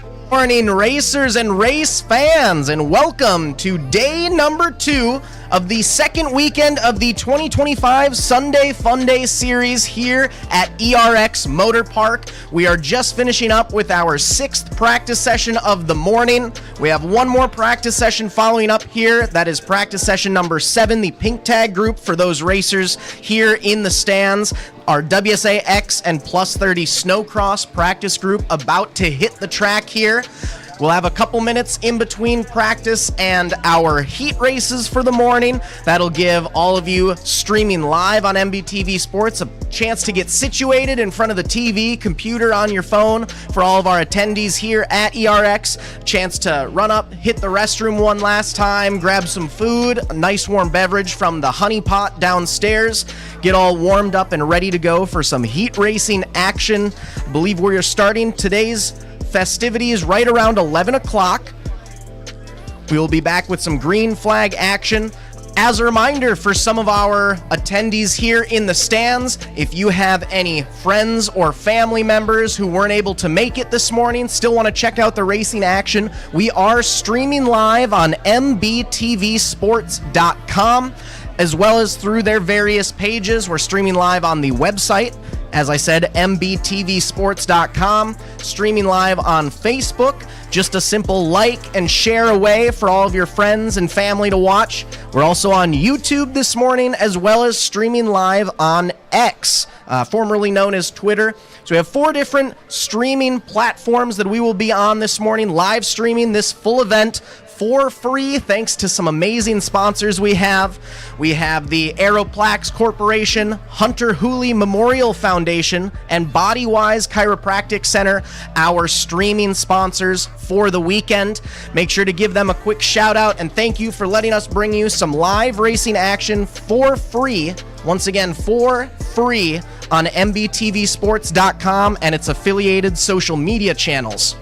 Morning, racers and race fans, and welcome to day number 2 of the second weekend of the 2025 Sunday Funday series here at ERX Motor Park. We are just finishing up with our 6th practice session of the morning. We have one more practice session following up here. That is practice session number 7, the pink tag group for those racers here in the stands. Our WSA-X and Plus 30 Snowcross practice group about to hit the track here. We'll have a couple minutes in between practice and our heat races for the morning. That'll give all of you streaming live on MBTV Sports a chance to get situated in front of the TV, computer, on your phone. For all of our attendees here at ERX, chance to run up, hit the restroom one last time, grab some food, a nice warm beverage from the honey pot downstairs, get all warmed up and ready to go for some heat racing action. I believe we're starting today's festivities right around 11 o'clock. We will be back with some green flag action. As a reminder for some of our attendees here in the stands, if you have any friends or family members who weren't able to make it this morning, still want to check out the racing action, we are streaming live on mbtvsports.com, as well as through their various pages. We're streaming live on the website, as I said, mbtvsports.com, streaming live on Facebook. Just a simple like and share away for all of your friends and family to watch. We're also on YouTube this morning, as well as streaming live on X, formerly known as Twitter. So we have 4 different streaming platforms that we will be on this morning, live streaming this full event for free, thanks to some amazing sponsors we have. We have the Aroplax Corporation, Houle Memorial Foundation, and Bodywise Chiropractic Center, our streaming sponsors for the weekend. Make sure to give them a quick shout out and thank you for letting us bring you some live racing action for free. Once again, for free on mbtvsports.com and its affiliated social media channels.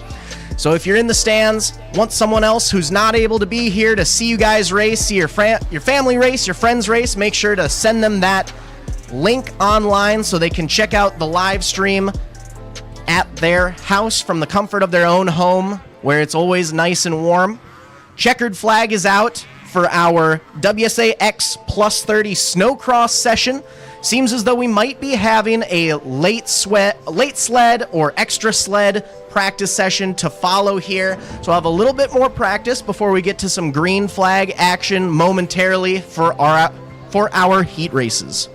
So if you're in the stands, want someone else who's not able to be here to see you guys race, see your family race, your friends race, make sure to send them that link online so they can check out the live stream at their house from the comfort of their own home, where it's always nice and warm. Checkered flag is out for our WSA-X Plus 30 Snowcross session. Seems as though we might be having a late sled or extra sled practice session to follow here. So I'll have a little bit more practice before we get to some green flag action momentarily for our heat races.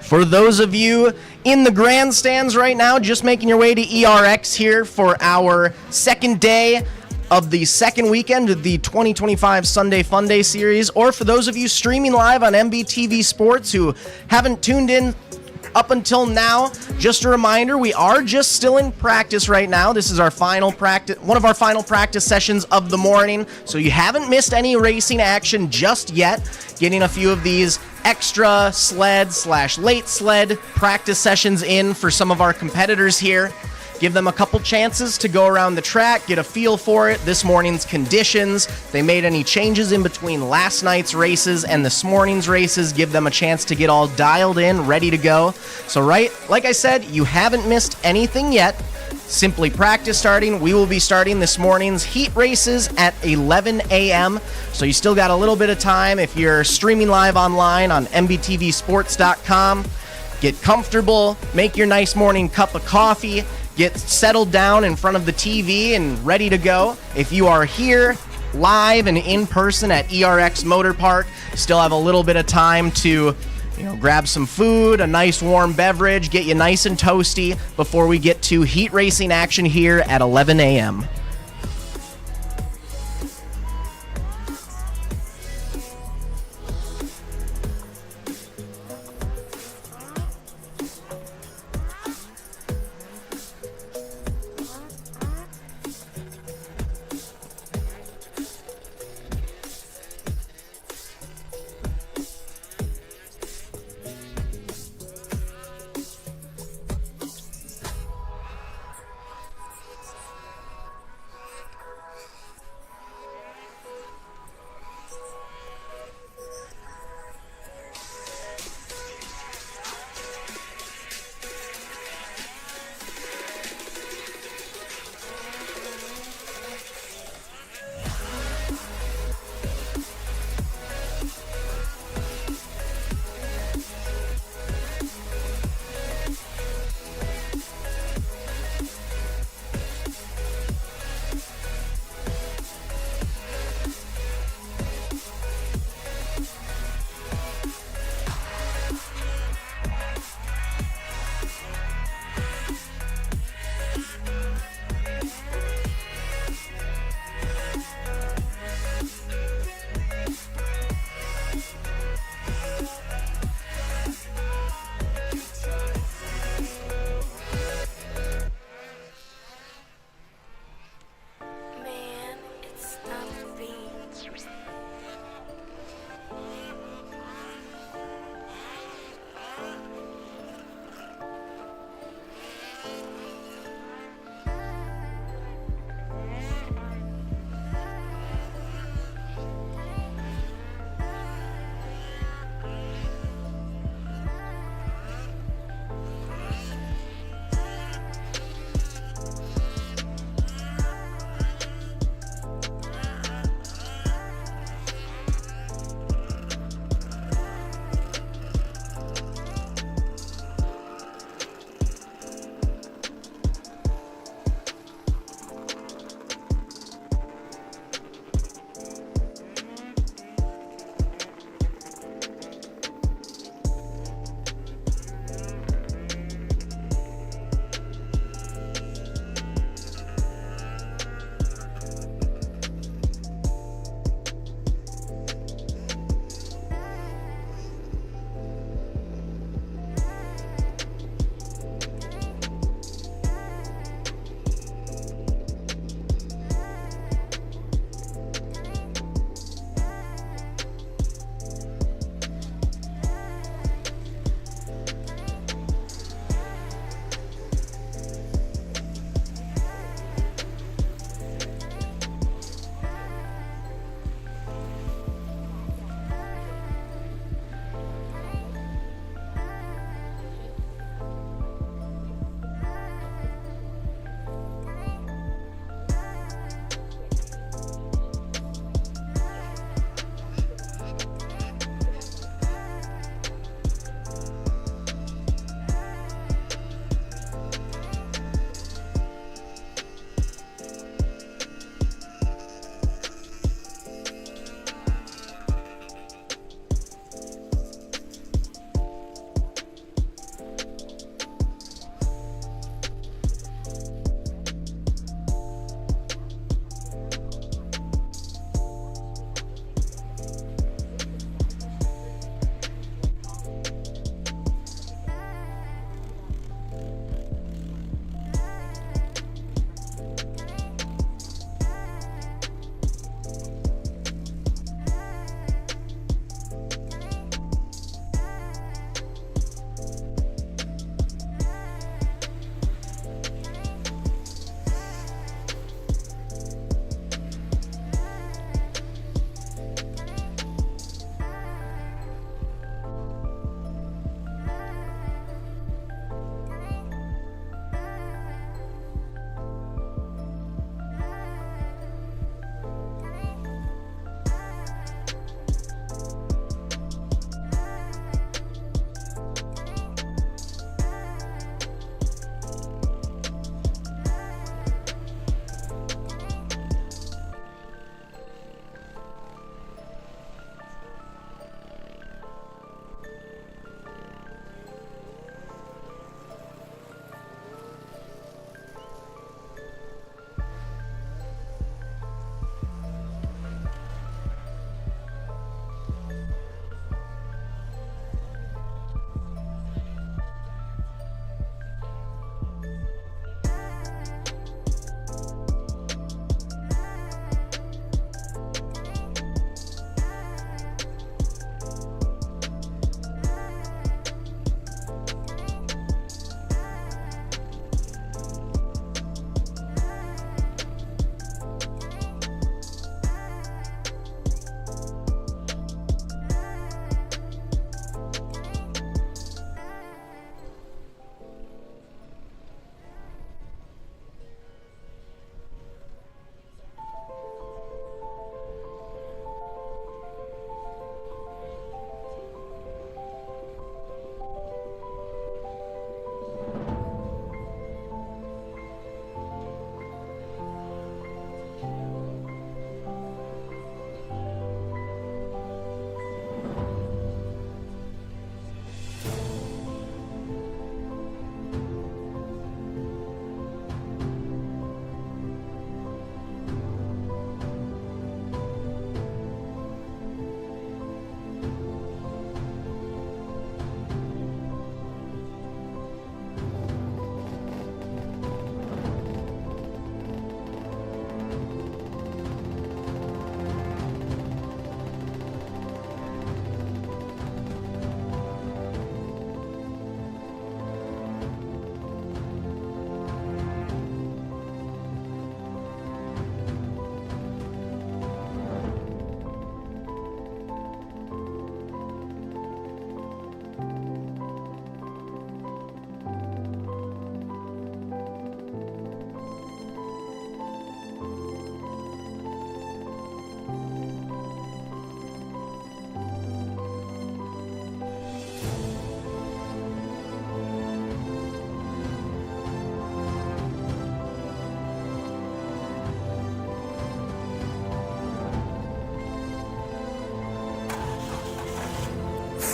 For those of you in the grandstands right now, just making your way to ERX here for our second day of the second weekend of the 2025 Sunday Funday series, or for those of you streaming live on MBTV Sports who haven't tuned in up until now, just a reminder, we are just still in practice right now. This is our final practice, one of our final practice sessions of the morning, so you haven't missed any racing action just yet. Getting a few of these extra sled/late sled practice sessions in for some of our competitors here. Give them a couple chances to go around the track, get a feel for it, this morning's conditions. If they made any changes in between last night's races and this morning's races, give them a chance to get all dialed in, ready to go. So like I said, you haven't missed anything yet. Simply practice starting. We will be starting this morning's heat races at 11 a.m. So you still got a little bit of time if you're streaming live online on mbtvsports.com. Get comfortable, make your nice morning cup of coffee, get settled down in front of the TV and ready to go. If you are here live and in person at ERX Motor Park, still have a little bit of time to grab some food, a nice warm beverage, get you nice and toasty before we get to heat racing action here at 11 a.m.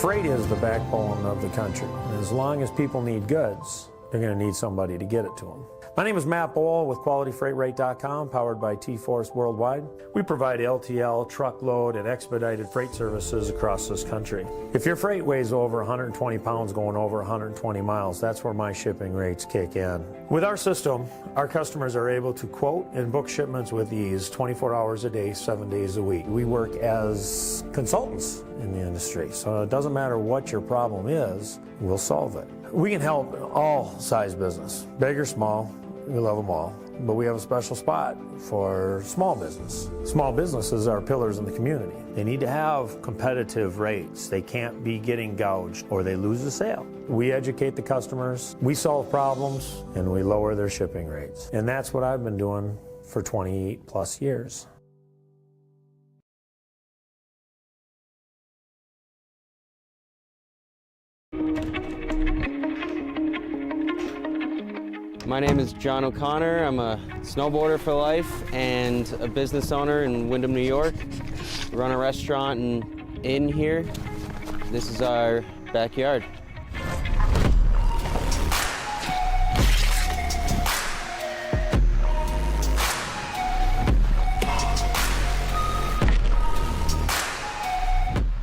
Freight is the backbone of the country. And as long as people need goods, they're going to need somebody to get it to them. My name is Matt Bowl with QualityFreightRate.com, powered by T-Force Worldwide. We provide LTL, truckload, and expedited freight services across this country. If your freight weighs over 120 pounds going over 120 miles, that's where my shipping rates kick in. With our system, our customers are able to quote and book shipments with ease 24 hours a day, 7 days a week. We work as consultants in the industry, so it doesn't matter what your problem is, we'll solve it. We can help all size business, big or small. We love them all, but we have a special spot for small business. Small businesses are pillars in the community. They need to have competitive rates. They can't be getting gouged or they lose the sale. We educate the customers, we solve problems, and we lower their shipping rates. And that's what I've been doing for 28 plus years. My name is John O'Connor. I'm a snowboarder for life and a business owner in Windham, New York. We run a restaurant and inn here. This is our backyard.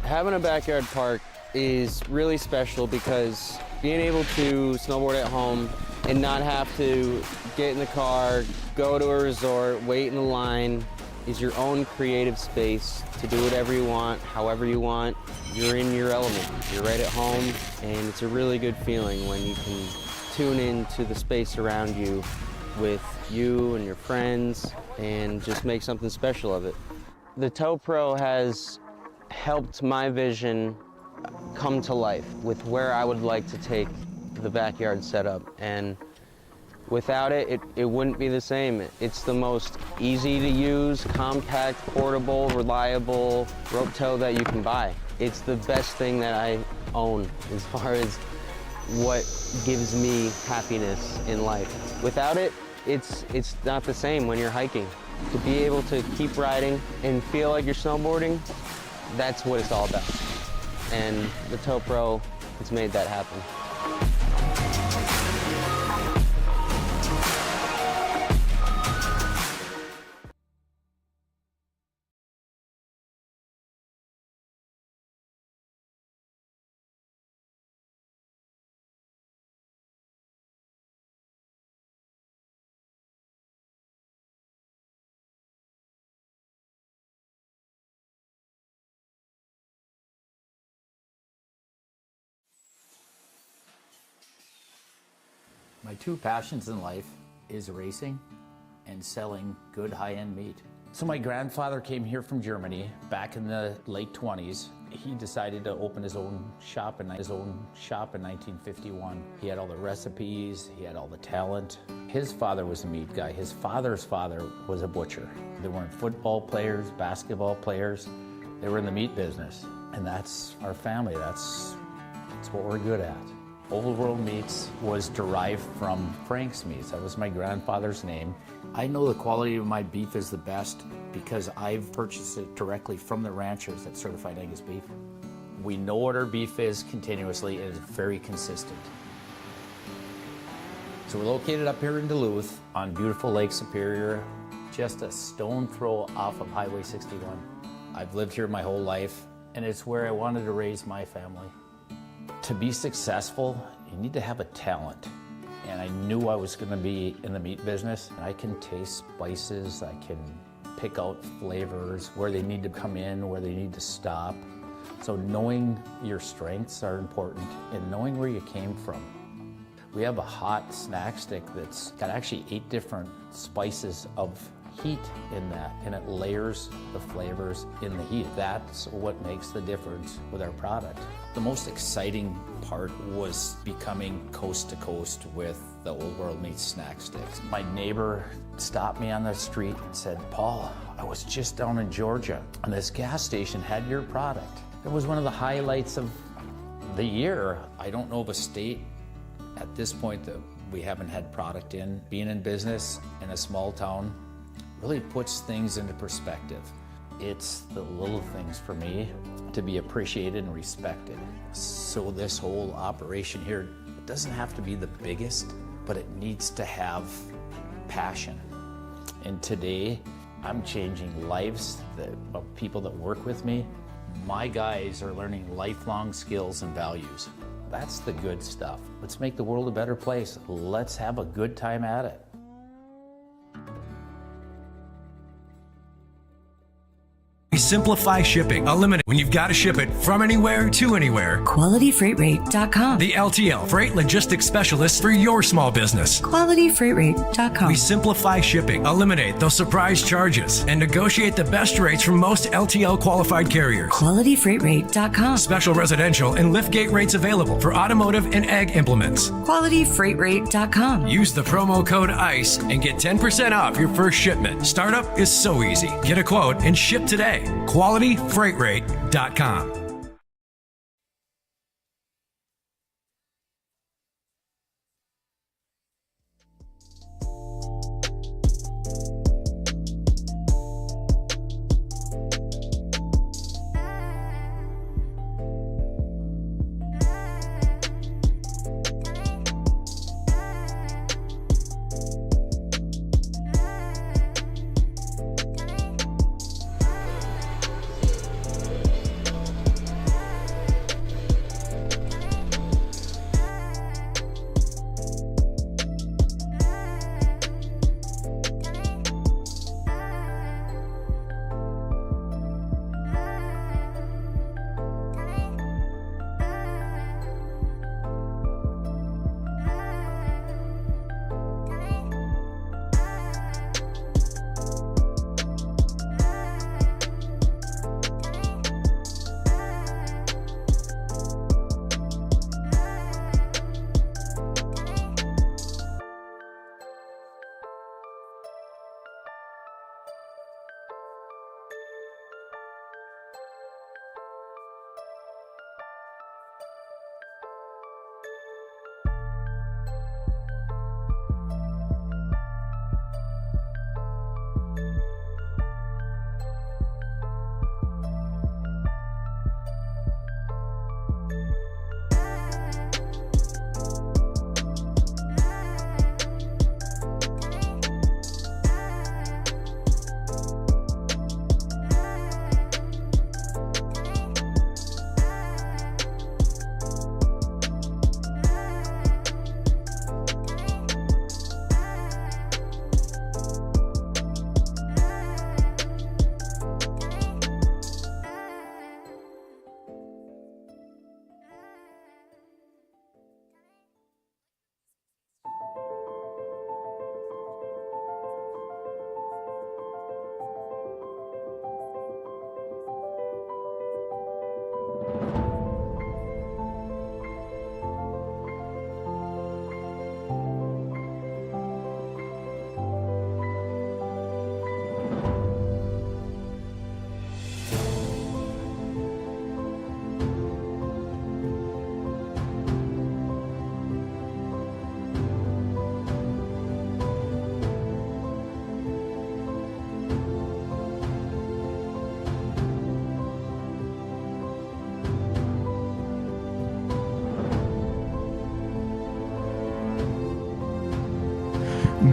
Having a backyard park is really special because being able to snowboard at home and not have to get in the car, go to a resort, wait in a line, is your own creative space to do whatever you want, however you want. You're in your element. You're right at home, and it's a really good feeling when you can tune into the space around you with you and your friends and just make something special of it. The Tow Pro has helped my vision come to life with where I would like to take the backyard setup, and without it, it wouldn't be the same. It's the most easy to use, compact, portable, reliable rope tow that you can buy. It's the best thing that I own as far as what gives me happiness in life. Without it, it's not the same when you're hiking. To be able to keep riding and feel like you're snowboarding, that's what it's all about. And the Tow Pro has made that happen. My two passions in life is racing and selling good high-end meat. So my grandfather came here from Germany back in the late 20s. He decided to open his own shop in 1951. He had all the recipes, he had all the talent. His father was a meat guy. His father's father was a butcher. They weren't football players, basketball players. They were in the meat business. And that's our family. That's what we're good at. Old World Meats was derived from Frank's Meats. That was my grandfather's name. I know the quality of my beef is the best because I've purchased it directly from the ranchers that certified Angus beef. We know what our beef is continuously and it's very consistent. So we're located up here in Duluth on beautiful Lake Superior, just a stone throw off of Highway 61. I've lived here my whole life and it's where I wanted to raise my family. To be successful, you need to have a talent. And I knew I was going to be in the meat business. I can taste spices, I can pick out flavors, where they need to come in, where they need to stop. So knowing your strengths are important and knowing where you came from. We have a hot snack stick that's got actually 8 different spices of heat in that, and it layers the flavors in the heat. That's what makes the difference with our product. The most exciting part was becoming coast to coast with the Old World Meats snack sticks. My neighbor stopped me on the street and said, "Paul, I was just down in Georgia and this gas station had your product." It was one of the highlights of the year. I don't know of a state at this point that we haven't had product in. Being in business in a small town really puts things into perspective. It's the little things for me to be appreciated and respected. So this whole operation here, it doesn't have to be the biggest, but it needs to have passion. And today, I'm changing lives of people that work with me. My guys are learning lifelong skills and values. That's the good stuff. Let's make the world a better place. Let's have a good time at it. We simplify shipping, eliminate when you've got to ship it from anywhere to anywhere. QualityFreightRate.com. The LTL Freight Logistics Specialist for your small business. QualityFreightRate.com. We simplify shipping, eliminate those surprise charges, and negotiate the best rates from most LTL qualified carriers. QualityFreightRate.com. Special residential and liftgate rates available for automotive and ag implements. QualityFreightRate.com. Use the promo code ICE and get 10% off your first shipment. Startup is so easy. Get a quote and ship today. QualityFreightRate.com.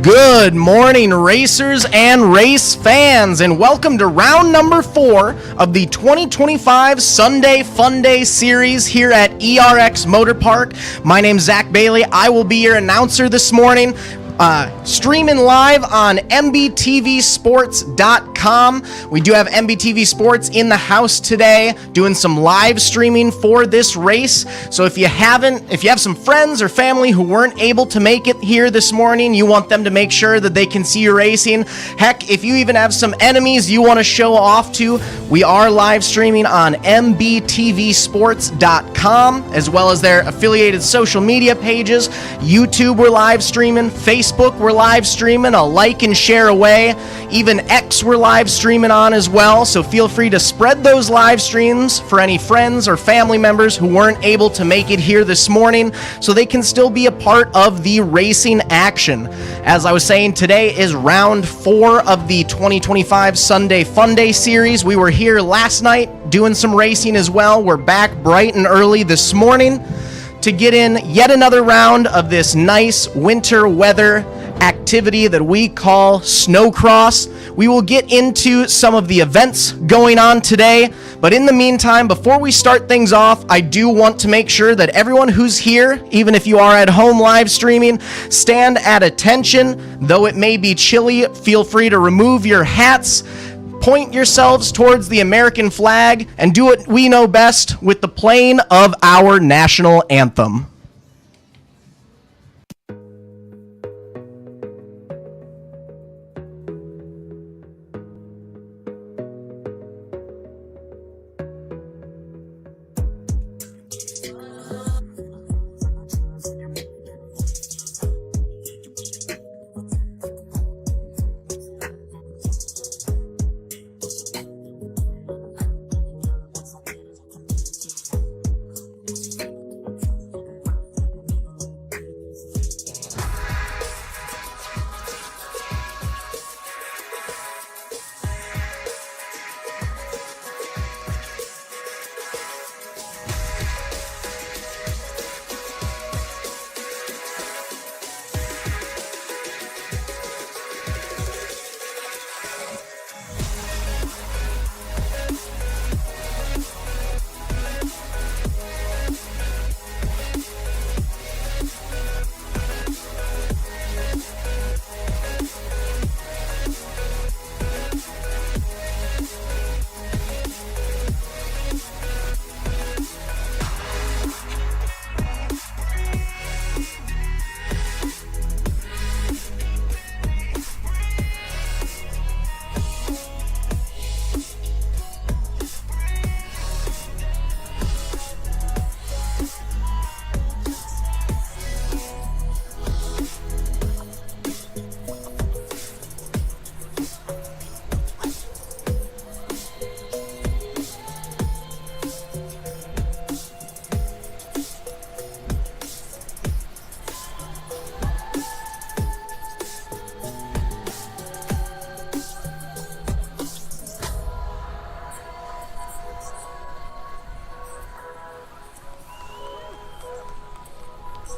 Good morning, racers and race fans, and welcome to round number 4 of the 2025 Sunday Funday series here at ERX Motor Park. My name's Zach Bailey. I will be your announcer this morning. Streaming live on MBTVsports.com. We do have MBTV Sports in the house today doing some live streaming for this race. So if you have some friends or family who weren't able to make it here this morning, you want them to make sure that they can see you racing. Heck, if you even have some enemies you want to show off to, we are live streaming on MBTVsports.com, as well as their affiliated social media pages. YouTube, we're live streaming. Facebook, Facebook, we're live streaming, a like and share away. Even X, we're live streaming on as well. So feel free to spread those live streams for any friends or family members who weren't able to make it here this morning, so they can still be a part of the racing action. As I was saying, today is round 4 of the 2025 Sunday Funday series. We were here last night doing some racing as well. We're back bright and early this morning to get in yet another round of this nice winter weather activity that we call snowcross. We will get into some of the events going on today, but in the meantime, before we start things off, I do want to make sure that everyone who's here, even if you are at home live streaming, stand at attention. Though it may be chilly, feel free to remove your hats, point yourselves towards the American flag, and do what we know best with the playing of our national anthem.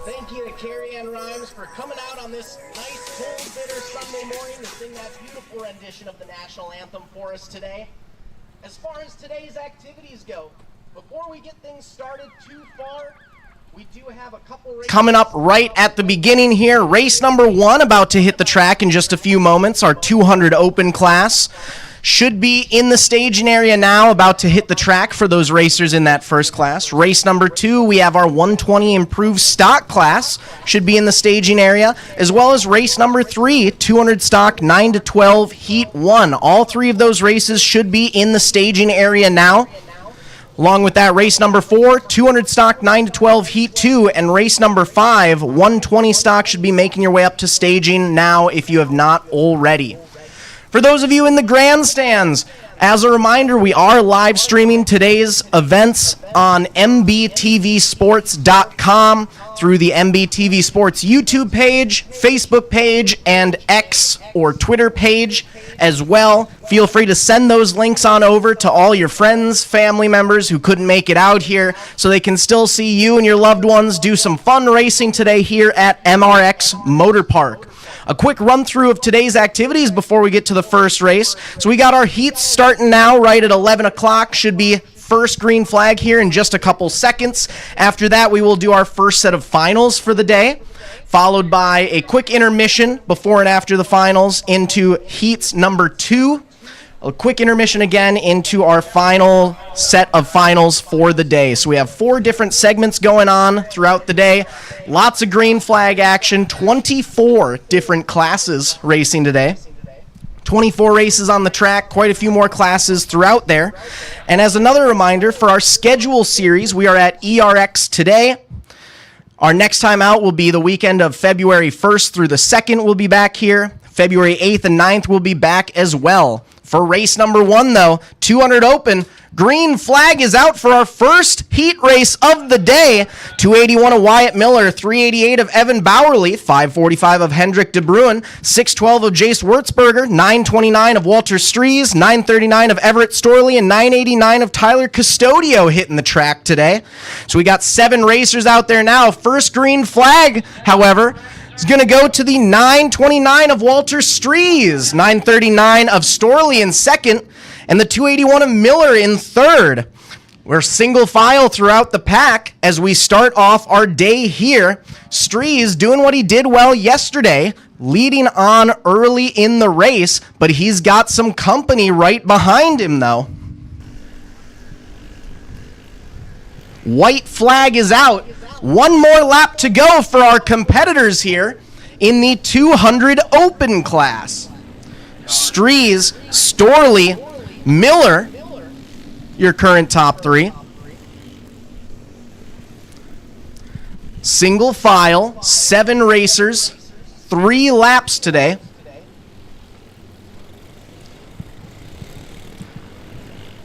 Thank you to Carrie Ann Rhymes for coming out on this nice, cold, bitter Sunday morning to sing that beautiful rendition of the national anthem for us today. As far as today's activities go, before we get things started too far, we do have a couple races coming up right at the beginning here. Race number 1 about to hit the track in just a few moments. Our 200 open class should be in the staging area now, about to hit the track for those racers in that first class. Race number 2, we have our 120 improved stock class, should be in the staging area, as well as race number 3, 200 stock 9 to 12 heat 1. All 3 of those races should be in the staging area now. Along with that, race number 4, 200 stock 9 to 12 heat 2, and race number 5, 120 stock, should be making your way up to staging now if you have not already. For those of you in the grandstands, as a reminder, we are live streaming today's events on mbtvsports.com through the MBTV Sports YouTube page, Facebook page, and X or Twitter page as well. Feel free to send those links on over to all your friends, family members who couldn't make it out here, so they can still see you and your loved ones do some fun racing today here at ERX Motor Park. A quick run through of today's activities before we get to the first race. So we got our heats starting now right at 11 o'clock. Should be first green flag here in just a couple seconds. After that, we will do our first set of finals for the day, followed by a quick intermission before and after the finals into heats number 2. A quick intermission again into our final set of finals for the day. So we have 4 different segments going on throughout the day. Lots of green flag action. 24 different classes racing today. 24 races on the track, quite a few more classes throughout there. And as another reminder, for our schedule series, we are at ERX today. Our next time out will be the weekend of February 1st through the 2nd. We'll be back here. February 8th and 9th will be back as well. For race number 1, though, 200 open, green flag is out for our first heat race of the day. 281 of Wyatt Miller, 388 of Evan Bowerly, 545 of Hendrik De Bruin, 612 of Jace Wurzberger, 929 of Walter Strees, 939 of Everett Storley, and 989 of Tyler Custodio hitting the track today. So we got 7 racers out there now. First green flag, however, is going to go to the 929 of Walter Strees, 939 of Storley in second, and the 281 of Miller in third. We're single file throughout the pack as we start off our day here. Strees doing what he did well yesterday, leading on early in the race, but he's got some company right behind him, though. White flag is out. One more lap to go for our competitors here in the 200 open class. Strees, Storley, Miller, your current top 3. Single file, 7 racers, 3 laps today.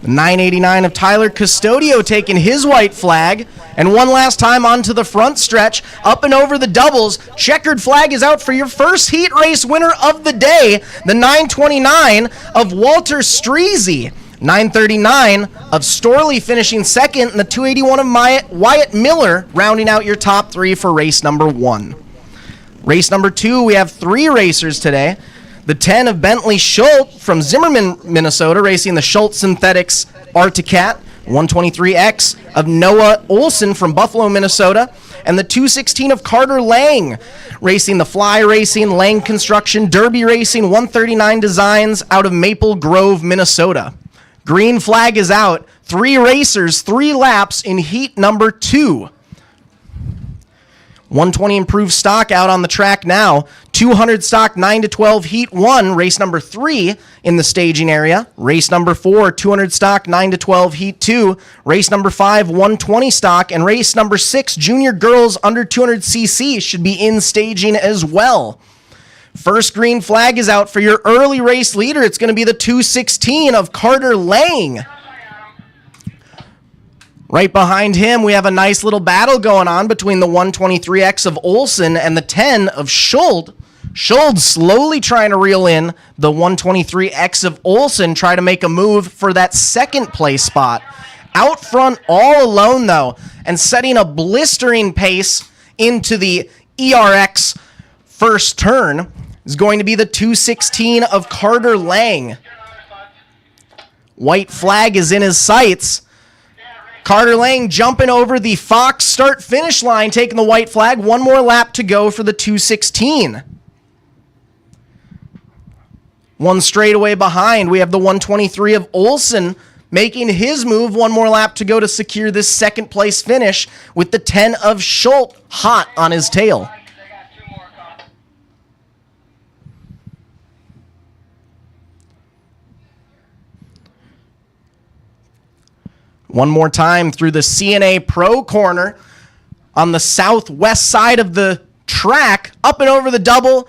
The 989 of Tyler Custodio taking his white flag. And one last time onto the front stretch, up and over the doubles. Checkered flag is out for your first heat race winner of the day, the 929 of Walter Streesy. 939 of Storley finishing second, and the 281 of Wyatt Miller rounding out your top 3 for race number 1. Race number 2, we have 3 racers today. The 10 of Bentley Schultz from Zimmerman, Minnesota, racing the Schultz Synthetics Articat. 123X of Noah Olson from Buffalo, Minnesota, and the 216 of Carter Lang, racing the Fly Racing, Lang Construction, Derby Racing, 139 Designs out of Maple Grove, Minnesota. Green flag is out. 3 racers, 3 laps in heat number 2. 120 improved stock out on the track now. 200 stock 9 to 12 heat 1, race number 3 in the staging area. Race number 4, 200 stock 9 to 12 heat 2. Race number 5, 120 stock, and race number 6, junior girls under 200cc should be in staging as well. First green flag is out for your early race leader. It's going to be the 216 of Carter Lang. Right behind him, we have a nice little battle going on between the 123X of Olson and the 10 of Schultz. Schultz slowly trying to reel in the 123X of Olson, try to make a move for that second place spot. Out front all alone, though, and setting a blistering pace into the ERX first turn is going to be the 216 of Carter Lang. White flag is in his sights. Carter Lang jumping over the Fox start-finish line, taking the white flag. One more lap to go for the 216. One straightaway behind, we have the 123 of Olson making his move. One more lap to go to secure this second-place finish with the 10 of Schultz hot on his tail. One more time through the CNA Pro corner on the southwest side of the track, up and over the double,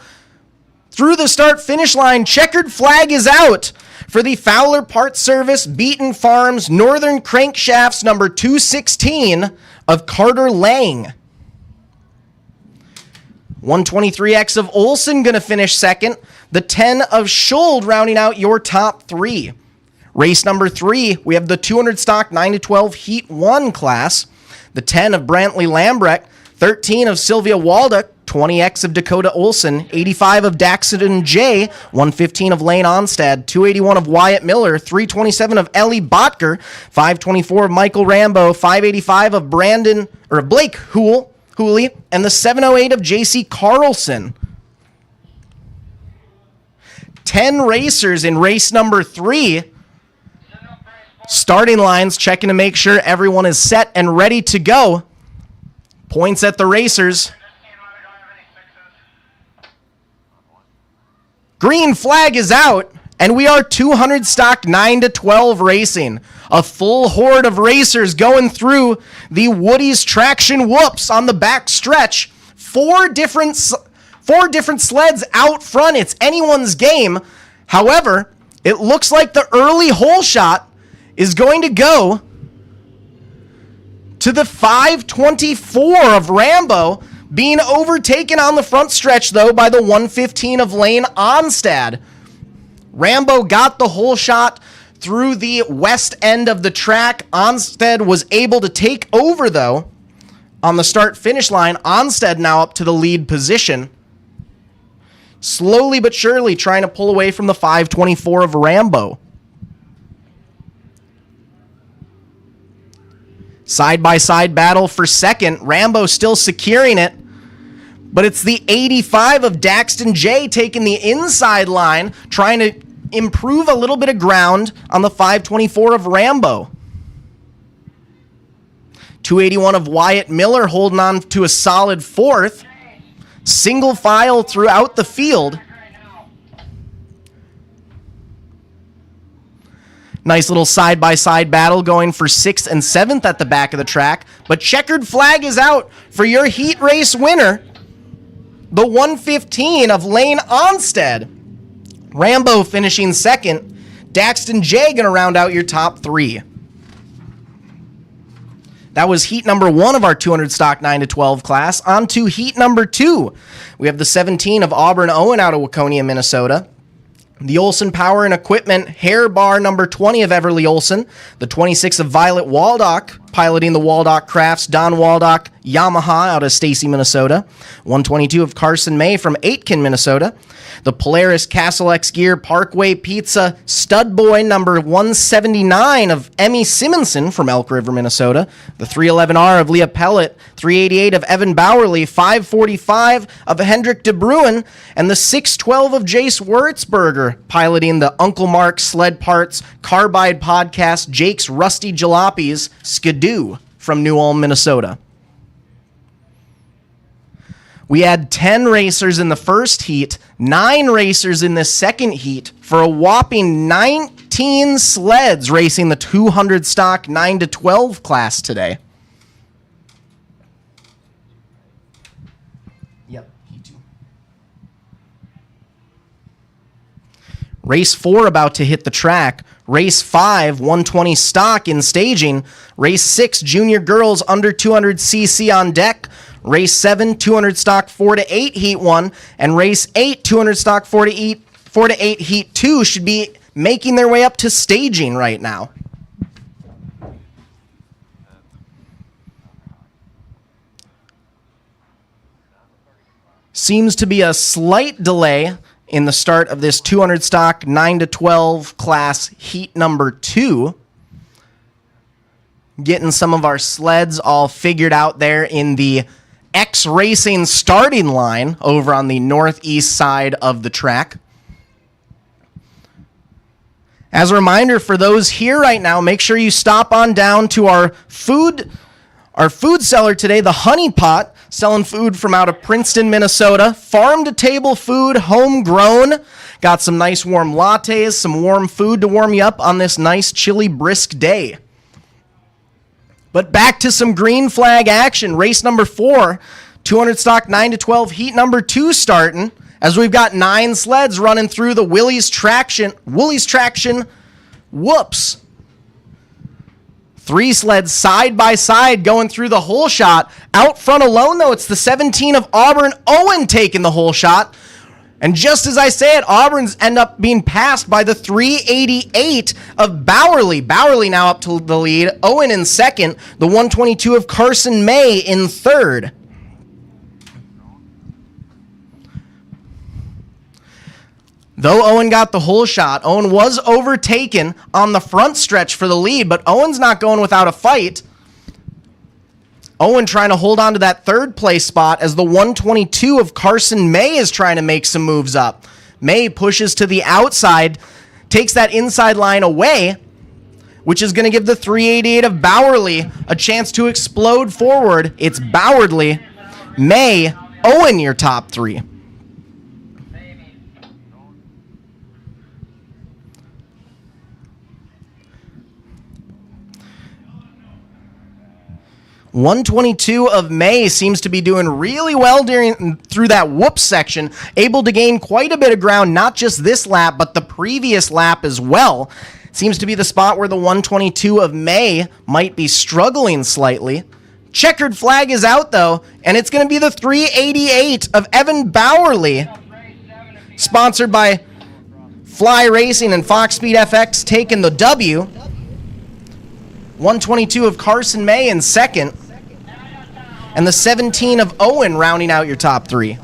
through the start-finish line. Checkered flag is out for the Fowler Parts Service Beaton Farms Northern Crankshafts number 216 of Carter Lang. 123X of Olson going to finish second. The 10 of Schultz rounding out your top 3. Race number 3, we have the 200 stock 9 to 12 heat 1 class. The 10 of Brantley Lambrecht, 13 of Sylvia Walduck, 20X of Dakota Olson, 85 of Daxton J, 115 of Lane Onstad, 281 of Wyatt Miller, 327 of Ellie Botker, 524 of Michael Rambo, 585 of Blake Houle, and the 708 of JC Carlson. 10 racers in race number 3. Starting lines, checking to make sure everyone is set and ready to go. Points at the racers. Green flag is out And we are 200 stock 9 to 12 racing. A full horde of racers going through the Woody's Traction Whoops on the back stretch. Four different sleds out front. It's anyone's game. However, it looks like the early hole shot is going to go to the 524 of Rambo, being overtaken on the front stretch, though, by the 115 of Lane Onstad. Rambo got the hole shot through the west end of the track. Onstad was able to take over, though, on the start-finish line. Onstad now up to the lead position. Slowly but surely trying to pull away from the 524 of Rambo. Side-by-side battle for second. Rambo still securing it. But it's the 85 of Daxton J taking the inside line, trying to improve a little bit of ground on the 524 of Rambo. 281 of Wyatt Miller holding on to a solid fourth. Single file throughout the field. Nice little side-by-side battle going for 6th and 7th at the back of the track. But checkered flag is out for your heat race winner, the 115 of Lane Onstad. Rambo finishing second. Daxton J going to round out your top three. That was heat number 1 of our 200 stock 9 to 12 class. On to heat number 2. We have the 17 of Auburn Owen out of Waconia, Minnesota. The Olson Power and Equipment hair bar number 20 of Everly Olson. The 26 of Violet Waldock, piloting the Waldock Crafts Don Waldock Yamaha out of Stacy, Minnesota. 122 of Carson May from Aitkin, Minnesota. The Polaris Castle X Gear Parkway Pizza Stud Boy number 179 of Emmy Simonson from Elk River, Minnesota. The 311R of Leah Pellet. 388 of Evan Bowerly. 545 of Hendrik De Bruin. And the 612 of Jace Wurzberger, piloting the Uncle Mark Sled Parts Carbide Podcast Jake's Rusty Jalopies Skidoo from New Ulm, Minnesota. We had 10 racers in the first heat, 9 racers in the second heat, for a whopping 19 sleds racing the 200 stock 9 to 12 class today. Yep, heat 2. Race 4 about to hit the track. Race 5, 120 stock in staging. Race 6, junior girls under 200cc on deck. Race 7, 200 stock 4 to 8 heat 1. And race 8, 200 stock 4 to 8 heat 2 should be making their way up to staging right now. Seems to be a slight delay in the start of this 200 stock 9 to 12 class heat number 2. Getting some of our sleds all figured out there in the X Racing starting line over on the northeast side of the track. As a reminder for those here right now, make sure you stop on down to our food seller today, the Honey Pot, selling food from out of Princeton, Minnesota. Farm to table food, homegrown. Got some nice warm lattes, some warm food to warm you up on this nice chilly brisk day. But back to some green flag action. Race number 4, 200 stock 9 to 12 heat number 2 starting, as we've got 9 sleds running through the Woolies Traction Whoops. 3 sleds side by side going through the hole shot. Out front alone, though, it's the 17 of Auburn Owen taking the hole shot. And just as I say it, Auburn's end up being passed by the 388 of Bowerly. Bowerly now up to the lead. Owen in second. The 122 of Carson May in third. Though Owen got the hole shot, Owen was overtaken on the front stretch for the lead, but Owen's not going without a fight. Owen trying to hold on to that third place spot as the 122 of Carson May is trying to make some moves up. May pushes to the outside, takes that inside line away, which is going to give the 388 of Bowerly a chance to explode forward. It's Bowerly, May, Owen, your top 3. 122 of May seems to be doing really well through that whoop section, able to gain quite a bit of ground, not just this lap, but the previous lap as well. Seems to be the spot where the 122 of May might be struggling slightly. Checkered flag is out, though, and it's going to be the 388 of Evan Bowerly, sponsored by Fly Racing and Fox Speed FX, taking the W. 122 of Carson May in second, and the 17 of Owen rounding out your top three.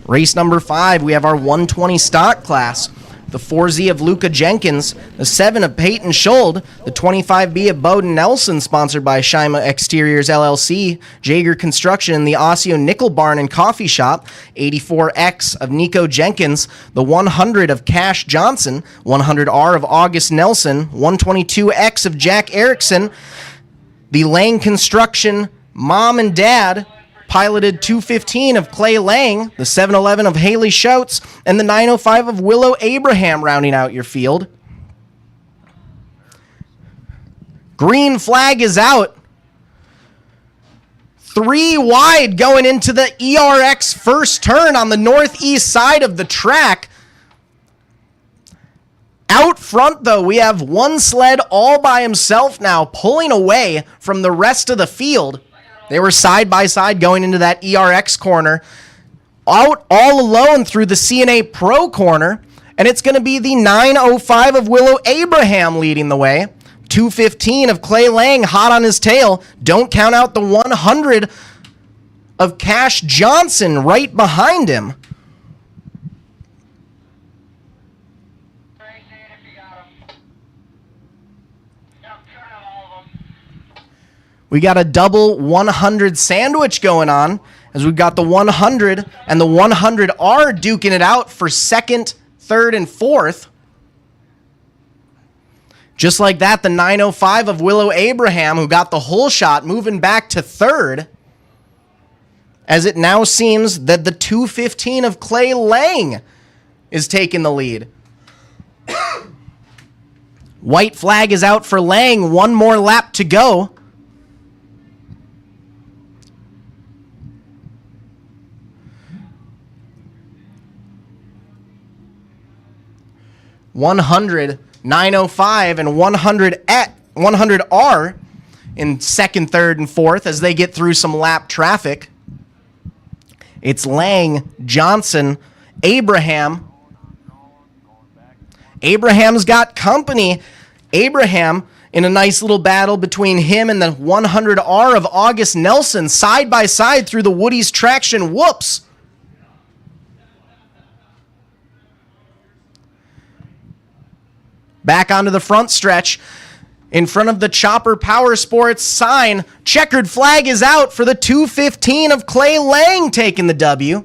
Race number 5, we have our 120 stock class. The 4Z of Luca Jenkins, the 7 of Peyton Schuld, the 25B of Bowden Nelson, sponsored by Shima Exteriors LLC, Jaeger Construction, and the Osseo Nickel Barn and Coffee Shop, 84X of Nico Jenkins, the 100 of Cash Johnson, 100R of August Nelson, 122X of Jack Erickson, the Lang Construction Mom and Dad, piloted 215 of Clay Lang, the 711 of Haley Schultz, and the 905 of Willow Abraham rounding out your field. Green flag is out. 3 wide going into the ERX first turn on the northeast side of the track. Out front, though, we have one sled all by himself now, pulling away from the rest of the field. They were side by side going into that ERX corner, out all alone through the CNA Pro corner, and it's going to be the 905 of Willow Abraham leading the way. 215 of Clay Lang hot on his tail. Don't count out the 100 of Cash Johnson right behind him. We got a double 100 sandwich going on, as we've got the 100 and the 100R duking it out for second, third, and fourth. Just like that, the 905 of Willow Abraham, who got the whole shot, moving back to third, as it now seems that the 215 of Clay Lang is taking the lead. White flag is out for Lang. One more lap to go. .100, 905, and 100R in second, third, and fourth as they get through some lap traffic. It's Lang, Johnson, Abraham. Abraham's got company. Abraham in a nice little battle between him and the 100R of August Nelson, side by side through the Woody's traction whoops. Back onto the front stretch, in front of the Chopper Power Sports sign. Checkered flag is out for the 215 of Clay Lang taking the W.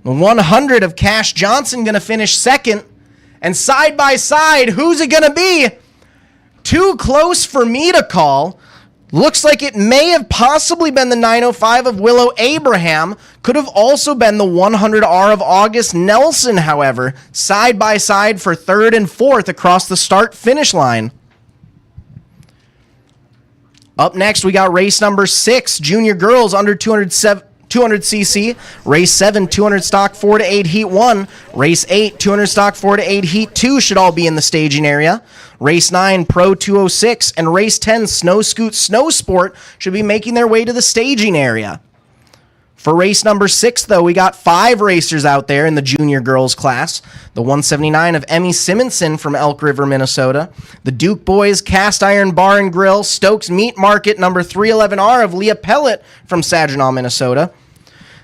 The 100 of Cash Johnson going to finish second. And side by side, who's it going to be? Too close for me to call. Looks like it may have possibly been the 905 of Willow Abraham. Could have also been the 100R of August Nelson, however. Side by side for third and fourth across the start-finish line. Up next, we got race number 6, junior girls under 200cc. Race 7, 200 stock 4 to 8 heat 1. Race 8, 200 stock 4 to 8 heat 2 should all be in the staging area. Race 9, Pro 206, and Race 10, Snow Scoot Snow Sport should be making their way to the staging area. For race number 6, though, we got 5 racers out there in the junior girls class. The 179 of Emmy Simonson from Elk River, Minnesota. The Duke Boys Cast Iron Bar and Grill Stokes Meat Market number 311R of Leah Pellet from Saginaw, Minnesota.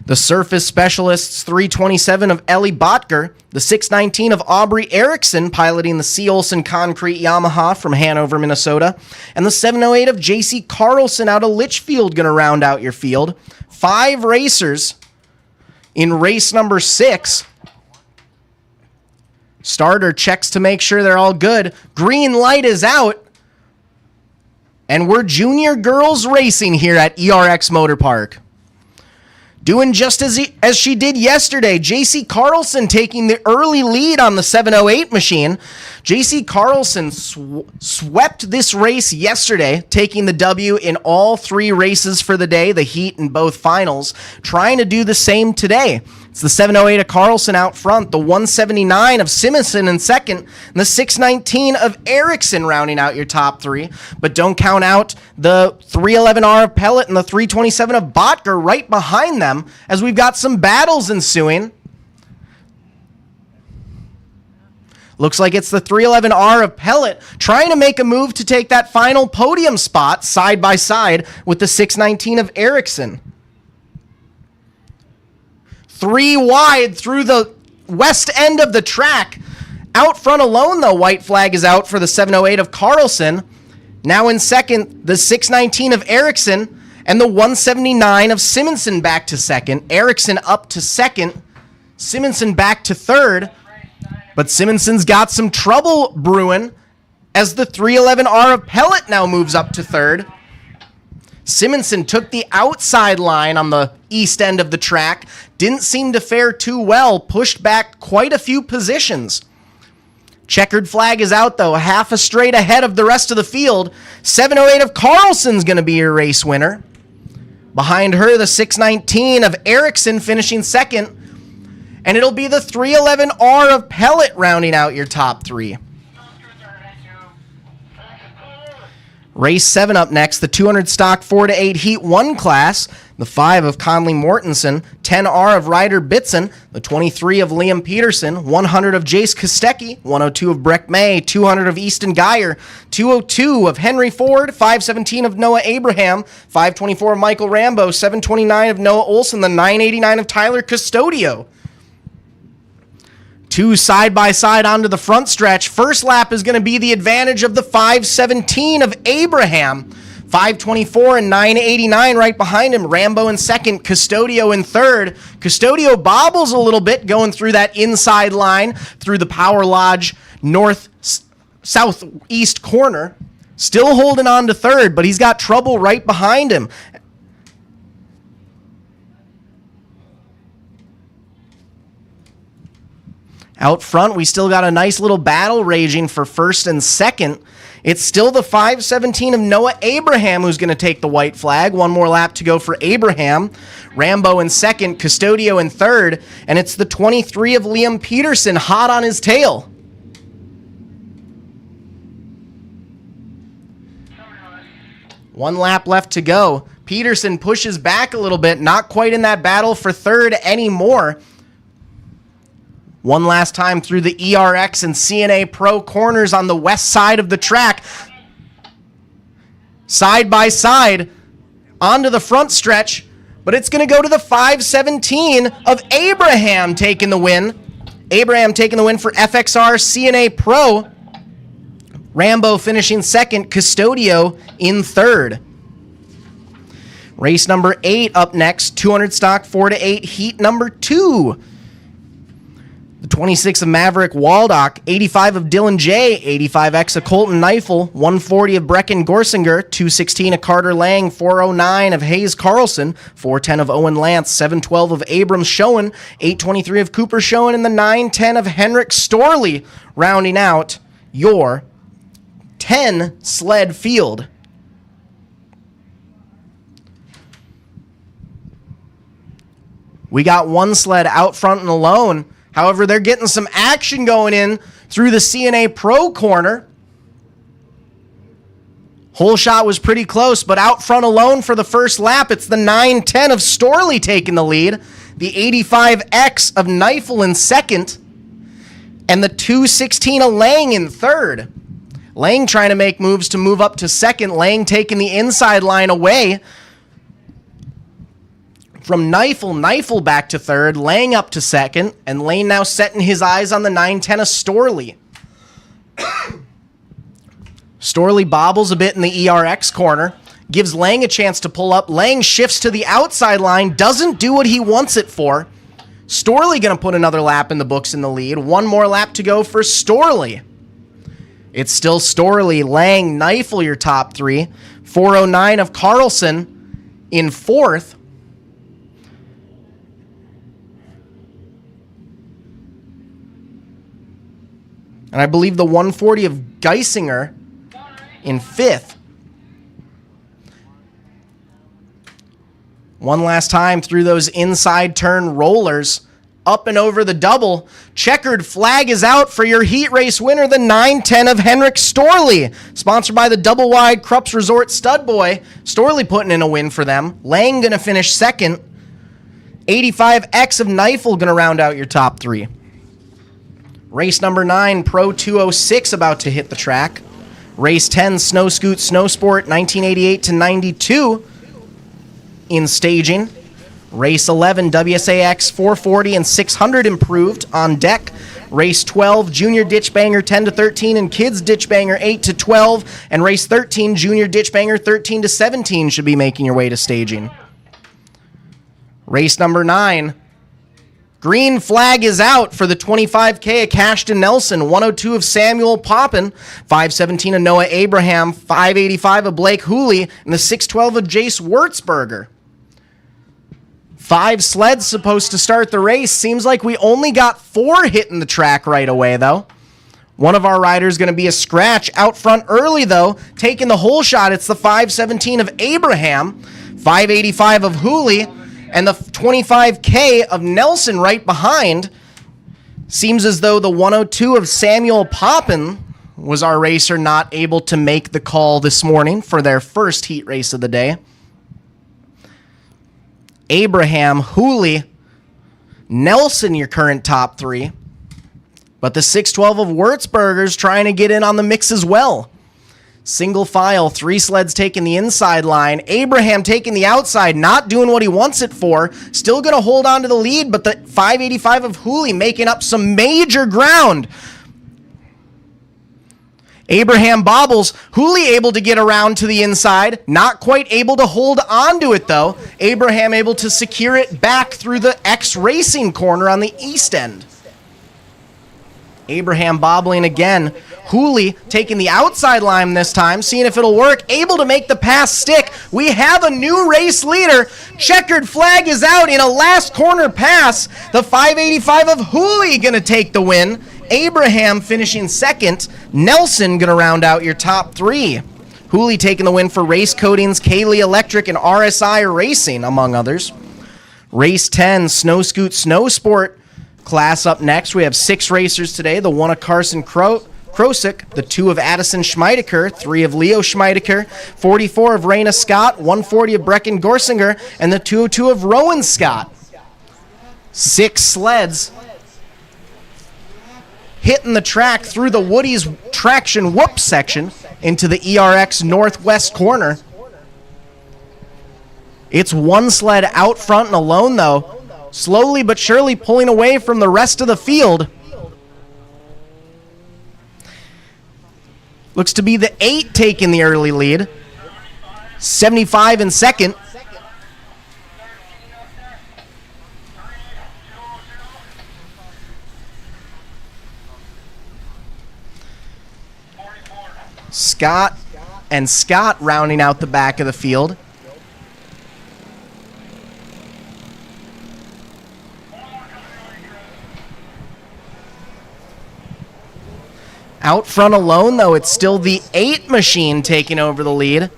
The Surface Specialists 327 of Ellie Botker, the 619 of Aubrey Erickson piloting the C. Olson Concrete Yamaha from Hanover, Minnesota, and the 708 of J.C. Carlson out of Litchfield going to round out your field. 5 racers in race number 6. Starter checks to make sure they're all good. Green light is out. And we're junior girls racing here at ERX Motor Park. Doing just as she did yesterday. JC Carlson taking the early lead on the 708 machine. JC Carlson swept this race yesterday, taking the W in all 3 races for the day, the heat and both finals, trying to do the same today. It's the 708 of Carlson out front, the 179 of Simonson in second, and the 619 of Erickson rounding out your top 3. But don't count out the 311R of Pellet and the 327 of Botker right behind them, as we've got some battles ensuing. Looks like it's the 311R of Pellet trying to make a move to take that final podium spot side by side with the 619 of Erickson. 3 wide through the west end of the track. Out front alone, though, white flag is out for the 708 of Carlson. Now in second, the 619 of Erickson and the 179 of Simonson back to second. Erickson up to second. Simonson back to third. But Simonson's got some trouble brewing as the 311R of Pellet now moves up to third. Simonson took the outside line on the east end of the track. Didn't seem to fare too well. Pushed back quite a few positions. Checkered flag is out, though. Half a straight ahead of the rest of the field. 708 of Carlson's going to be your race winner. Behind her, the 619 of Erickson finishing second. And it'll be the 311R of Pellet rounding out your top 3. Race 7 up next, the 200 stock 4-8 Heat 1 class, the 5 of Conley Mortensen, 10R of Ryder Bitson, the 23 of Liam Peterson, 100 of Jace Kostecki, 102 of Breck May, 200 of Easton Geyer, 202 of Henry Ford, 517 of Noah Abraham, 524 of Michael Rambo, 729 of Noah Olson, the 989 of Tyler Custodio. 2 side-by-side onto the front stretch. First lap is going to be the advantage of the 517 of Abraham. 524 and 989 right behind him. Rambo in second, Custodio in third. Custodio bobbles a little bit going through that inside line through the Power Lodge southeast corner. Still holding on to third, but he's got trouble right behind him. Out front, we still got a nice little battle raging for first and second. It's still the 517 of Noah Abraham who's going to take the white flag. One more lap to go for Abraham. Rambo in second, Custodio in third, and it's the 23 of Liam Peterson hot on his tail. One lap left to go. Peterson pushes back a little bit, not quite in that battle for third anymore. One last time through the ERX and CNA Pro corners on the west side of the track. Side by side onto the front stretch, but it's going to go to the 517 of Abraham taking the win. Abraham taking the win for FXR CNA Pro. Rambo finishing second, Custodio in third. Race number 8 up next, 200 stock 4-8 Heat number 2. The 26 of Maverick Waldock, 85 of Dylan J, 85X of Colton Neifel, 140 of Brecken Gorsinger, 216 of Carter Lang, 409 of Hayes Carlson, 410 of Owen Lance, 712 of Abrams Schoen, 823 of Cooper Schoen, and the 910 of Henrik Storley, rounding out your 10 sled field. We got one sled out front and alone. However, they're getting some action going in through the CNA Pro corner. Whole shot was pretty close, but out front alone for the first lap, it's the 910 of Storley taking the lead, the 85X of Neifel in second, and the 216 of Lang in third. Lang trying to make moves to move up to second. Lang taking the inside line away from Neifel back to third, Lang up to second, and Lane now setting his eyes on the 910 of Storley. Storley bobbles a bit in the ERX corner, gives Lang a chance to pull up. Lang shifts to the outside line, doesn't do what he wants it for. Storley going to put another lap in the books in the lead. One more lap to go for Storley. It's still Storley, Lang, Neifel, your top 3. 409 of Carlson in fourth. And I believe the 140 of Geisinger in 5th. One last time through those inside turn rollers. Up and over the double. Checkered flag is out for your heat race winner, the 910 of Henrik Storley. Sponsored by the Double Wide Krups Resort Stud Boy. Storley putting in a win for them. Lang going to finish second. 85X of Neifel going to round out your top 3. Race number 9, Pro 206 about to hit the track. Race 10, Snow Scoot Snow Sport 1988 to 92 in staging. Race 11, WSAX 440 and 600 improved on deck. Race 12, Junior Ditch Banger 10 to 13 and Kids Ditch Banger 8 to 12. And race 13, Junior Ditch Banger 13 to 17 should be making your way to staging. Race number 9, green flag is out for the 25K of Cashton Nelson, 102 of Samuel Poppin, 517 of Noah Abraham, 585 of Blake Houle, and the 612 of Jace Wurtzberger. 5 sleds supposed to start the race. Seems like we only got 4 hitting the track right away, though. One of our riders going to be a scratch. Out front early, though, taking the whole shot. It's the 517 of Abraham, 585 of Houle, and the 25K of Nelson right behind. Seems as though the 102 of Samuel Poppin was our racer not able to make the call this morning for their first heat race of the day. Abraham, Houle, Nelson, your current top 3. But the 612 of Wurtzberger's trying to get in on the mix as well. Single file, 3 sleds taking the inside line. Abraham taking the outside, not doing what he wants it for. Still going to hold on to the lead, but the 585 of Houle making up some major ground. Abraham bobbles. Houle able to get around to the inside. Not quite able to hold on to it, though. Abraham able to secure it back through the X Racing corner on the east end. Abraham bobbling again. Houle taking the outside line this time, seeing if it'll work. Able to make the pass stick. We have a new race leader. Checkered flag is out in a last corner pass. The 585 of Houle going to take the win. Abraham finishing second. Nelson going to round out your top 3. Houle taking the win for Race Coatings, Kaylee Electric, and RSI Racing, among others. Race 10, Snow Scoot Snow Sport class up next. We have 6 racers today. The 1 of Carson Krosick, the 2 of Addison Schmeideker, 3 of Leo Schmeideker, 44 of Raina Scott, 140 of Brecken Gorsinger, and the 202 of Rowan Scott. 6 sleds hitting the track through the Woody's traction whoop section into the ERX northwest corner. It's 1 sled out front and alone, though, slowly but surely pulling away from the rest of the field. Looks to be the 8 taking the early lead. 75 in second. Scott rounding out the back of the field. Out front alone, though, it's still the 8 machine taking over the lead.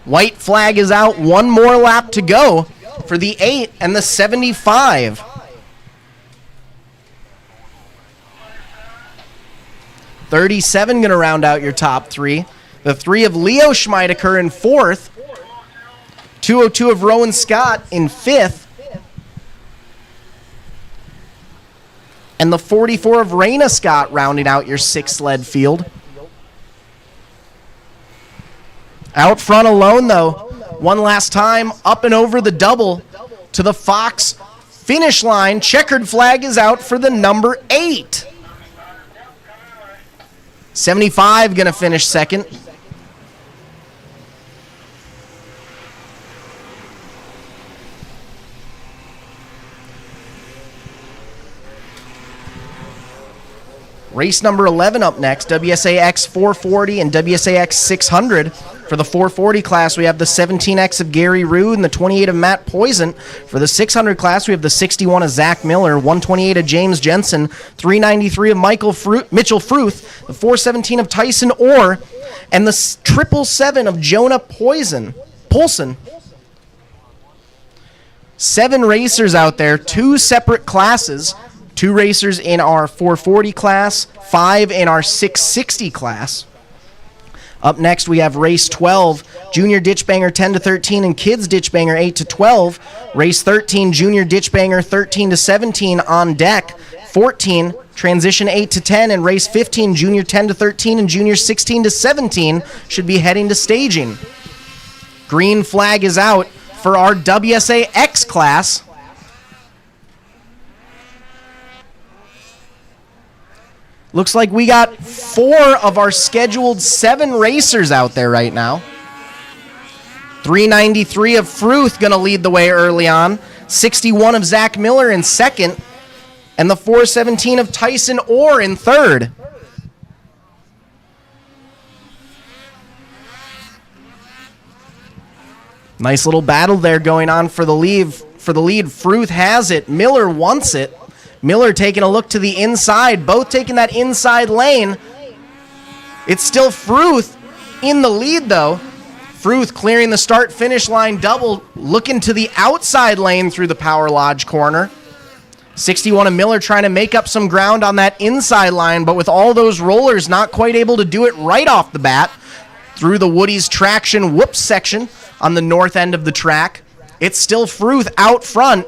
White flag is out. 1 more lap to go for the 8 and the 75. $37 going to round out your top 3. The 3 of Leo Schmeideker in 4th. 202 of Rowan Scott in 5th. And the 44 of Raina Scott rounding out your 6 sled field. Out front alone, though, one last time, up and over the double to the Fox finish line. Checkered flag is out for the number 8. 75 going to finish second. Race number 11 up next, WSAX 440 and WSAX 600. For the 440 class, we have the 17X of Gary Rude and the 28 of Matt Poison. For the 600 class, we have the 61 of Zach Miller, 128 of James Jensen, 393 of Mitchell Fruth, the 417 of Tyson Orr, and the 777 of Jonah Poulsen. 7 racers out there, 2 separate classes, 2 racers in our 440 class, 5 in our 660 class. Up next, we have race 12, Junior Ditchbanger 10-13 and Kids Ditchbanger 8-12. Race 13, Junior Ditchbanger 13-17 on deck. 14, Transition 8-10, and race 15, Junior 10-13 and Junior 16-17 should be heading to staging. Green flag is out for our WSA X class. Looks like we got 4 of our scheduled 7 racers out there right now. 393 of Fruth going to lead the way early on. 61 of Zach Miller in second. And the 417 of Tyson Orr in third. Nice little battle there going on for the lead. Fruth has it. Miller wants it. Miller taking a look to the inside, both taking that inside lane. It's still Fruth in the lead, though. Fruth clearing the start-finish line double, looking to the outside lane through the Power Lodge corner. 61 of Miller trying to make up some ground on that inside line, but with all those rollers, not quite able to do it right off the bat through the Woody's traction whoops section on the north end of the track. It's still Fruth out front.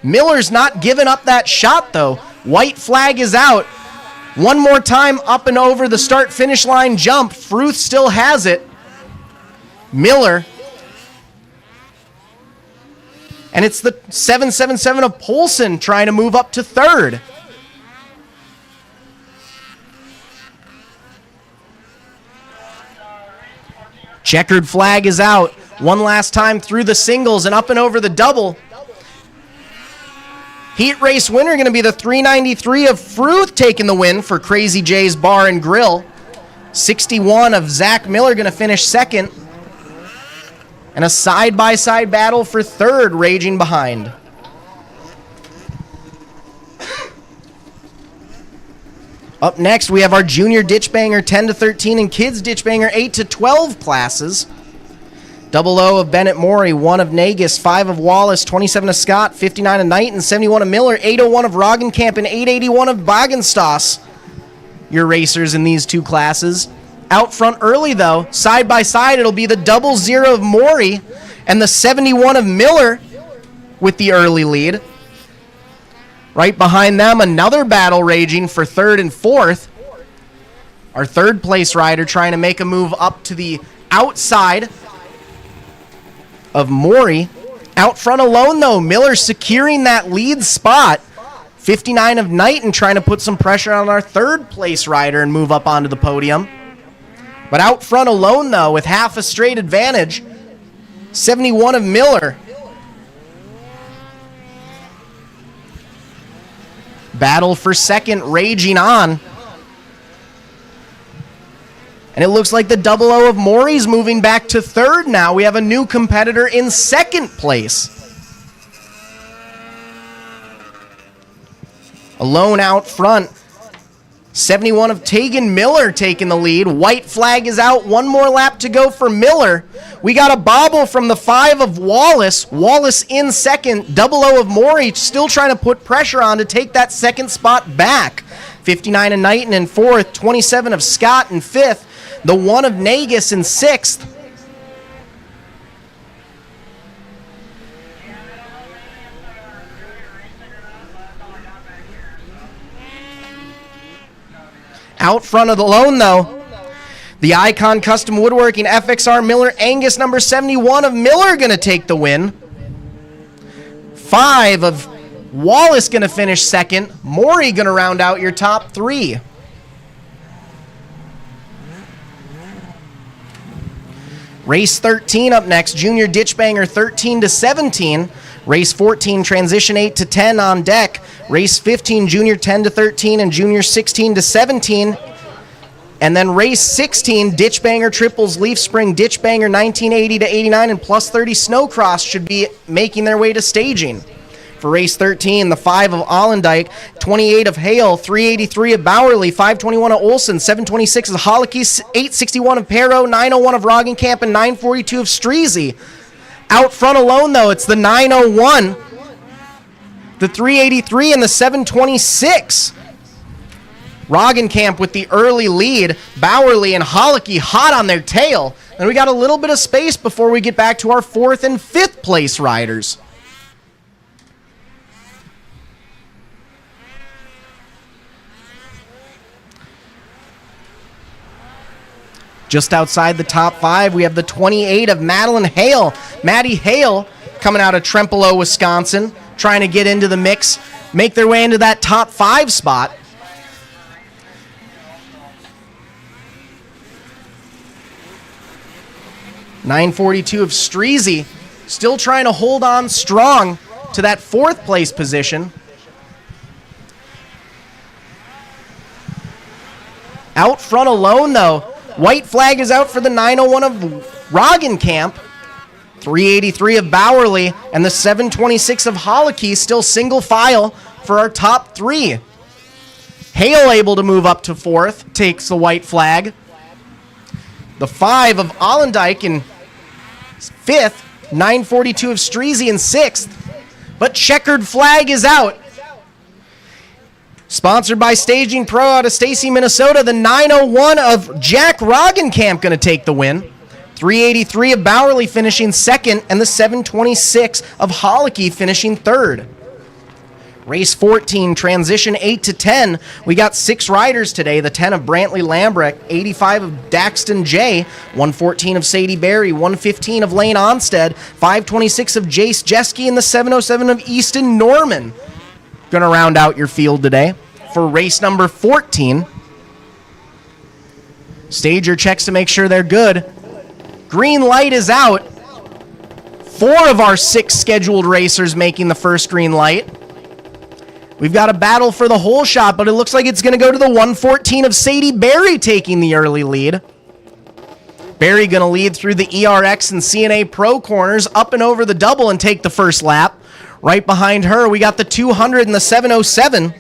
Miller's not giving up that shot, though. White flag is out. One more time up and over the start-finish line jump. Fruth still has it. Miller. And it's the 777 of Poulsen trying to move up to third. Checkered flag is out. One last time through the singles and up and over the double. Heat race winner going to be the 393 of Fruth taking the win for Crazy J's Bar and Grill. 61 of Zach Miller going to finish second. And a side-by-side battle for third raging behind. Up next, we have our Junior Ditchbanger 10-13 and Kids Ditchbanger 8-12 classes. 00 of Bennett Morey, 1 of Nagus, 5 of Wallace, 27 of Scott, 59 of Knight, and 71 of Miller, 801 of Roggenkamp, and 881 of Bagenstoss. Your racers in these 2 classes. Out front early, though, side by side, it'll be the 00 of Morey and the 71 of Miller with the early lead. Right behind them, another battle raging for third and fourth. Our third place rider trying to make a move up to the outside of Morey. Out front alone, though, Miller securing that lead spot. 59 of Knighton trying to put some pressure on our third place rider and move up onto the podium. But out front alone, though, with half a straight advantage, 71 of Miller. Battle for second raging on. And it looks like the 00 of Morey's moving back to third now. We have a new competitor in second place. Alone out front. 71 of Tegan Miller taking the lead. White flag is out. One more lap to go for Miller. We got a bobble from the 5 of Wallace. Wallace in second. 00 of Morey still trying to put pressure on to take that second spot back. 59 of Knighton in fourth. 27 of Scott in fifth. The 1 of Nagus in sixth. Out front of the lone, though, the Icon Custom Woodworking FXR Miller Angus number 71 of Miller going to take the win. 5 of Wallace going to finish second. Morey going to round out your top 3. Race 13 up next, Junior Ditchbanger 13-17. Race 14, Transition 8-10 on deck. Race 15, Junior 10-13 and Junior 16-17. And then race 16, Ditch Banger Triples, Leaf Spring, Ditch Banger 1980 to 89, and plus 30 Snowcross should be making their way to staging. For race 13, the 5 of Allendike, 28 of Hale, 383 of Bowerly, 521 of Olson, 726 of Holicky, 861 of Perro, 901 of Roggenkamp, and 942 of Streezy. Out front alone, though, it's the 901, the 383, and the 726. Roggenkamp with the early lead. Bowerly and Holicky hot on their tail. And we got a little bit of space before we get back to our 4th and 5th place riders. Just outside the top 5, we have the 28 of Madeline Hale. Maddie Hale coming out of Trempealeau, Wisconsin, trying to get into the mix, make their way into that top 5 spot. .942 of Streezy, still trying to hold on strong to that 4th place position. Out front alone, though, white flag is out for the 901 of Roggenkamp, 383 of Bowerly, and the 726 of Holicky, still single file for our top 3. Hale able to move up to 4th, takes the white flag. The 5 of Allendike in 5th, 942 of Streezy in 6th, but checkered flag is out. Sponsored by Staging Pro out of Stacy, Minnesota, the 901 of Jack Roggenkamp going to take the win. 383 of Bowerly finishing 2nd, and the 726 of Holicky finishing 3rd. Race 14, transition 8 to 10. We got 6 riders today. The 10 of Brantley Lambrecht, 85 of Daxton J, 114 of Sadie Berry, 115 of Lane Onstead, 526 of Jace Jeske, and the 707 of Easton Norman. Going to round out your field today. For race number 14, Stager checks to make sure they're good. Green light is out. 4 of our 6 scheduled racers making the first green light. We've got a battle for the whole shot, but it looks like it's going to go to the 114 of Sadie Berry taking the early lead. Berry going to lead through the ERX and CNA Pro corners, up and over the double and take the first lap. Right behind her, we got the 200 and the 707.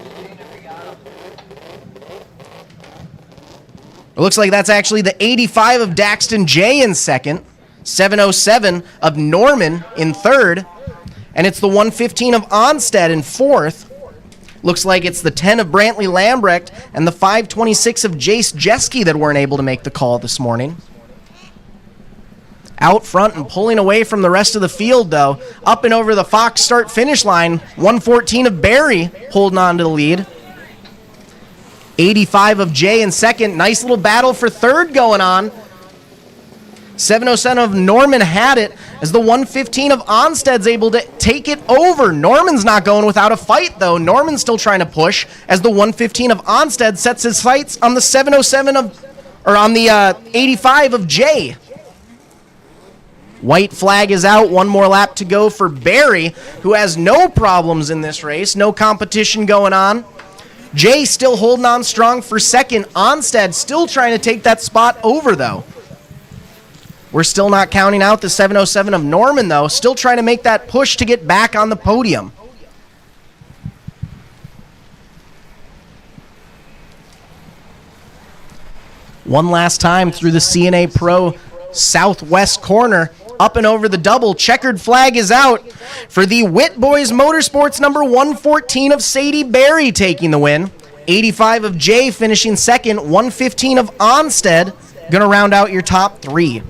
It looks like that's actually the 85 of Daxton J in 2nd, 707 of Norman in 3rd, and it's the 115 of Onstead in 4th. Looks like it's the 10 of Brantley Lambrecht and the 526 of Jace Jeske that weren't able to make the call this morning. Out front and pulling away from the rest of the field, though, up and over the Fox start-finish line, 114 of Berry holding on to the lead. 85 of Jay in 2nd. Nice little battle for 3rd going on. 707 of Norman had it as the 115 of Onstead's able to take it over. Norman's not going without a fight, though. Norman's still trying to push as the 115 of Onstead sets his sights on the 707 of, or on the 85 of Jay. White flag is out. 1 more lap to go for Barry, who has no problems in this race. No competition going on. Jay still holding on strong for 2nd. Onstead still trying to take that spot over, though. We're still not counting out the 707 of Norman, though. Still trying to make that push to get back on the podium. One last time through the CNA Pro southwest corner. Up and over the double. Checkered flag is out for the Witt Boys Motorsports number 114 of Sadie Berry taking the win. 85 of Jay finishing 2nd. 115 of Onstead going to round out your top 3.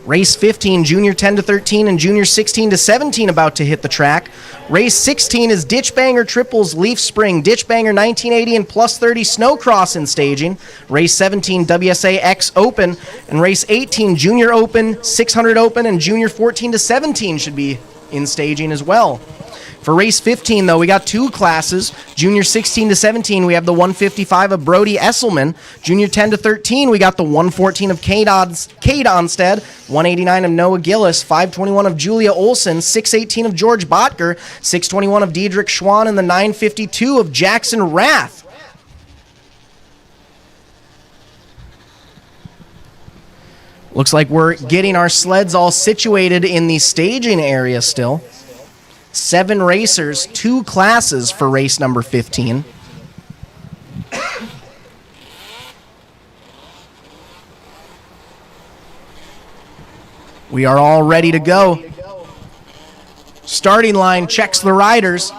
Race 15, Junior 10 to 13 and Junior 16 to 17 about to hit the track. Race 16 is Ditch Banger Triples Leaf Spring, Ditch Banger 1980 and plus 30 Snowcross in staging. Race 17, WSA X Open, and Race 18, Junior Open, 600 Open, and Junior 14 to 17 should be in staging as well. For race 15, though, we got 2 classes. Junior 16 to 17, we have the 155 of Brody Esselman. Junior 10 to 13, we got the 114 of Kate Onstead, 189 of Noah Gillis, 521 of Julia Olson, 618 of George Botker, 621 of Diedrich Schwann, and the 952 of Jackson Rath. Looks like we're getting our sleds all situated in the staging area still. 7 racers, 2 classes for race number 15. We are all ready to go. Starting line checks the riders.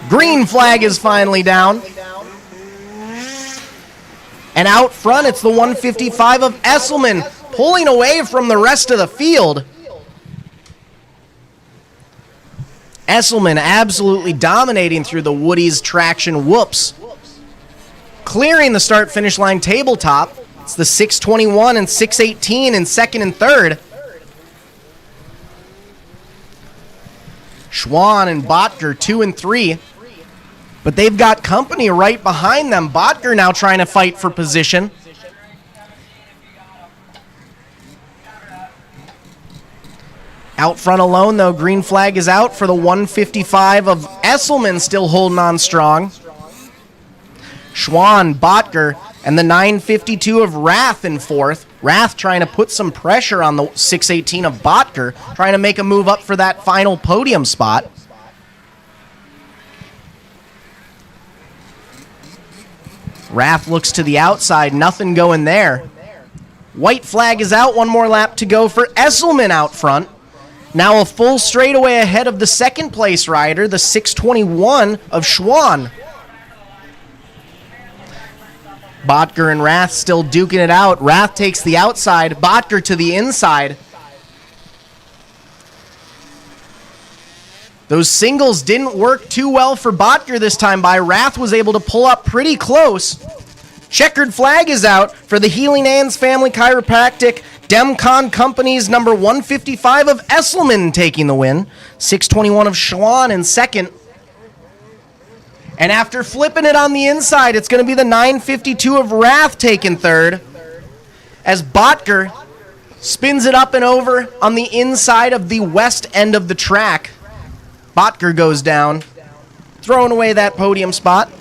Green flag is finally down. And out front, it's the 155 of Esselman, pulling away from the rest of the field. Esselman absolutely dominating through the Woody's traction whoops. Clearing the start-finish line tabletop. It's the 621 and 618 in second and third. Schwann and Botker 2 and 3. But they've got company right behind them. Botker now trying to fight for position. Out front alone, though, green flag is out for the 155 of Esselman, still holding on strong. Schwann, Botker, and the 952 of Rath in fourth. Rath trying to put some pressure on the 618 of Botker, trying to make a move up for that final podium spot. Rath looks to the outside, nothing going there. White flag is out, one more lap to go for Esselman out front. Now a full straightaway ahead of the second place rider, the 621 of Schwann. Botker and Rath still duking it out. Rath takes the outside, Botker to the inside. Those singles didn't work too well for Botker this time by. Rath was able to pull up pretty close. Checkered flag is out for the Healing Hands Family Chiropractic Demcon Company's number 155 of Esselman taking the win. 621 of Schwann in second. And after flipping it on the inside, it's going to be the 952 of Rath taking third. As Botker spins it up and over on the inside of the west end of the track. Botker goes down, throwing away that podium spot.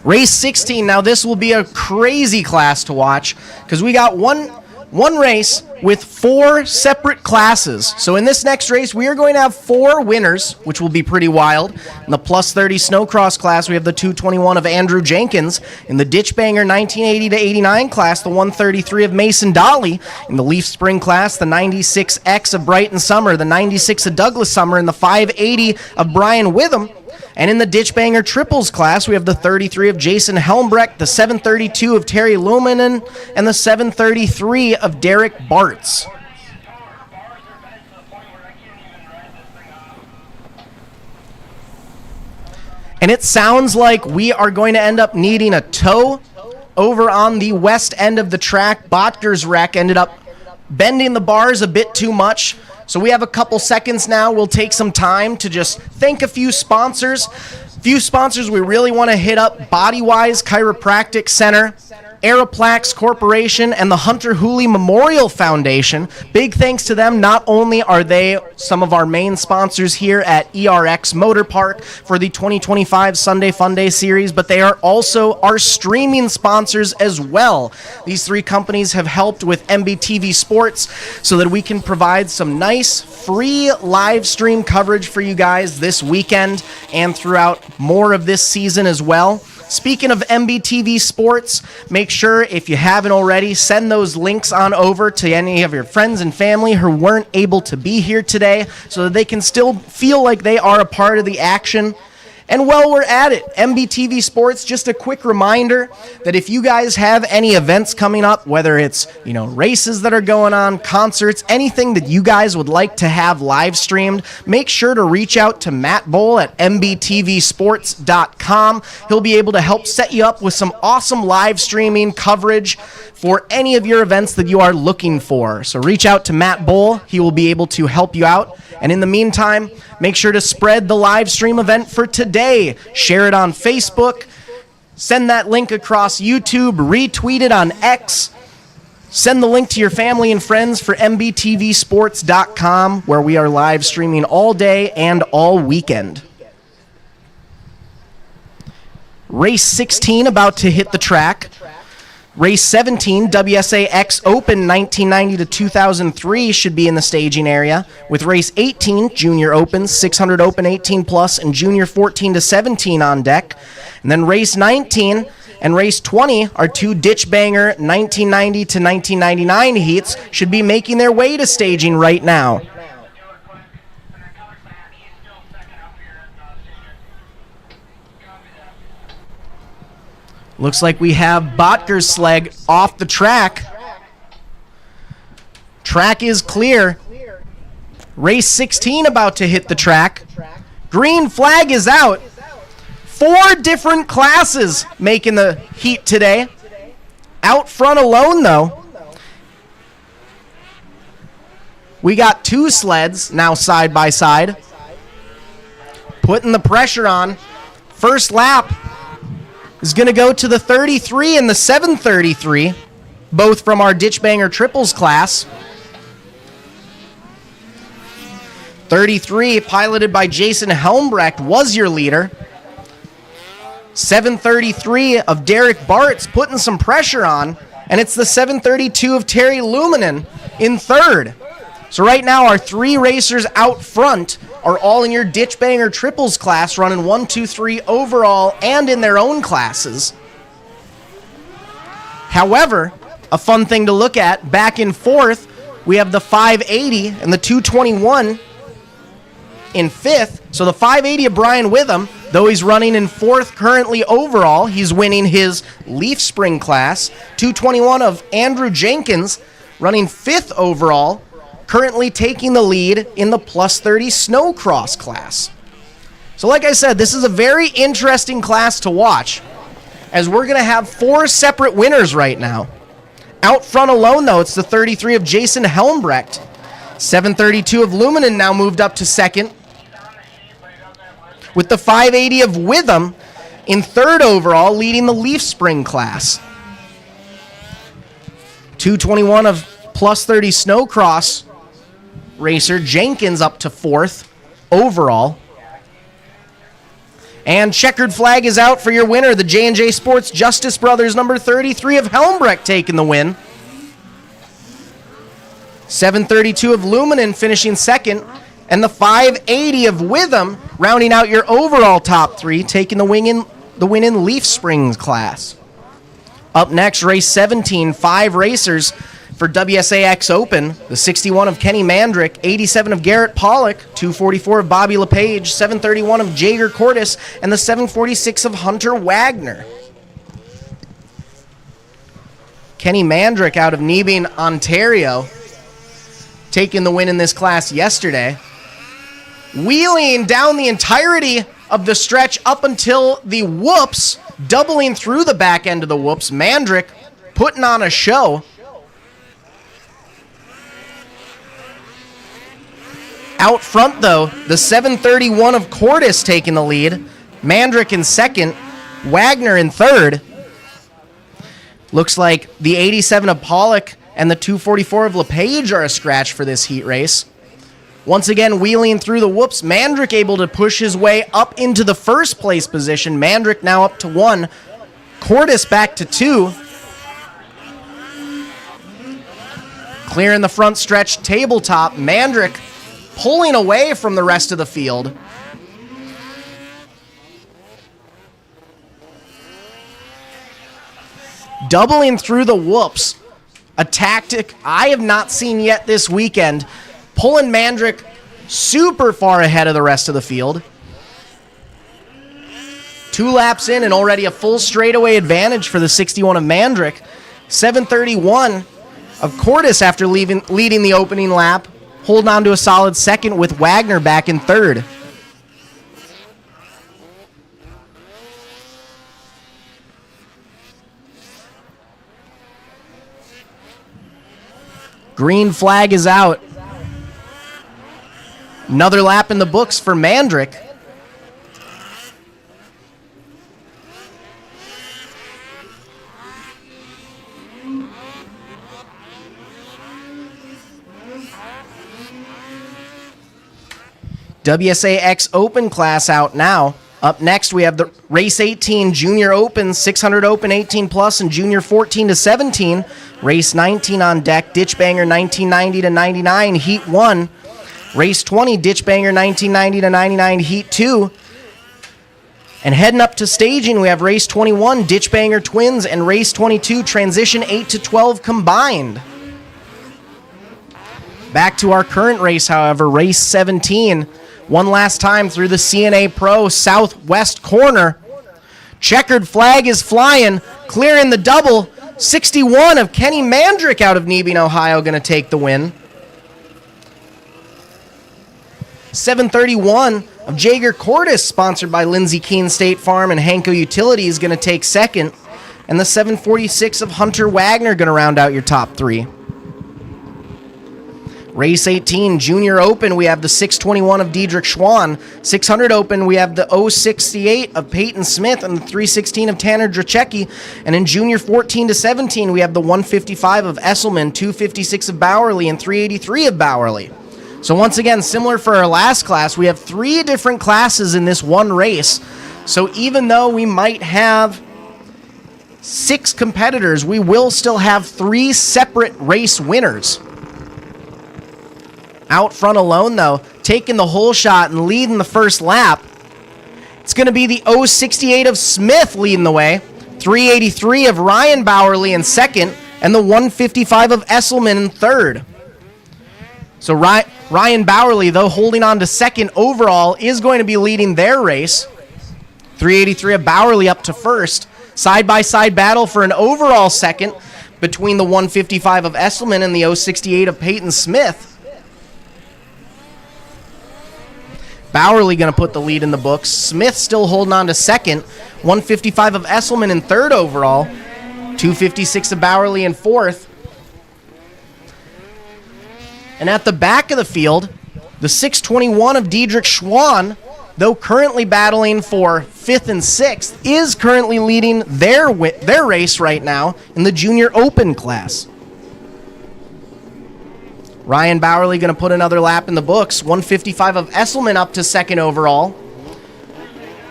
Race 16, now this will be a crazy class to watch because we got one race with 4 separate classes. So in this next race, we are going to have 4 winners, which will be pretty wild. In the plus 30 snowcross class, we have the 221 of Andrew Jenkins. In the ditch banger 1980 to 89 class, the 133 of Mason Dolly. In the leaf spring class, the 96X of Brighton Summer, the 96 of Douglas Summer, and the 580 of Brian Witham. And in the ditch banger triples class, we have the 33 of Jason Helmbrecht, the 732 of Terry Luminen, and the 733 of Derek Bartz. And it sounds like we are going to end up needing a tow over on the west end of the track. Botker's wreck ended up bending the bars a bit too much. So we have a couple seconds now. We'll take some time to just thank a few sponsors. Few sponsors we really want to hit up: Bodywise Chiropractic Center, Aroplax Corporation, and the Hunter Houle Memorial Foundation. Big thanks to them. Not only are they some of our main sponsors here at ERX Motor Park for the 2025 Sunday Funday series, but they are also our streaming sponsors as well. These 3 companies have helped with MBTV Sports so that we can provide some nice free live stream coverage for you guys this weekend and throughout more of this season as well. Speaking of MBTV Sports, make sure, if you haven't already, send those links on over to any of your friends and family who weren't able to be here today so that they can still feel like they are a part of the action. And while we're at it, MBTV Sports, just a quick reminder that if you guys have any events coming up, whether it's, races that are going on, concerts, anything that you guys would like to have live streamed, make sure to reach out to Matt Bowl at mbtvsports.com. He'll be able to help set you up with some awesome live streaming coverage for any of your events that you are looking for. So reach out to Matt Bowl. He will be able to help you out. And in the meantime, make sure to spread the live stream event for today. Share it on Facebook. Send that link across YouTube, retweet it on X. Send the link to your family and friends for mbtvsports.com, where we are live streaming all day and all weekend. Race 16 about to hit the track. Race 17, WSAX Open 1990 to 2003 should be in the staging area, with Race 18, Junior Open, 600 Open 18 plus, and Junior 14 to 17 on deck. And then Race 19 and Race 20, our two ditch banger 1990 to 1999 heats, should be making their way to staging right now. Looks like we have Botker's sled off the track. Track is clear. Race 16 about to hit the track. Green flag is out. 4 different classes making the heat today. Out front alone, though, we got 2 sleds now side by side. Putting the pressure on. First lap is going to go to the 33 and the 733, both from our Ditch Banger Triples class. 33, piloted by Jason Helmbrecht, was your leader. 733 of Derek Bartz putting some pressure on, and it's the 732 of Terry Luminen in third. So right now our 3 racers out front are all in your Ditch Banger Triples class, running 1, 2, 3 overall and in their own classes. However, a fun thing to look at, back in fourth, we have the 580 and the 221 in fifth. So the 580 of Brian Witham, though he's running in fourth currently overall, he's winning his Leaf Spring class. 221 of Andrew Jenkins, running fifth overall, currently taking the lead in the plus 30 snowcross class. So like I said, this is a very interesting class to watch, as we're going to have 4 separate winners right now. Out front alone, though, it's the 33 of Jason Helmbrecht. 732 of Luminen now moved up to second, with the 580 of Witham in third overall, leading the Leaf Spring class. 221 of plus 30 snowcross racer Jenkins up to fourth overall. And checkered flag is out for your winner, the J&J Sports Justice Brothers, number 33 of Helmbrecht taking the win. 732 of Luminen finishing second, and the 580 of Witham rounding out your overall top 3, taking the win in Leaf Springs class. Up next, race 17, 5 racers for WSAX Open, the 61 of Kenny Mandrick, 87 of Garrett Pollock, 244 of Bobby LePage, 731 of Jager Cordes, and the 746 of Hunter Wagner. Kenny Mandrick out of Nebing, Ontario, taking the win in this class yesterday. Wheeling down the entirety of the stretch up until the whoops, doubling through the back end of the whoops. Mandrick putting on a show. Out front, though, the 731 of Cordes taking the lead. Mandrick in second. Wagner in third. Looks like the 87 of Pollock and the 244 of LePage are a scratch for this heat race. Once again, wheeling through the whoops, Mandrick able to push his way up into the first place position. Mandrick now up to 1. Cordes back to 2. Clearing the front stretch tabletop. Mandrick pulling away from the rest of the field. Doubling through the whoops. A tactic I have not seen yet this weekend. Pulling Mandrick super far ahead of the rest of the field. 2 laps in and already a full straightaway advantage for the 61 of Mandrick. 731 of Cordes after leading the opening lap, holding on to a solid second with Wagner back in third. Green flag is out. Another lap in the books for Mandrick. WSAX Open class out now. Up next, we have the Race 18 Junior Open, 600 Open 18 plus, and Junior 14 to 17. Race 19 on deck, Ditch Banger 1990 to 99, Heat 1. Race 20, Ditch Banger 1990 to 99, Heat 2. And heading up to staging, we have Race 21, Ditch Banger Twins, and Race 22, Transition 8 to 12 combined. Back to our current race, however, Race 17. One last time through the CNA Pro southwest corner. Checkered flag is flying, clearing the double. 61 of Kenny Mandrick out of Nebien, Ohio, going to take the win. 731 of Jaeger Cordes, sponsored by Lindsey Keene State Farm and Hanko Utility, is going to take second. And the 746 of Hunter Wagner going to round out your top three. Race 18, Junior Open, we have the 621 of Diedrich Schwann. 600 Open, we have the 068 of Peyton Smith and the 316 of Tanner Drachecki. And in Junior 14 to 17, we have the 155 of Esselman, 256 of Bowerly, and 383 of Bowerly. So once again, similar for our last class, we have 3 different classes in this one race. So even though we might have 6 competitors, we will still have 3 separate race winners. Out front alone, though, taking the whole shot and leading the first lap, it's going to be the 068 of Smith leading the way, 383 of Ryan Bowerly in second, and the 155 of Esselman in third. So Ryan Bowerly, though, holding on to second overall, is going to be leading their race. 383 of Bowerly up to first. Side-by-side battle for an overall second between the 155 of Esselman and the 068 of Peyton Smith. Bowerly going to put the lead in the books. Smith still holding on to second. 155 of Esselman in third overall. 256 of Bowerly in fourth. And at the back of the field, the 621 of Diedrich Schwann, though currently battling for 5th and 6th, is currently leading their race right now in the Junior Open class. Ryan Bowerly going to put another lap in the books. 155 of Esselman up to second overall.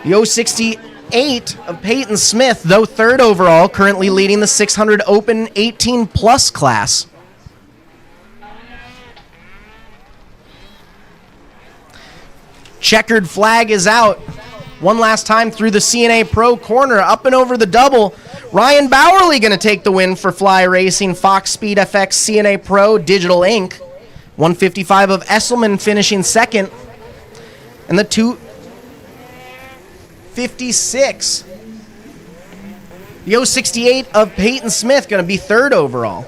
The 068 of Peyton Smith, though third overall, currently leading the 600 Open 18 plus class. Checkered flag is out. One last time through the CNA Pro corner, up and over the double. Ryan Bowerly going to take the win for Fly Racing, Fox Speed FX, CNA Pro, Digital Inc. 155 of Esselman finishing second. And the 256. The 068 of Peyton Smith going to be third overall.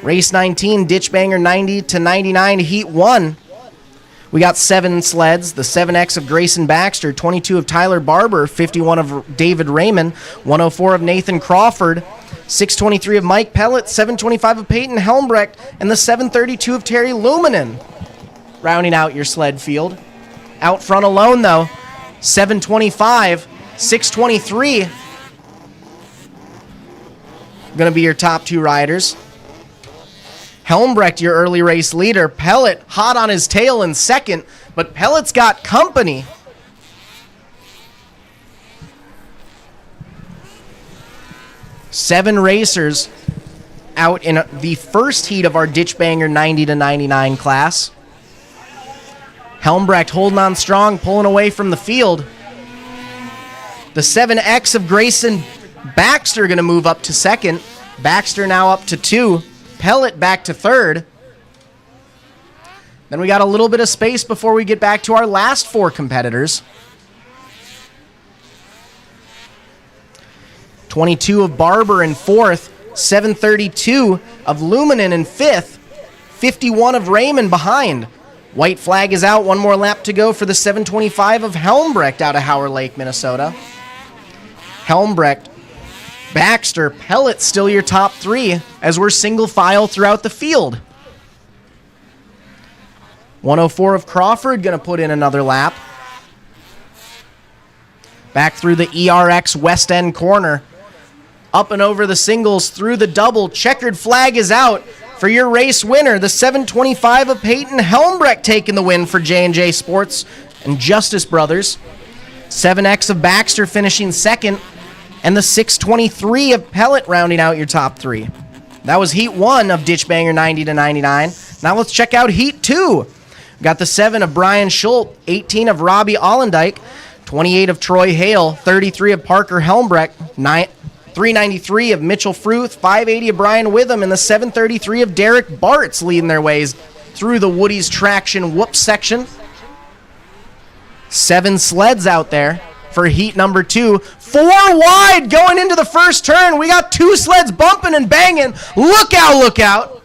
Race 19, Ditch Banger 90 to 99, Heat 1. We got 7 sleds, the 7X of Grayson Baxter, 22 of Tyler Barber, 51 of David Raymond, 104 of Nathan Crawford, 623 of Mike Pellet, 725 of Peyton Helmbrecht, and the 732 of Terry Luminen, rounding out your sled field. Out front alone, though, 725, 623, going to be your top 2 riders. Helmbrecht, your early race leader. Pellet, hot on his tail in second, but Pellet's got company. Seven racers out in the first heat of our Ditch Banger 90 to 99 class. Helmbrecht holding on strong, pulling away from the field. The 7X of Grayson Baxter going to move up to second. Baxter now up to 2. Pellet back to third. Then we got a little bit of space before we get back to our last 4 competitors. 22 of Barber in fourth, 732 of Luminen in fifth, 51 of Raymond behind. White flag is out, one more lap to go for the 725 of Helmbrecht out of Howard Lake, Minnesota. Helmbrecht, Baxter, Pellet still your top 3 as we're single file throughout the field. 104 of Crawford going to put in another lap. Back through the ERX West End corner. Up and over the singles, through the double. Checkered flag is out. For your race winner, the 725 of Peyton Helmbrecht taking the win for J&J Sports and Justice Brothers. 7X of Baxter finishing second, and the 623 of Pellet rounding out your top three. That was Heat 1 of Ditchbanger 90-99. Now let's check out Heat 2. We got the 7 of Brian Schultz, 18 of Robbie Allendike, 28 of Troy Hale, 33 of Parker Helmbrecht, 393 of Mitchell Fruth, 580 of Brian Witham, and the 733 of Derek Bartz leading their ways through the Woody's Traction Whoop section. 7 sleds out there for heat number 2. 4 wide going into the first turn. We got 2 sleds bumping and banging. Look out, look out.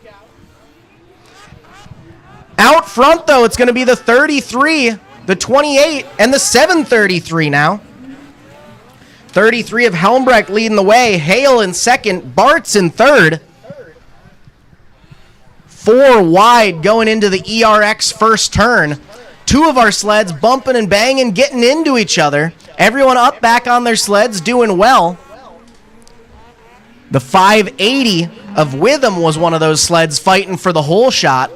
Out front, though, it's going to be the 33, the 28, and the 733 now. 33 of Helmbrecht leading the way. Hale in second. Bartz in third. 4 wide going into the ERX first turn. 2 of our sleds bumping and banging, getting into each other. Everyone up back on their sleds, doing well. The 580 of Witham was one of those sleds fighting for the whole shot,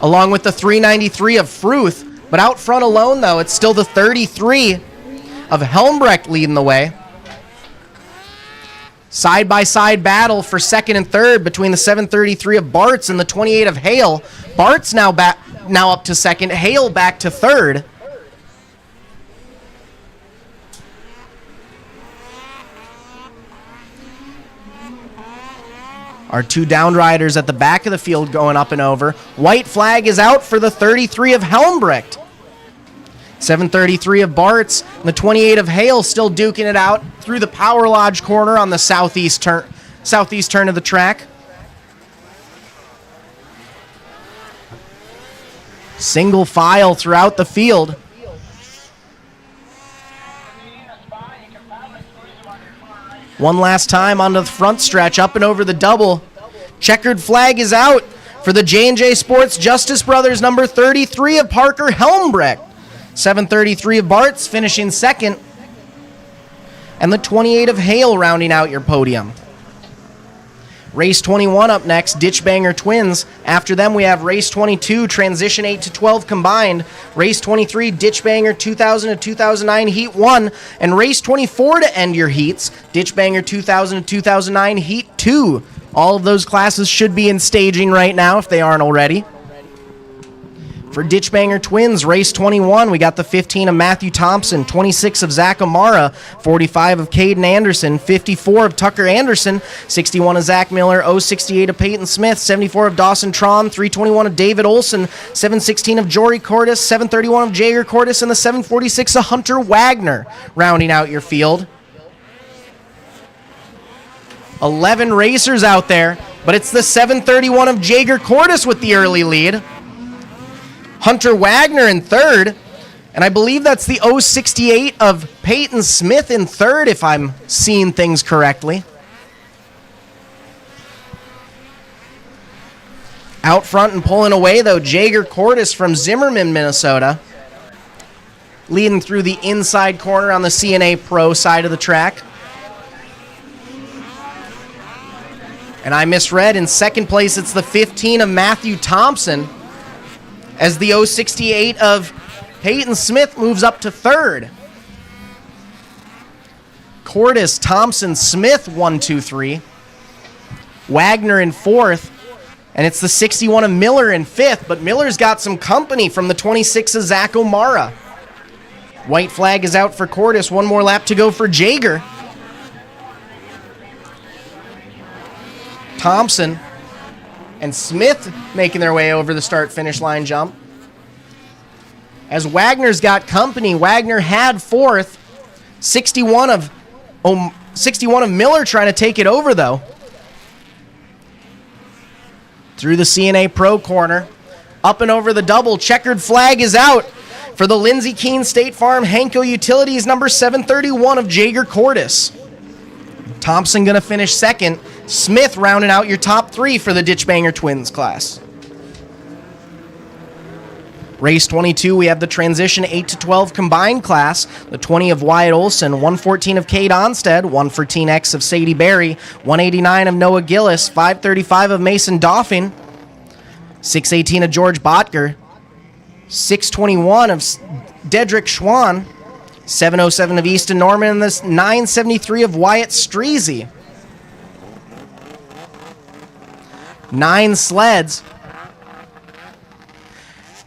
along with the 393 of Fruth. But out front alone, though, it's still the 33 of Helmbrecht leading the way. Side-by-side battle for second and third between the 733 of Bartz and the 28 of Hale. Bartz now up to second, Hale back to third. Our 2 downriders at the back of the field going up and over. White flag is out for the 33 of Helmbrecht. 733 of Bartz, and the 28 of Hale still duking it out through the Power Lodge corner on the southeast turn of the track. Single file throughout the field. One last time onto the front stretch, up and over the double. Checkered flag is out for the J&J Sports Justice Brothers, number 33 of Parker Helmbrecht. 733 of Bartz finishing second, and the 28 of Hale rounding out your podium. Race 21 up next, Ditchbanger Twins. After them, we have Race 22, Transition 8 to 12 combined. Race 23, Ditchbanger 2000 to 2009 Heat 1. And Race 24 to end your heats, Ditchbanger 2000 to 2009 Heat 2. All of those classes should be in staging right now if they aren't already. For Ditchbanger Twins, Race 21, we got the 15 of Matthew Thompson, 26 of Zach Amara, 45 of Caden Anderson, 54 of Tucker Anderson, 61 of Zach Miller, 068 of Peyton Smith, 74 of Dawson Tron, 321 of David Olson, 716 of Jory Cordes, 731 of Jager Cordes, and the 746 of Hunter Wagner, rounding out your field. 11 racers out there, but it's the 731 of Jager Cordes with the early lead. Hunter Wagner in third, and I believe that's the 068 of Peyton Smith in third, if I'm seeing things correctly. Out front and pulling away, though, Jager Cordes from Zimmerman, Minnesota, leading through the inside corner on the CNA Pro side of the track. And I misread. In second place, it's the 15 of Matthew Thompson, as the 068 of Peyton Smith moves up to third. Cordes, Thompson, Smith, 1, 2, 3. Wagner in fourth. And it's the 61 of Miller in fifth, but Miller's got some company from the 26 of Zach O'Mara. White flag is out for Cordes. One more lap to go for Jager. Thompson and Smith making their way over the start-finish line jump. As Wagner's got company, Wagner had fourth. 61 of Miller trying to take it over, though. Through the CNA Pro corner. Up and over the double. Checkered flag is out for the Lindsey Keene State Farm Henko Utilities, number 731 of Jager Cordes. Thompson going to finish second. Smith rounding out your top three for the Ditchbanger Twins class. Race 22, we have the transition 8 to 12 combined class. The 20 of Wyatt Olson, 114 of Cade Onstead, 114X of Sadie Berry, 189 of Noah Gillis, 535 of Mason Dauphin, 618 of George Botker, 621 of Dedrick Schwann, 707 of Easton Norman, and this 973 of Wyatt Streezy. 9 sleds.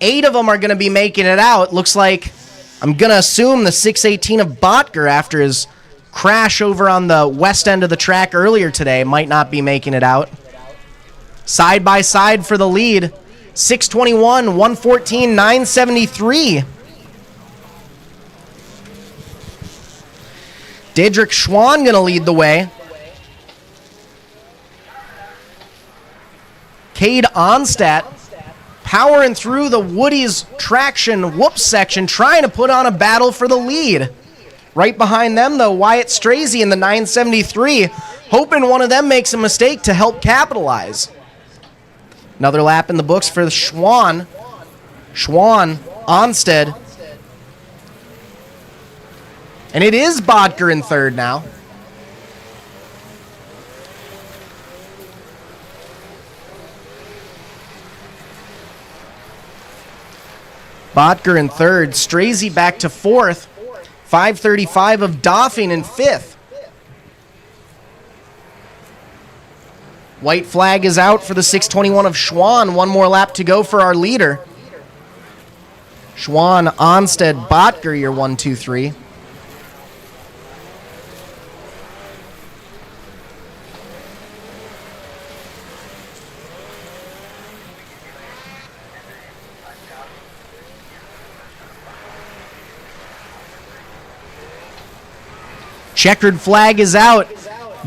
8 of them are going to be making it out. Looks like, I'm going to assume the 618 of Botker, after his crash over on the west end of the track earlier today, might not be making it out. Side by side for the lead. 621, 114, 973. Dedrick Schwann going to lead the way. Cade Onstead powering through the Woody's traction whoops section, trying to put on a battle for the lead. Right behind them, though, Wyatt Strazy in the 973, hoping one of them makes a mistake to help capitalize. Another lap in the books for the Schwann. Schwann, Onstead. And it is Bodker in third now. Botker in third, Strazy back to fourth, 535 of Dauphin in fifth. White flag is out for the 621 of Schwann. One more lap to go for our leader. Schwann, Onstead, Botker, your 1, 2, 3. Checkered flag is out.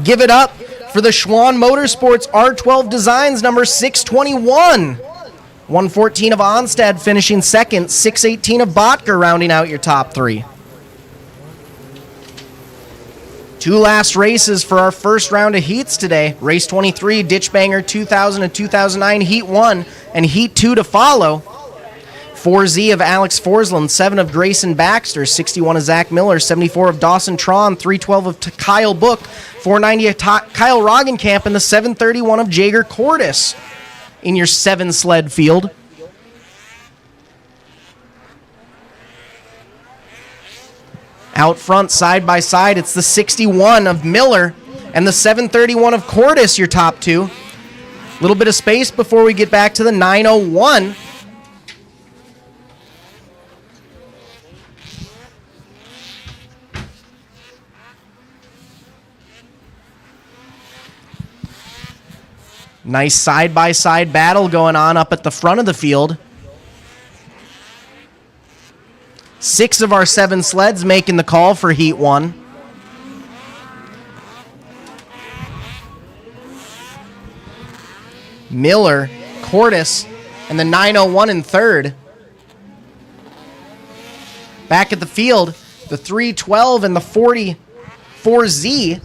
Give it up for the Schwann Motorsports R12 Designs number 621. 114 of Onstead finishing second. 618 of Botker rounding out your top three. 2 last races for our first round of heats today. Race 23, Ditchbanger 2000 and 2009, Heat 1 and Heat 2 to follow. 4Z of Alex Forsland, 7 of Grayson Baxter, 61 of Zach Miller, 74 of Dawson Tron, 312 of Kyle Book, 490 of Kyle Roggenkamp, and the 731 of Jager Cordes in your 7 sled field. Out front, side by side, it's the 61 of Miller and the 731 of Cordes, your top 2. A little bit of space before we get back to the 901. Nice side-by-side battle going on up at the front of the field. 6 of our 7 sleds making the call for Heat 1. Miller, Cordes, and the 901 in third. Back at the field, the 312 and the 44Z.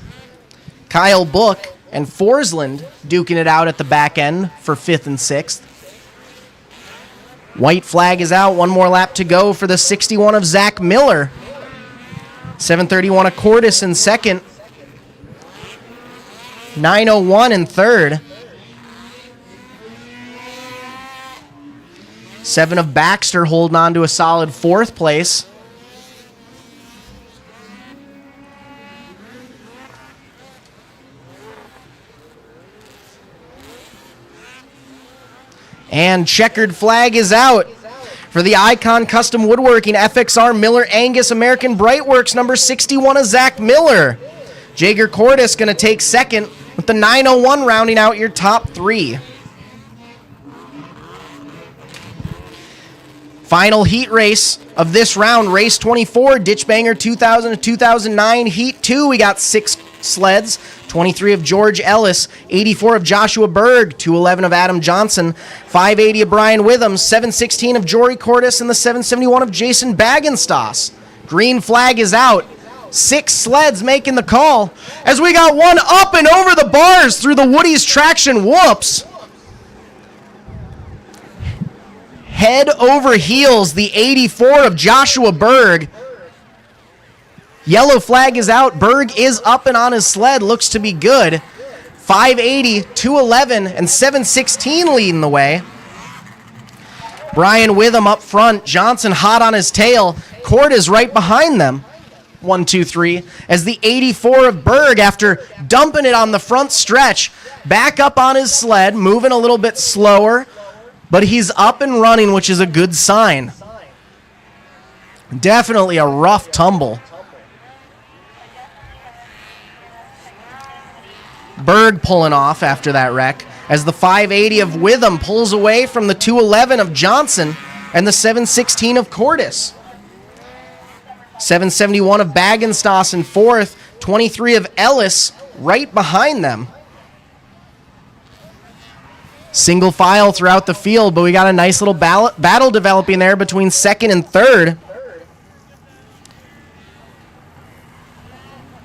Kyle Book and Forsland duking it out at the back end for 5th and 6th. White flag is out. One more lap to go for the 61 of Zach Miller. 731 of Cordes in second. 901 in third. 7 of Baxter holding on to a solid 4th place. And checkered flag is out for the Icon Custom Woodworking FXR Miller Angus American Brightworks number 61 of Zach Miller. Jager Cordes going to take second with the 901 rounding out your top 3. Final heat race of this round, race 24, Ditchbanger 2000 to 2009, Heat 2. We got 6 sleds, 23 of George Ellis, 84 of Joshua Berg, 211 of Adam Johnson, 580 of Brian Witham, 716 of Jory Cordes, and the 771 of Jason Bagenstoss. Green flag is out. 6 sleds making the call as we got one up and over the bars through the Woody's traction whoops. head over heels the 84 of Joshua Berg. Yellow flag is out. Berg is up and on his sled. Looks to be good. 580, 211, and 716 leading the way. Brian Witham up front. Johnson hot on his tail. Cord is right behind them. 1, 2, 3. As the 84 of Berg, after dumping it on the front stretch, back up on his sled, moving a little bit slower, but he's up and running, which is a good sign. Definitely a rough tumble. Berg pulling off after that wreck as the 580 of Witham pulls away from the 211 of Johnson and the 716 of Cordis. 771 of Bagenstoss in fourth, 23 of Ellis right behind them. Single file throughout the field, but we got a nice little battle developing there between second and third.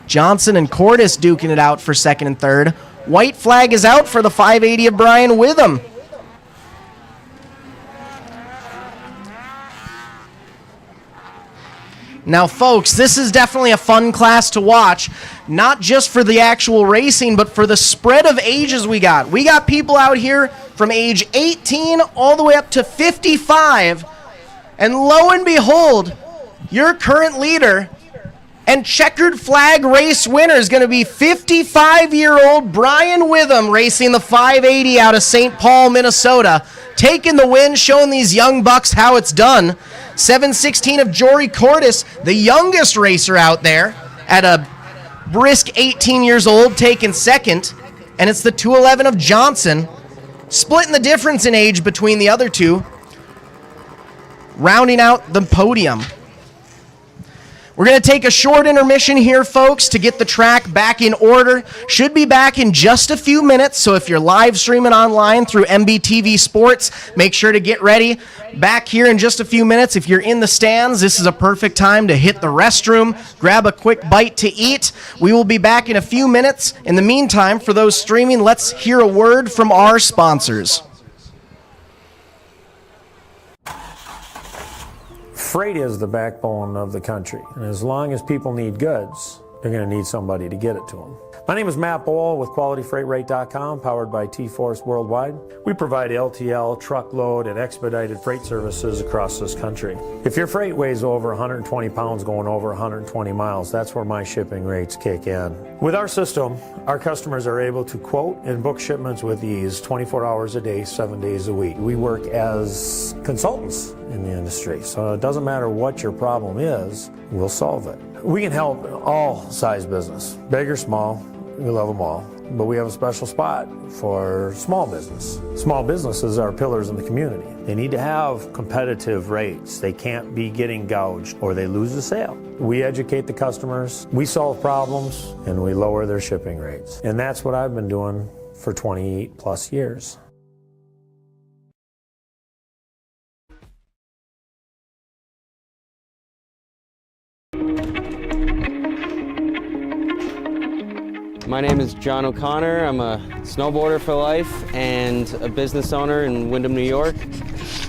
Johnson and Cordis duking it out for second and third. White flag is out for the 580 of Brian Witham. Now, folks, this is definitely a fun class to watch, not just for the actual racing, but for the spread of ages we got. We got people out here from age 18 all the way up to 55, and lo and behold, your current leader and checkered flag race winner is going to be 55-year-old Brian Witham racing the 580 out of St. Paul, Minnesota, taking the win, showing these young bucks how it's done. 716 of Jory Cordis, the youngest racer out there, at a brisk 18 years old, taking second. And it's the 211 of Johnson, splitting the difference in age between the other two, rounding out the podium. We're going to take a short intermission here, folks, to get the track back in order. Should be back in just a few minutes, so if you're live streaming online through MBTV Sports, make sure to get ready. Back here in just a few minutes. If you're in the stands, this is a perfect time to hit the restroom, grab a quick bite to eat. We will be back in a few minutes. In the meantime, for those streaming, let's hear a word from our sponsors. Freight is the backbone of the country, and as long as people need goods, they're going to need somebody to get it to them. My name is Matt Bohl with QualityFreightRate.com, powered by T-Force Worldwide. We provide LTL, truckload, and expedited freight services across this country. If your freight weighs over 120 pounds going over 120 miles, that's where my shipping rates kick in. With our system, our customers are able to quote and book shipments with ease 24 hours a day, 7 days a week. We work as consultants in the industry, so it doesn't matter what your problem is, we'll solve it. We can help all size business, big or small. We love them all, but we have a special spot for small business. Small businesses are pillars in the community. They need to have competitive rates. They can't be getting gouged or they lose the sale. We educate the customers, we solve problems, and we lower their shipping rates. And that's what I've been doing for 28 plus years. My name is John O'Connor. I'm a snowboarder for life and a business owner in Windham, New York.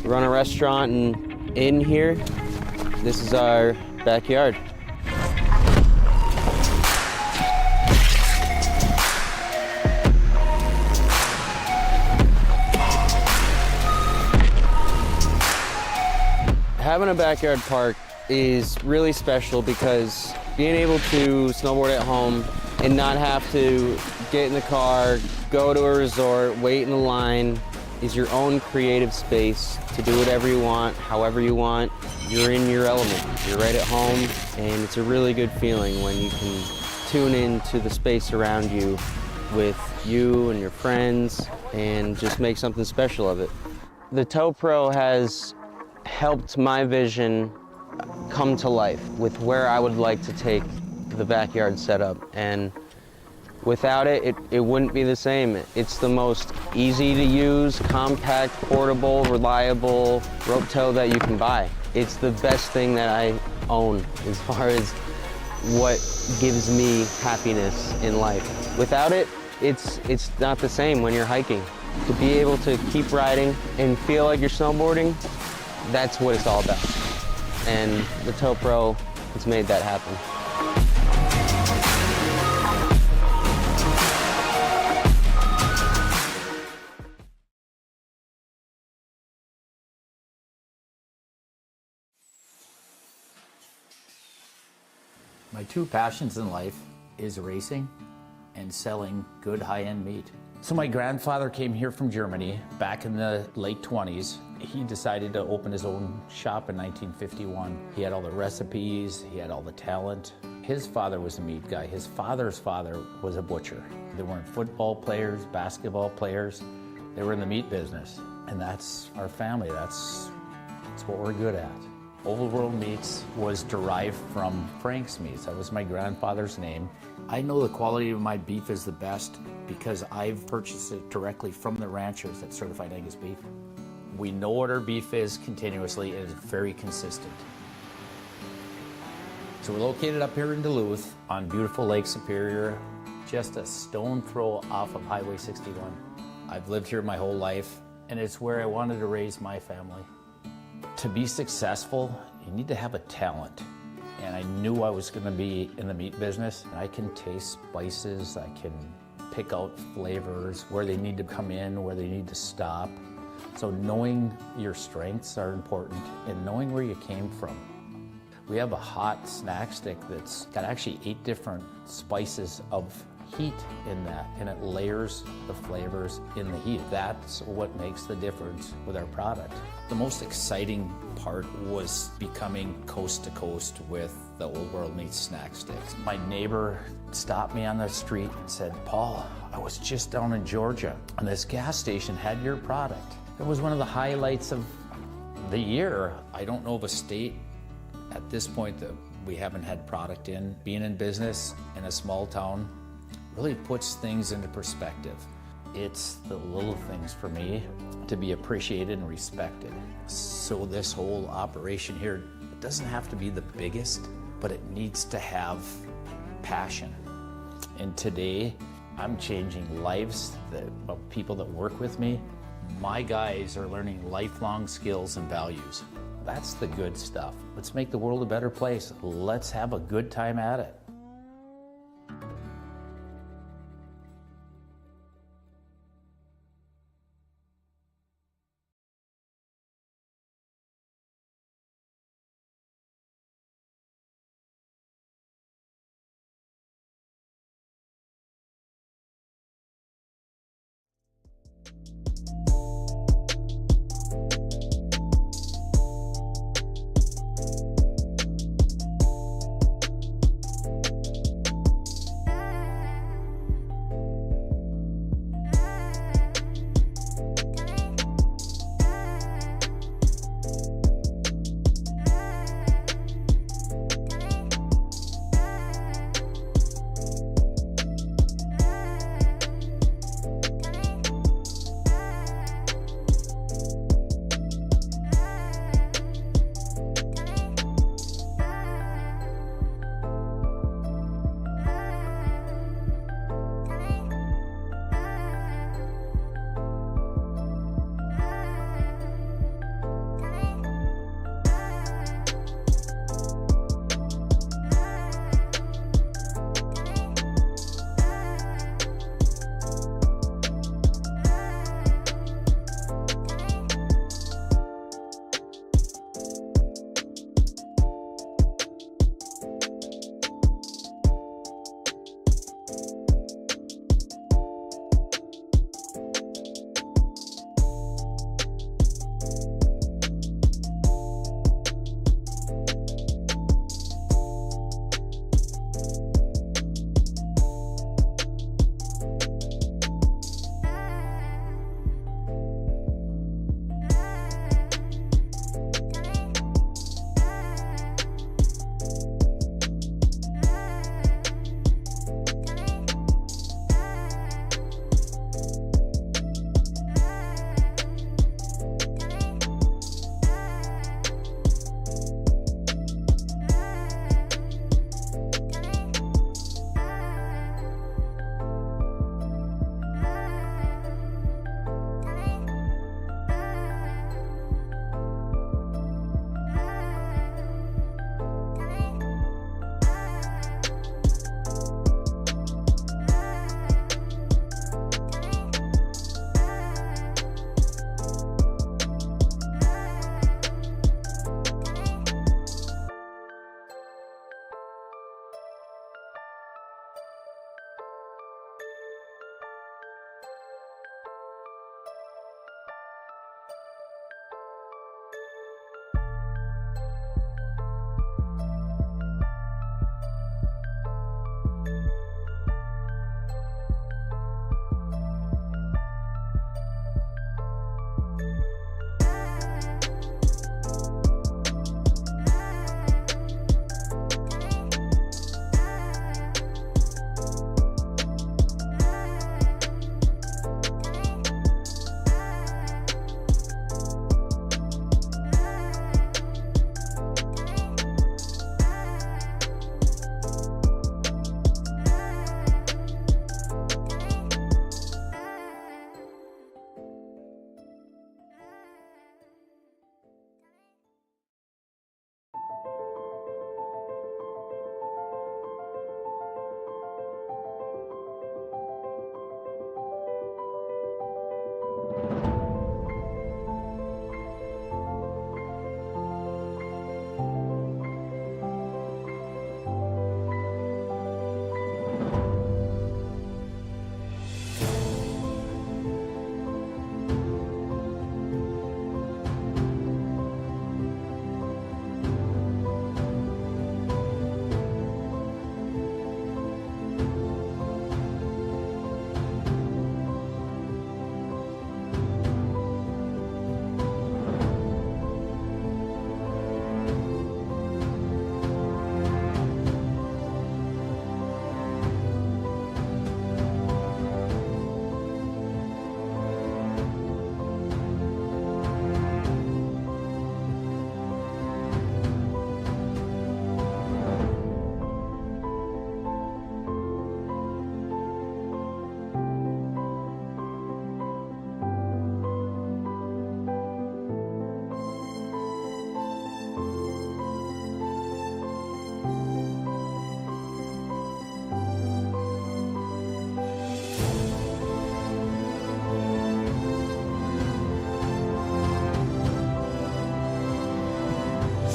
We run a restaurant and inn here. This is our backyard. Having a backyard park is really special because being able to snowboard at home and not have to get in the car, go to a resort, wait in a line, is your own creative space to do whatever you want, however you want. You're in your element. You're right at home, and it's a really good feeling when you can tune into the space around you with you and your friends and just make something special of it. The Tow Pro has helped my vision come to life with where I would like to take the backyard setup, and without it, it wouldn't be the same. It's the most easy to use, compact, portable, reliable rope tow that you can buy. It's the best thing that I own as far as what gives me happiness in life. Without it, it's not the same when you're hiking. To be able to keep riding and feel like you're snowboarding, that's what it's all about. And the Toe Pro has made that happen. My two passions in life is racing and selling good high-end meat. So my grandfather came here from Germany back in the late 20s. He decided to open his own shop in 1951. He had all the recipes, he had all the talent. His father was a meat guy. His father's father was a butcher. They weren't football players, basketball players. They were in the meat business. And that's our family. That's what we're good at. Old World Meats was derived from Frank's Meats. That was my grandfather's name. I know the quality of my beef is the best because I've purchased it directly from the ranchers at Certified Angus Beef. We know what our beef is continuously, and it's very consistent. So we're located up here in Duluth on beautiful Lake Superior, just a stone throw off of Highway 61. I've lived here my whole life, and it's where I wanted to raise my family. To be successful, you need to have a talent. And I knew I was going to be in the meat business. I can taste spices, I can pick out flavors, where they need to come in, where they need to stop. So knowing your strengths are important and knowing where you came from. We have a hot snack stick that's got actually 8 different spices of heat in that, and it layers the flavors in the heat. That's what makes the difference with our product. The most exciting part was becoming coast to coast with the Old World Meats snack sticks. My neighbor stopped me on the street and said, "Paul, I was just down in Georgia and this gas station had your product." It was one of the highlights of the year. I don't know of a state at this point that we haven't had product in. Being in business in a small town really puts things into perspective. It's the little things for me to be appreciated and respected. So this whole operation here, it doesn't have to be the biggest, but it needs to have passion. And today, I'm changing lives of people that work with me. My guys are learning lifelong skills and values. That's the good stuff. Let's make the world a better place. Let's have a good time at it.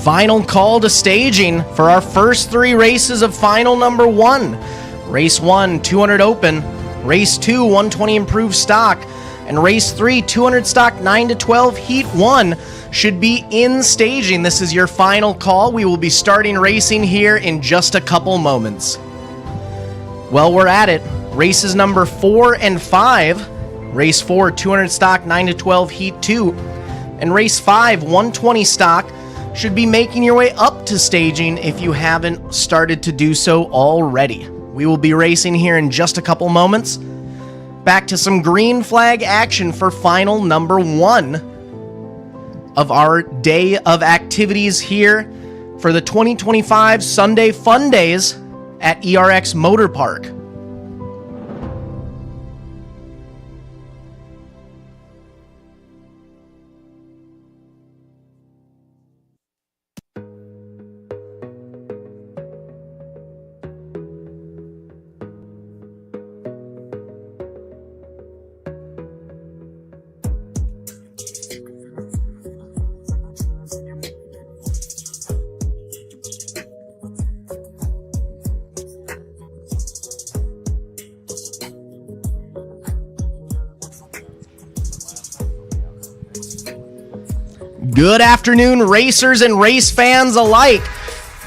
Final call to staging for our first 3 races of final number 1. Race 1, 200 open. Race 2, 120 improved stock. And race 3, 200 stock 9 to 12 heat 1 should be in staging. This is your final call. We will be starting racing here in just a couple moments. Well, we're at it. Races number 4 and 5. Race 4, 200 stock 9 to 12 heat 2. And race 5, 120 stock should be making your way up to staging if you haven't started to do so already. We will be racing here in just a couple moments. Back to some green flag action for final number 1 of our day of activities here for the 2025 Sunday Fundays at ERX Motor Park. Good afternoon, racers and race fans alike,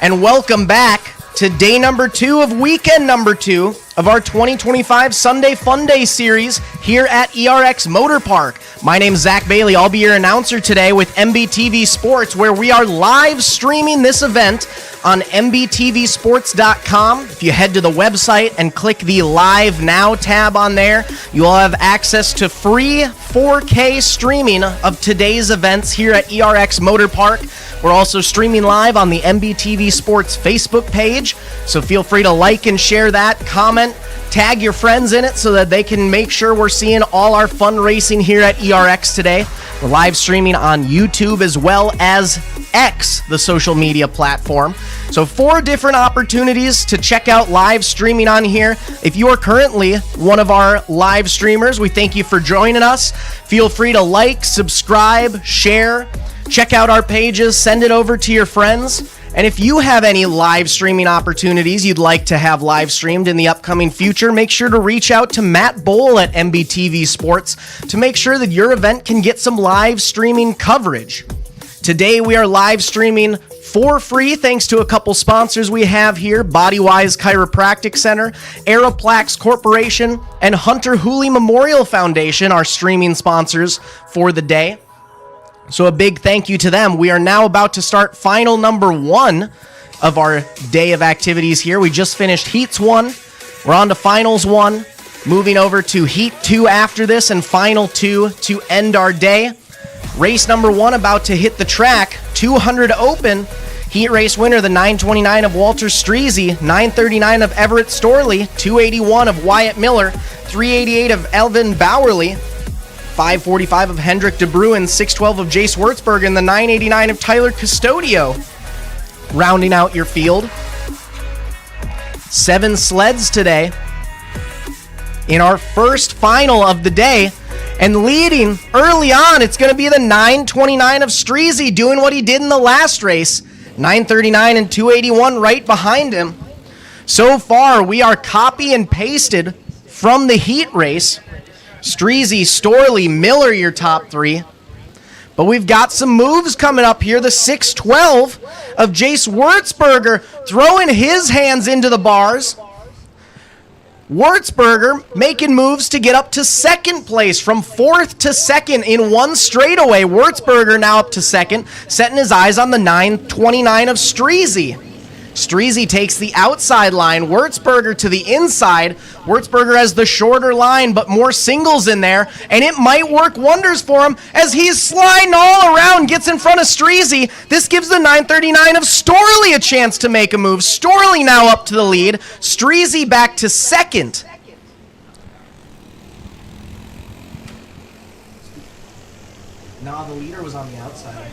and welcome back to day number 2 of weekend number 2 of our 2025 Sunday Funday series here at ERX Motor Park. My name is Zach Bailey. I'll be your announcer today with MBTV Sports, where we are live streaming this event on mbtvsports.com. If you head to the website and click the Live Now tab on there, you'll have access to free 4K streaming of today's events here at ERX Motor Park. We're also streaming live on the MBTV Sports Facebook page, so feel free to like and share that, comment, tag your friends in it so that they can make sure we're seeing all our fun racing here at ERX today. We're live streaming on YouTube as well as X, the social media platform. So 4 different opportunities to check out live streaming on here. If you are currently one of our live streamers, we thank you for joining us. Feel free to like, subscribe, share, check out our pages, send it over to your friends. And if you have any live streaming opportunities you'd like to have live streamed in the upcoming future, make sure to reach out to Matt Bowl at MBTV Sports to make sure that your event can get some live streaming coverage. Today we are live streaming for free thanks to a couple sponsors we have here: Bodywise Chiropractic Center, Aroplax Corporation, and Houle Memorial Foundation, our streaming sponsors for the day. So a big thank you to them. We are now about to start final number 1 of our day of activities here. We just finished heats 1. We're on to finals 1, moving over to heat 2 after this, and final 2 to end our day. Race number 1 about to hit the track, 200 open. Heat race winner, the 929 of Walter Streezy, 939 of Everett Storley, 281 of Wyatt Miller, 388 of Elvin Bowerly, 545 of Hendrik DeBruin, 612 of Jace Wurzberg, and the 989 of Tyler Custodio, rounding out your field. 7 sleds today in our first final of the day, and leading early on, it's going to be the 929 of Streezy doing what he did in the last race. 939 and 281 right behind him. So far, we are copy and pasted from the heat race. Streezy, Storley, Miller, your top 3. But we've got some moves coming up here. The 612 of Jace Wurzberger throwing his hands into the bars. Wurzberger making moves to get up to second place, from 4th to 2nd in one straightaway. Wurzberger now up to 2nd, setting his eyes on the 929 of Streezy. Streezy takes the outside line, Wurzberger to the inside. Wurzberger has the shorter line, but more singles in there, and it might work wonders for him as he's sliding all around, gets in front of Streezy. This gives the 939 of Storley a chance to make a move. Storley now up to the lead, Streezy back to 2nd. No, the leader was on the outside.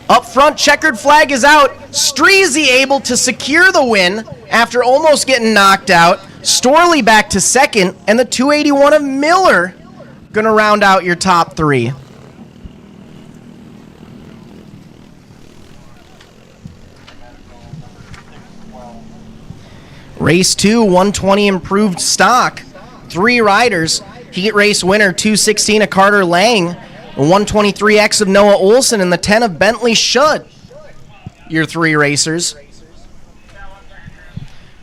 Up front, checkered flag is out. Streezy able to secure the win after almost getting knocked out. Storley back to 2nd, and the 281 of Miller gonna round out your top 3. Race 2, 120 improved stock. 3 riders. Heat race winner, 216 of Carter Lang, the 123X of Noah Olson, and the 10 of Bentley Schutt. Your 3 racers.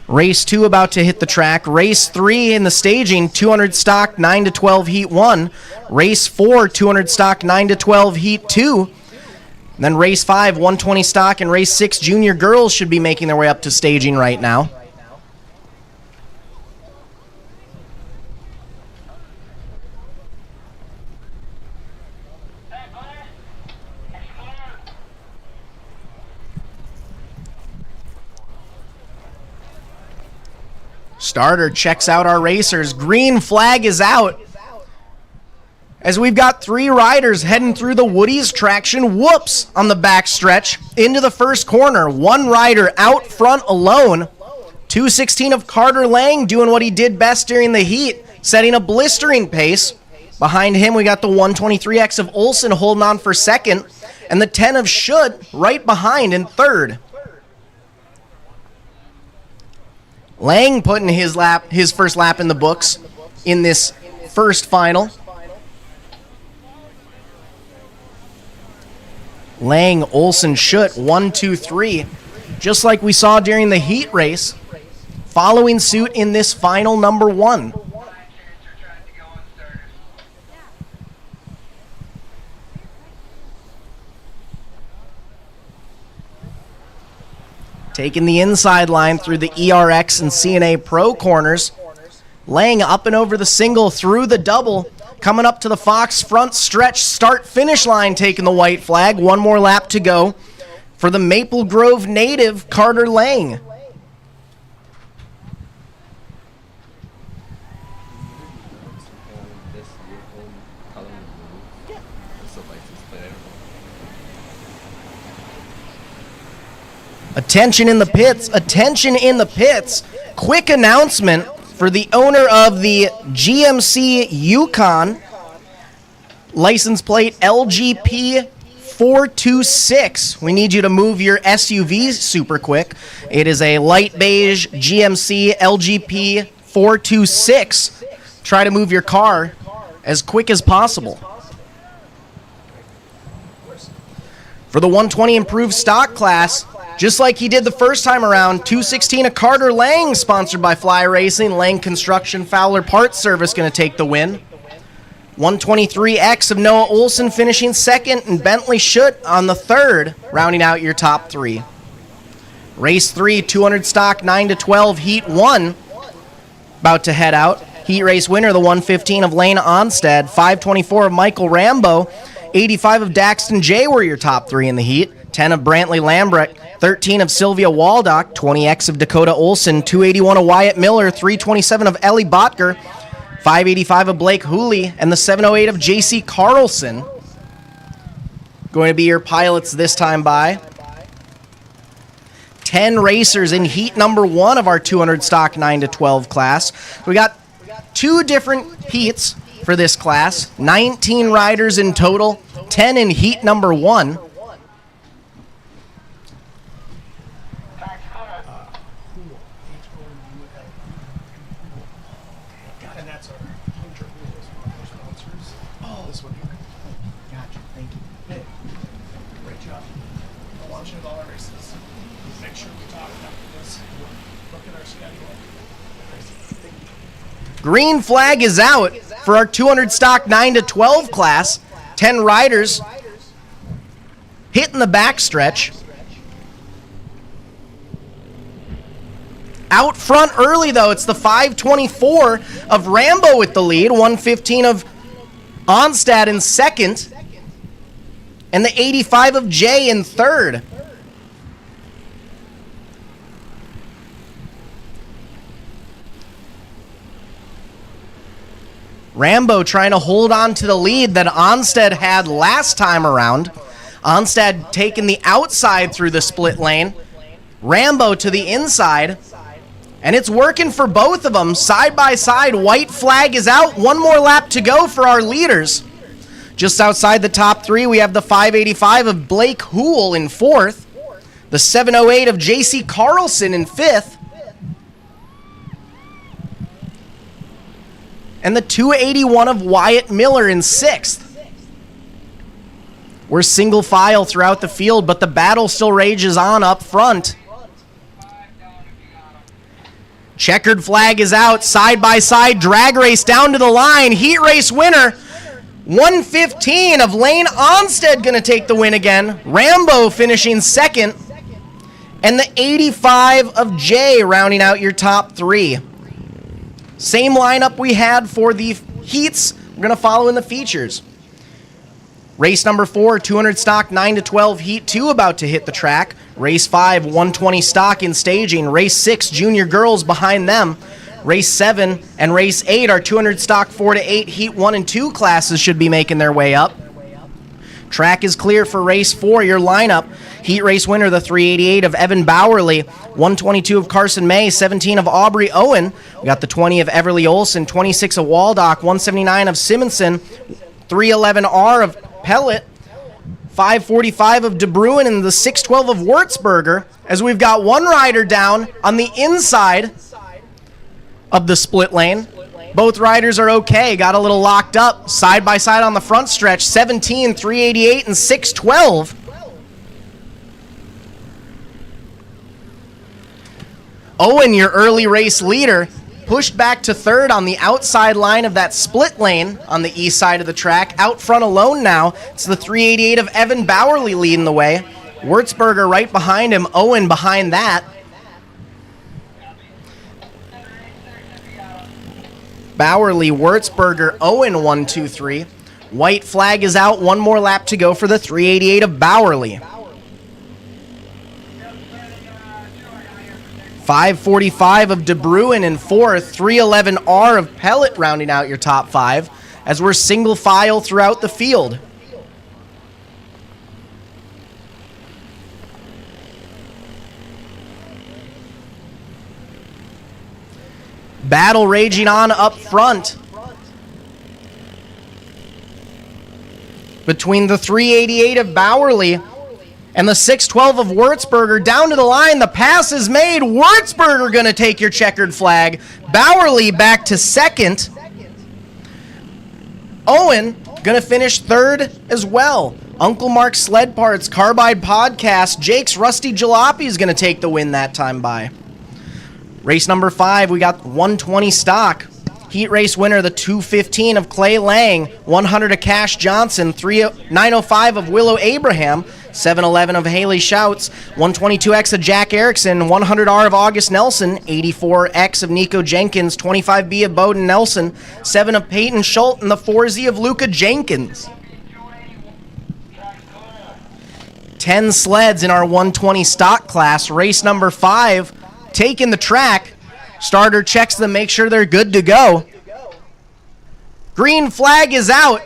Race 2 about to hit the track. Race 3 in the staging, 200 stock, 9 to 12 heat 1. Race 4, 200 stock, 9 to 12 heat 2. And then race 5, 120 stock, and race 6 junior girls should be making their way up to staging right now. Starter checks out our racers. Green flag is out. As we've got 3 riders heading through the Woody's traction whoops on the back stretch into the first corner. 1 rider out front alone. 216 of Carter Lang doing what he did best during the heat, setting a blistering pace. Behind him, we got the 123X of Olson holding on for second, and the 10 of Schutt right behind in third. Lang putting his first lap in the books in this first final. Lang, Olson, Schutt, 1, 2, 3. Just like we saw during the heat race, following suit in this final number 1. Taking the inside line through the ERX and CNA Pro corners. Lang up and over the single, through the double, coming up to the Fox front stretch start-finish line, taking the white flag. 1 more lap to go for the Maple Grove native, Carter Lang. Attention in the pits, attention in the pits. Quick announcement for the owner of the GMC Yukon, license plate LGP 426. We need you to move your SUV super quick. It is a light beige GMC LGP 426. Try to move your car as quick as possible. For the 120 improved stock class, just like he did the first time around, 216 of Carter Lang, sponsored by Fly Racing. Lang Construction Fowler Parts Service going to take the win. 123X of Noah Olson finishing second, and Bentley Schutt on the third, rounding out your top 3. Race 3, 200 stock, 9 to 12, heat 1, about to head out. Heat race winner, the 115 of Lane Onstead, 524 of Michael Rambo, 85 of Daxton J were your top 3 in the heat. 10 of Brantley Lambrecht, 13 of Sylvia Waldock, 20X of Dakota Olson, 281 of Wyatt Miller, 327 of Ellie Botker, 585 of Blake Houle, and the 708 of J.C. Carlson. Going to be your pilots this time by. 10 racers in heat number 1 of our 200 stock 9 to 12 class. We got 2 different heats for this class, 19 riders in total, 10 in heat number 1. Green flag is out for our 200 stock 9 to 12 class. 10 riders hitting the backstretch. Out front early, though, it's the 524 of Rambo with the lead, 115 of Onstad in second, and the 85 of Jay in third. Rambo trying to hold on to the lead that Onstead had last time around. Onstead taking the outside through the split lane. Rambo to the inside. And it's working for both of them. Side by side, white flag is out. 1 more lap to go for our leaders. Just outside the top 3, we have the 585 of Blake Houle in 4th. The 708 of J.C. Carlson in 5th. and the 281 of Wyatt Miller in 6th. We're single file throughout the field, but the battle still rages on up front. Checkered flag is out, side-by-side drag race down to the line. Heat race winner, 115 of Lane Onstead going to take the win again. Rambo finishing 2nd. And the 85 of Jay rounding out your top 3. Same lineup we had for the heats. We're going to follow in the features. Race number 4, 200 stock, 9 to 12, heat 2 about to hit the track. Race 5, 120 stock in staging. Race 6, junior girls behind them. Race 7 and race 8 are 200 stock, 4 to 8, heat 1 and 2 classes should be making their way up. Track is clear for race 4, your lineup. Heat race winner, the 388 of Evan Bowerly, 122 of Carson May, 17 of Aubrey Owen. We got the 20 of Everly Olson, 26 of Waldock, 179 of Simonson, 311R of Pellet, 545 of De Bruin, and the 612 of Wurzburger, as we've got one rider down on the inside of the split lane. Both riders are okay, got a little locked up, side by side on the front stretch, 17, 388, and 612. Owen, your early race leader, pushed back to 3rd on the outside line of that split lane on the east side of the track. Out front alone now, it's the 388 of Evan Bowerly leading the way. Wurzburger right behind him, Owen behind that. Bowerly, Wurzburger, Owen, 1, 2, 3. White flag is out, one more lap to go for the 388 of Bowerly. 545 of De Bruin in 4th, 311R of Pellet rounding out your top 5 as we're single file throughout the field. Battle raging on up front between the 388 of Bowerly and the 612 of Wurzburger. Down to the line, the pass is made. Wurzburger going to take your checkered flag. Bowerly back to 2nd. Owen going to finish 3rd as well. Uncle Mark's Sled Parts, Carbide Podcast, Jake's Rusty Jalopy is going to take the win that time by. Race number 5, we got 120 stock. Heat race winner, the 215 of Clay Lang, 100 of Cash Johnson, 905 of Willow Abraham, 711 of Haley Shouts, 122X of Jack Erickson, 100R of August Nelson, 84X of Nico Jenkins, 25B of Bowden Nelson, 7 of Peyton Schultz, and the 4Z of Luca Jenkins. 10 sleds in our 120 stock class. Race number 5, taking the track. Starter checks them, make sure they're good to go. Green flag is out.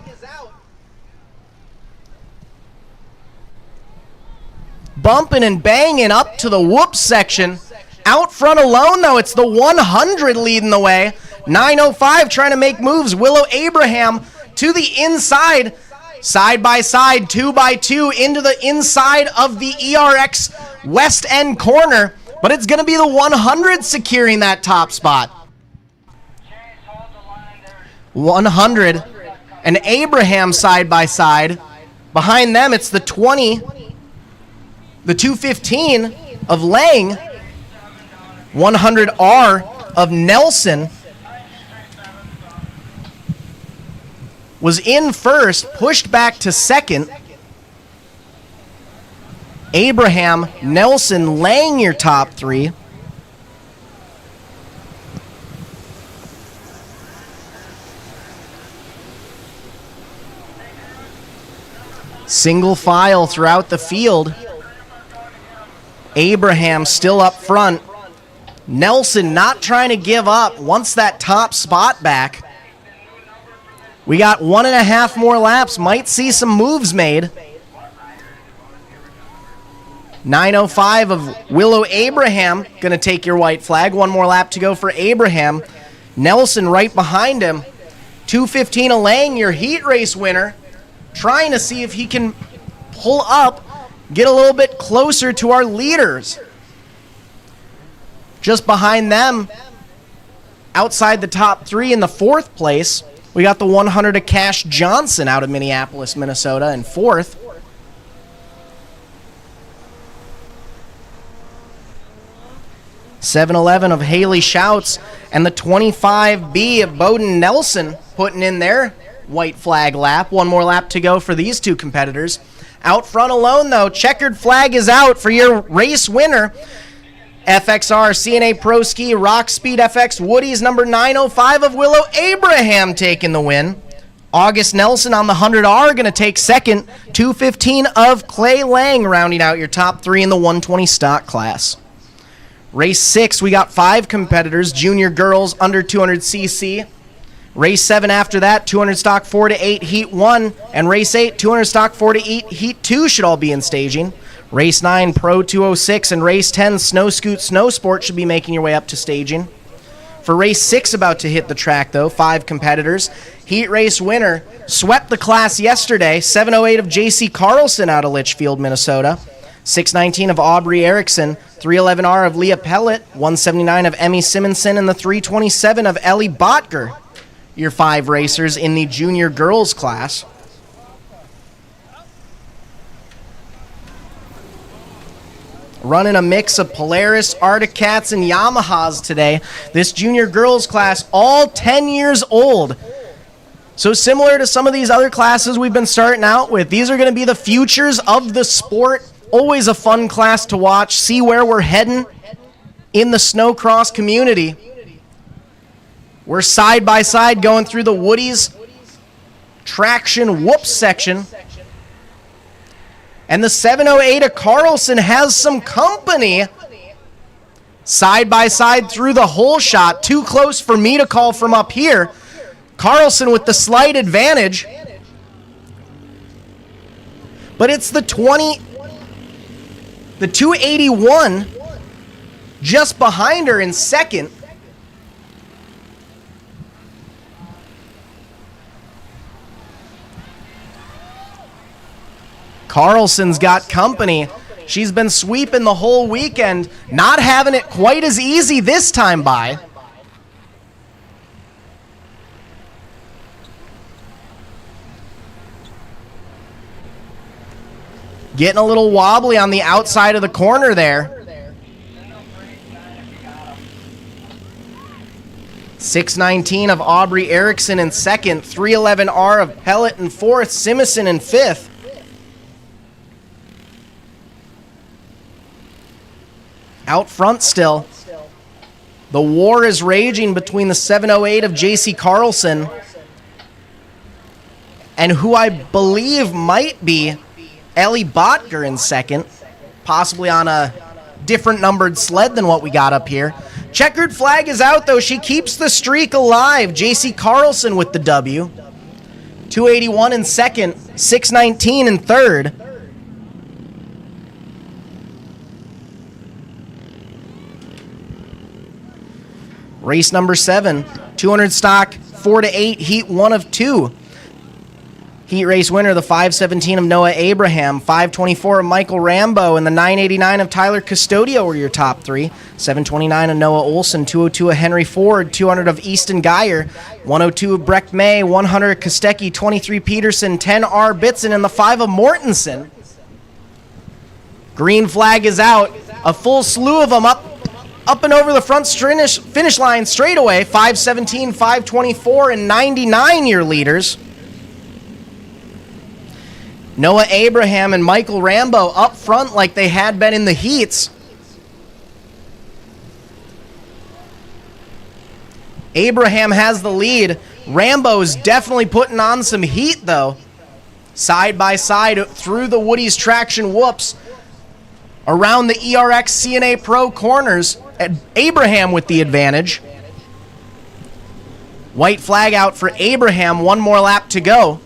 Bumping and banging up to the whoops section. Out front alone, though, it's the 100 leading the way. 905 trying to make moves. Willow Abraham to the inside. Side by side, 2 by 2 into the inside of the ERX West End corner. But it's going to be the 100 securing that top spot. 100 and Abraham side by side. Behind them, it's the 20, the 215 of Lang, 100R of Nelson. Was in first, pushed back to second. Abraham, Nelson, Lang your top 3. Single file throughout the field. Abraham still up front. Nelson not trying to give up, wants that top spot back. We got 1.5 more laps, might see some moves made. 905 of Willow Abraham going to take your white flag. 1 more lap to go for Abraham. Nelson right behind him. 215 of Lang, your heat race winner. Trying to see if he can pull up, get a little bit closer to our leaders. Just behind them, Outside the top 3 in the 4th place, we got the 100 of Cash Johnson out of Minneapolis, Minnesota in 4th. $711 of Haley Shouts and the 25B of Bowden Nelson putting in their white flag lap. One more lap to go for these two competitors. Out front alone, though, checkered flag is out for your race winner. FXR CNA Pro Ski Rock Speed FX Woody's number 905 of Willow Abraham taking the win. August Nelson on the 100R going to take second. 215 of Clay Lang rounding out your top 3 in the 120 stock class. Race 6, we got 5 competitors, junior girls under 200cc. Race 7 after that, 200 stock 4 to 8, heat 1. And race 8, 200 stock 4 to 8, heat 2 should all be in staging. Race 9, Pro 206, and race 10, Snow Scoot Snow Sport should be making your way up to staging. For race 6 about to hit the track, though, 5 competitors. Heat race winner, swept the class yesterday, 708 of JC Carlson out of Litchfield, Minnesota. 619 of Aubrey Erickson, 311R of Leah Pellet, 179 of Emmy Simonson, and the 327 of Ellie Botger, your 5 racers in the junior girls class. Running a mix of Polaris, Arctic Cats, and Yamahas today. This junior girls class, all 10 years old. So similar to some of these other classes we've been starting out with, these are going to be the futures of the sport. Always a fun class to watch, see where we're heading in the snowcross community. We're side by side going through the Woody's traction whoops section. And the 708 of Carlson has some company. Side by side through the whole shot. Too close for me to call from up here. Carlson with the slight advantage. But it's the 281 just behind her in second. Carlson's got company. She's been sweeping the whole weekend, not having it quite as easy this time by. Getting a little wobbly on the outside of the corner there. 619 of Aubrey Erickson in second. 311R of Pellet in fourth. Simison in fifth. Out front still. The war is raging between the 708 of J.C. Carlson and who I believe might be Ellie Botger in second, possibly on a different numbered sled than what we got up here. Checkered flag is out, though. She keeps the streak alive. J.C. Carlson with the W. 281 in second, 619 in third. Race number 7, 200 stock, 4 to 8, heat 1 of 2. Heat race winner, the 517 of Noah Abraham, 524 of Michael Rambo, and the 989 of Tyler Custodio were your top 3. 729 of Noah Olson, 202 of Henry Ford, 200 of Easton Geyer, 102 of Breck May, 100 of Kostecki, 23 Peterson, 10 R. Bitson, and the 5 of Mortensen. Green flag is out. A full slew of them up and over the front finish line straight away. 517, 524, and 99 your leaders. Noah Abraham and Michael Rambo up front like they had been in the heats. Abraham has the lead. Rambo's definitely putting on some heat, though. Side by side through the Woody's traction whoops. Around the ERX CNA Pro corners. Abraham with the advantage. White flag out for Abraham. One more lap to go.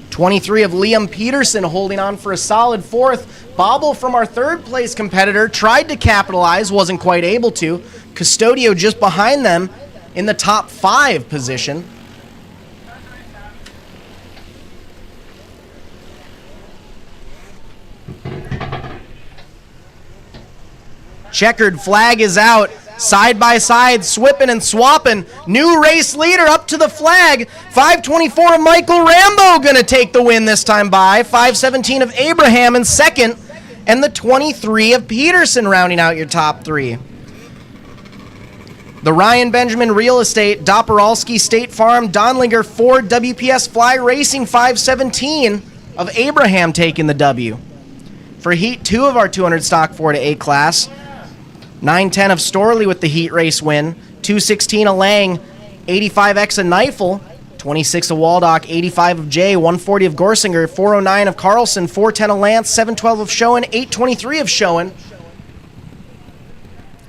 23 of Liam Peterson holding on for a solid fourth. Bobble from our third place competitor tried to capitalize, wasn't quite able to. Custodio just behind them in the top 5 position. Checkered flag is out. Side by side, swipping and swapping. New race leader up to the flag. 524 of Michael Rambo going to take the win this time by. 517 of Abraham in second. And the 23 of Peterson rounding out your top three. The Ryan Benjamin Real Estate, Doporalski State Farm, Donlinger Ford, WPS Fly Racing 517 of Abraham taking the W. For Heat 2 of our 200 stock 4-8 class, 910 of Storley with the Heat race win, 216 of Lang, 85X of Neifel, 26 of Waldock, 85 of Jay, 140 of Gorsinger, 409 of Carlson, 410 of Lance, 712 of Schoen, 823 of Schoen.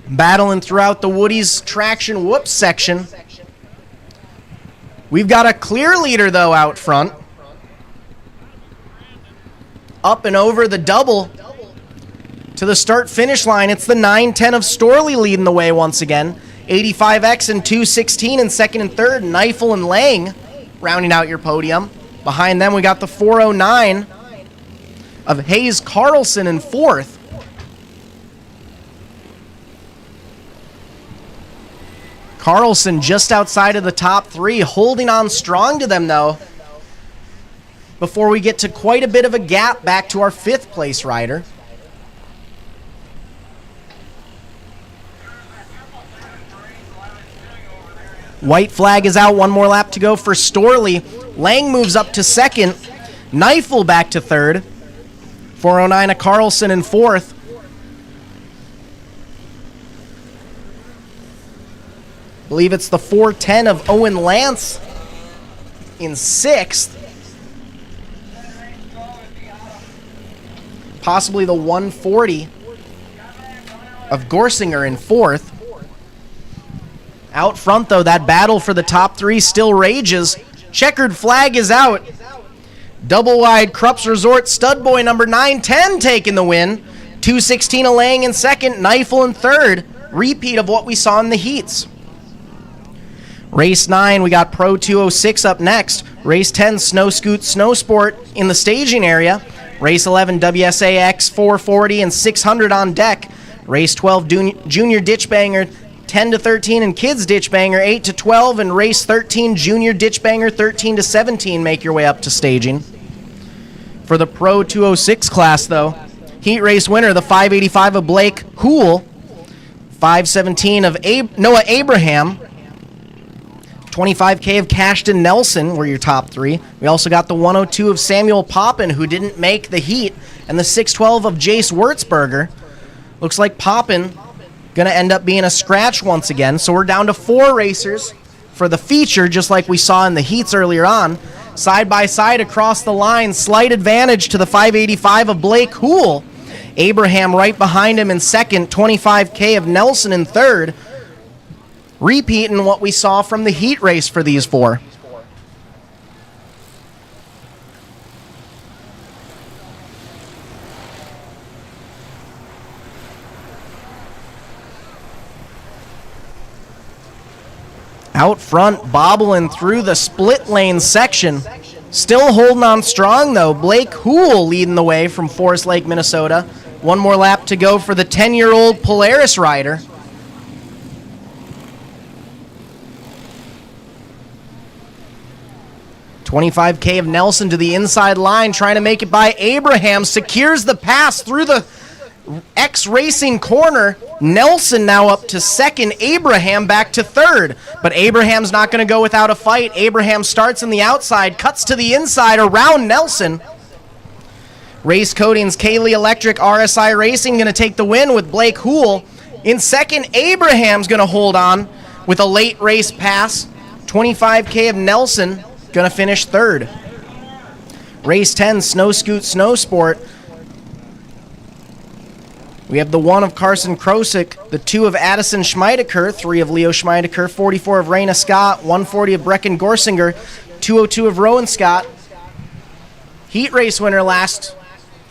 Battling throughout the Woody's Traction Whoops section. We've got a clear leader, though, out front. Up and over the double to the start-finish line. It's the 910 of Storley leading the way once again. 85X and 216 in second and third. Neifel and Lang rounding out your podium. Behind them, we got the 409 of Hayes Carlson in fourth. Carlson just outside of the top three, holding on strong to them, though, before we get to quite a bit of a gap back to our fifth place rider. White flag is out, one more lap to go for Storley. Lang moves up to second. Neifel back to third. 409 of Carlson in fourth. I believe it's the 410 of Owen Lance in sixth. Possibly the 140 of Gorsinger in fourth. Out front, though, that battle for the top three still rages. Checkered flag is out. Double wide Krups Resort stud boy number 910 taking the win. 216 of Lang in second, Neifel in third. Repeat of what we saw in the heats. Race 9, we got Pro 206 up next. Race 10, Snow Scoot Snow Sport in the staging area. Race 11, WSAX 440 and 600 on deck. Race 12, Junior Ditch Banger 10 to 13 and Kids Ditch Banger 8 to 12. And Race 13, Junior Ditch Banger 13 to 17 make your way up to staging. For the Pro 206 class, though, heat race winner, the 585 of Blake Houle. 517 of Noah Abraham. 25K of Cashton Nelson were your top three. We also got the 102 of Samuel Poppin, who didn't make the heat, and the 612 of Jace Wurzberger. Looks like Poppin going to end up being a scratch once again, so we're down to 4 racers for the feature, just like we saw in the heats earlier on. Side by side across the line, slight advantage to the 585 of Blake Houle. Abraham right behind him in second, 25K of Nelson in third. Repeating what we saw from the heat race for these 4. Out front, bobbling through the split lane section. Still holding on strong, though. Blake Houle leading the way from Forest Lake, Minnesota. One more lap to go for the 10-year-old Polaris rider. $25K of Nelson to the inside line, trying to make it by Abraham. Secures the pass through the X Racing corner. Nelson now up to second. Abraham back to third. But Abraham's not going to go without a fight. Abraham starts on the outside, cuts to the inside around Nelson. Race Coatings, Kaylee Electric, RSI Racing going to take the win with Blake Houle. In second, Abraham's going to hold on with a late race pass. 25K of Nelson going to finish third. Race 10, Snow Scoot Snow Sport. We have the 1 of Carson Krosick, the 2 of Addison Schmeideker, 3 of Leo Schmeideker, 44 of Raina Scott, 140 of Brecken Gorsinger, 202 of Rowan Scott. Heat race winner last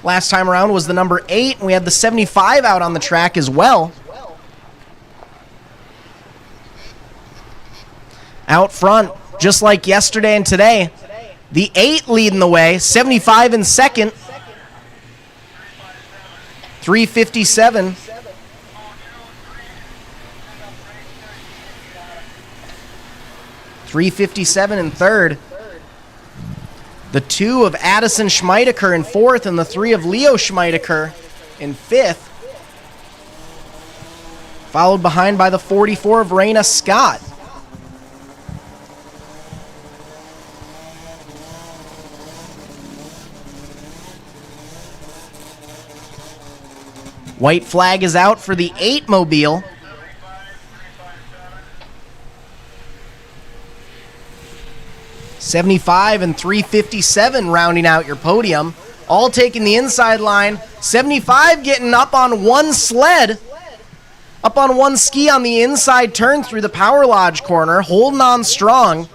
time around was the number 8, and we had the 75 out on the track as well. Out front, just like yesterday and today, the 8 leading the way, 75 in second, 357 357 in third. The 2 of Addison Schmeideker in fourth, and the 3 of Leo Schmeideker in fifth. Followed behind by the 44 of Raina Scott. White flag is out for the 8 mobile. $75 and $357 rounding out your podium. All taking the inside line. $75 getting up on one sled. Up on one ski on the inside turn through the Power Lodge corner. Holding on strong.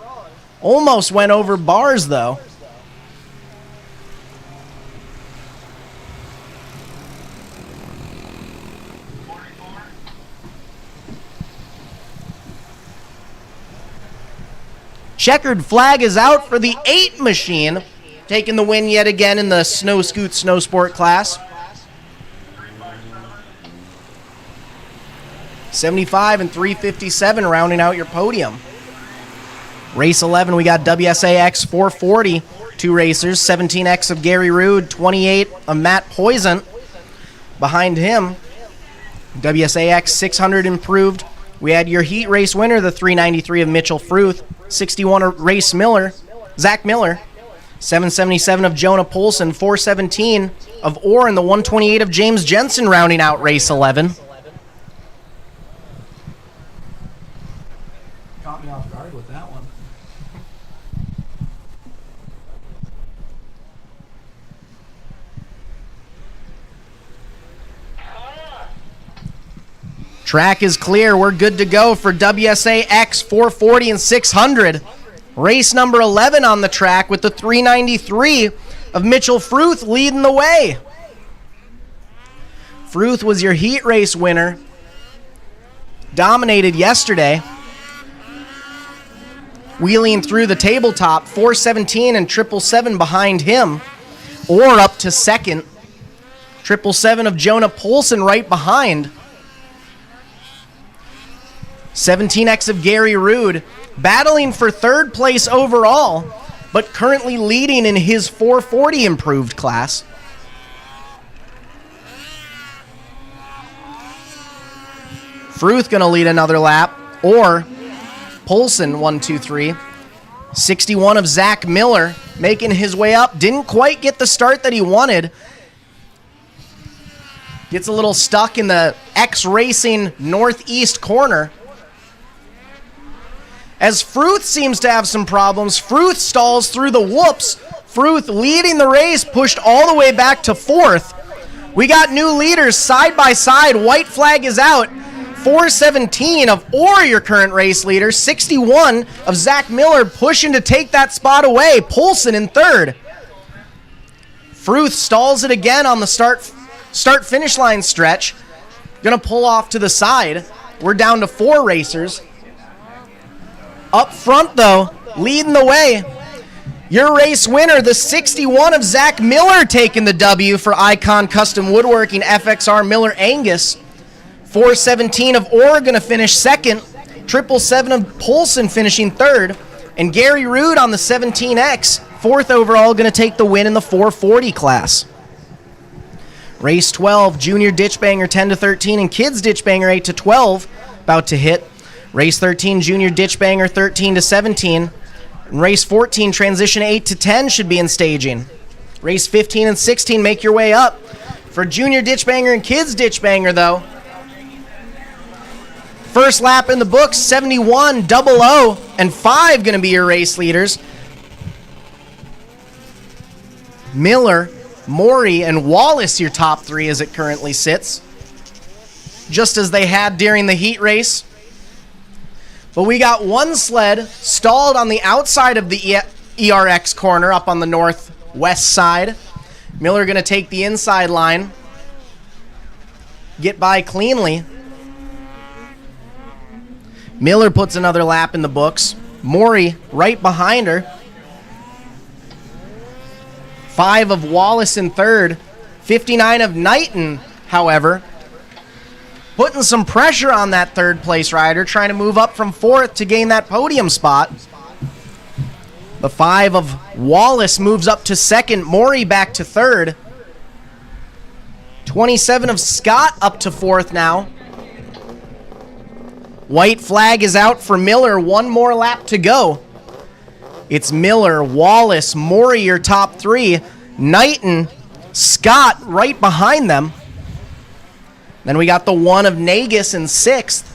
Almost went over bars though. Checkered flag is out for the 8 machine, taking the win yet again in the snow scoot snow sport class. 75 and 357 rounding out your podium. Race 11, we got WSAX 440, 2 racers, 17X of Gary Rude, 28 of Matt Poisson. Behind him, WSAX 600 improved. We had your heat race winner, the 393 of Mitchell Fruth, 61 of Zach Miller, 777 of Jonah Poulsen, 417 of Orr, and the 128 of James Jensen rounding out race 11. Caught me off guard with that one. Track is clear. We're good to go for WSAX 440 and 600. Race number 11 on the track with the 393 of Mitchell Fruth leading the way. Fruth was your heat race winner. Dominated yesterday. Wheeling through the tabletop, 417 and 777 behind him. Or up to second. 777 of Jonah Poulsen right behind. 17X of Gary Rude, battling for third place overall, but currently leading in his 440 improved class. Fruth gonna lead another lap, or Poulsen 1, 2, 3. 61 of Zach Miller making his way up, didn't quite get the start that he wanted. Gets a little stuck in the X Racing northeast corner. As Fruth seems to have some problems, Fruth stalls through the whoops. Fruth leading the race, pushed all the way back to fourth. We got new leaders side by side. White flag is out. 417 of Orr, your current race leader. 61 of Zach Miller pushing to take that spot away. Poulsen in third. Fruth stalls it again on the start-finish line stretch. Gonna pull off to the side. We're down to 4 racers. Up front, though, leading the way, your race winner, the 61 of Zach Miller, taking the W for Icon Custom Woodworking FXR Miller Angus. 417 of Orr going to finish second. 777 of Poulsen finishing third. And Gary Rude on the 17X, fourth overall, going to take the win in the 440 class. Race 12, Junior Ditchbanger 10 to 13 and Kids Ditchbanger 8 to 12, about to hit. Race 13, Junior Ditchbanger 13 to 17. And race 14, Transition 8 to 10 should be in staging. Race 15 and 16 make your way up. For Junior Ditchbanger and Kids Ditchbanger, though, first lap in the books, 71, 00, and 5 going to be your race leaders. Miller, Morey, and Wallace your top 3 as it currently sits. Just as they had during the heat race. But we got one sled stalled on the outside of the ERX corner up on the northwest side. Miller going to take the inside line. Get by cleanly. Miller puts another lap in the books. Morey right behind her. 5 of Wallace in third. 59 of Knighton, however, putting some pressure on that third place rider, trying to move up from fourth to gain that podium spot. The 5 of Wallace moves up to second. Maury back to third. 27 of Scott up to fourth now. White flag is out for Miller. One more lap to go. It's Miller, Wallace, Maury, your top three. Knighton, Scott right behind them. Then we got the 1 of Nagus in sixth.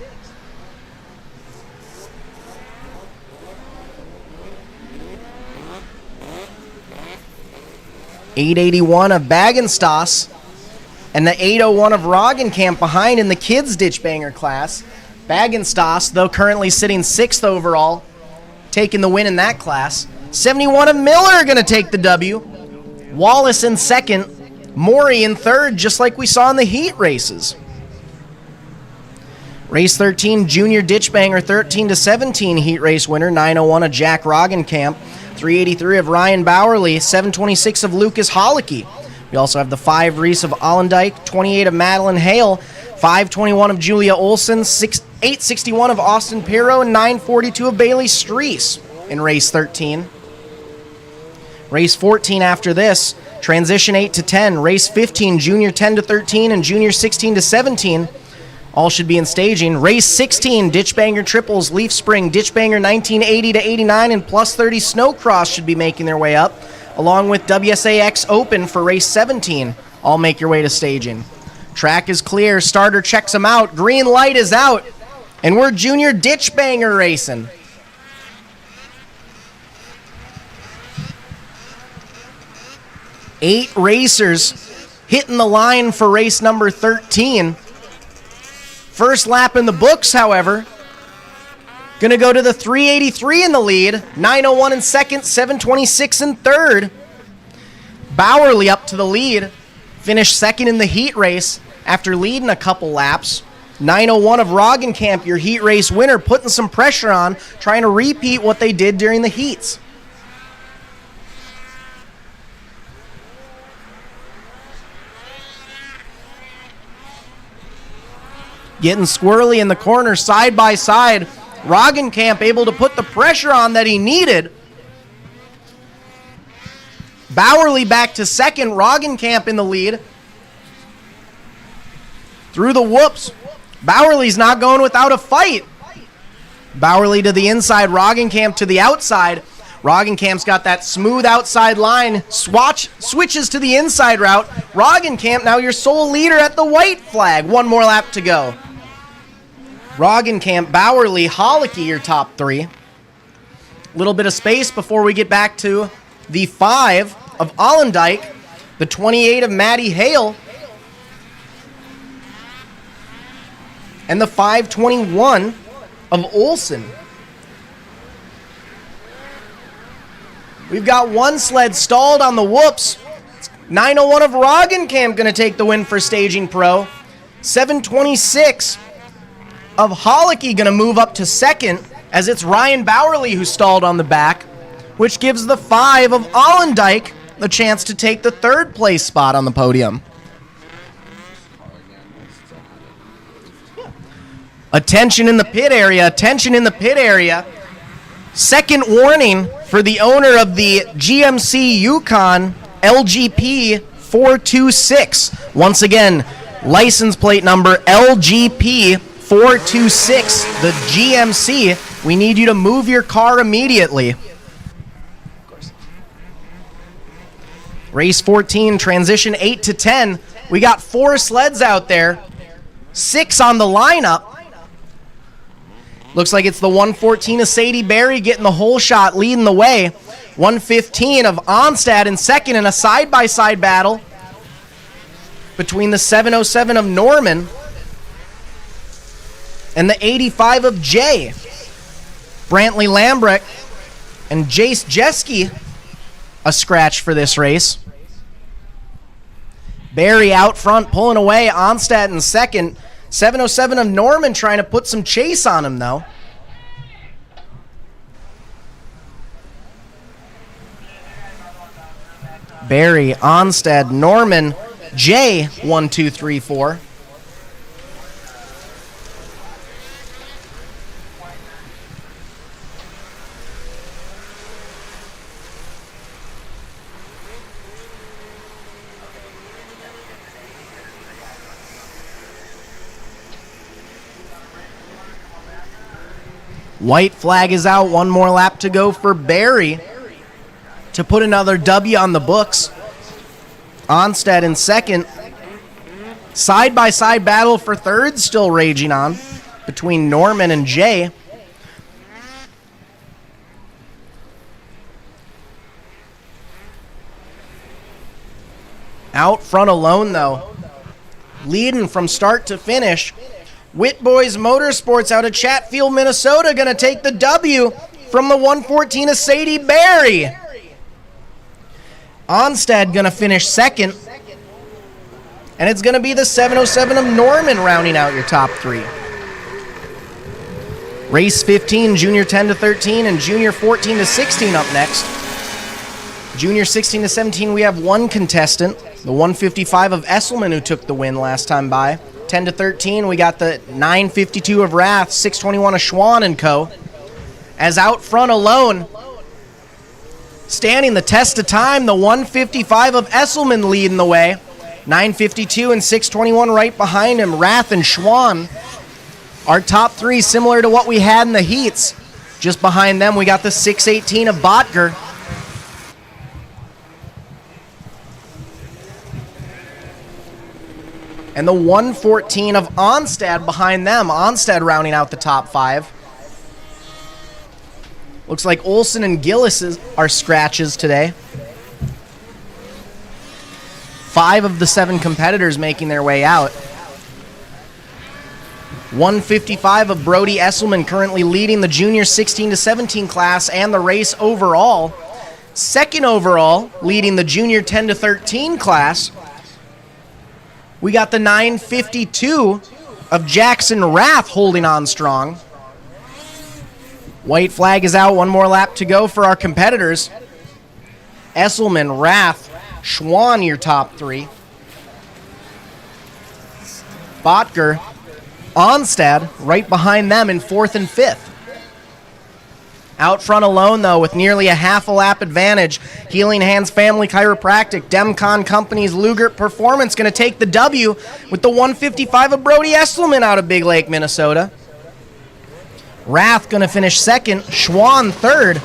.881 of Bagenstos. And the 801 of Roggenkamp behind in the kids' ditch banger class. Bagenstos, though currently sitting 6th overall, taking the win in that class. 71 of Miller going to take the W. Wallace in second. Maury in third, just like we saw in the heat races. Race 13, Junior Ditch Banger, 13-17 heat race winner. 901 of Jack Roggenkamp. 383 of Ryan Bowerly. 726 of Lucas Holicky. We also have the 5 Reese of Allendike. 28 of Madeline Hale. 521 of Julia Olson. 861 of Austin Pirro. And 942 of Bailey Streese in race 13. Race 14 after this. Transition 8-10. Race 15, Junior 10-13 and Junior 16-17. All should be in staging. Race 16, Ditch Banger Triples, Leaf Spring, Ditch Banger 1980-89, and Plus 30 Snowcross should be making their way up, along with WSAX Open for race 17. All make your way to staging. Track is clear. Starter checks them out. Green light is out. And we're Junior Ditch Banger racing. Eight racers hitting the line for race number 13. First lap in the books, however. Going to go to the 383 in the lead. 901 in second, 726 in third. Bowerly up to the lead. Finished second in the heat race after leading a couple laps. 901 of Roggenkamp, your heat race winner, putting some pressure on, trying to repeat what they did during the heats. Getting squirrely in the corner, side by side. Roggenkamp able to put the pressure on that he needed. Bowerly back to second. Roggenkamp in the lead. Through the whoops. Bowerly's not going without a fight. Bowerly to the inside. Roggenkamp to the outside. Roggenkamp's got that smooth outside line. Switches to the inside route. Roggenkamp now your sole leader at the white flag. One more lap to go. Roggenkamp, Bowerly, Holicky, your top three. A little bit of space before we get back to the 5 of Allendike, the 28 of Maddie Hale, and the 521 of Olson. We've got one sled stalled on the whoops. 901 of Roggenkamp going to take the win for Staging Pro. 726 of Holicky going to move up to second, as it's Ryan Bowerly who stalled on the back, which gives the 5 of Allendike the chance to take the third place spot on the podium. Attention in the pit area, attention in the pit area. Second warning for the owner of the GMC Yukon LGP 426. Once again, license plate number LGP 426, the GMC. We need you to move your car immediately. Race 14, transition 8-10. We got 4 sleds out there, 6 on the lineup. Looks like it's the 114 of Sadie Berry getting the whole shot, leading the way. 115 of Onstad in second in a side-by-side battle between the 707 of Norman and the 85 of Jay. Brantley Lambrecht and Jace Jeske, a scratch for this race. Barry out front, pulling away. Onstad in second. 707 of Norman trying to put some chase on him, though. Barry, Onstad, Norman, Jay, 1, 2, 3, 4. White flag is out. One more lap to go for Barry to put another W on the books. Onstead in second. Side-by-side battle for third still raging on between Norman and Jay. Out front alone, though, leading from start to finish, Whitboys Motorsports out of Chatfield, Minnesota, going to take the W from the 114 of Sadie Barry. Onstead going to finish second, and it's going to be the 707 of Norman rounding out your top three. Race 15, Junior 10 to 13, and Junior 14 to 16 up next. Junior 16 to 17, we have one contestant, the 155 of Esselman, who took the win last time by. 10 to 13, we got the 952 of Rath, 621 of Schwann and Co. As out front alone, standing the test of time, the 155 of Esselman leading the way. 952 and 621 right behind him, Rath and Schwann. Our top three similar to what we had in the heats. Just behind them, we got the 618 of Botker. And the 114 of Onstad behind them. Onstad rounding out the top five. Looks like Olson and Gillis are scratches today. 5 of the 7 competitors making their way out. 155 of Brody Esselman currently leading the Junior 16 to 17 class and the race overall. Second overall, leading the Junior 10 to 13 class. We got the 952 of Jackson Rath holding on strong. White flag is out. One more lap to go for our competitors. Esselman, Rath, Schwann, your top three. Botker, Onstad, right behind them in 4th and 5th. Out front alone, though, with nearly a half a lap advantage, Healing Hands Family Chiropractic, Demcon Companies, Lugert Performance going to take the W with the 155 of Brody Esselman out of Big Lake, Minnesota. Rath going to finish second, Schwann third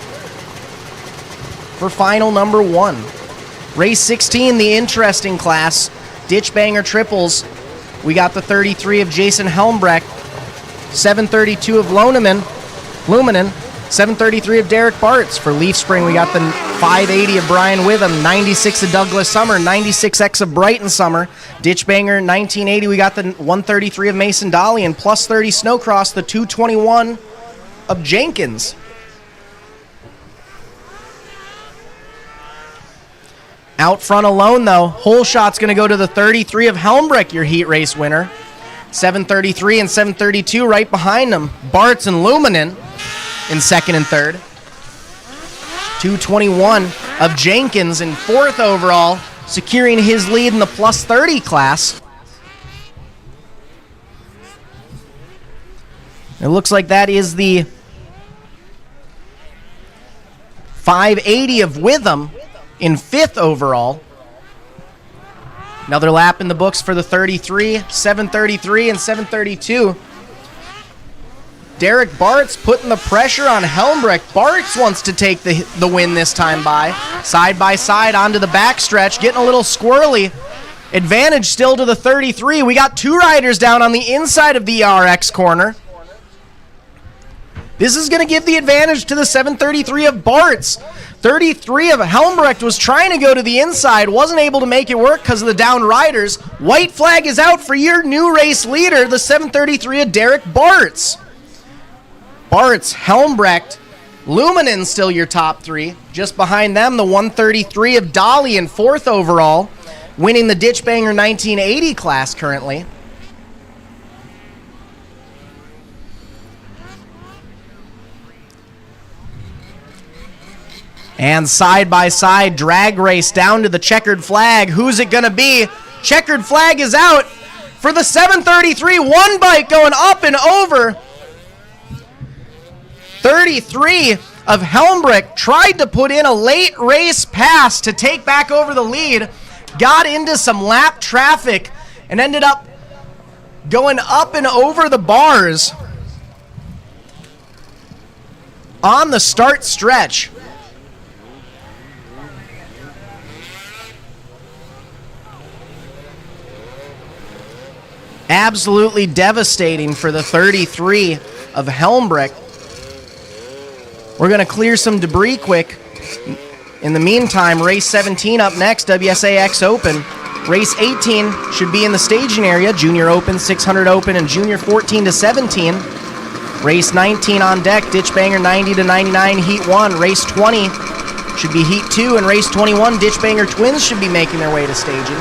for final number 1. Race 16, the interesting class, Ditch Banger Triples. We got the 33 of Jason Helmbrecht, 732 of Luminen, 733 of Derek Bartz. For Leaf Spring, we got the 580 of Brian Witham, 96 of Douglas Summer, 96X of Brighton Summer. Ditch Banger 1980, we got the 133 of Mason Dolly, and plus 30 Snowcross, the 221 of Jenkins. Out front alone, though, Whole Shot's going to go to the 33 of Helmbrecht, your heat race winner. 733 and 732 right behind them. Bartz and Luminen in second and third. 221 of Jenkins in 4th overall, securing his lead in the plus 30 class. It looks like that is the 580 of Witham in 5th overall. Another lap in the books for the 33, 733 and 732. Derek Bartz putting the pressure on Helmbrecht. Bartz wants to take the win this time by side onto the backstretch, getting a little squirrely. Advantage still to the 33. We got 2 riders down on the inside of the ERX corner. This is going to give the advantage to the 733 of Bartz. 33 of Helmbrecht was trying to go to the inside, wasn't able to make it work because of the down riders. White flag is out for your new race leader, the 733 of Derek Bartz. Bartz, Helmbrecht, Luminen still your top 3. Just behind them, the 133 of Dolly in 4th overall, winning the Ditch Banger 1980 class currently. And side-by-side drag race down to the checkered flag. Who's it going to be? Checkered flag is out for the 733. One bike going up and over. 33 of Helmbrecht tried to put in a late race pass to take back over the lead. Got into some lap traffic and ended up going up and over the bars. on the start stretch. Absolutely devastating for the 33 of Helmbrick. We're going to clear some debris quick. In the meantime, race 17 up next, WSAX Open. Race 18 should be in the staging area, Junior Open, 600 Open, and Junior 14 to 17. Race 19 on deck, Ditch Banger 90 to 99, Heat 1. Race 20 should be Heat 2, and Race 21, Ditch Banger Twins should be making their way to staging.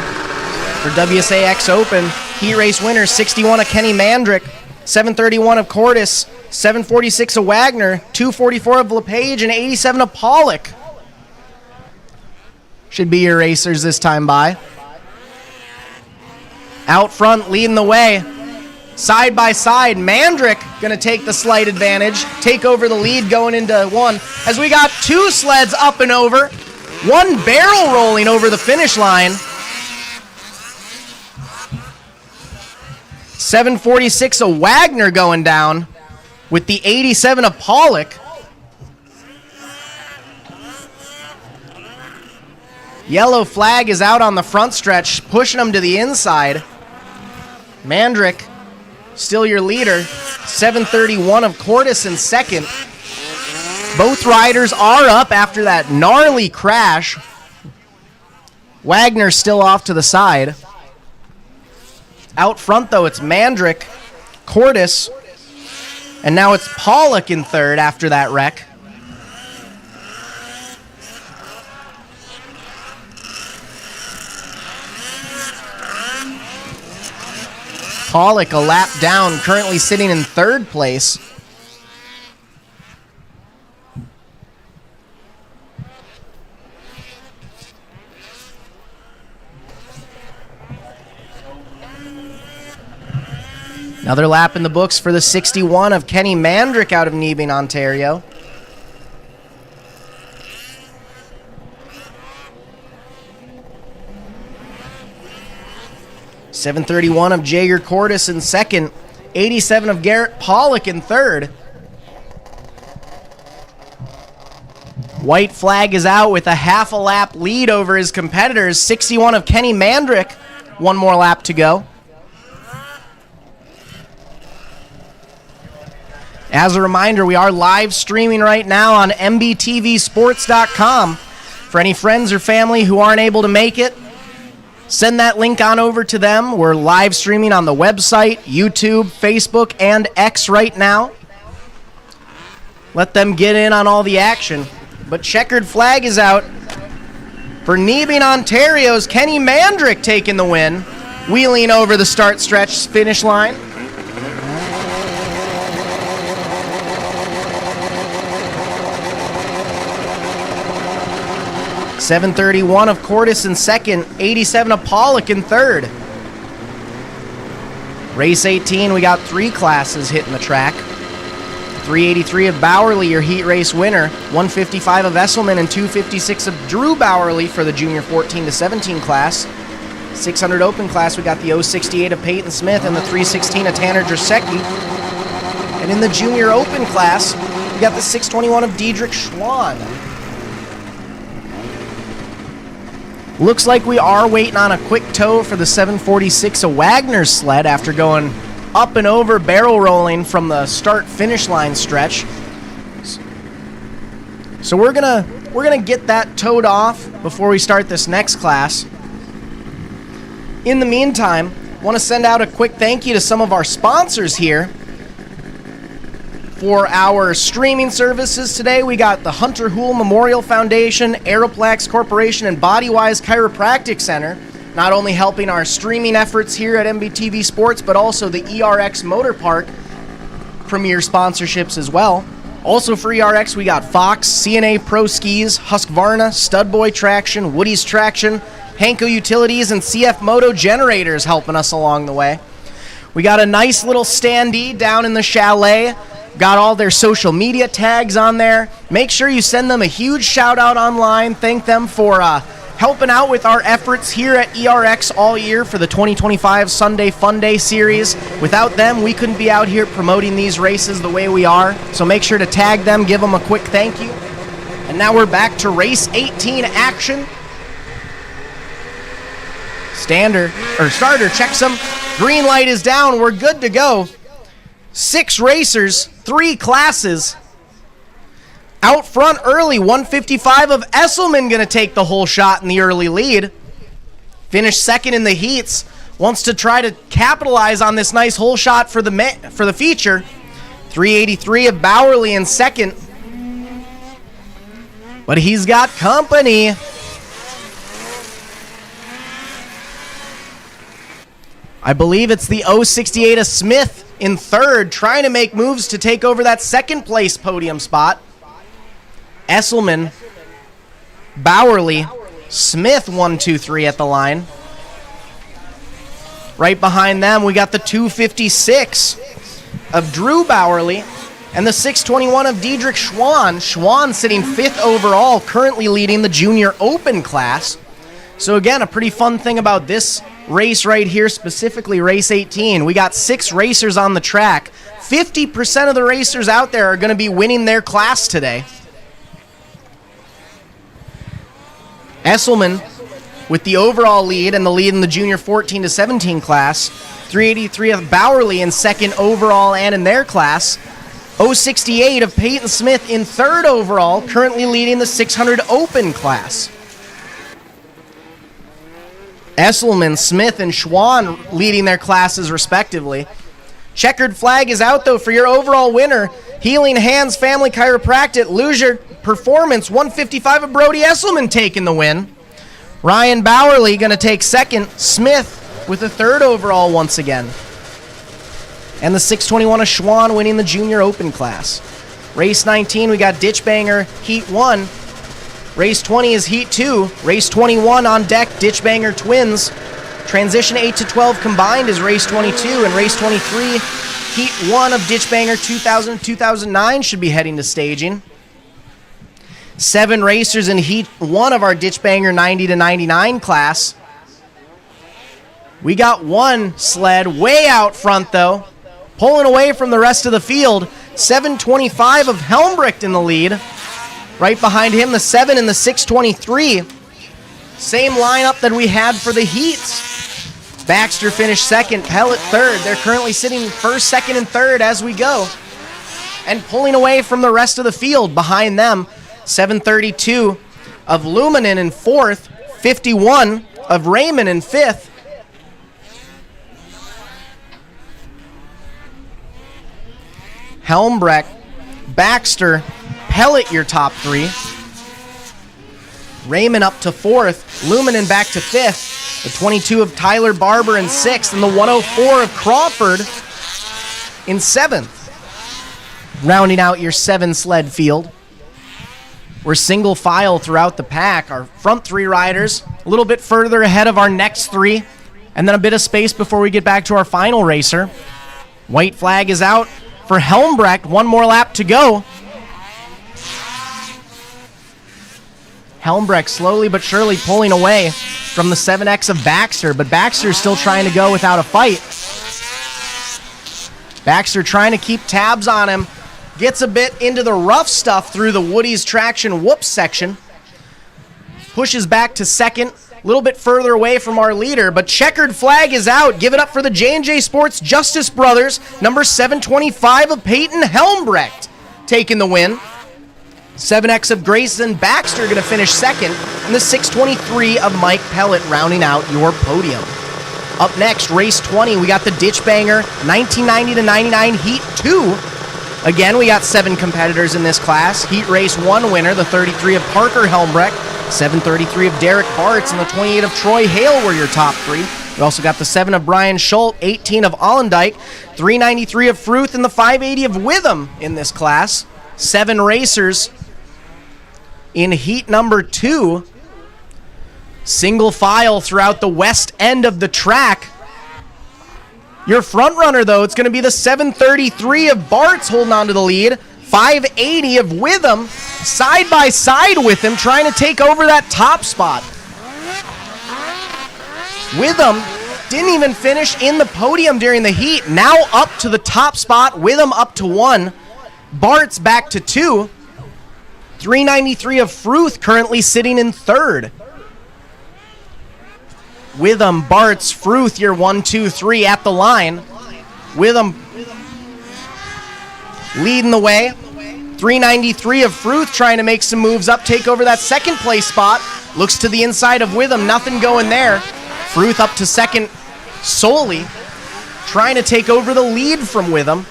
For WSAX Open, Heat Race winners, 61 of Kenny Mandrick, 731 of Cordes, 746 of Wagner, 244 of LePage, and 87 of Pollock. Should be your racers this time by. Out front, leading the way. Side by side, Mandrick going to take the slight advantage, take over the lead going into one, as we got two sleds up and over, one barrel rolling over the finish line. 746 of Wagner going down with the 87 of Pollock. Yellow flag is out on the front stretch, pushing them to the inside. Mandrick, still your leader. 731 of Cordes in second. Both riders are up after that gnarly crash. Wagner still off to the side. Out front, though, it's Mandrick, Cordes, and now it's Pollock in third after that wreck. Pollock a lap down, currently sitting in third place. Another lap in the books for the 61 of Kenny Mandrick out of Nebing, Ontario. .731 of Jaeger Cordes in second. 87 of Garrett Pollock in third. White flag is out with a half a lap lead over his competitors. 61 of Kenny Mandrick. One more lap to go. As a reminder, we are live streaming right now on mbtvsports.com. For any friends or family who aren't able to make it, send that link on over to them. We're live streaming on the website, YouTube, Facebook, and X right now. Let them get in on all the action. But checkered flag is out for Nebing, Ontario's Kenny Mandrick taking the win, wheeling over the start stretch finish line. .731 of Cordes in second, 87 of Pollock in third. Race 18, we got three classes hitting the track. 383 of Bowerly, your heat race winner. 155 of Esselman and 256 of Drew Bowerly for the junior 14 to 17 class. 600 open class, we got the 068 of Peyton Smith and the 316 of Tanner Drzecki. And in the junior open class, we got the 621 of Diedrich Schwan. Looks like we are waiting on a quick tow for the 746 of Wagner's sled after going up and over barrel rolling from the start-finish line stretch. So we're gonna get that towed off before we start this next class. In the meantime, I want to send out a quick thank you to some of our sponsors here. For our streaming services today, we got the Hunter Houle Memorial Foundation, Aroplax Corporation, and Bodywise Chiropractic Center, not only helping our streaming efforts here at MBTV Sports, but also the ERX Motor Park premier sponsorships as well. Also for ERX, we got Fox, CNA Pro Skis, Husqvarna, Studboy Traction, Woody's Traction, Hanko Utilities, and CF Moto Generators helping us along the way. We got a nice little standee down in the chalet. Got all their social media tags on there. Make sure you send them a huge shout out online. Thank them for helping out with our efforts here at ERX all year for the 2025 Sunday Funday series. Without them, we couldn't be out here promoting these races the way we are. So make sure to tag them, give them a quick thank you. And now we're back to race 18 action. Starter checks them. Green light is down. We're good to go. 6 racers, 3 classes. Out front early, 155 of Esselman going to take the whole shot in the early lead. Finished second in the heats. Wants to try to capitalize on this nice hole shot for the feature. 383 of Bowerly in second. But he's got company. I believe it's the 068 of Smith in third, trying to make moves to take over that second place podium spot. Esselman, Bowerly, Smith 1, 2, 3 at the line. Right behind them, we got the 256 of Drew Bowerly and the 621 of Diedrich Schwann. Schwann sitting 5th overall, currently leading the Junior Open class. So again, a pretty fun thing about this race right here, specifically race 18. We got 6 racers on the track. 50% of the racers out there are going to be winning their class today. Esselman with the overall lead and the lead in the junior 14 to 17 class. 383 of Bowerly in second overall and in their class. 068 of Peyton Smith in third overall, currently leading the 600 open class. Esselman, Smith, and Schwann leading their classes respectively. Checkered flag is out though for your overall winner. Healing Hands Family Chiropractic, Loser Performance, 155 of Brody Esselman taking the win. Ryan Bowerly going to take second. Smith with the third overall once again. And the 621 of Schwann winning the Junior Open class. Race 19, we got Ditch Banger Heat 1. Race 20 is Heat 2. Race 21 on deck, Ditch Banger Twins. Transition 8 to 12 combined is race 22, and race 23, Heat 1 of Ditch Banger 2000-2009 should be heading to staging. 7 racers in Heat 1 of our Ditch Banger 90 to 99 class. We got one sled way out front though, pulling away from the rest of the field. 725 of Helmbrecht in the lead. Right behind him, the 7 and the 623. Same lineup that we had for the heats. Baxter finished second, Pellet third. They're currently sitting first, second, and third as we go. And pulling away from the rest of the field behind them, 732 of Luminen in fourth, 51 of Raymond in fifth. Helmbrecht, Baxter, Pellet your top 3. Raymond up to 4th, Luminen back to 5th, the 22 of Tyler Barber in 6th, and the 104 of Crawford in 7th. Rounding out your 7 sled field. We're single file throughout the pack. Our front 3 riders a little bit further ahead of our next 3, and then a bit of space before we get back to our final racer. White flag is out for Helmbrecht, 1 more lap to go. Helmbrecht slowly but surely pulling away from the 7X of Baxter, but Baxter's still trying to go without a fight. Baxter trying to keep tabs on him. Gets a bit into the rough stuff through the Woody's Traction Whoops section. Pushes back to second, a little bit further away from our leader, but checkered flag is out. Give it up for the J&J Sports Justice Brothers, number 725 of Peyton Helmbrecht taking the win. 7X of Grayson Baxter going to finish second, and the 623 of Mike Pellet rounding out your podium. Up next, race 20, we got the Ditch Banger 1990 to 99 Heat 2. Again, we got 7 competitors in this class. Heat Race 1 winner, the 33 of Parker Helmbrecht, 733 of Derek Bartz, and the 28 of Troy Hale were your top 3. We also got the 7 of Brian Schultz, 18 of Allendike, 393 of Fruth, and the 580 of Witham in this class. 7 racers in heat number 2. Single file throughout the west end of the track. Your front runner, though, it's going to be the 733 of Bartz holding on to the lead. 580 of Witham, side by side with him, trying to take over that top spot. Witham didn't even finish in the podium during the heat. Now up to the top spot. Witham up to 1. Bart's back to 2. 393 of Fruth currently sitting in 3rd. Witham, Bart's, Fruth, your 1, 2, 3 at the line. Witham leading the way. 393 of Fruth trying to make some moves up, take over that second place spot. Looks to the inside of Witham, nothing going there. Fruth up to second solely, trying to take over the lead from Witham.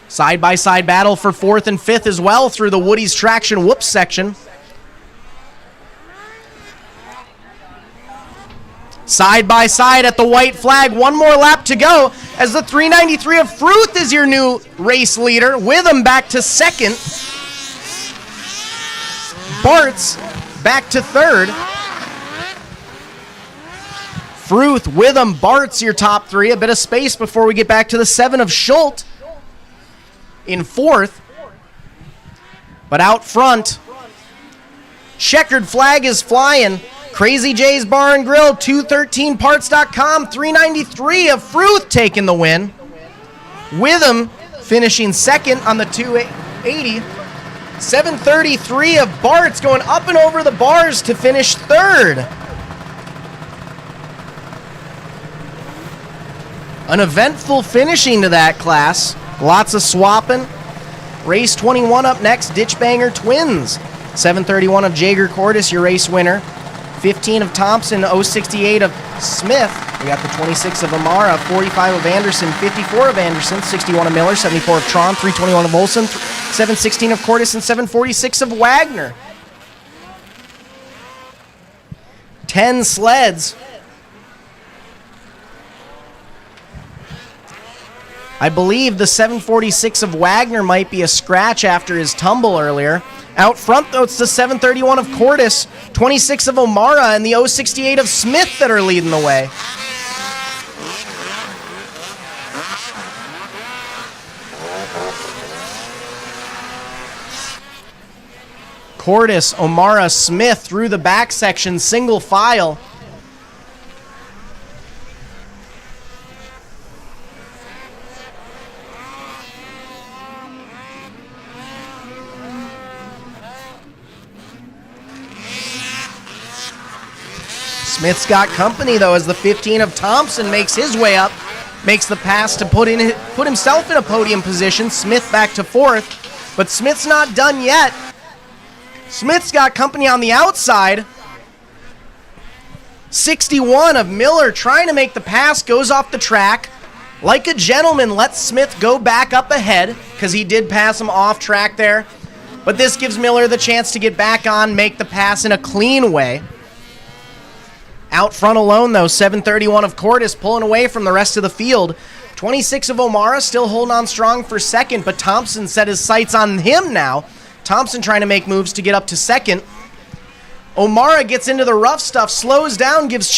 Side-by-side battle for 4th and 5th as well through the Woody's Traction Whoops section. Side by side at the white flag. One more lap to go as the 393 of Fruth is your new race leader. Witham back to 2nd. Bart's back to 3rd. Fruth, Witham, Bart's your top 3. A bit of space before we get back to the 7 of Schultz in 4th. But out front, checkered flag is flying. Crazy J's Bar and Grill, 213parts.com, 393 of Fruth taking the win. Witham finishing 2nd on the 280. 733 of Bart's going up and over the bars to finish 3rd. An eventful finishing to that class. Lots of swapping. Race 21 up next, Ditchbanger Twins. 731 of Jaeger Cordes, your race winner. 15 of Thompson, 068 of Smith. We got the 26 of Amara, 45 of Anderson, 54 of Anderson, 61 of Miller, 74 of Tron, 321 of Olson, 716 of Cordes, and 746 of Wagner. 10 sleds. I believe the 746 of Wagner might be a scratch after his tumble earlier. Out front, though, it's the 731 of Cordes, 26 of O'Mara, and the 068 of Smith that are leading the way. Cordes, O'Mara, Smith through the back section, single file. Smith's got company, though, as the 15 of Thompson makes his way up, makes the pass to put himself in a podium position. Smith back to 4th, but Smith's not done yet. Smith's got company on the outside. 61 of Miller trying to make the pass, goes off the track. Like a gentleman, lets Smith go back up ahead, because he did pass him off track there. But this gives Miller the chance to get back on, make the pass in a clean way. Out front alone, though, 731 of Cordes pulling away from the rest of the field. 26 of O'Mara still holding on strong for 2nd, but Thompson set his sights on him now. Thompson trying to make moves to get up to 2nd. O'Mara gets into the rough stuff, slows down, gives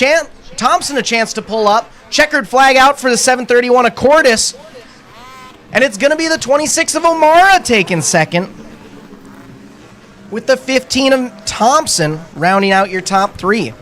Thompson a chance to pull up. Checkered flag out for the 731 of Cordes. And it's going to be the 26 of O'Mara taking 2nd, with the 15 of Thompson rounding out your top 3.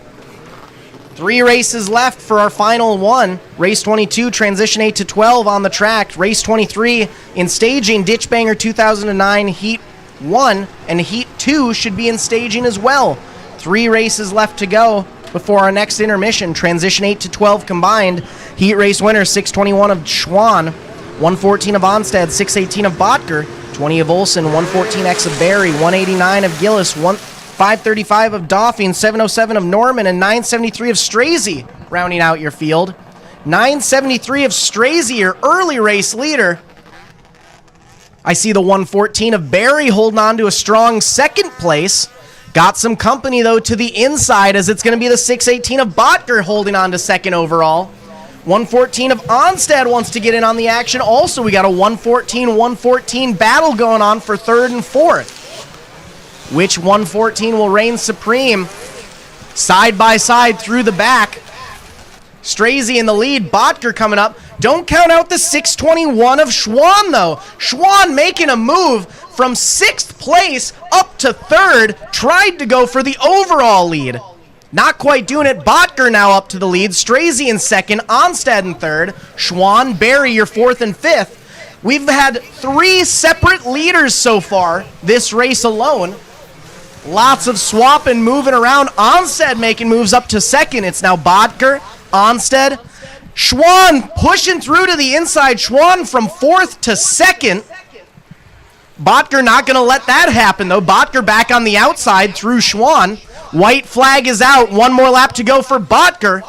3 races left for our final one. Race 22, transition 8 to 12 on the track. Race 23 in staging, Ditchbanger 2009 Heat 1 and Heat 2 should be in staging as well. 3 races left to go before our next intermission. Transition 8 to 12 combined. Heat race winner 621 of Schwann, 114 of Onstad, 618 of Botker, 20 of Olson, 114X of Barry, 189 of Gillis, 535 of Dauphin, 707 of Norman, and 973 of Strazy rounding out your field. 973 of Strazy, your early race leader. I see the 114 of Barry holding on to a strong 2nd place. Got some company, though, to the inside, as it's going to be the 618 of Botker holding on to 2nd overall. 114 of Onstad wants to get in on the action. Also, we got a 114-114 battle going on for 3rd and 4th. Which 114 will reign supreme? Side by side through the back. Strazy in the lead, Botker coming up. Don't count out the 621 of Schwann, though. Schwann making a move from 6th place up to 3rd. Tried to go for the overall lead. Not quite doing it. Botker now up to the lead. Strazy in second. Onstad in third. Schwann, Barry, your fourth and fifth. We've had 3 separate leaders so far this race alone. Lots of swapping, moving around. Onstad making moves up to second. It's now Botker, Onstad. Schwann pushing through to the inside. Schwann from fourth to second. Botker not going to let that happen, though. Botker back on the outside through Schwann. White flag is out. 1 more lap to go for Botker.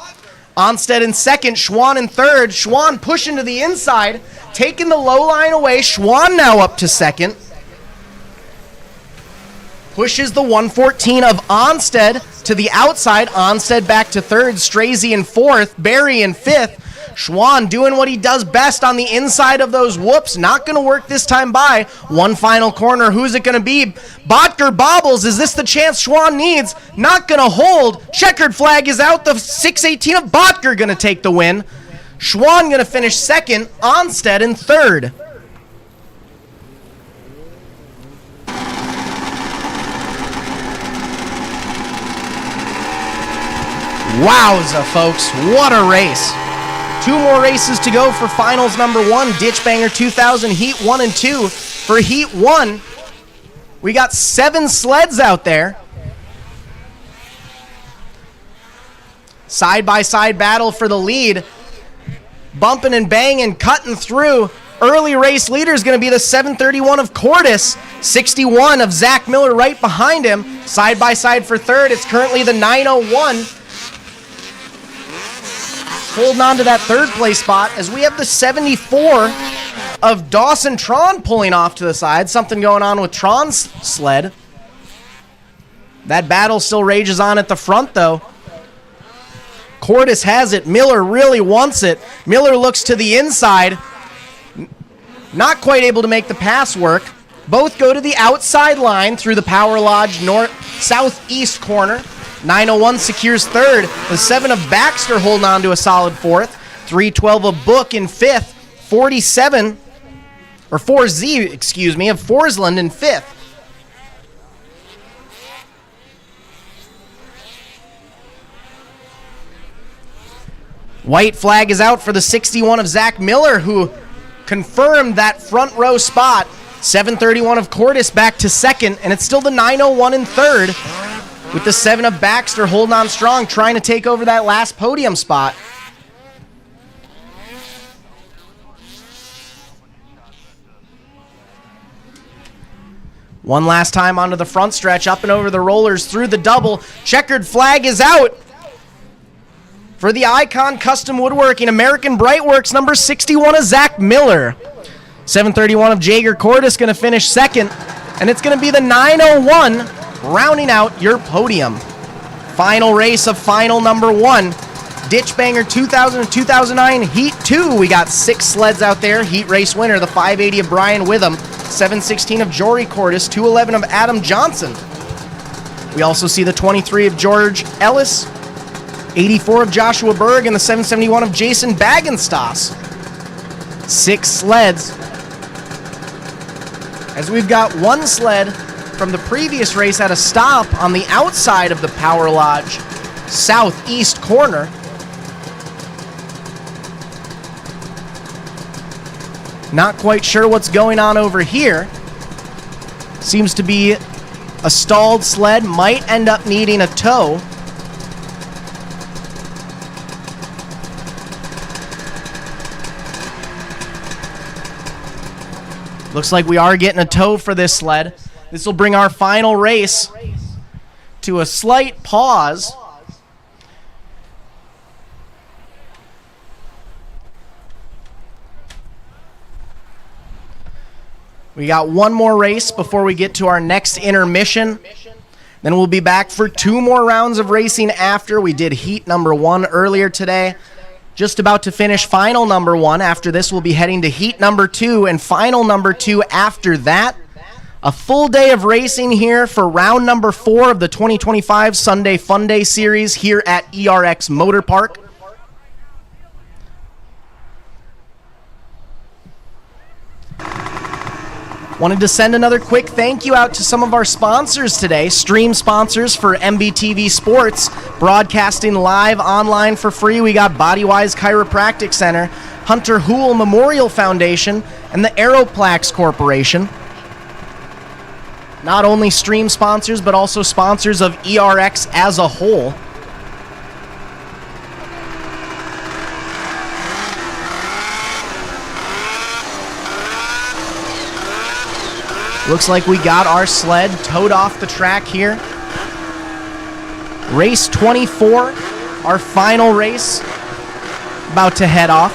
Onstad in second. Schwann in third. Schwann pushing to the inside. Taking the low line away. Schwann now up to second. Pushes the 114 of Onstad to the outside. Onstad back to third. Strazy in fourth. Barry in fifth. Schwann doing what he does best on the inside of those whoops. Not going to work this time by. One final corner. Who's it going to be? Botker bobbles. Is this the chance Schwann needs? Not going to hold. Checkered flag is out. The 618 of Botker going to take the win. Schwann going to finish second. Onstad in third. Wowza, folks. What a race. 2 more races to go for finals number 1. Ditch Banger 2000 Heat 1 and 2. For Heat 1, we got 7 sleds out there. Side-by-side battle for the lead. Bumping and banging, cutting through. Early race leader is going to be the 731 of Cordis. 61 of Zach Miller right behind him. Side-by-side for third. It's currently the 901. Holding on to that third place spot as we have the 74 of Dawson Tron pulling off to the side. Something going on with Tron's sled. That battle still rages on at the front, though. Cordis has it. Miller really wants it. Miller looks to the inside. Not quite able to make the pass work. Both go to the outside line through the Power Lodge southeast corner. 901 secures third. The 7 of Baxter holding on to a solid fourth. 312 of Book in fifth. 4Z, of Forsland in fifth. White flag is out for the 61 of Zach Miller, who confirmed that front row spot. 731 of Cordis back to second, and it's still the 901 in third. With the 7 of Baxter holding on strong, trying to take over that last podium spot. One last time onto the front stretch, up and over the rollers, through the double. Checkered flag is out for the Icon Custom Woodworking, American Brightworks, number 61 of Zach Miller. 731 of Jager Cordis going to finish second, and it's going to be the 901 rounding out your podium. Final race of final number 1. Ditch Banger 2000 and 2009 Heat 2. We got 6 sleds out there. Heat race winner, the 580 of Brian Witham, 716 of Jory Cordis, 211 of Adam Johnson. We also see the 23 of George Ellis, 84 of Joshua Berg, and the 771 of Jason Bagenstos. 6 sleds. As we've got 1 sled from the previous race at a stop on the outside of the Power Lodge southeast corner. Not quite sure what's going on over here. Seems to be a stalled sled, might end up needing a tow. Looks like we are getting a tow for this sled. This will bring our final race to a slight pause. We got 1 more race before we get to our next intermission. Then we'll be back for 2 more rounds of racing after. We did heat number 1 earlier today. Just about to finish final number 1. After this, we'll be heading to heat number 2 and final number 2 after that. A full day of racing here for round number 4 of the 2025 Sunday Funday series here at ERX Motor Park. Wanted to send another quick thank you out to some of our sponsors today, stream sponsors for MBTV Sports, broadcasting live online for free. We got Bodywise Chiropractic Center, Hunter Houle Memorial Foundation, and the Aroplax Corporation. Not only stream sponsors, but also sponsors of ERX as a whole. Looks like we got our sled towed off the track here. Race 24, our final race, about to head off.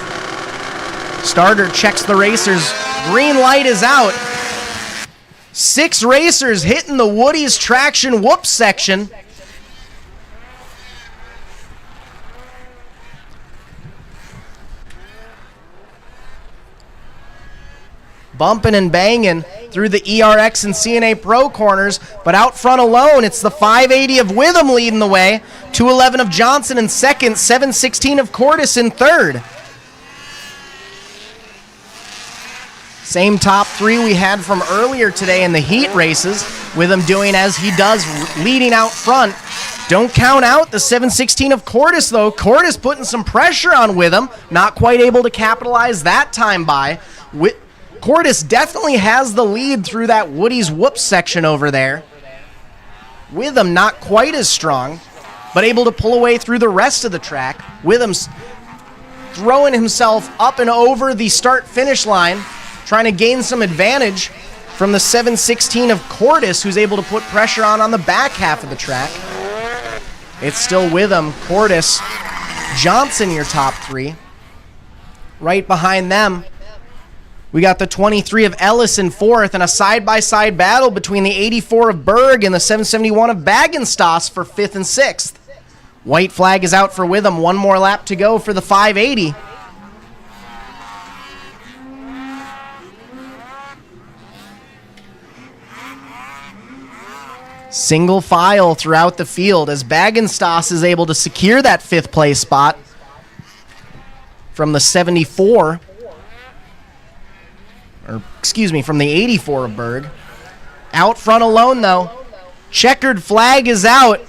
Starter checks the racers. Green light is out. 6 racers hitting the Woody's traction whoop section. Bumping and banging through the ERX and CNA Pro corners, but out front alone, it's the 580 of Witham leading the way, 211 of Johnson in second, 716 of Cordis in third. Same top 3 we had from earlier today in the heat races, Witham doing as he does, leading out front. Don't count out the 716 of Cordis, though. Cordis putting some pressure on Witham, not quite able to capitalize that time by. Cordis definitely has the lead through that Woody's whoop section over there. Witham not quite as strong, but able to pull away through the rest of the track. Witham's throwing himself up and over the start-finish line, trying to gain some advantage from the 716 of Cordis, who's able to put pressure on the back half of the track. It's still Witham, Cordis, Johnson, your top 3. Right behind them, we got the 23 of Ellis in 4th, and a side-by-side battle between the 84 of Berg and the 771 of Bagenstos for 5th and 6th. White flag is out for Witham. 1 more lap to go for the 580. Single file throughout the field as Bagenstos is able to secure that 5th place spot from the 74. From the 84 of Berg. Out front alone, though. Checkered flag is out.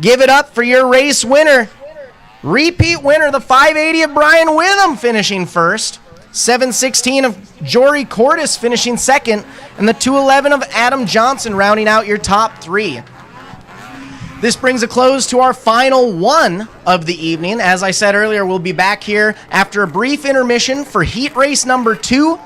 Give it up for your race winner. Repeat winner, the 580 of Brian Witham finishing first. 716 of Jory Cordis finishing second. And the 211 of Adam Johnson rounding out your top 3. This brings a close to our final one of the evening. As I said earlier, we'll be back here after a brief intermission for heat race number 2.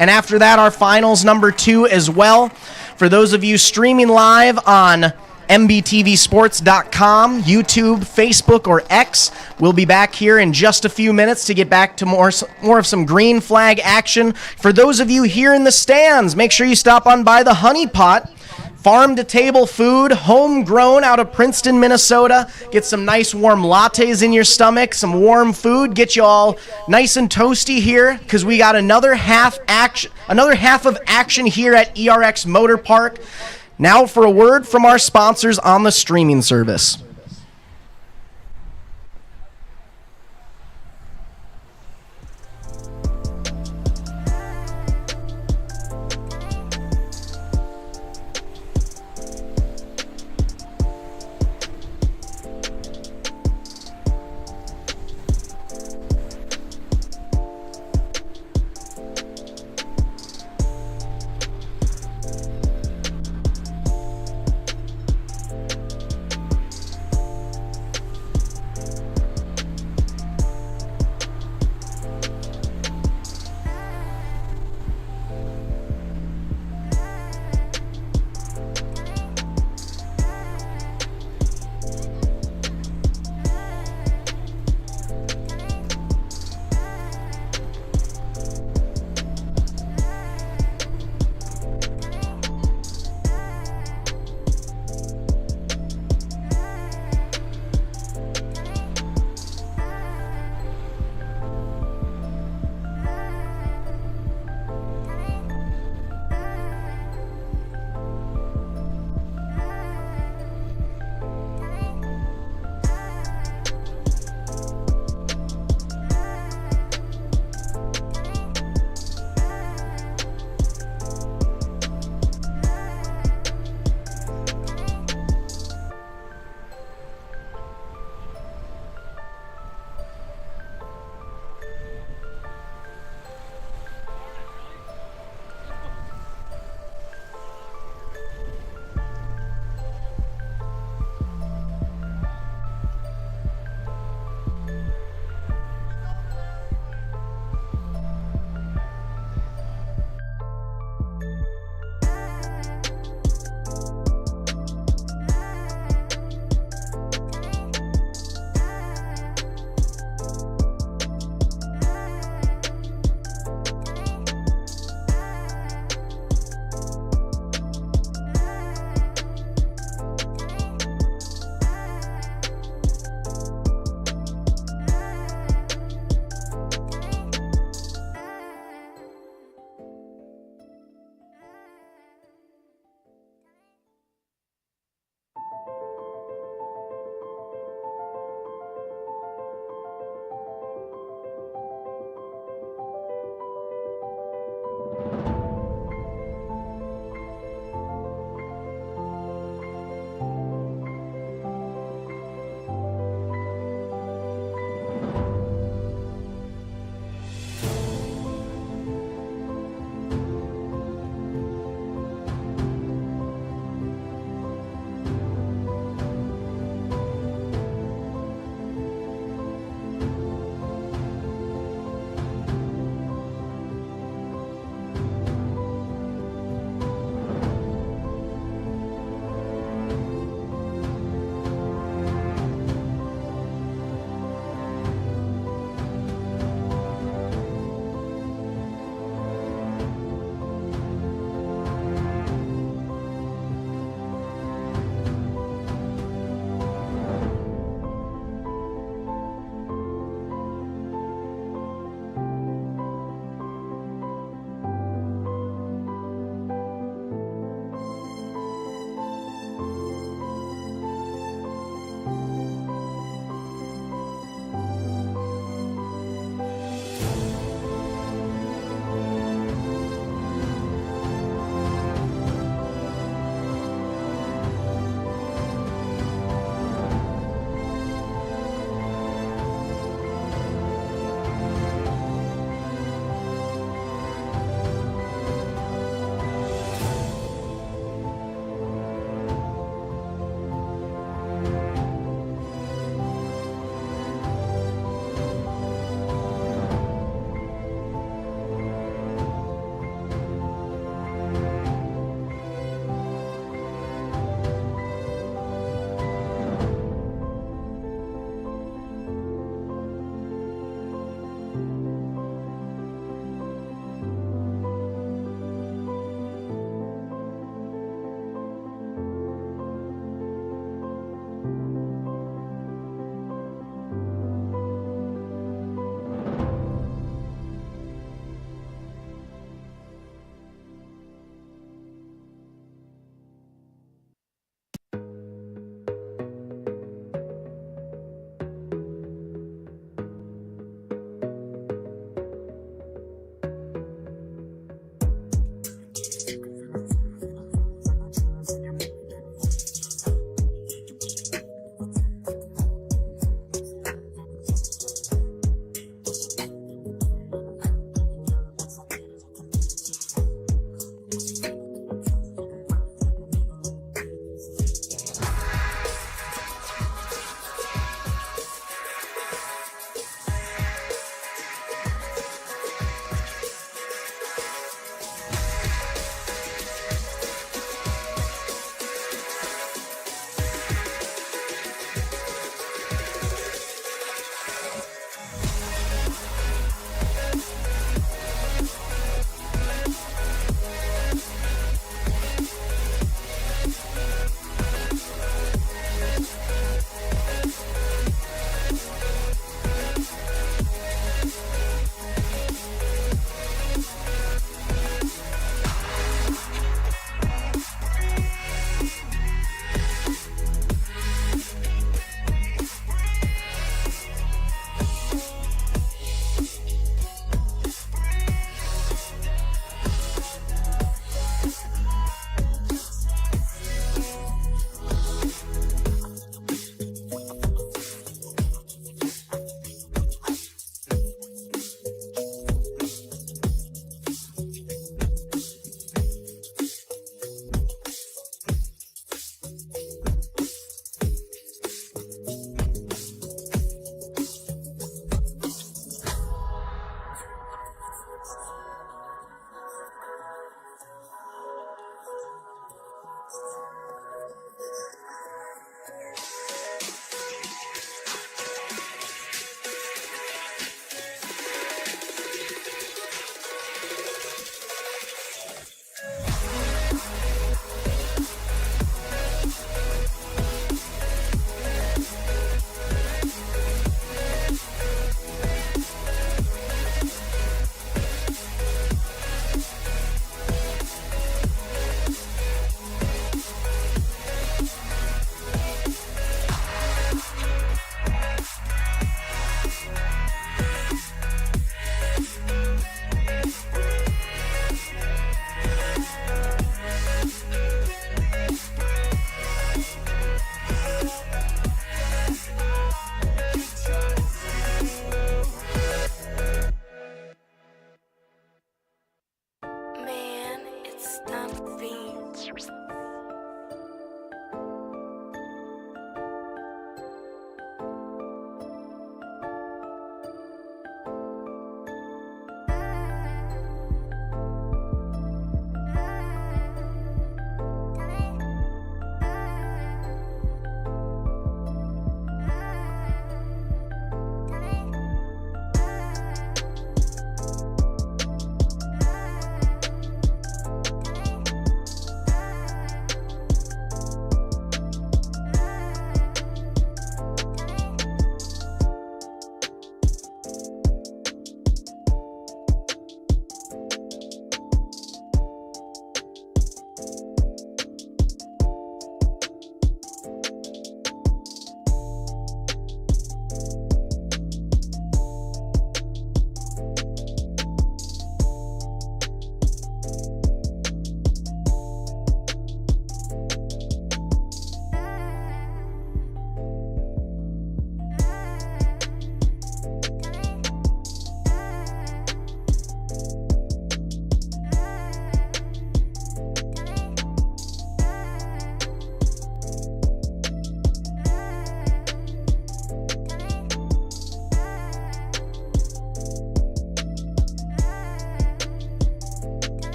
And after that, our finals number 2 as well. For those of you streaming live on mbtvsports.com, YouTube, Facebook, or X, we'll be back here in just a few minutes to get back to more of some green flag action. For those of you here in the stands, make sure you stop on by the Honey Pot. Farm-to-table food, homegrown out of Princeton, Minnesota. Get some nice warm lattes in your stomach, some warm food. Get you all nice and toasty here because we got another half of action here at ERX Motor Park. Now for a word from our sponsors on the streaming service.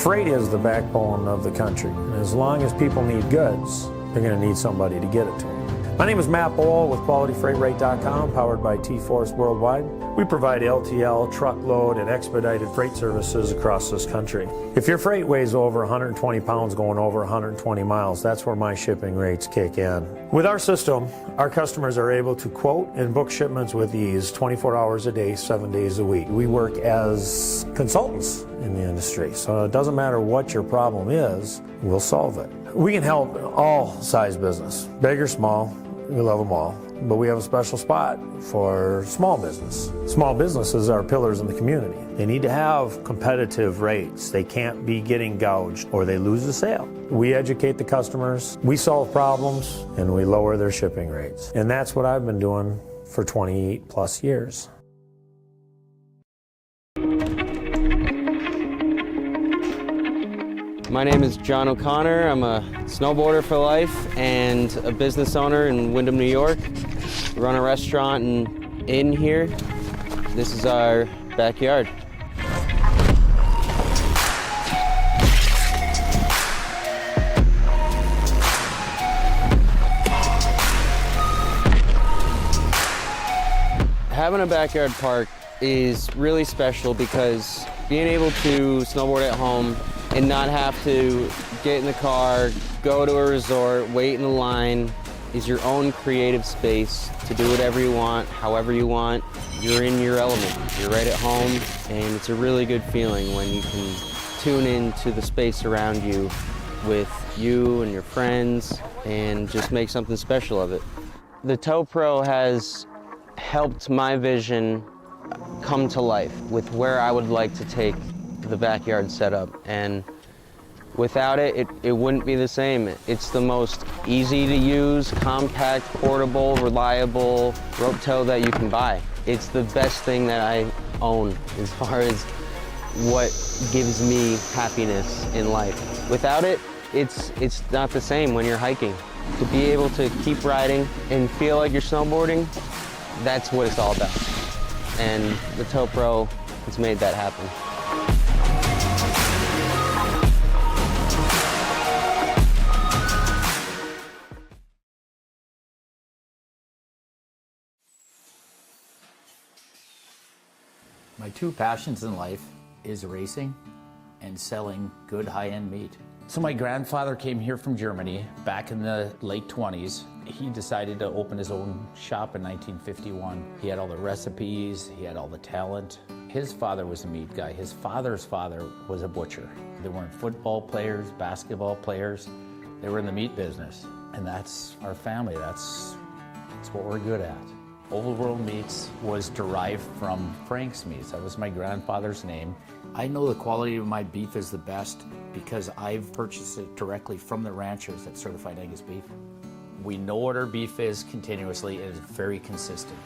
Freight is the backbone of the country. And as long as people need goods, they're going to need somebody to get it to them. My name is Matt Bohl with QualityFreightRate.com, powered by T-Force Worldwide. We provide LTL, truckload, and expedited freight services across this country. If your freight weighs over 120 pounds going over 120 miles, that's where my shipping rates kick in. With our system, our customers are able to quote and book shipments with ease 24 hours a day, 7 days a week. We work as consultants in the industry, so it doesn't matter what your problem is, we'll solve it. We can help all size business, big or small. We love them all, but we have a special spot for small business. Small businesses are pillars in the community. They need to have competitive rates. They can't be getting gouged or they lose the sale. We educate the customers, we solve problems, and we lower their shipping rates. And that's what I've been doing for 28 plus years. My name is John O'Connor. I'm a snowboarder for life and a business owner in Windham, New York. We run a restaurant and inn here. This is our backyard. Having a backyard park is really special because being able to snowboard at home and not have to get in the car, go to a resort, wait in the line, is your own creative space to do whatever you want, however you want. You're in your element. You're right at home, and it's a really good feeling when you can tune into the space around you with you and your friends and just make something special of it. The Toe Pro has helped my vision come to life with where I would like to take the backyard setup, and without it, it wouldn't be the same. It's the most easy to use, compact, portable, reliable rope tow that you can buy. It's the best thing that I own as far as what gives me happiness in life. Without it, it's not the same when you're hiking. To be able to keep riding and feel like you're snowboarding, that's what it's all about. And the Toe Pro has made that happen. My two passions in life is racing and selling good high-end meat. So my grandfather came here from Germany back in the late 20s. He decided to open his own shop in 1951. He had all the recipes, he had all the talent. His father was a meat guy. His father's father was a butcher. They weren't football players, basketball players. They were in the meat business. And that's our family. That's what we're good at. Old World Meats was derived from Frank's Meats. That was my grandfather's name. I know the quality of my beef is the best because I've purchased it directly from the ranchers at Certified Angus Beef. We know what our beef is continuously, and it's very consistent.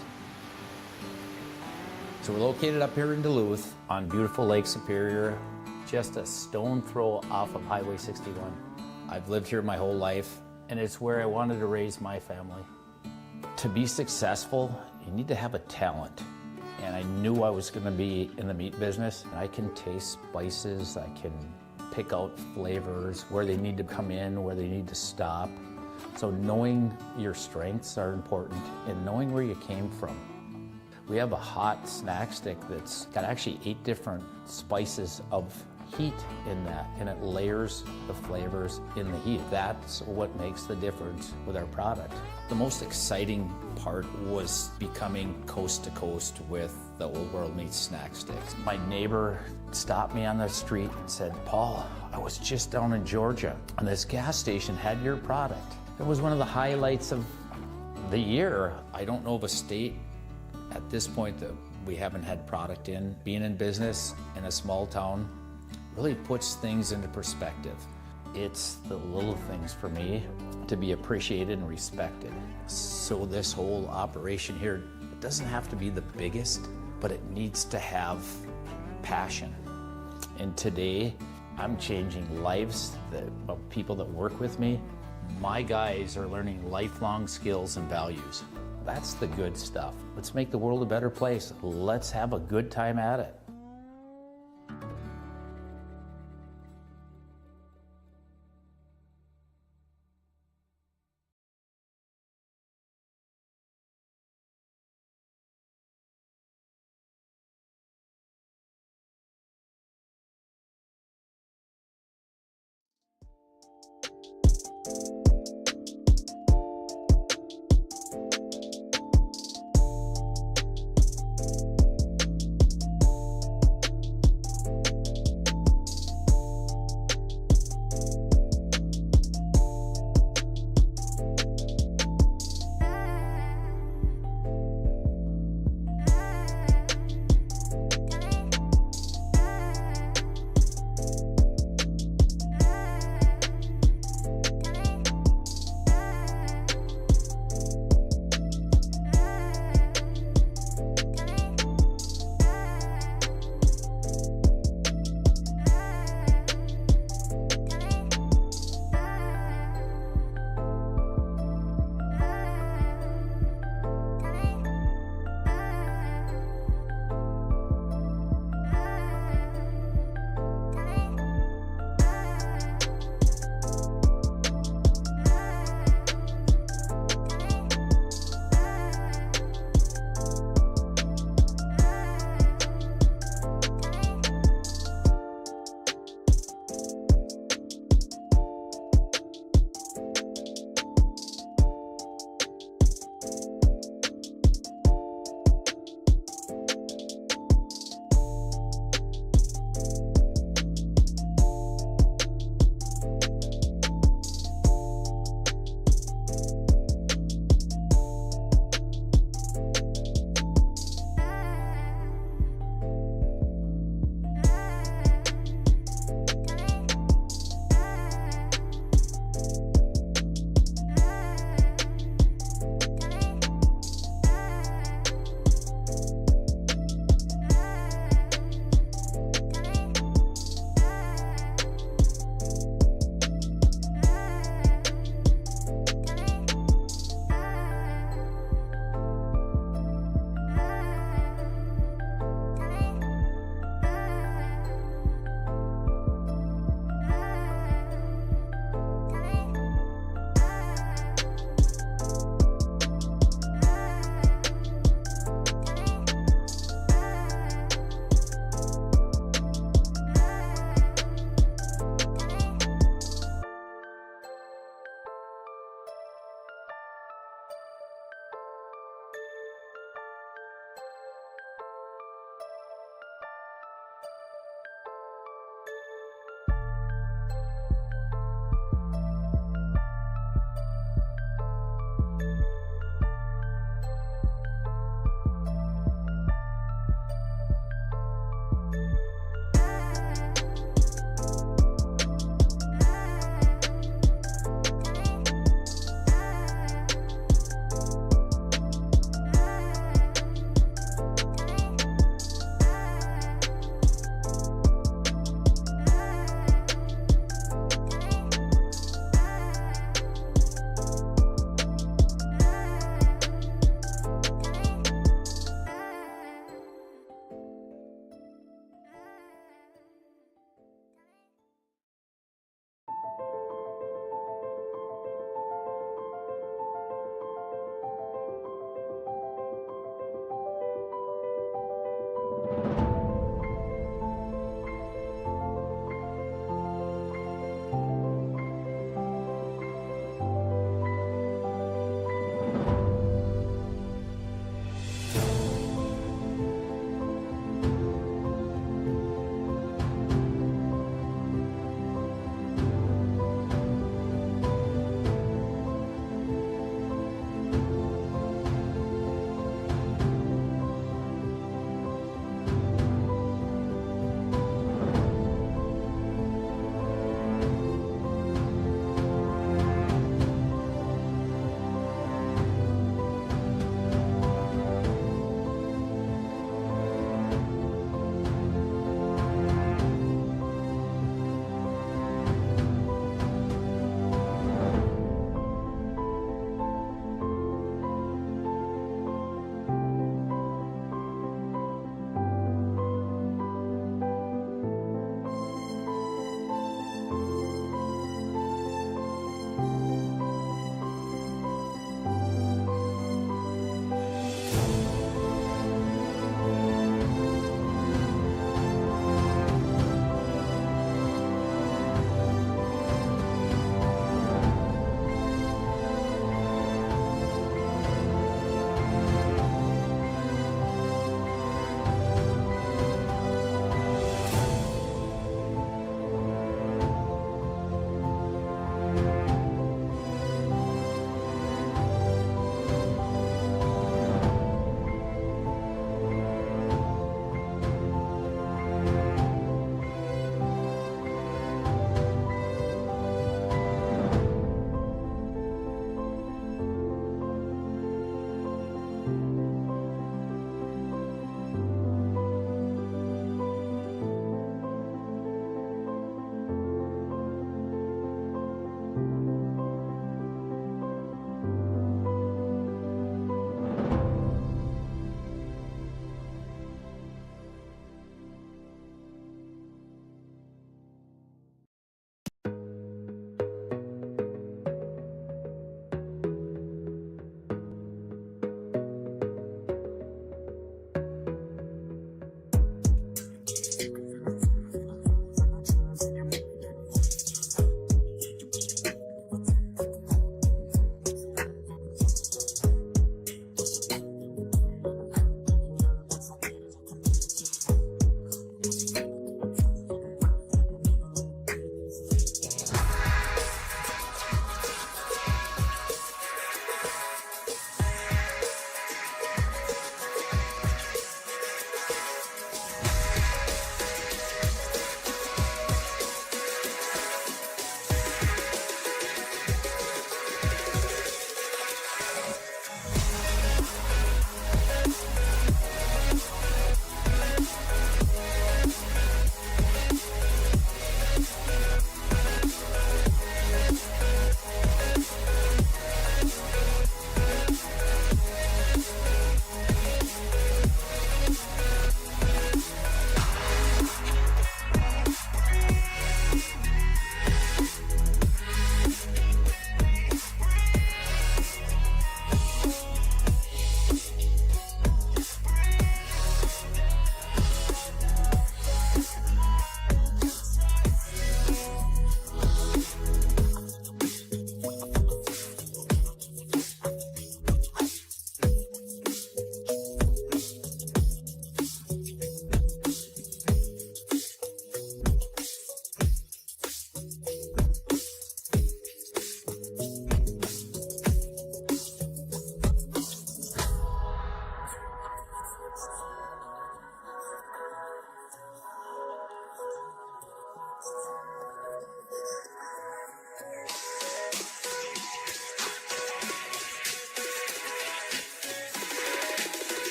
So we're located up here in Duluth on beautiful Lake Superior, just a stone throw off of Highway 61. I've lived here my whole life, and it's where I wanted to raise my family. To be successful, you need to have a talent. And I knew I was going to be in the meat business. I can taste spices, I can pick out flavors, where they need to come in, where they need to stop. So knowing your strengths are important and knowing where you came from. We have a hot snack stick that's got actually 8 different spices of heat in that, and it layers the flavors in the heat. That's what makes the difference with our product. The most exciting part was becoming coast to coast with the Old World Meats snack sticks. My neighbor stopped me on the street and said, "Paul, I was just down in Georgia and this gas station had your product." It was one of the highlights of the year. I don't know of a state at this point that we haven't had product in. Being in business in a small town really puts things into perspective. It's the little things for me to be appreciated and respected. So this whole operation here, it doesn't have to be the biggest, but it needs to have passion. And today, I'm changing lives of people that work with me. My guys are learning lifelong skills and values. That's the good stuff. Let's make the world a better place. Let's have a good time at it.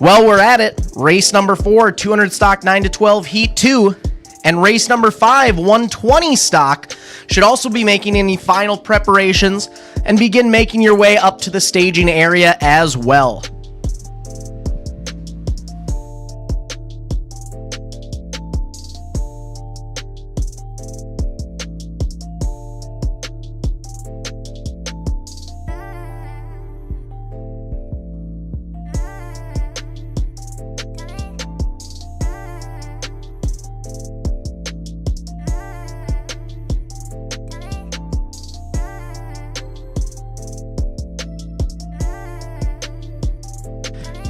Well, we're at it. Race number 4, 200 stock 9 to 12, Heat 2. And race number 5, 120 stock, should also be making any final preparations and begin making your way up to the staging area as well.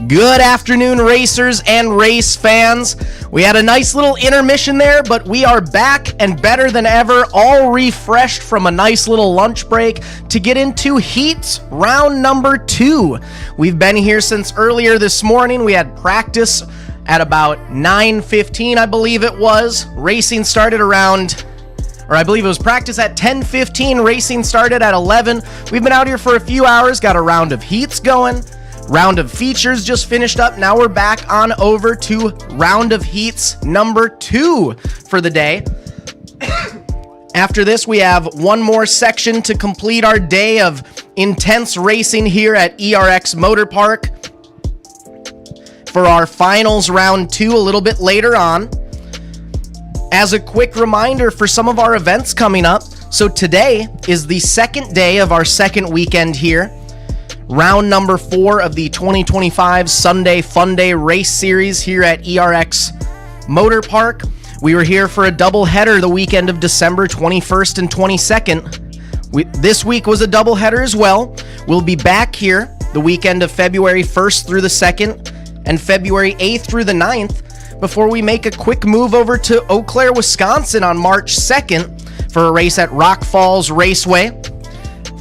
Good afternoon, racers and race fans. We had a nice little intermission there, but we are back and better than ever, all refreshed from a nice little lunch break to get into Heats round number 2. We've been here since earlier this morning. We had practice at about 9:15, I believe it was. Racing started around, or I believe it was practice at 10:15. Racing started at 11. We've been out here for a few hours, got a round of heats going. Round of features just finished up. Now we're back on over to round of heats number 2 for the day. After this, we have one more section to complete our day of intense racing here at ERX Motor Park for our finals round 2 a little bit later on. As a quick reminder for some of our events coming up, so today is the second day of our second weekend here. Round number 4 of the 2025 Sunday Funday race series here at ERX Motor Park. We were here for a doubleheader the weekend of December 21st and 22nd. This week was a doubleheader as well. We'll be back here the weekend of February 1st through the 2nd and February 8th through the 9th before we make a quick move over to Eau Claire, Wisconsin on March 2nd for a race at Rock Falls Raceway.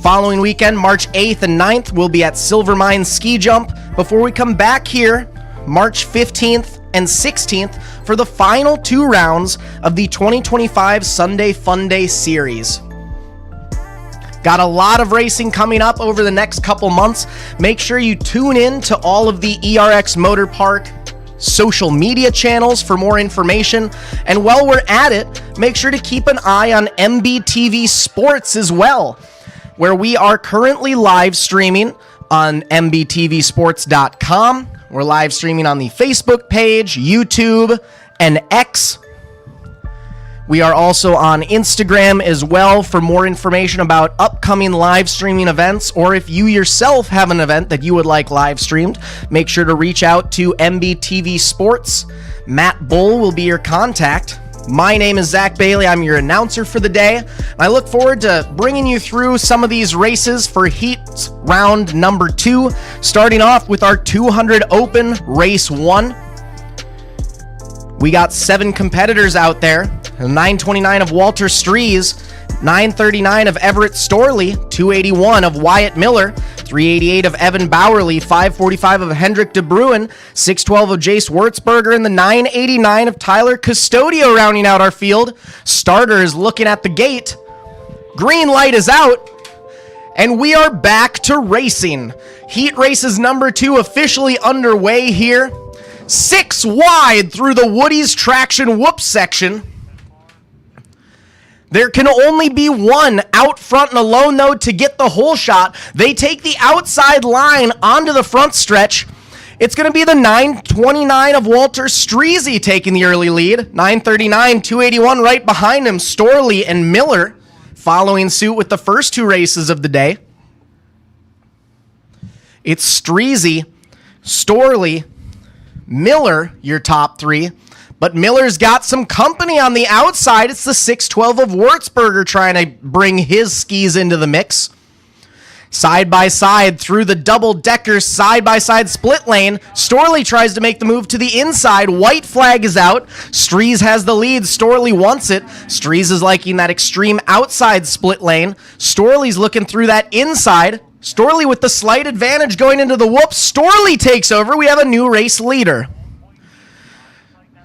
Following weekend, March 8th and 9th, we'll be at Silver Mine Ski Jump before we come back here March 15th and 16th for the final 2 rounds of the 2025 Sunday Funday series. Got a lot of racing coming up over the next couple months. Make sure you tune in to all of the ERX Motor Park social media channels for more information. And while we're at it, make sure to keep an eye on MBTV Sports as well, where we are currently live streaming on mbtvsports.com. We're live streaming on the Facebook page, YouTube, and X. We are also on Instagram as well for more information about upcoming live streaming events, or if you yourself have an event that you would like live streamed, make sure to reach out to MBTV Sports. Matt Bull will be your contact. My name is Zach Bailey. I'm your announcer for the day. I look forward to bringing you through some of these races for Heat round number 2, starting off with our 200 Open Race 1. We got 7 competitors out there. 929 of Walter Strees, 939 of Everett Storley, 281 of Wyatt Miller, 388 of Evan Bowerly, 545 of Hendrik De Bruin, 612 of Jace Wurzberger, and the 989 of Tyler Custodio rounding out our field. Starter is looking at the gate. Green light is out, and we are back to racing. Heat races number 2 officially underway here. 6 wide through the Woody's Traction Whoop section. There can only be one out front and alone, though, to get the whole shot. They take the outside line onto the front stretch. It's going to be the 929 of Walter Streesy taking the early lead. 939, 281 right behind him. Storley and Miller following suit with the first 2 races of the day. It's Streesy, Storley, Miller, your top 3. But Miller's got some company on the outside. It's the 612 of Wurzberger trying to bring his skis into the mix. Side by side through the double-decker side-by-side split lane. Storley tries to make the move to the inside. White flag is out. Strees has the lead. Storley wants it. Strees is liking that extreme outside split lane. Storley's looking through that inside. Storley with the slight advantage going into the whoop. Storley takes over. We have a new race leader.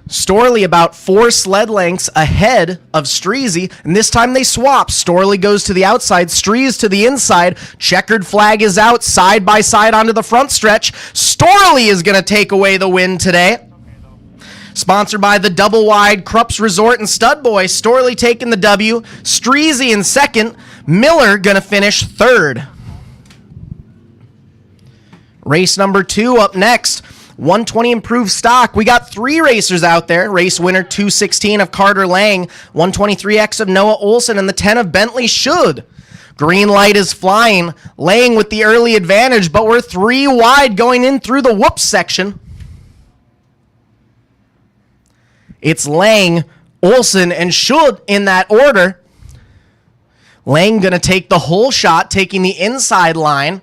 Storley about 4 sled lengths ahead of Streezy, and this time they swap. Storley goes to the outside, Streez to the inside. Checkered flag is out, side by side onto the front stretch. Storley is going to take away the win today. Sponsored by the Double Wide, Krupp's Resort, and Stud Boy. Storley taking the W. Streezy in second. Miller going to finish third. Race number 2 up next. 120 improved stock. We got 3 racers out there. Race winner 216 of Carter Lang, 123X of Noah Olson, and the 10 of Bentley Should. Green light is flying. Lang with the early advantage, but we're 3 wide going in through the whoops section. It's Lang, Olson, and Should in that order. Lang going to take the whole shot, taking the inside line.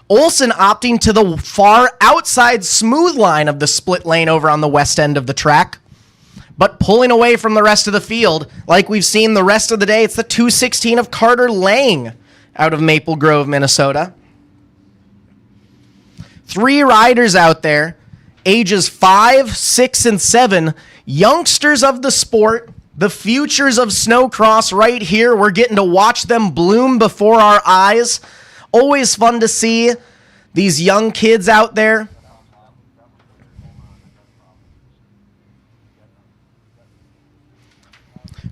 Olson opting to the far outside smooth line of the split lane over on the west end of the track, but pulling away from the rest of the field like we've seen the rest of the day. It's the 216 of Carter Lang out of Maple Grove, Minnesota. 3 riders out there, ages 5, 6, and 7, youngsters of the sport, the futures of snowcross right here. We're getting to watch them bloom before our eyes. Always fun to see these young kids out there.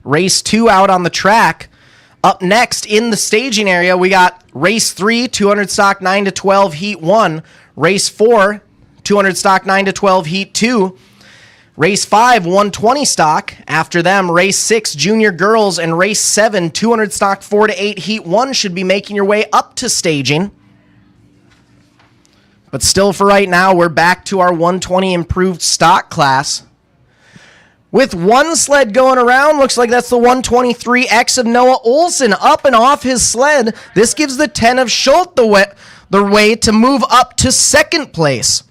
Race 2 out on the track. Up next in the staging area, we got race 3, 200 stock 9 to 12, heat 1. Race 4, 200 stock 9 to 12, heat 2. Race 5, 120 stock. After them, race 6, junior girls, and race 7, 200 stock 4 to 8, heat 1 should be making your way up to staging. But still for right now, we're back to our 120 improved stock class. With 1 sled going around, looks like that's the 123X of Noah Olson up and off his sled. This gives the 10 of Schultz the way to move up to second place.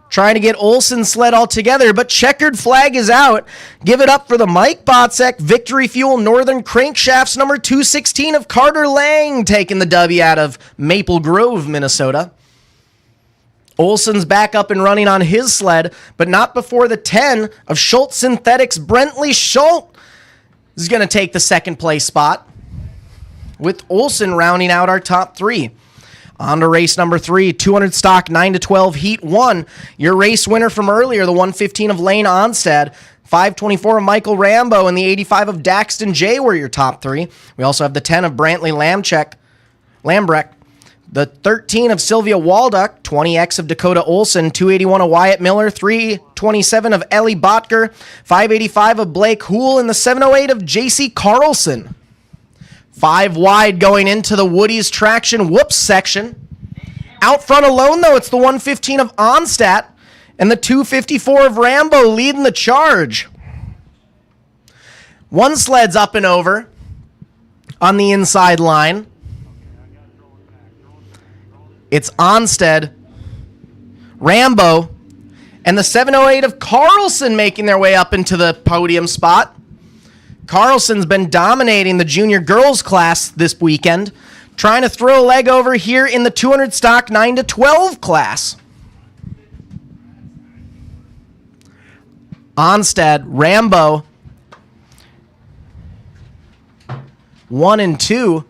Trying to get Olson's sled all together, but checkered flag is out. Give it up for the Mike Botzek Victory Fuel Northern Crankshafts number 216 of Carter Lang taking the W out of Maple Grove, Minnesota. Olson's back up and running on his sled, but not before the 10 of Schultz Synthetics. Brentley Schultz is going to take the second place spot, with Olson rounding out our top 3. On to race number 3, 200 stock 9 to 12, heat 1. Your race winner from earlier, the 115 of Lane Onstad, 524 of Michael Rambo, and the 85 of Daxton J were your top 3. We also have the 10 of Brantley Lambrecht, the 13 of Sylvia Walduck, 20X of Dakota Olson, 281 of Wyatt Miller, 327 of Ellie Botker, 585 of Blake Houle, and the 708 of JC Carlson. 5 wide going into the Woody's Traction Whoops section. Out front alone, though, it's the 115 of Onstadt and the 254 of Rambo leading the charge. 1 sled's up and over on the inside line. It's Onstead, Rambo, and the 708 of Carlson making their way up into the podium spot. Carlson's been dominating the junior girls class this weekend, trying to throw a leg over here in the 200 stock 9 to 12 class. Onstad, Rambo, 1 and 2.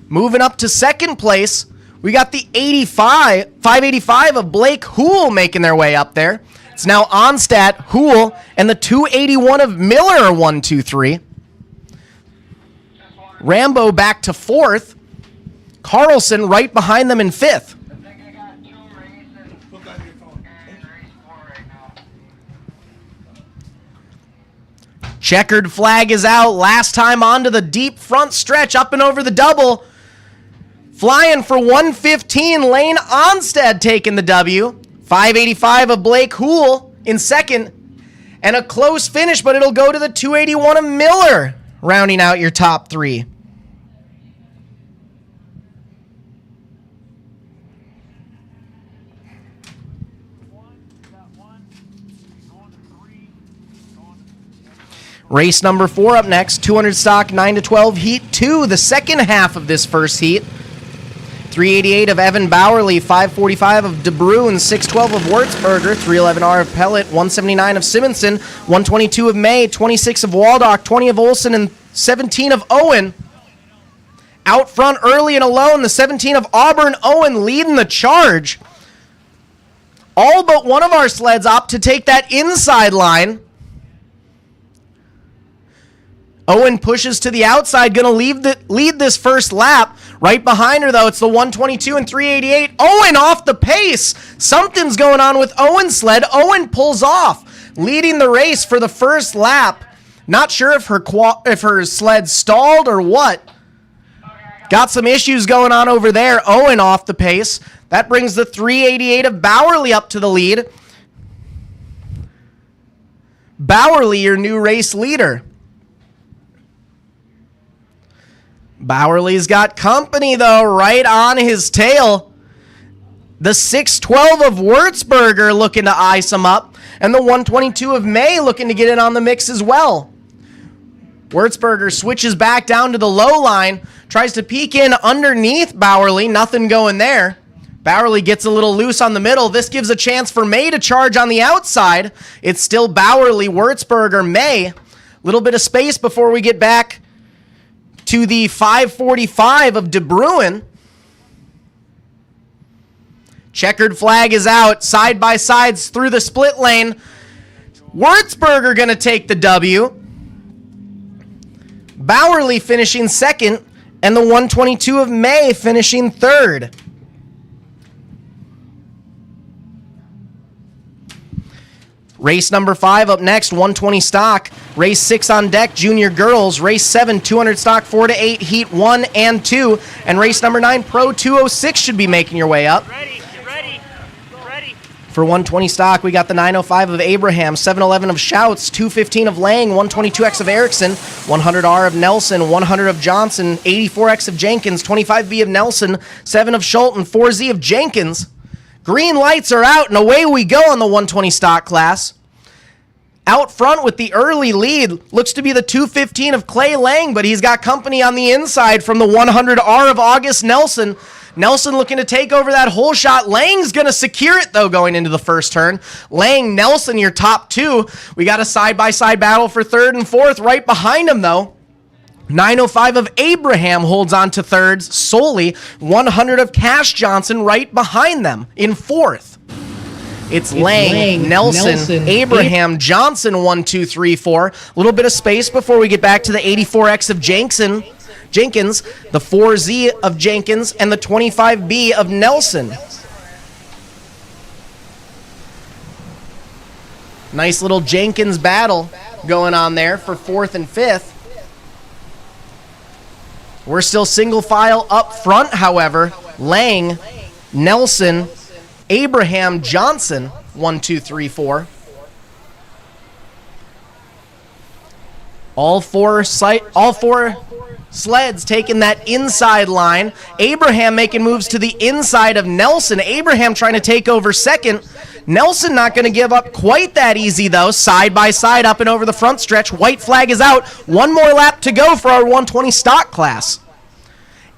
Moving up to second place, we got the 585 of Blake Houle making their way up there. It's now Onstadt, Houle, and the 281 of Miller, 1, 2, 3. Rambo back to 4th. Carlson right behind them in 5th. Checkered flag is out. Last time onto the deep front stretch, up and over the double. Flying for 115, Lane Onstad taking the W. 585 of Blake Houle in second. And a close finish, but it'll go to the 281 of Miller, rounding out your top 3. Race number 4 up next, 200 stock, 9 to 12, heat 2, the second half of this first heat. 388 of Evan Bowerly, 545 of DeBruin, 612 of Wurzburger, 311R of Pellet, 179 of Simonson, 122 of May, 26 of Waldock, 20 of Olson, and 17 of Owen. Out front early and alone, the 17 of Auburn Owen leading the charge. All but one of our sleds opt to take that inside line. Owen pushes to the outside, going to lead this first lap. Right behind her, though, it's the 122 and 388. Owen off the pace. Something's going on with Owen's sled. Owen pulls off, leading the race for the first lap. Not sure if her sled stalled or what. Got some issues going on over there. Owen off the pace. That brings the 388 of Bowerly up to the lead. Bowerly, your new race leader. Bowerly's got company, though, right on his tail. The 612 of Wurzburger looking to ice him up, and the 122 of May looking to get in on the mix as well. Wurzburger switches back down to the low line, tries to peek in underneath Bowerly, nothing going there. Bowerly gets a little loose on the middle. This gives a chance for May to charge on the outside. It's still Bowerly, Wurzburger, May. Little bit of space before we get back to the 545 of DeBruin. Checkered flag is out. Side by sides through the split lane. Wurzburger going to take the W. Bowerly finishing second, and the 122 of May finishing third. Race number 5 up next, 120 stock. Race 6 on deck, junior girls. Race 7, 200 stock, 4 to 8, heat 1 and 2. And race number 9, Pro 206 should be making your way up. Ready. For 120 stock, we got the 905 of Abraham, 711 of Shouts, 215 of Lang, 122X of Erickson, 100R of Nelson, 100 of Johnson, 84X of Jenkins, 25B of Nelson, 7 of Schulten, 4Z of Jenkins. Green lights are out, and away we go on the 120 stock class. Out front with the early lead looks to be the 215 of Clay Lang, but he's got company on the inside from the 100R of August Nelson. Nelson looking to take over that whole shot. Lang's going to secure it, though, going into the first turn. Lang, Nelson, your top two. We got a side-by-side battle for third and fourth right behind him, though. 905 of Abraham holds on to thirds solely. 100 of Cash Johnson right behind them in fourth. It's Lang, Nelson, Abraham, Johnson, 1, 2, 3, 4. A little bit of space before we get back to the 84X of Jenkins, the 4Z of Jenkins, and the 25B of Nelson. Nice little Jenkins battle going on there for fourth and fifth. We're still single file up front, however. Lang, Nelson, Abraham, Johnson, 1, 2, 3, 4. All four sleds taking that inside line. Abraham making moves to the inside of Nelson. Abraham trying to take over second. Nelson not going to give up quite that easy, though. Side by side up and over the front stretch. White flag is out. One more lap to go for our 120 stock class.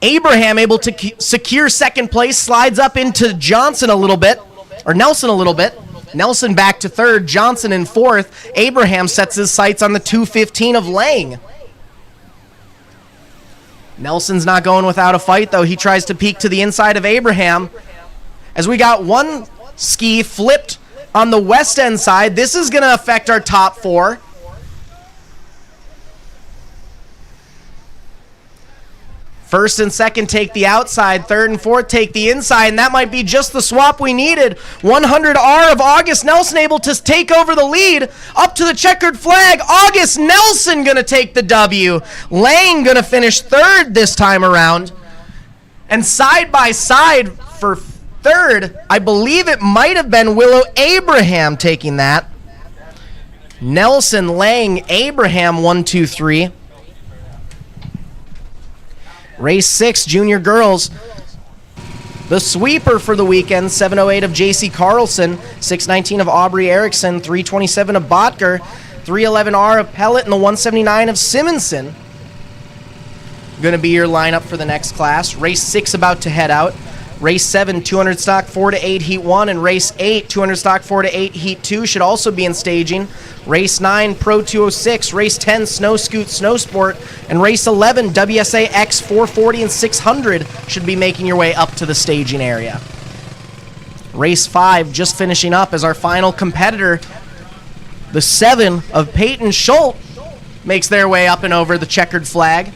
Abraham able to secure second place. Slides up into Johnson a little bit. Or Nelson a little bit. Nelson back to third. Johnson in fourth. Abraham sets his sights on the 215 of Lang. Nelson's not going without a fight, though. He tries to peek to the inside of Abraham. As we got one ski flipped on the west end side. This is going to affect our top four. First and second take the outside. Third and fourth take the inside. And that might be just the swap we needed. 100R of August Nelson able to take over the lead. Up to the checkered flag. August Nelson going to take the W. Lang going to finish third this time around. And side by side for third, I believe it might have been Willow Abraham taking that. Nelson, Lang, Abraham, 1, 2, 3. Race 6, junior girls. The sweeper for the weekend, 708 of J.C. Carlson, 619 of Aubrey Erickson, 327 of Botker. 311R of Pellet and the 179 of Simonson going to be your lineup for the next class. Race 6 about to head out. Race 7, 200 stock 4 to 8, Heat 1, and Race 8, 200 stock 4 to 8, Heat 2 should also be in staging. Race 9, Pro 206, Race 10, Snow Scoot, Snow Sport, and Race 11, WSA X 440 and 600 should be making your way up to the staging area. Race 5 just finishing up as our final competitor, the 7 of Peyton Schultz, makes their way up and over the checkered flag.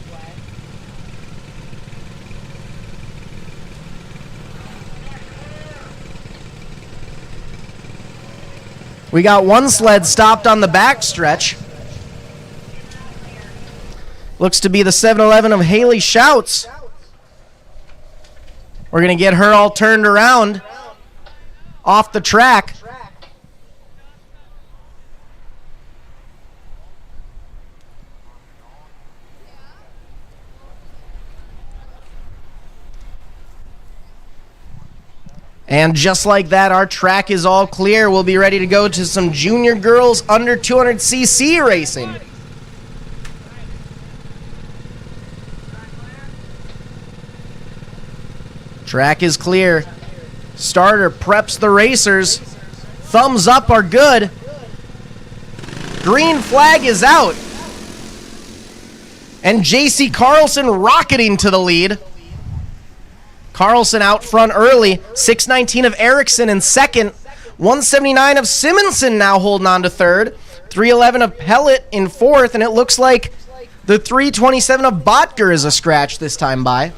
We got one sled stopped on the back stretch. Looks to be the 711 of Haley Shouts. We're going to get her all turned around off the track. And just like that, our track is all clear. We'll be ready to go to some junior girls under 200cc racing. Track is clear. Starter preps the racers. Thumbs up are good. Green flag is out. And JC Carlson rocketing to the lead. Carlson out front early. 619 of Erickson in second. 179 of Simonson now holding on to third. 311 of Pellet in fourth. And it looks like the 327 of Botker is a scratch this time by.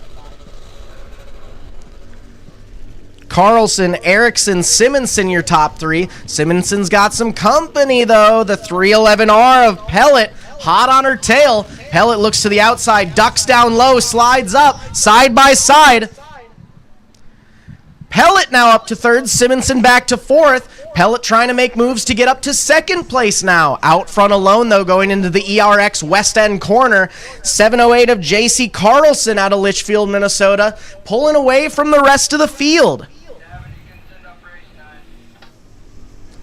Carlson, Erickson, Simonson, your top three. Simonson's got some company, though. The 311R of Pellet, hot on her tail. Pellet looks to the outside, ducks down low, slides up, side by side. Pellet now up to third, Simonson back to fourth. Pellet trying to make moves to get up to second place now. Out front alone, though, going into the ERX West End corner. 708 of JC Carlson out of Litchfield, Minnesota, pulling away from the rest of the field.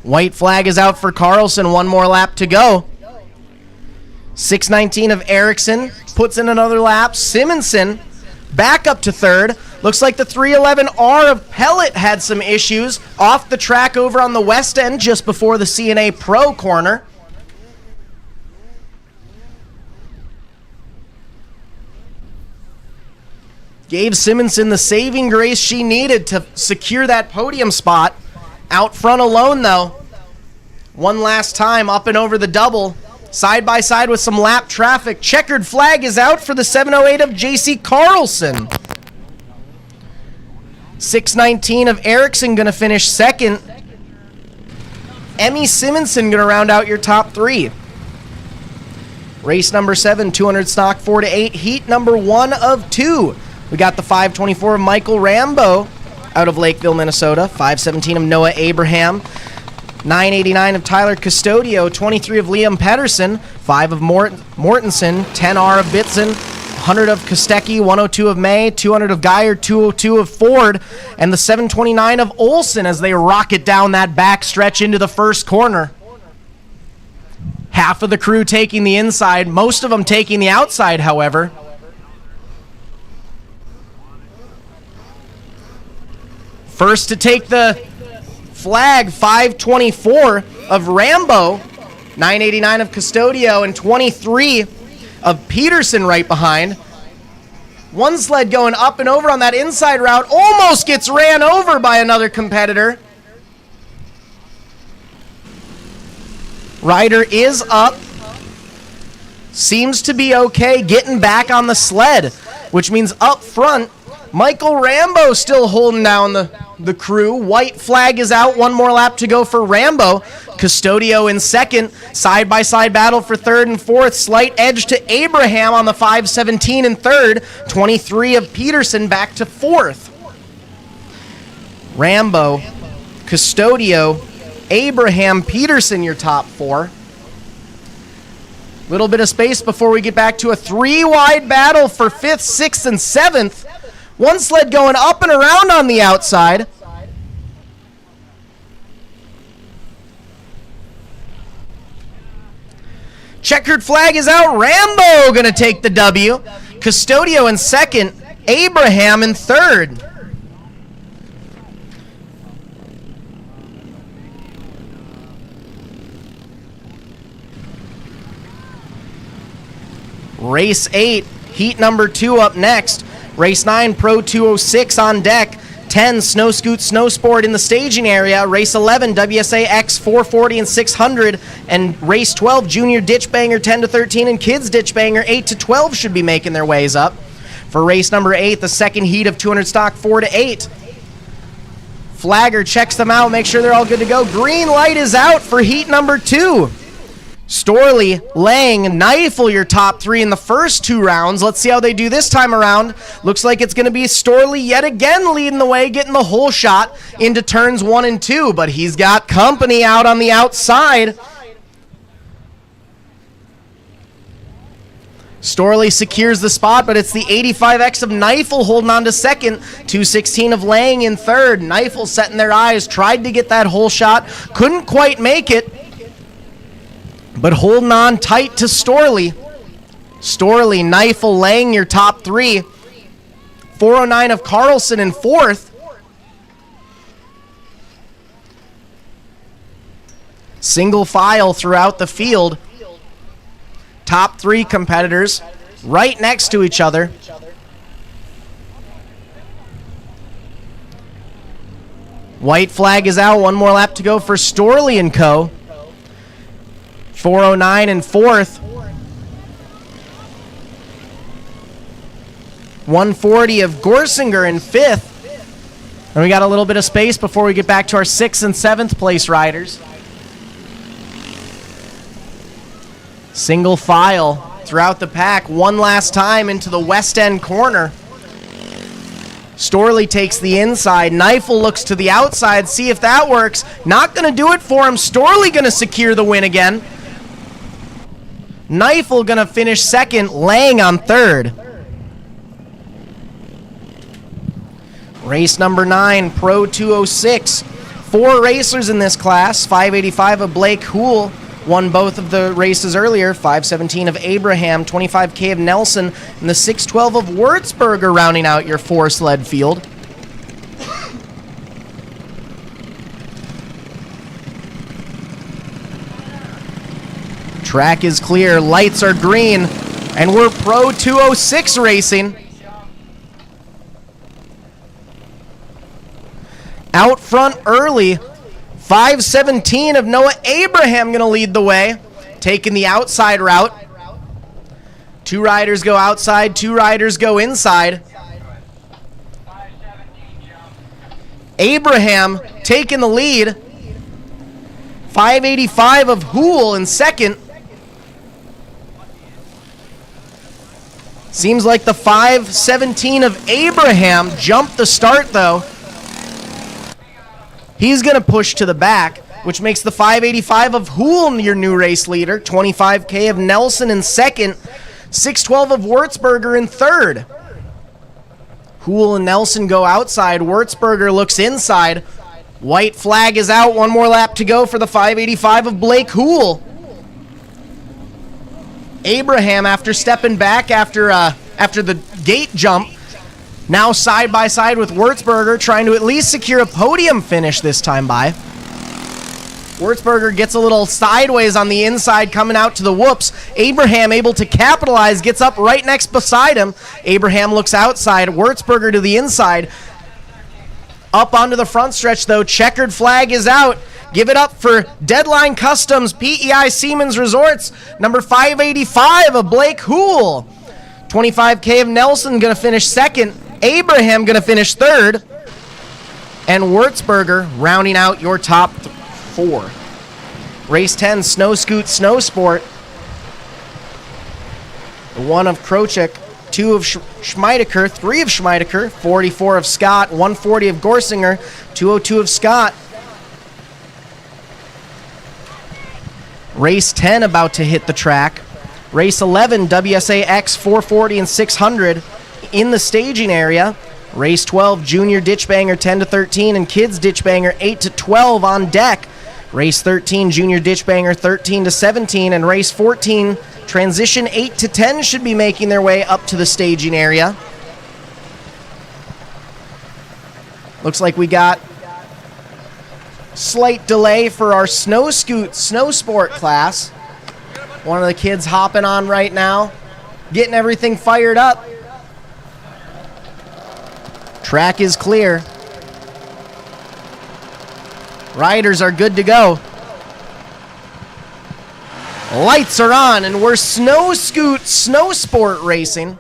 White flag is out for Carlson, one more lap to go. 619 of Erickson puts in another lap. Simonson back up to third. Looks like the 311R of Pellet had some issues off the track over on the west end just before the CNA Pro corner. Gave Simonson the saving grace she needed to secure that podium spot. Out front alone, though. One last time up and over the double. Side by side with some lap traffic. Checkered flag is out for the 708 of JC Carlson. 619 of Erickson going to finish second. Emmy Simonson going to round out your top three. Race number 7, 200 stock 4 to 8. Heat number 1 of 2. We got the 524 of Michael Rambo out of Lakeville, Minnesota. 517 of Noah Abraham. 989 of Tyler Custodio. 23 of Liam Pedersen. 5 of Mortensen. 10R of Bitson. 100 of Kostecki. 102 of May. 200 of Geyer. 202 of Ford. And the 729 of Olson as they rocket down that back stretch into the first corner. Half of the crew taking the inside. Most of them taking the outside, however. First to take the flag, 524 of Rambo, 989 of Custodio, and 23 of Peterson right behind. One sled going up and over on that inside route, almost gets ran over by another competitor. Ryder is up. Seems to be okay getting back on the sled, which means up front, Michael Rambo still holding down the crew. White flag is out. One more lap to go for Rambo. Custodio in second. Side-by-side battle for third and fourth. Slight edge to Abraham on the 517 in third. 23 of Peterson back to fourth. Rambo, Custodio, Abraham, Peterson, your top four. Little bit of space before we get back to a three-wide battle for fifth, sixth, and seventh. One sled going up and around on the outside. Checkered flag is out. Rambo going to take the W. Custodio in second. Abraham in third. Race 8, heat number 2 up next. Race 9, Pro 206 on deck. 10, Snow Scoot Snow Sport in the staging area. Race 11, WSA-X 440 and 600. And race 12, Junior Ditch Banger 10 to 13 and Kids Ditch Banger 8 to 12 should be making their ways up. For race number 8, the second heat of 200 stock 4 to 8. Flagger checks them out, make sure they're all good to go. Green light is out for heat number 2. Storley, Lang, Knifel your top 3 in the first 2 rounds. Let's see how they do this time around. Looks like it's going to be Storley yet again leading the way, getting the whole shot into turns 1 and 2, but he's got company out on the outside. Storley secures the spot, but it's the 85X of Knifel holding on to second. 216 of Lang in third. Knifel setting their eyes, tried to get that whole shot, couldn't quite make it, but holding on tight to Storley. Storley, Knifel, Lang your top 3. 409 of Carlson in fourth. Single file throughout the field. Top 3 competitors right next to each other. White flag is out. One more lap to go for Storley and co. 409 in fourth. 140 of Gorsinger in fifth. And we got a little bit of space before we get back to our 6th and 7th place riders. Single file throughout the pack. One last time into the west end corner. Storley takes the inside. Knifel looks to the outside, see if that works. Not going to do it for him. Storley going to secure the win again. Knifel going to finish second. Lang on third. Race number 9, Pro 206. 4 racers in this class. 585 of Blake Houle won both of the races earlier. 517 of Abraham, 25K of Nelson, and the 612 of Würzburger rounding out your 4-sled field. Track is clear, lights are green, and we're Pro 206 racing. Out front early, 517 of Noah Abraham going to lead the way, taking the outside route. 2 riders go outside, 2 riders go inside. Abraham taking the lead. 585 of Houle in second. Seems like the 517 of Abraham jumped the start, though. He's going to push to the back, which makes the 585 of Houle your new race leader. 25K of Nelson in second. 612 of Würzburger in third. Houle and Nelson go outside. Würzburger looks inside. White flag is out. One more lap to go for the 585 of Blake Houle. Abraham, after stepping back after the gate jump, now side by side with Würzburger, trying to at least secure a podium finish this time by. Würzburger gets a little sideways on the inside coming out to the whoops. Abraham able to capitalize, gets up right next beside him. Abraham looks outside, Würzburger to the inside. Up onto the front stretch though, checkered flag is out. Give it up for Deadline Customs, PEI Siemens Resorts, number 585 of Blake Houle. 25K of Nelson going to finish second. Abraham going to finish third. And Würzburger rounding out your top 4. Race 10, Snow Scoot Snow Sport. 1 of Krochik, 2 of Schmeideker, 3 of Schmeideker, 44 of Scott, 140 of Gorsinger, 202 of Scott. Race 10 about to hit the track. Race 11, WSA-X 440 and 600 in the staging area. Race 12, Junior Ditch Banger 10 to 13 and Kids Ditch Banger 8 to 12 on deck. Race 13, Junior Ditch Banger 13 to 17, and race 14, Transition 8 to 10 should be making their way up to the staging area. Looks like we got slight delay for our snow sport class. One of the kids hopping on right now, getting everything fired up. Track is clear. Riders are good to go. Lights are on, and we're snow sport racing.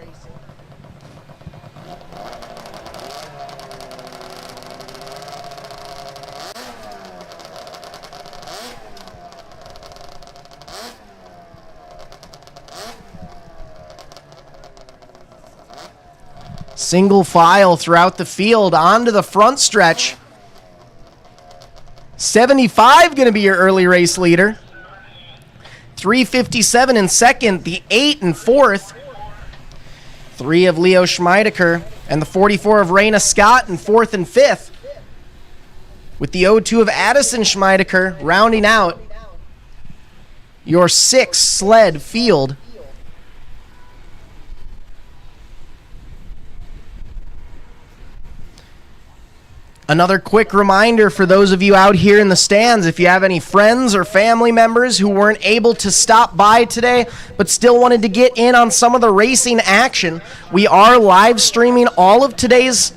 Single file throughout the field onto the front stretch. 75 going to be your early race leader. 357 in second, the 8 in fourth. 3 of Leo Schmeidecker and the 44 of Raina Scott in fourth and fifth. With the 02 of Addison Schmeidecker rounding out your 6 sled field. Another quick reminder for those of you out here in the stands, if you have any friends or family members who weren't able to stop by today but still wanted to get in on some of the racing action, we are live streaming all of today's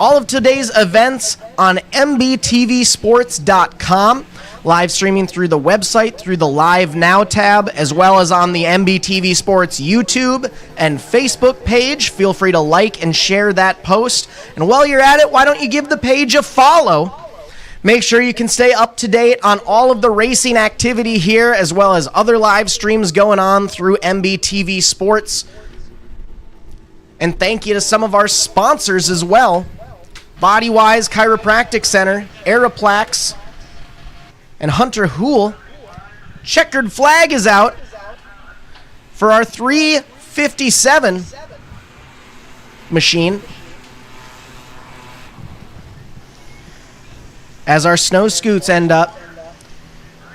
events on mbtvsports.com. Live streaming through the website, through the Live Now tab, as well as on the MBTV Sports YouTube and Facebook page. Feel free to like and share that post. And while you're at it, why don't you give the page a follow? Make sure you can stay up to date on all of the racing activity here, as well as other live streams going on through MBTV Sports. And thank you to some of our sponsors as well. Bodywise Chiropractic Center, Aroplax, and Hunter Houle. Checkered flag is out for our 357 machine. As our snow scoots end up,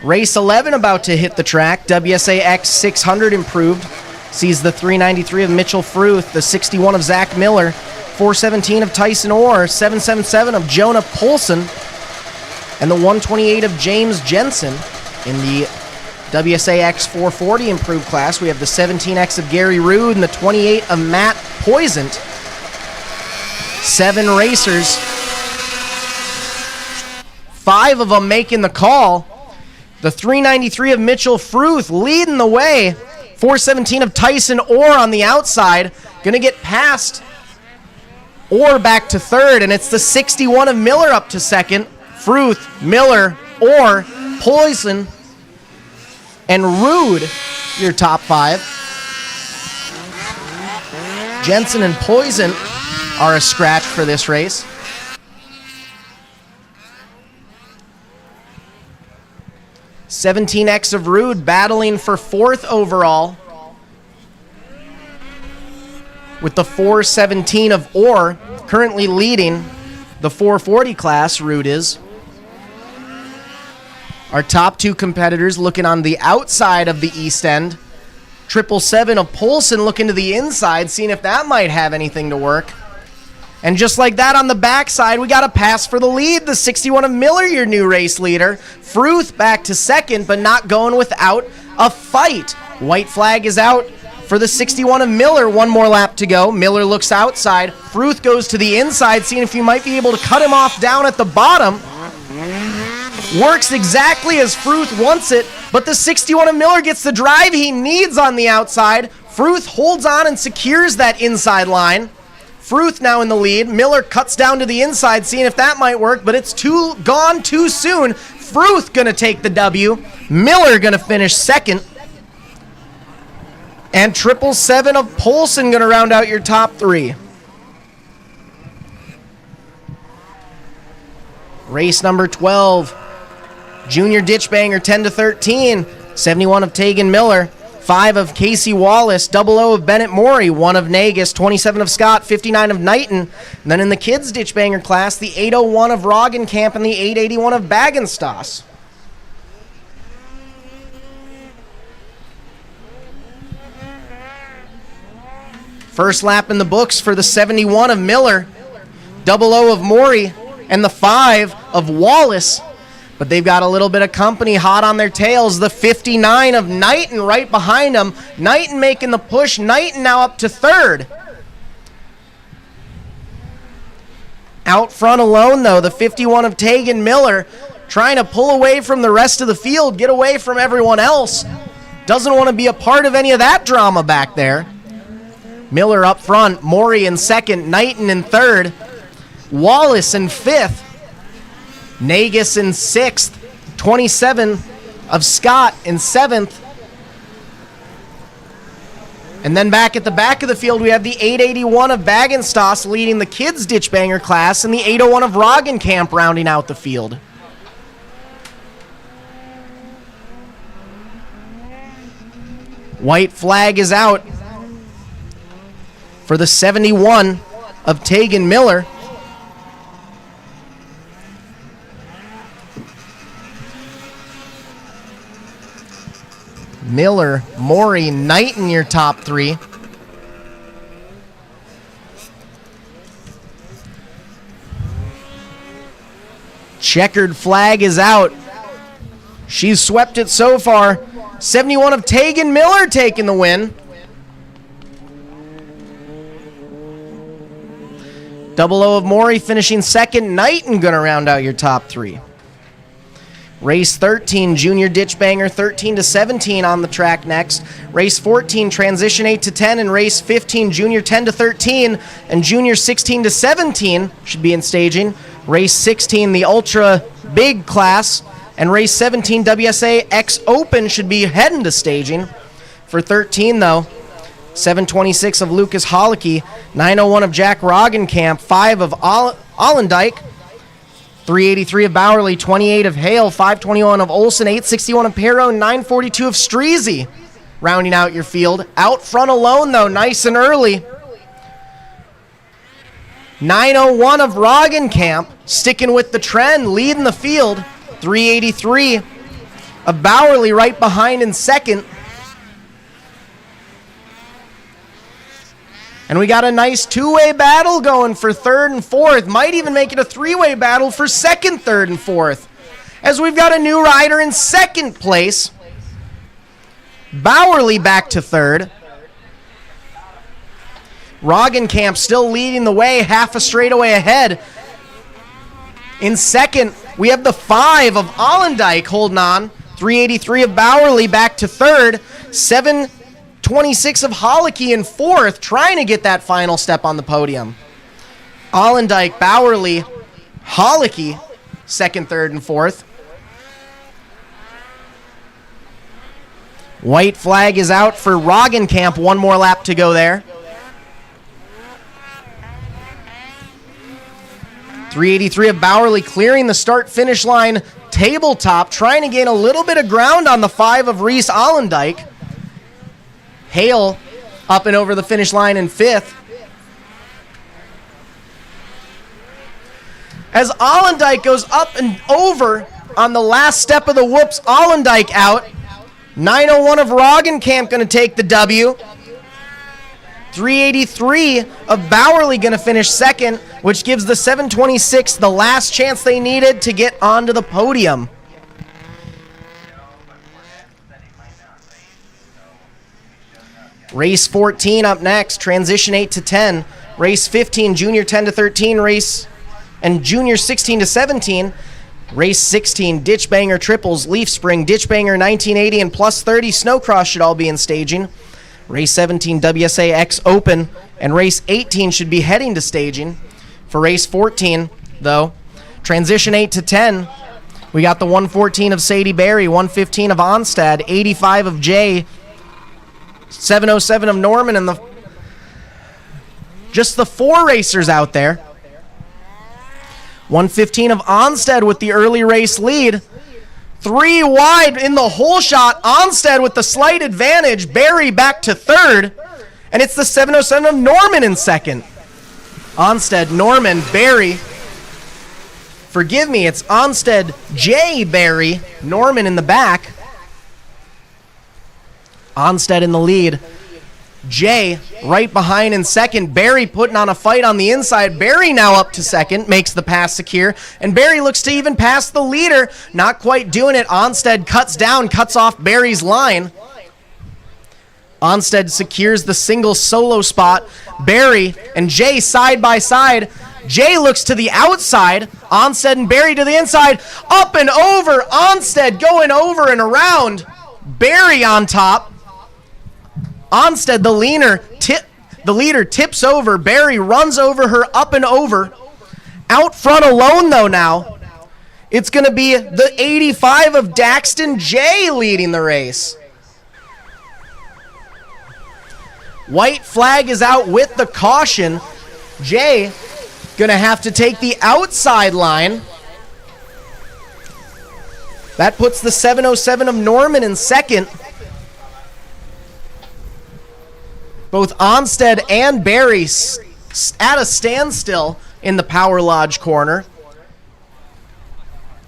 race 11 about to hit the track. WSAX 600 improved. Sees the 393 of Mitchell Fruth, the 61 of Zach Miller, 417 of Tyson Orr, 777 of Jonah Polson, and the 128 of James Jensen. In the WSAX 440 improved class, we have the 17X of Gary Rude and the 28 of Matt Poisant. 7 racers, 5 of them making the call. The 393 of Mitchell Fruth leading the way. 417 of Tyson Orr on the outside. Going to get past Orr back to third, and it's the 61 of Miller up to second. Fruth, Miller, Orr, Poison, and Rude, your top 5. Jensen and Poison are a scratch for this race. $17X of Rude battling for 4th overall, with the 417 of Orr currently leading the 440 class. Rude is. Our top 2 competitors looking on the outside of the east end. 777 of Polson looking to the inside, seeing if that might have anything to work. And just like that on the backside, we got a pass for the lead. The 61 of Miller, your new race leader. Fruth back to second, but not going without a fight. White flag is out for the 61 of Miller. 1 more lap to go. Miller looks outside. Fruth goes to the inside, seeing if you might be able to cut him off down at the bottom. Works exactly as Fruth wants it, but the 61 of Miller gets the drive he needs on the outside. Fruth holds on and secures that inside line. Fruth now in the lead. Miller cuts down to the inside, seeing if that might work, but it's gone too soon. Fruth gonna take the W. Miller gonna finish second. And 777 of Polson gonna round out your top 3. Race number 12. Junior Ditch Banger 10 to 13. 71 of Tegan Miller. 5 of Casey Wallace, 00 of Bennett Morey, 1 of Nagus, 27 of Scott, 59 of Knighton. And then in the kids' ditch banger class, the 801 of Roggenkamp and the 881 of Bagenstos. First lap in the books for the 71 of Miller, 00 of Maury, and the 5 of Wallace. But they've got a little bit of company hot on their tails. The 59 of Knighton right behind them. Knighton making the push. Knighton now up to third. Out front alone, though, the 51 of Tegan Miller trying to pull away from the rest of the field, get away from everyone else. Doesn't want to be a part of any of that drama back there. Miller up front, Maury in second, Knighton in third, Wallace in fifth, Nagus in sixth, 27 of Scott in seventh. And then back at the back of the field, we have the 881 of Bagenstos leading the kids ditch banger class, and the 801 of Roggenkamp rounding out the field. White flag is out for the 71 of Tegan Miller. Miller, Maury, Knighton, your top three. Checkered flag is out. She's swept it so far. 71 of Tegan Miller taking the win. 00 of Maury finishing second. Knighton going to round out your top three. Race 13, Junior Ditch Banger 13 to 17 on the track next. Race 14, Transition 8 to 10, and Race 15, Junior 10 to 13, and Junior 16 to 17 should be in staging. Race 16, the Ultra Big class, and Race 17, WSA X Open should be heading to staging. For 13, though, 726 of Lucas Hollicky, 901 of Jack Roggenkamp, 5 of Allendike, 383 of Bowerly, 28 of Hale, 521 of Olson, 861 of Perro, 942 of Streezy, rounding out your field. Out front alone, though, nice and early. 901 of Roggenkamp, sticking with the trend, leading the field. 383 of Bowerly right behind in second. And we got a nice two-way battle going for third and fourth. Might even make it a three-way battle for second, third, and fourth. As we've got a new rider in second place. Bowerly back to third. Roggenkamp still leading the way, half a straightaway ahead. In second, we have the 5 of Allendike holding on. 383 of Bowerly back to third. 726 of Hollicky in fourth, trying to get that final step on the podium. Allendike, Bowerly, Hollicky, second, third, and fourth. White flag is out for Roggenkamp. One more lap to go there. 383 of Bowerly clearing the start-finish line tabletop, trying to gain a little bit of ground on the 5 of Reese Allendike. Hale up and over the finish line in fifth. As Allendike goes up and over on the last step of the whoops, Allendike out. 901 of Roggenkamp going to take the W. 383 of Bowerly going to finish second, which gives the 726 the last chance they needed to get onto the podium. Race 14 up next, Transition 8 to 10. Race 15, Junior 10 to 13, and Junior 16 to 17. Race 16, Ditch Banger Triples, Leaf Spring, Ditch Banger 1980, and Plus 30 Snowcross should all be in staging. Race 17, WSA X Open, and Race 18 should be heading to staging. For Race 14, though, Transition 8 to 10, we got the 114 of Sadie Berry, 115 of Onstad, 85 of Jay, 707 of Norman, and just the 4 racers out there. 115 of Onstad with the early race lead. 3 wide in the whole shot. Onstad with the slight advantage. Barry back to third. And it's the 707 of Norman in second. Onstad, Norman, Barry. Forgive me, it's Onstad, J. Barry, Norman in the back. Onstad in the lead. Jay right behind in second. Barry putting on a fight on the inside. Barry now up to second, makes the pass secure, and Barry looks to even pass the leader. Not quite doing it. Onstead cuts down, cuts off Barry's line. Onstead secures the single solo spot. Barry and Jay side by side. Jay looks to the outside. Onstead and Barry to the inside. Up and over. Onstead going over and around. Barry on top. Onstead, the leader, tips over. Barry runs over her up and over. Out front alone, though, now. It's going to be the 85 of Daxton Jay leading the race. White flag is out with the caution. Jay going to have to take the outside line. That puts the 707 of Norman in second. Both Onstead and Barry at a standstill in the Power Lodge corner.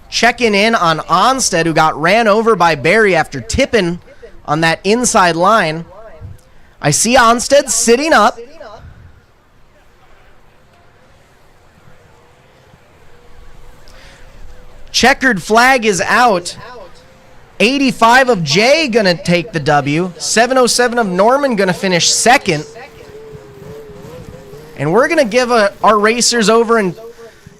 Checking in on Onstead, who got ran over by Barry after tipping on that inside line. I see Onstead sitting up. Checkered flag is out. 85 of Jay going to take the W. 707 of Norman going to finish second. And we're going to give our racers over in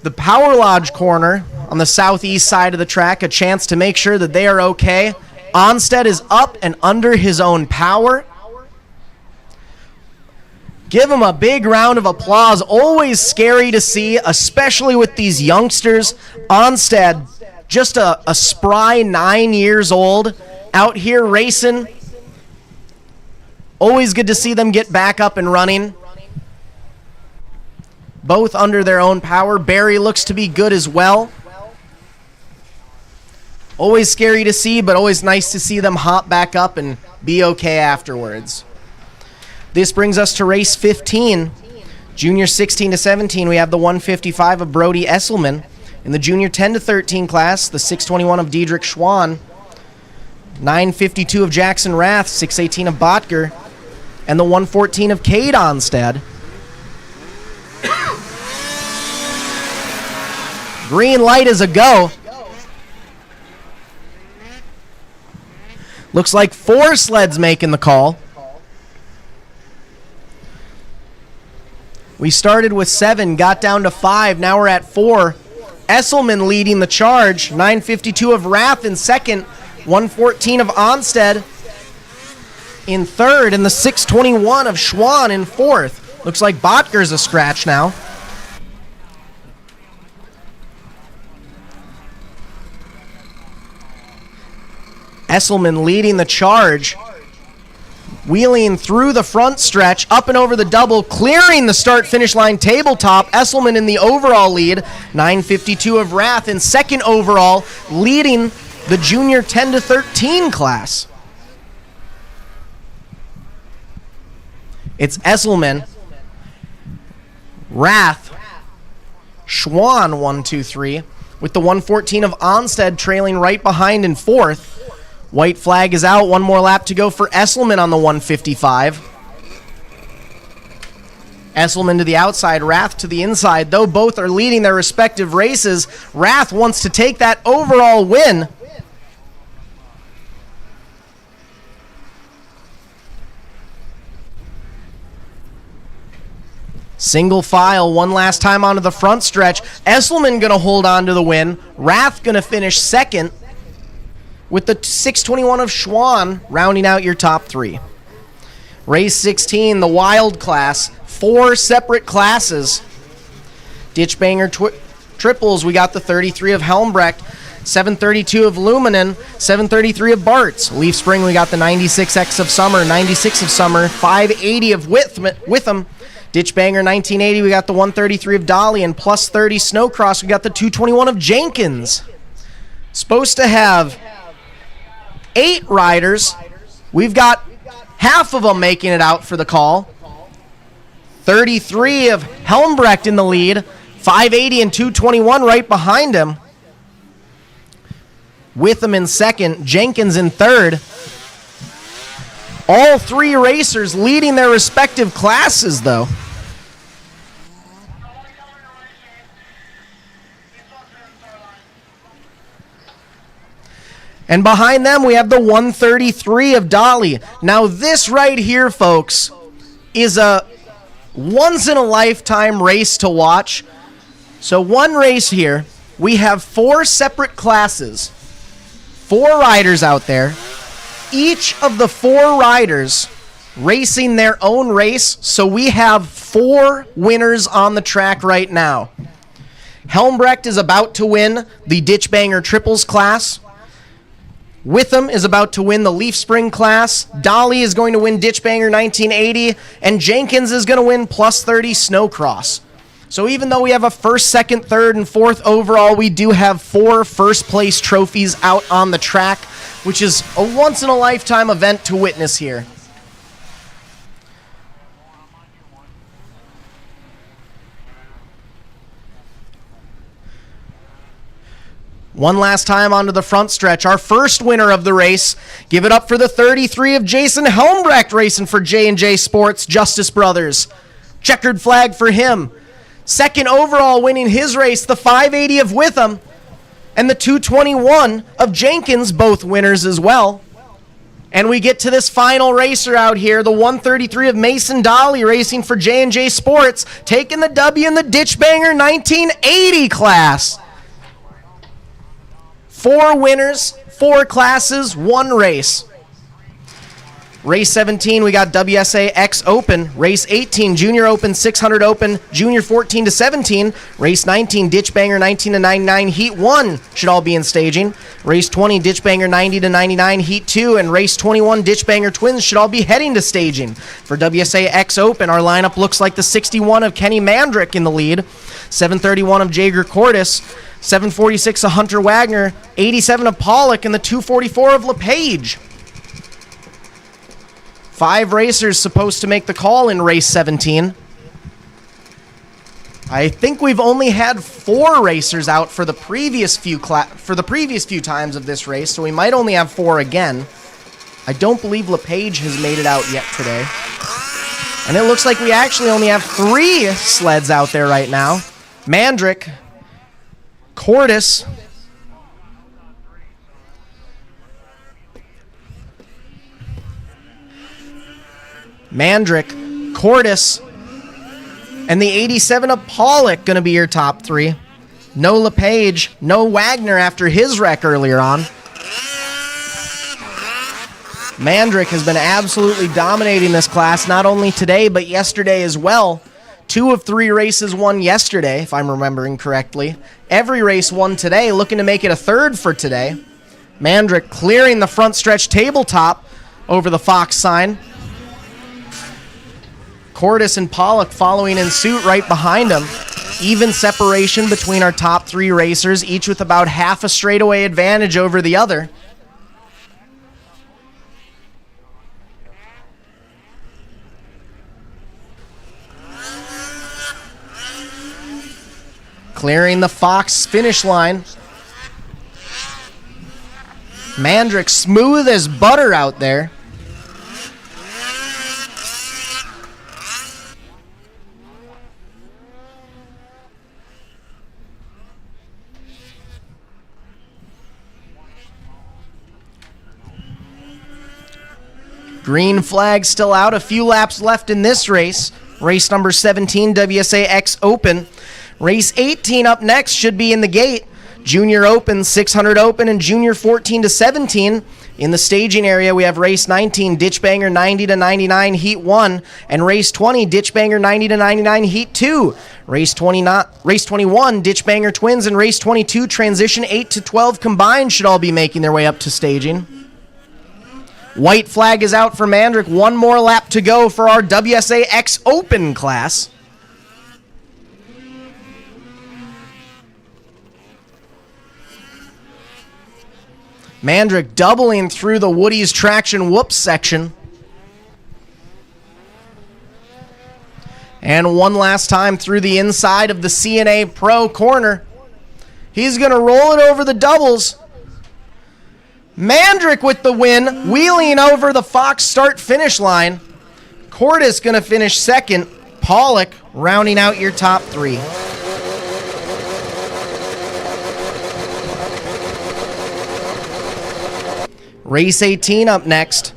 the Power Lodge corner on the southeast side of the track a chance to make sure that they are okay. Onstead is up and under his own power. Give him a big round of applause. Always scary to see, especially with these youngsters. Onstead, just a spry 9 years old, out here racing. Always good to see them get back up and running. Both under their own power. Barry looks to be good as well. Always scary to see, but always nice to see them hop back up and be okay afterwards. This brings us to race 15. Junior 16 to 17, we have the 155 of Brody Esselman. In the junior 10 to 13 class, the 621 of Diedrich Schwann, 952 of Jackson Rath, 618 of Botker, and the 114 of Cade Onstead. Green light is a go. Looks like 4 sleds making the call. We started with 7, got down to 5, now we're at 4. Esselman leading the charge, 952 of Rath in second, 114 of Onstead in third, and the 621 of Schwann in fourth. Looks like Botker's a scratch now. Esselman leading the charge. Wheeling through the front stretch, up and over the double, clearing the start-finish line tabletop. Esselman in the overall lead, 952 of Rath in second overall, leading the junior 10 to 13 class. It's Esselman, Rath, Schwann 1, 2, 3, with the 114 of Onstead trailing right behind in fourth. White flag is out. One more lap to go for Esselman on the 155. Esselman to the outside, Rath to the inside. Though both are leading their respective races, Rath wants to take that overall win. Single file, one last time onto the front stretch. Esselman going to hold on to the win. Rath going to finish second, with the 621 of Schwann rounding out your top 3. Race 16, the wild class, 4 separate classes. Ditchbanger triples, we got the 33 of Helmbrecht, 732 of Luminen, 733 of Bartz. Leaf Spring, we got the 96X of Summer, 96 of Summer, 580 of Witham. Ditchbanger 1980, we got the 133 of Dolly, and plus 30 Snowcross, we got the 221 of Jenkins. Supposed to have 8 riders. We've got half of them making it out for the call. 33 of Helmbrecht in the lead. 580 and 221 right behind him. Witham in second. Jenkins in third. All three racers leading their respective classes, though. And behind them, we have the 133 of Dolly. Now, this right here, folks, is a once-in-a-lifetime race to watch. So one race here, we have 4 separate classes, 4 riders out there. Each of the 4 riders racing their own race, so we have 4 winners on the track right now. Helmbrecht is about to win the Ditchbanger Triples class. Witham is about to win the Leaf Spring class. Dolly is going to win Ditchbanger 1980. And Jenkins is going to win plus 30 Snowcross. So even though we have a first, second, third, and fourth overall, we do have 4 first-place trophies out on the track, which is a once-in-a-lifetime event to witness here. One last time onto the front stretch. Our first winner of the race. Give it up for the 33 of Jason Helmbrecht racing for J&J Sports, Justice Brothers. Checkered flag for him. Second overall winning his race, the 580 of Witham. And the 221 of Jenkins, both winners as well. And we get to this final racer out here, the 133 of Mason Dolly racing for J&J Sports, taking the W in the Ditchbanger 1980 class. 4 winners, 4 classes, 1 race. Race 17, we got WSA X Open. Race 18, Junior Open, 600 Open, Junior 14 to 17. Race 19, Ditchbanger 19 to 99, Heat 1 should all be in staging. Race 20, Ditchbanger 90 to 99, Heat 2. And Race 21, Ditchbanger Twins should all be heading to staging. For WSA X Open, our lineup looks like the 61 of Kenny Mandrick in the lead, 731 of Jager Cordes, 746 of Hunter Wagner, 87 of Pollock, and the 244 of LePage. 5 racers supposed to make the call in race 17. I think we've only had 4 racers out for the previous few times of this race, so we might only have 4 again. I don't believe LePage has made it out yet today. And it looks like we actually only have 3 sleds out there right now. Mandrick, Cordes, Cordes, and the 87 of Pollock going to be your top 3. No LePage, no Wagner after his wreck earlier on. Mandrick has been absolutely dominating this class, not only today, but yesterday as well. 2 of 3 races won yesterday, if I'm remembering correctly. Every race won today, looking to make it a 3rd for today. Mandrick clearing the front stretch tabletop over the Fox sign. Cordes and Pollock following in suit right behind him. Even separation between our top 3 racers, each with about half a straightaway advantage over the other. Clearing the Fox finish line. Mandrick smooth as butter out there. Green flag still out. A few laps left in this race. Race number 17, WSA X Open. Race 18 up next should be in the gate. Junior Open, 600 Open, and Junior 14 to 17. In the staging area, we have Race 19, Ditchbanger 90 to 99, Heat 1, and Race 20, Ditchbanger 90 to 99, Heat 2. Race 21, Ditchbanger Twins, and Race 22, Transition 8 to 12 combined should all be making their way up to staging. White flag is out for Mandrick. 1 more lap to go for our WSA X Open class. Mandrick doubling through the Woody's Traction Whoops section. And one last time through the inside of the CNA Pro corner. He's going to roll it over the doubles. Mandrick with the win, wheeling over the Fox start-finish line. Cordes going to finish second. Pollock rounding out your top three. Race 18 up next.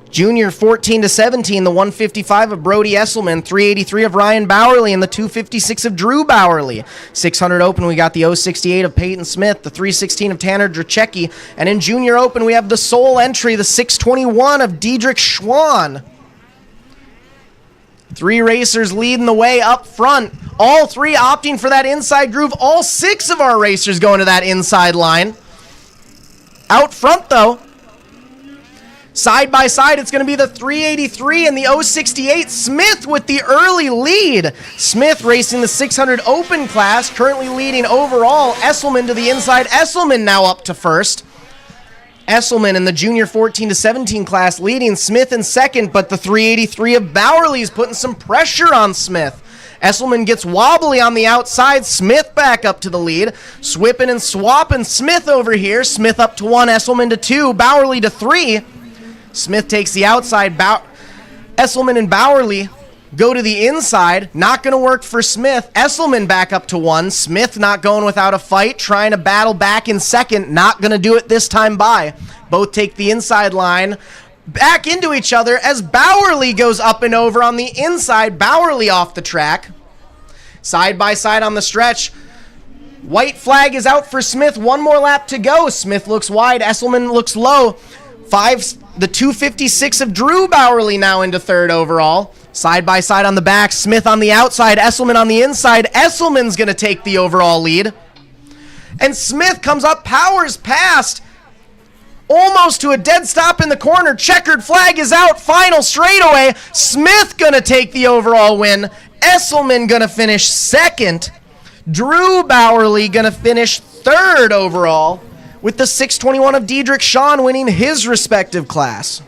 Junior 14 to 17, the 155 of Brody Esselman, 383 of Ryan Bowerly, and the 256 of Drew Bowerly. 600 Open, we got the 068 of Peyton Smith, the 316 of Tanner Drachecki, and in Junior Open, we have the sole entry, the 621 of Diedrich Schwann. 3 racers leading the way up front. All 3 opting for that inside groove. All 6 of our racers going to that inside line. Out front, though, side by side, it's going to be the 383 and the 068. Smith with the early lead. Smith racing the 600 Open class, currently leading overall. Esselman to the inside. Esselman now up to first. Esselman in the junior 14 to 17 class leading. Smith in second, but the 383 of Bowerly is putting some pressure on Smith. Esselman gets wobbly on the outside. Smith back up to the lead. Swipping and swapping Smith over here. Smith up to 1, Esselman to 2, Bowerly to 3. Smith takes the outside. Esselman and Bowerly go to the inside. Not going to work for Smith. Esselman back up to 1. Smith not going without a fight. Trying to battle back in second. Not going to do it this time by. Both take the inside line. Back into each other as Bowerly goes up and over on the inside. Bowerly off the track. Side by side on the stretch. White flag is out for Smith. 1 more lap to go. Smith looks wide. Esselman looks low. The 256 of Drew Bowerly now into third overall. Side by side on the back. Smith on the outside. Esselman on the inside. Esselman's going to take the overall lead. And Smith comes up, powers past. Almost to a dead stop in the corner. Checkered flag is out. Final straightaway. Smith going to take the overall win. Esselman going to finish second. Drew Bowerly going to finish third overall, with the 621 of Diedrich Schwann winning his respective class.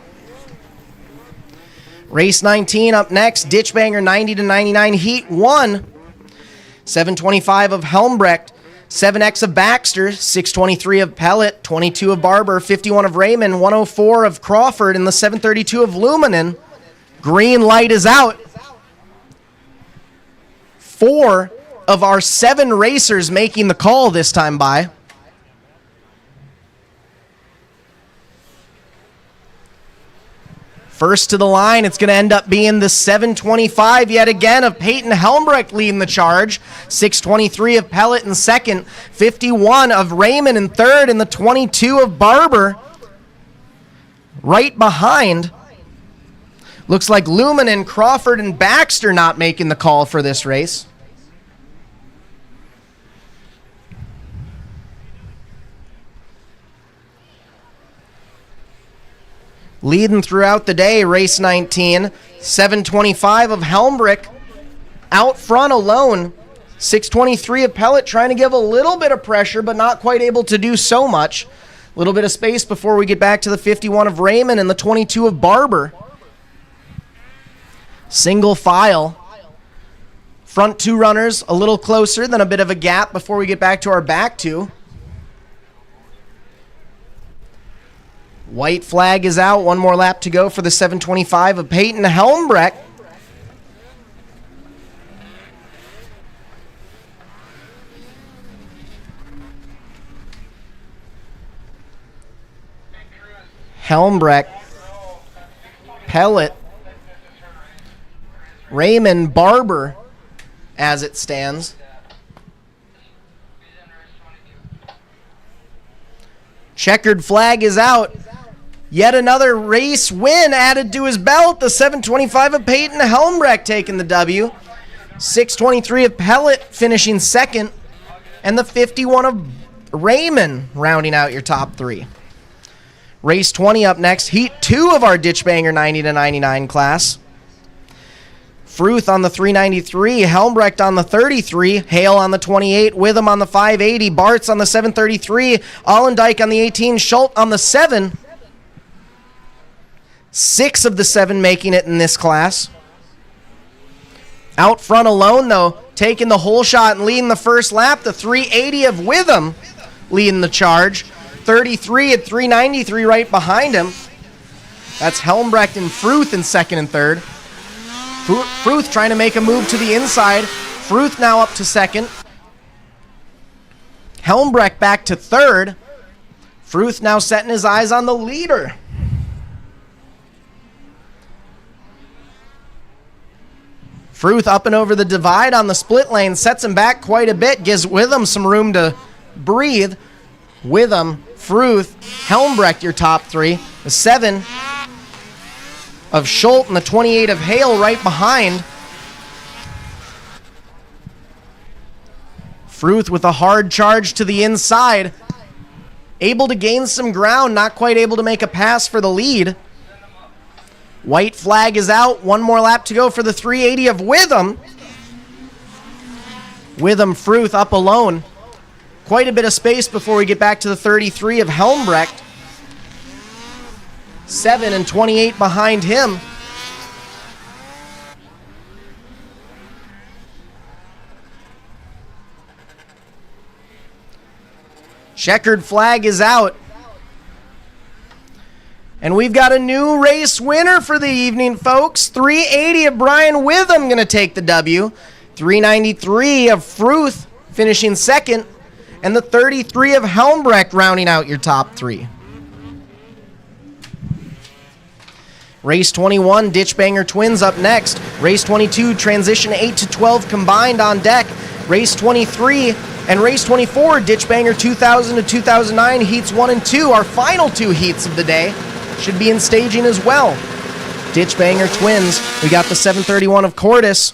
Race 19 up next. Ditchbanger 90 to 99 Heat 1. 725 of Helmbrecht. 7X of Baxter, 623 of Pellet, 22 of Barber, 51 of Raymond, 104 of Crawford, and the 732 of Luminen. Green light is out. 4 of our 7 racers making the call this time by. First to the line, it's going to end up being the 725 yet again of Peyton Helmbrecht leading the charge. 623 of Pellet in second. 51 of Raymond in third. And the 22 of Barber right behind. Looks like Luminen, Crawford, and Baxter not making the call for this race. Leading throughout the day, race 19, 725 of Helmbrecht out front alone. 623 of Pellet trying to give a little bit of pressure, but not quite able to do so much. A little bit of space before we get back to the 51 of Raymond and the 22 of Barber. Single file. Front 2 runners a little closer, then a bit of a gap before we get back to our back 2. White flag is out. 1 more lap to go for the 725 of Peyton Helmbrecht. Helmbrecht, Pellet, Raymond, Barber as it stands. Checkered flag is out. Yet another race win added to his belt. The 725 of Peyton Helmbrecht taking the W. 623 of Pellet finishing second. And the 51 of Raymond rounding out your top 3. Race 20 up next. Heat 2 of our Ditchbanger 90 to 99 class. Fruth on the 393, Helmbrecht on the 33, Hale on the 28, Witham on the 580, Bartz on the 733, Allendike on the 18, Schultz on the 7. 6 of the 7 making it in this class. Out front alone, though, taking the whole shot and leading the first lap, the 380 of Witham leading the charge. 33 at 393 right behind him. That's Helmbrecht and Fruth in second and third. Fruth trying to make a move to the inside. Fruth now up to second. Helmbrecht back to third. Fruth now setting his eyes on the leader. Fruth up and over the divide on the split lane, sets him back quite a bit, gives Witham some room to breathe. Witham, Fruth, Helmbrecht, your top three. The 7 of Schultz and the 28 of Hale right behind. Fruth with a hard charge to the inside. Able to gain some ground, not quite able to make a pass for the lead. White flag is out. One more lap to go for the 380 of Witham. Witham, Fruth up alone. Quite a bit of space before we get back to the 33 of Helmbrecht. 7 and 28 behind him. Checkered flag is out. And we've got a new race winner for the evening, folks. 380 of Brian Witham going to take the W. 393 of Fruth finishing second. And the 33 of Helmbrecht rounding out your top three. Race 21, Ditchbanger Twins up next. Race 22, Transition 8 to 12 combined on deck. Race 23 and race 24, Ditchbanger 2000 to 2009, heats 1 and 2. Our final two heats of the day should be in staging as well. Ditchbanger Twins, we got the 731 of Cordis,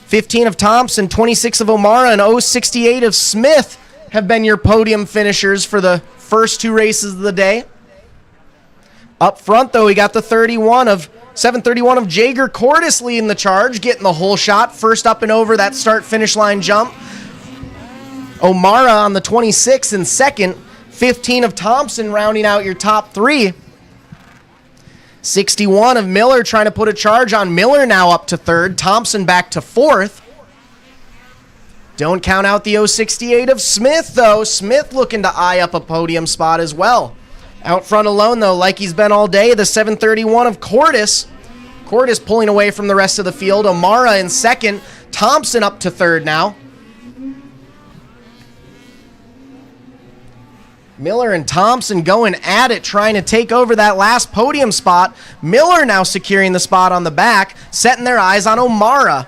15 of Thompson, 26 of O'Mara, and 068 of Smith have been your podium finishers for the first two races of the day. Up front, though, we got the 731 of Jaeger Cordis leading the charge, getting the whole shot, first up and over that start-finish line jump. O'Mara on the 26 in second, 15 of Thompson rounding out your top three. 61 of Miller trying to put a charge on. Miller now up to third, Thompson back to fourth. Don't count out the 068 of Smith, though. Smith looking to eye up a podium spot as well. Out front alone, though, like he's been all day, the 731 of Cordis. Cordis pulling away from the rest of the field. O'Mara in second, Thompson up to third now. Miller and Thompson going at it, trying to take over that last podium spot. Miller now securing the spot on the back, setting their eyes on O'Mara.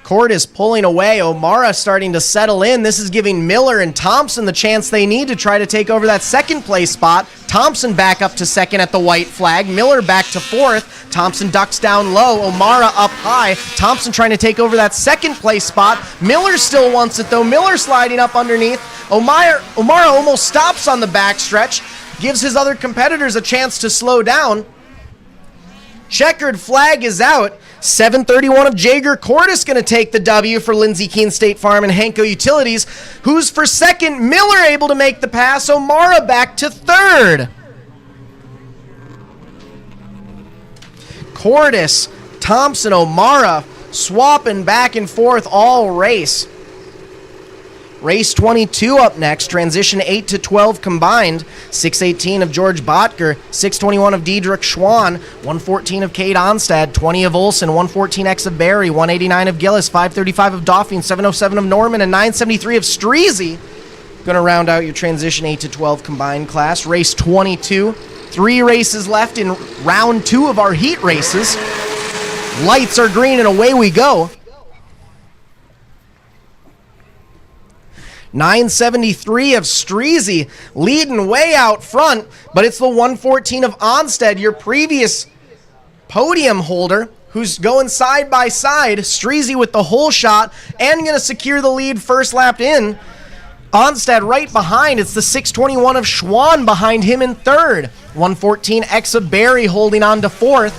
Cordis pulling away, O'Mara starting to settle in. This is giving Miller and Thompson the chance they need to try to take over that second place spot. Thompson back up to second at the white flag. Miller back to fourth. Thompson ducks down low. O'Mara up high. Thompson trying to take over that second place spot. Miller still wants it though. Miller sliding up underneath. O'Mara almost stops on the backstretch. Gives his other competitors a chance to slow down. Checkered flag is out. 731 of Jaeger Cordis going to take the W for Lindsey Keene State Farm and Henko Utilities. Who's for second? Miller able to make the pass. O'Mara back to third. Cordis, Thompson, O'Mara swapping back and forth all race. Race 22 up next, transition 8 to 12 combined. 618 of George Botker, 621 of Diedrich Schwann, 114 of Kate Onstad, 20 of Olson, 114X of Barry, 189 of Gillis, 535 of Dauphine, 707 of Norman, and 973 of Streezy. Going to round out your transition 8 to 12 combined class. Race 22, 3 races left in round 2 of our heat races. Lights are green and away we go. 973 of Streezy leading way out front, but it's the 114 of Onstead, your previous podium holder, who's going side by side. Streezy with the whole shot and going to secure the lead first lap in. Onstead right behind. It's the 621 of Schwann behind him in third. 114 X of Barry holding on to fourth.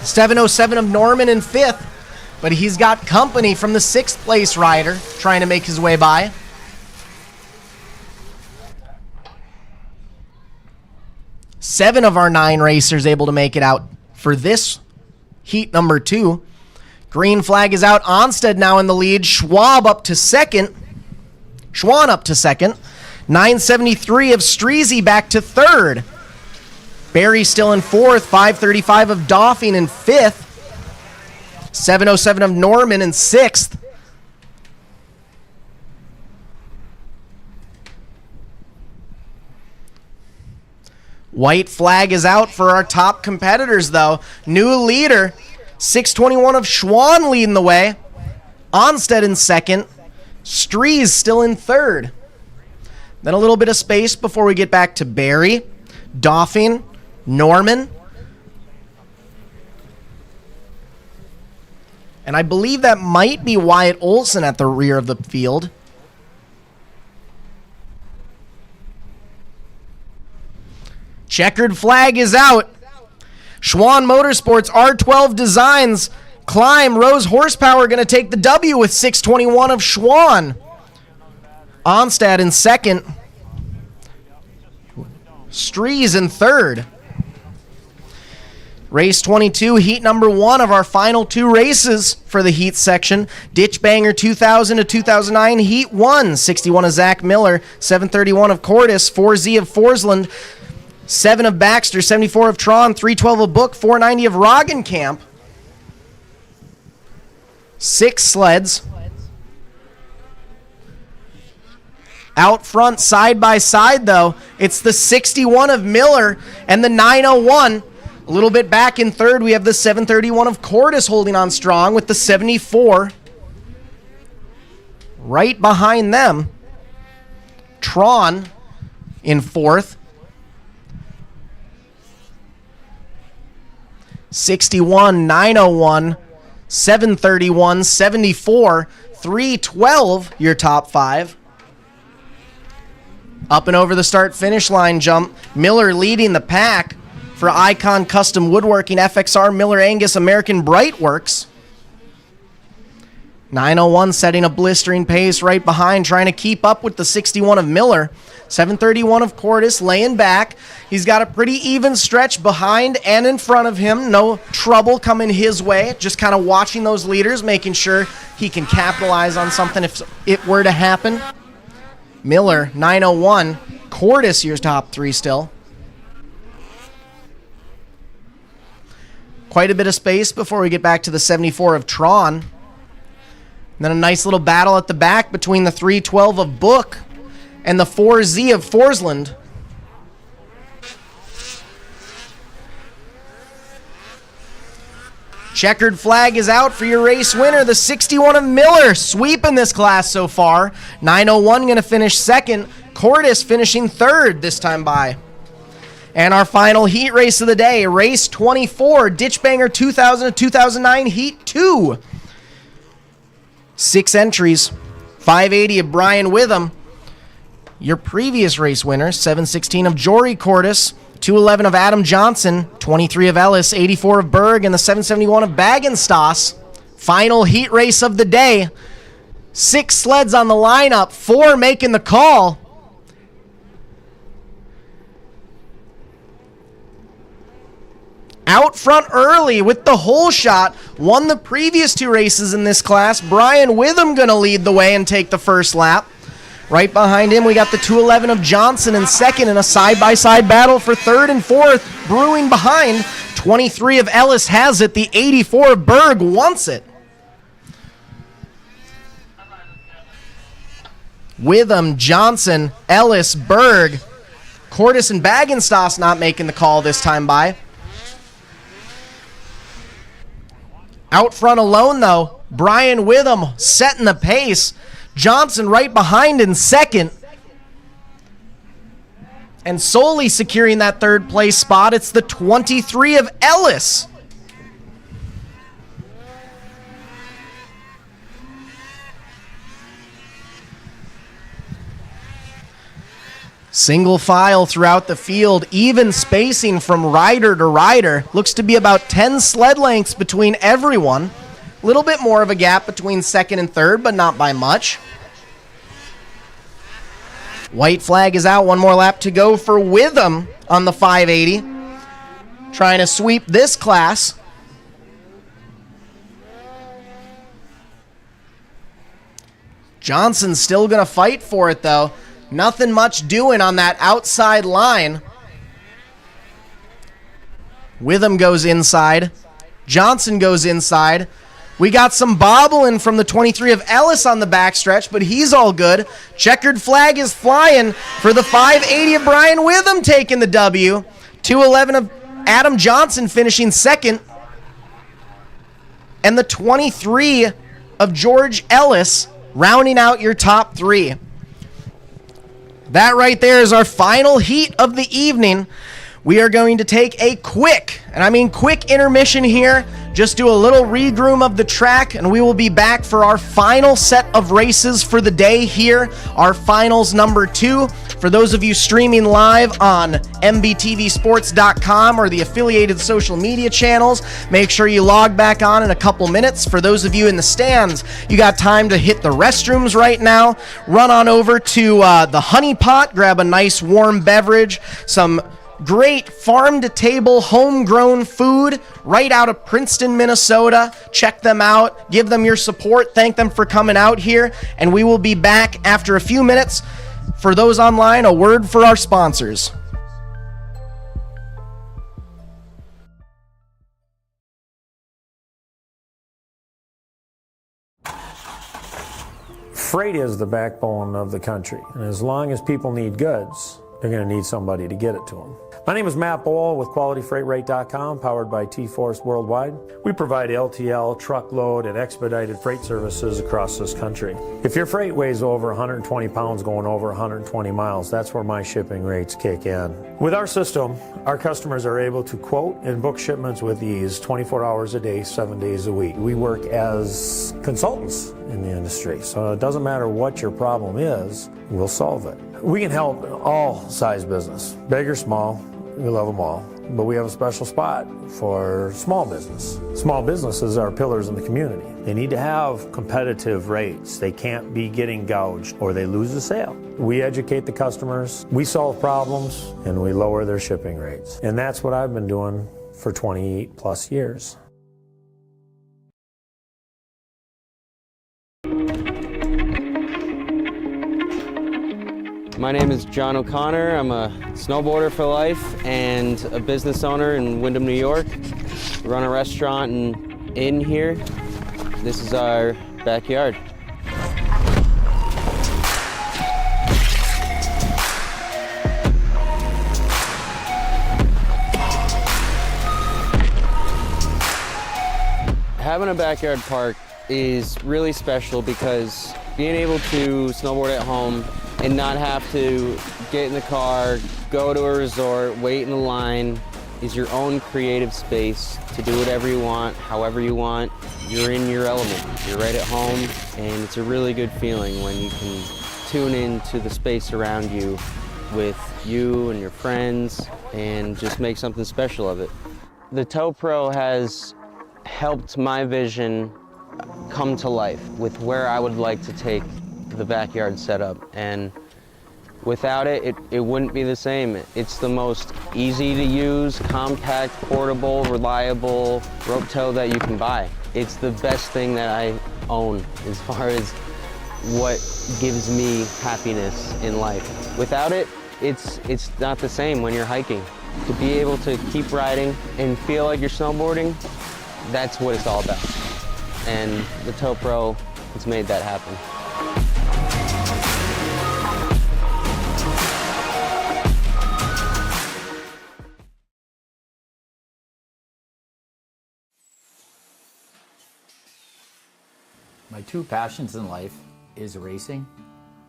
707 of Norman in fifth, but he's got company from the 6th place rider trying to make his way by. Seven of our 9 racers able to make it out for this heat number 2. Green flag is out. Onstead now in the lead. Schwab up to second. Schwann up to second. 973 of Streezy back to third. Barry still in fourth. 535 of Doffing in fifth. 707 of Norman in sixth. White flag is out for our top competitors, though. New leader, 621 of Schwann leading the way. Onstead in second. Strees still in third. Then a little bit of space before we get back to Barry, Doffing, Norman. And I believe that might be Wyatt Olson at the rear of the field. Checkered flag is out. Schwann Motorsports R12 Designs Climb Rose Horsepower going to take the W with 621 of Schwann. Onstad in second. Strees in third. Race 22, heat number 1 of our final 2 races for the heat section. Ditch Banger 2000 to 2009, heat 1. 61 of Zach Miller, 731 of Cordis, 4Z of Forsland, 7 of Baxter, 74 of Tron, 312 of Book, 490 of Roggenkamp. 6 sleds. Out front, side by side, though, it's the 61 of Miller and the 901. A little bit back in third, we have the 731 of Cordis holding on strong with the 74. Right behind them, Tron in fourth. 61, 901, 731, 74, 312, your top 5. Up and over the start-finish line jump, Miller leading the pack for Icon Custom Woodworking, FXR, Miller Angus, American Brightworks. 901 setting a blistering pace right behind, trying to keep up with the 61 of Miller. 731 of Cordis laying back. He's got a pretty even stretch behind and in front of him. No trouble coming his way. Just kind of watching those leaders, making sure he can capitalize on something if it were to happen. Miller, 901. Cordis, your top 3 still. Quite a bit of space before we get back to the 74 of Tron. And then a nice little battle at the back between the 312 of Book and the 4Z of Forsland. Checkered flag is out for your race winner, the 61 of Miller, sweeping this class so far. 901 going to finish second. Cordis finishing third this time by. And our final heat race of the day, race 24, Ditch Banger 2000 to 2009, heat 2. 6 entries, 580 of Brian Witham. Your previous race winner, 716 of Jory Cordis, 211 of Adam Johnson, 23 of Ellis, 84 of Berg, and the 771 of Bagenstoss. Final heat race of the day. 6 sleds on the lineup, 4 making the call. Out front early with the hole shot. Won the previous 2 races in this class. Brian Witham going to lead the way and take the first lap. Right behind him, we got the 211 of Johnson in second in a side-by-side battle for third and fourth. Brewing behind, 23 of Ellis has it. The 84 of Berg wants it. Witham, Johnson, Ellis, Berg. Cordis and Bagenstoss not making the call this time by. Out front alone, though, Brian Witham setting the pace. Johnson right behind in second. And solely securing that third place spot, it's the 23 of Ellis. Single file throughout the field, even spacing from rider to rider. Looks to be about 10 sled lengths between everyone. A little bit more of a gap between second and third, but not by much. White flag is out. One more lap to go for Witham on the 580. Trying to sweep this class. Johnson's still going to fight for it, though. Nothing much doing on that outside line. Witham goes inside. Johnson goes inside. We got some bobbling from the 23 of Ellis on the backstretch, but he's all good. Checkered flag is flying for the 580 of Brian Witham taking the W. 211 of Adam Johnson finishing second. And the 23 of George Ellis rounding out your top three. That right there is our final heat of the evening. We are going to take a quick, and I mean quick intermission here. Just do a little regroom of the track, and we will be back for our final set of races for the day here. Our finals number 2. For those of you streaming live on mbtvsports.com or the affiliated social media channels, make sure you log back on in a couple minutes. For those of you in the stands, you got time to hit the restrooms right now. Run on over to the Honey Pot, grab a nice warm beverage, some great farm-to-table, homegrown food right out of Princeton, Minnesota. Check them out. Give them your support. Thank them for coming out here. And we will be back after a few minutes. For those online, a word for our sponsors. Freight is the backbone of the country. And as long as people need goods, they're going to need somebody to get it to them. My name is Matt Bohl with QualityFreightRate.com, powered by T-Force Worldwide. We provide LTL, truckload, and expedited freight services across this country. If your freight weighs over 120 pounds going over 120 miles, that's where my shipping rates kick in. With our system, our customers are able to quote and book shipments with ease 24 hours a day, 7 days a week. We work as consultants in the industry, so it doesn't matter what your problem is, we'll solve it. We can help all size business, big or small. We love them all, but we have a special spot for small business. Small businesses are pillars in the community. They need to have competitive rates. They can't be getting gouged or they lose the sale. We educate the customers, we solve problems, and we lower their shipping rates. And that's what I've been doing for 28 plus years. My name is John O'Connor. I'm a snowboarder for life and a business owner in Windham, New York. We run a restaurant and inn here. This is our backyard. Having a backyard park is really special because being able to snowboard at home and not have to get in the car, go to a resort, wait in the line, is your own creative space to do whatever you want, however you want. You're in your element. You're right at home, and it's a really good feeling when you can tune into the space around you with you and your friends and just make something special of it. The Tow Pro has helped my vision come to life with where I would like to take the backyard setup, and without it, it wouldn't be the same. It's the most easy to use, compact, portable, reliable rope tow that you can buy. It's the best thing that I own as far as what gives me happiness in life. Without it, it's not the same when you're hiking. To be able to keep riding and feel like you're snowboarding, that's what it's all about. And the Tow Pro has made that happen. My two passions in life is racing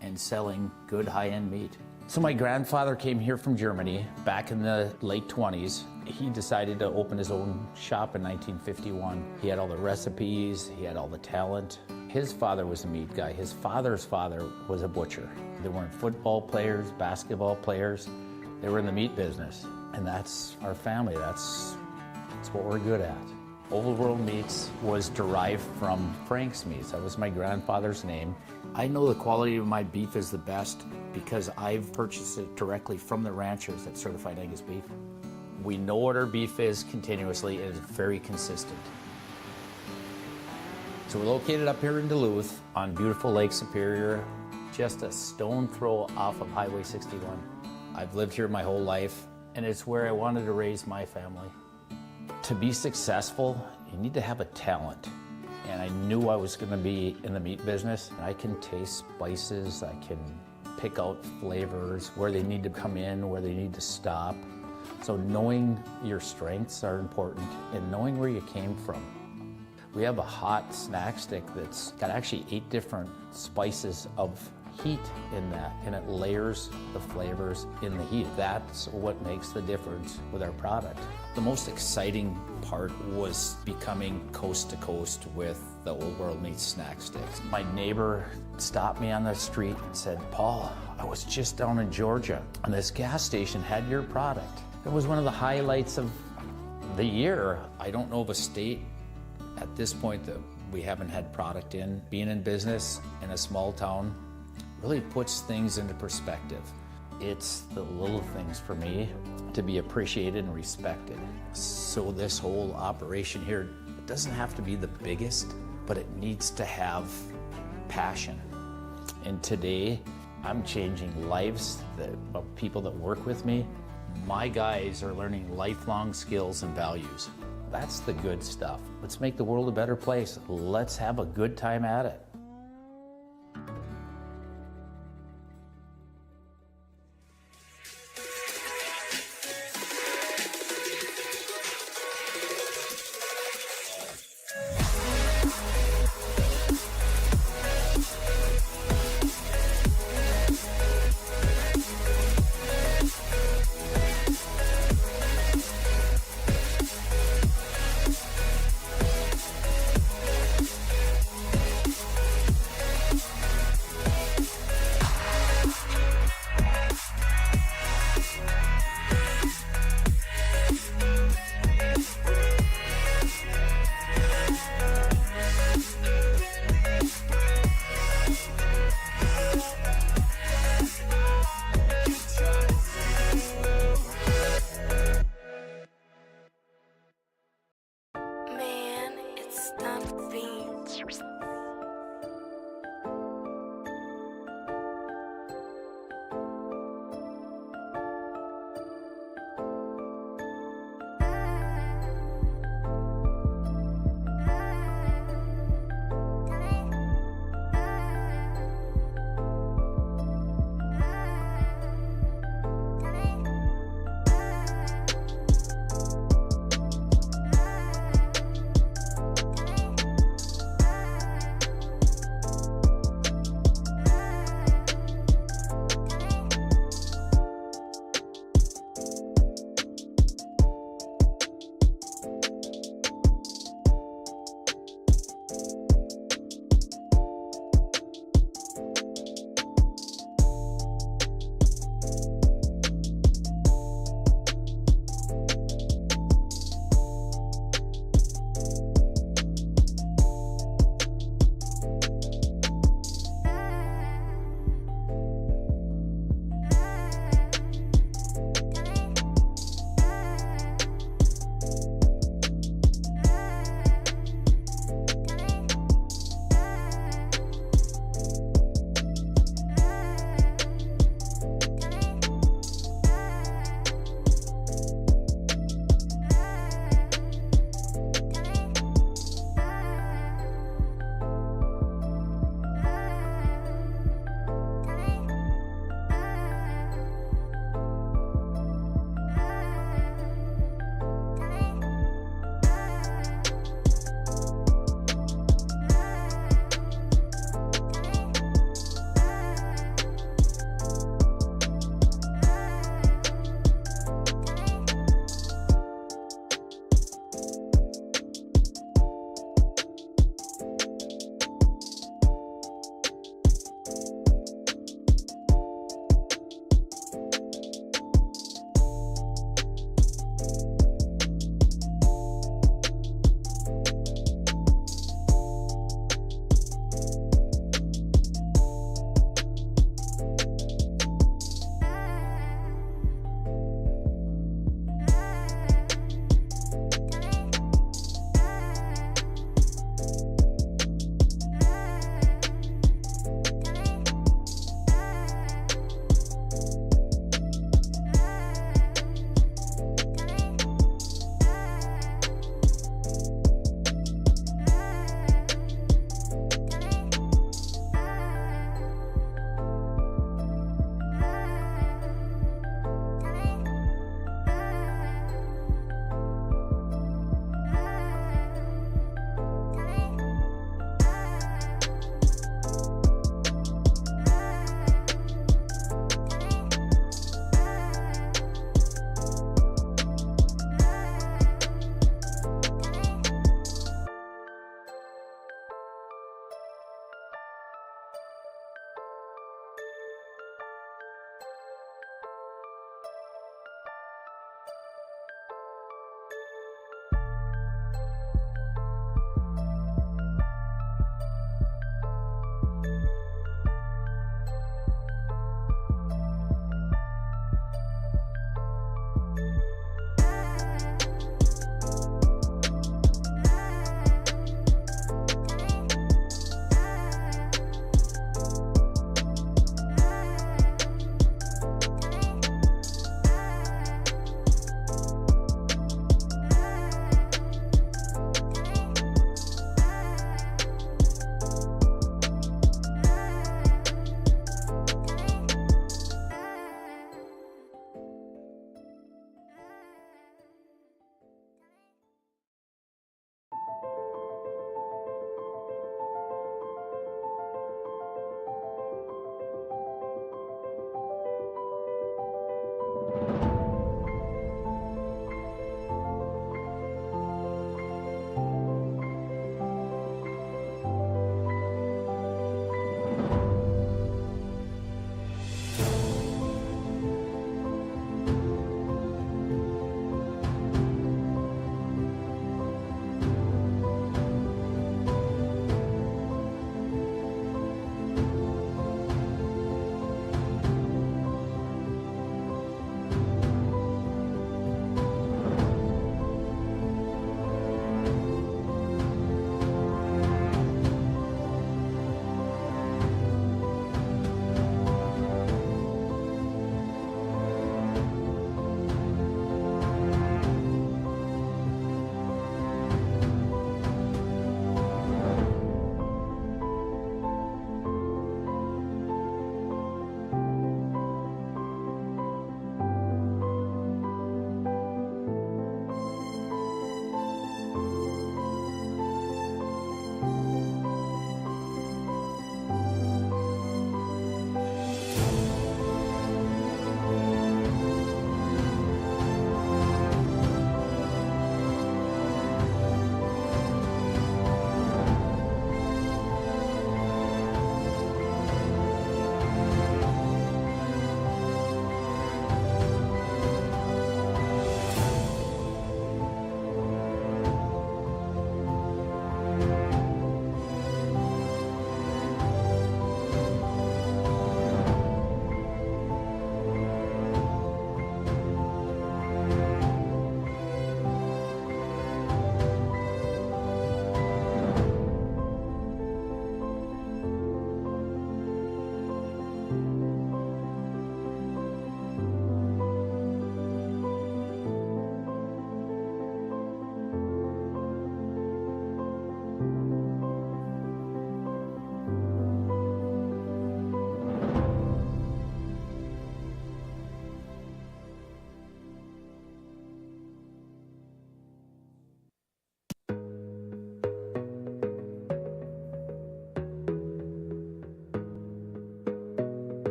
and selling good high-end meat. So my grandfather came here from Germany back in the late 20s. He decided to open his own shop in 1951. He had all the recipes, he had all the talent. His father was a meat guy. His father's father was a butcher. They weren't football players, basketball players. They were in the meat business. And that's our family. That's what we're good at. Old World Meats was derived from Frank's Meats. That was my grandfather's name. I know the quality of my beef is the best because I've purchased it directly from the ranchers that certified Angus beef. We know what our beef is continuously and it's very consistent. So we're located up here in Duluth on beautiful Lake Superior, just a stone throw off of Highway 61. I've lived here my whole life, and it's where I wanted to raise my family. To be successful, you need to have a talent. And I knew I was going to be in the meat business. I can taste spices, I can pick out flavors, where they need to come in, where they need to stop. So knowing your strengths are important and knowing where you came from. We have a hot snack stick that's got actually 8 different spices of heat in that, and it layers the flavors in the heat. That's what makes the difference with our product. The most exciting part was becoming coast to coast with the Old World Meats snack sticks. My neighbor stopped me on the street and said, "Paul, I was just down in Georgia and this gas station had your product." It was one of the highlights of the year. I don't know of a state at this point that we haven't had product in. Being in business in a small town really puts things into perspective. It's the little things for me to be appreciated and respected. So this whole operation here, it doesn't have to be the biggest, but it needs to have passion. And today, I'm changing lives of people that work with me. My guys are learning lifelong skills and values. That's the good stuff. Let's make the world a better place. Let's have a good time at it.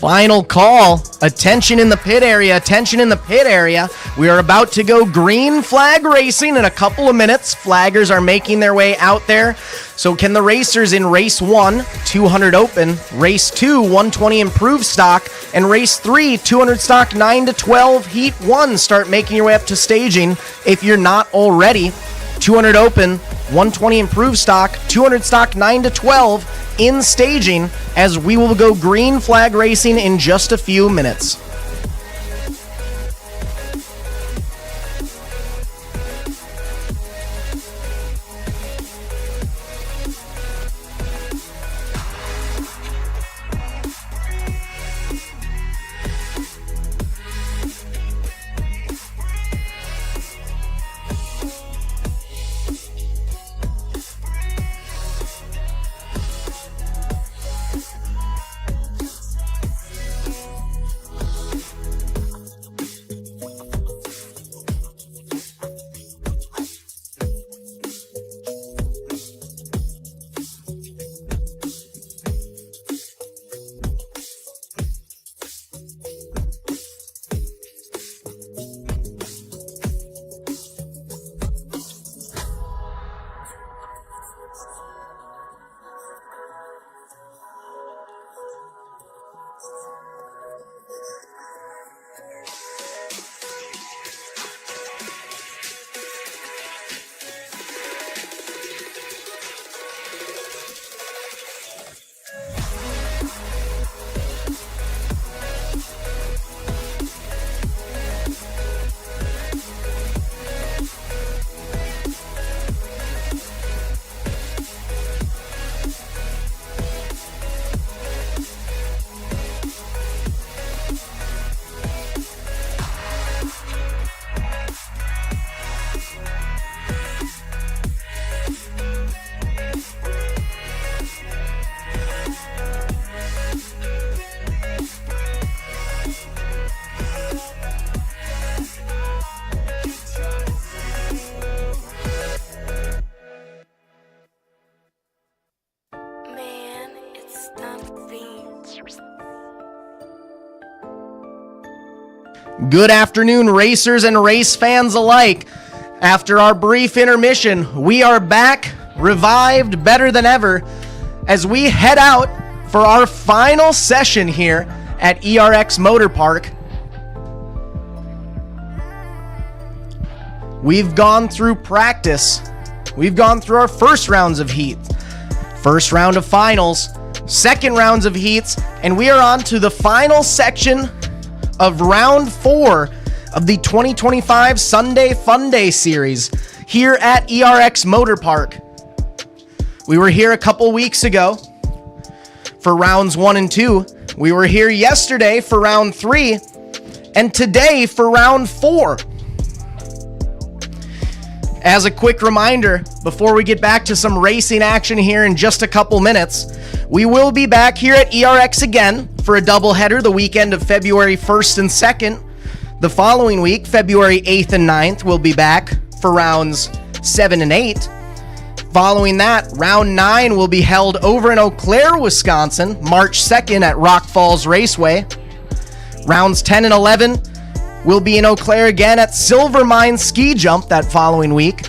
Final call. Attention in the pit area. Attention in the pit area. We are about to go green flag racing in a couple of minutes. Flaggers are making their way out there. So can the racers in race 1, 200 open, race 2, 120 improved stock, and race 3, 200 stock 9 to 12, heat 1, start making your way up to staging if you're not already. 200 open, 120 improved stock, 200 stock 9 to 12 in staging, as we will go green flag racing in just a few minutes. Good afternoon, racers and race fans alike. After our brief intermission, we are back, revived, better than ever, as we head out for our final session here at ERX Motor Park. We've gone through practice. We've gone through our first rounds of heat, first round of finals, second rounds of heats, and we are on to the final section of round 4 of the 2025 Sunday Funday series here at ERX Motor Park. We were here a couple weeks ago for rounds 1 and 2. We were here yesterday for round 3, and today for round 4. As a quick reminder, before we get back to some racing action here in just a couple minutes, we will be back here at ERX again for a doubleheader the weekend of February 1st and 2nd. The following week, February 8th and 9th, we'll be back for rounds 7 and 8. Following that, round 9 will be held over in Eau Claire, Wisconsin, March 2nd at Rock Falls Raceway. Rounds 10 and 11 will be in Eau Claire again at Silver Mine Ski Jump that following week.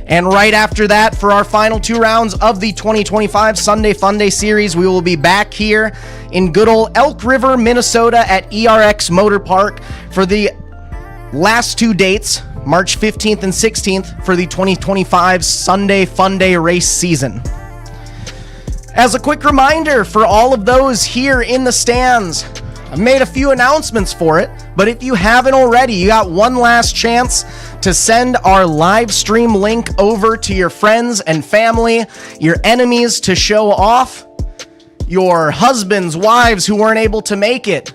And right after that, for our final 2 rounds of the 2025 Sunday Funday series, we will be back here in good old Elk River, Minnesota at ERX Motor Park for the last 2 dates, March 15th and 16th, for the 2025 Sunday Funday race season. As a quick reminder for all of those here in the stands, I've made a few announcements for it, but if you haven't already, you got one last chance to send our live stream link over to your friends and family, your enemies to show off, your husbands, wives who weren't able to make it.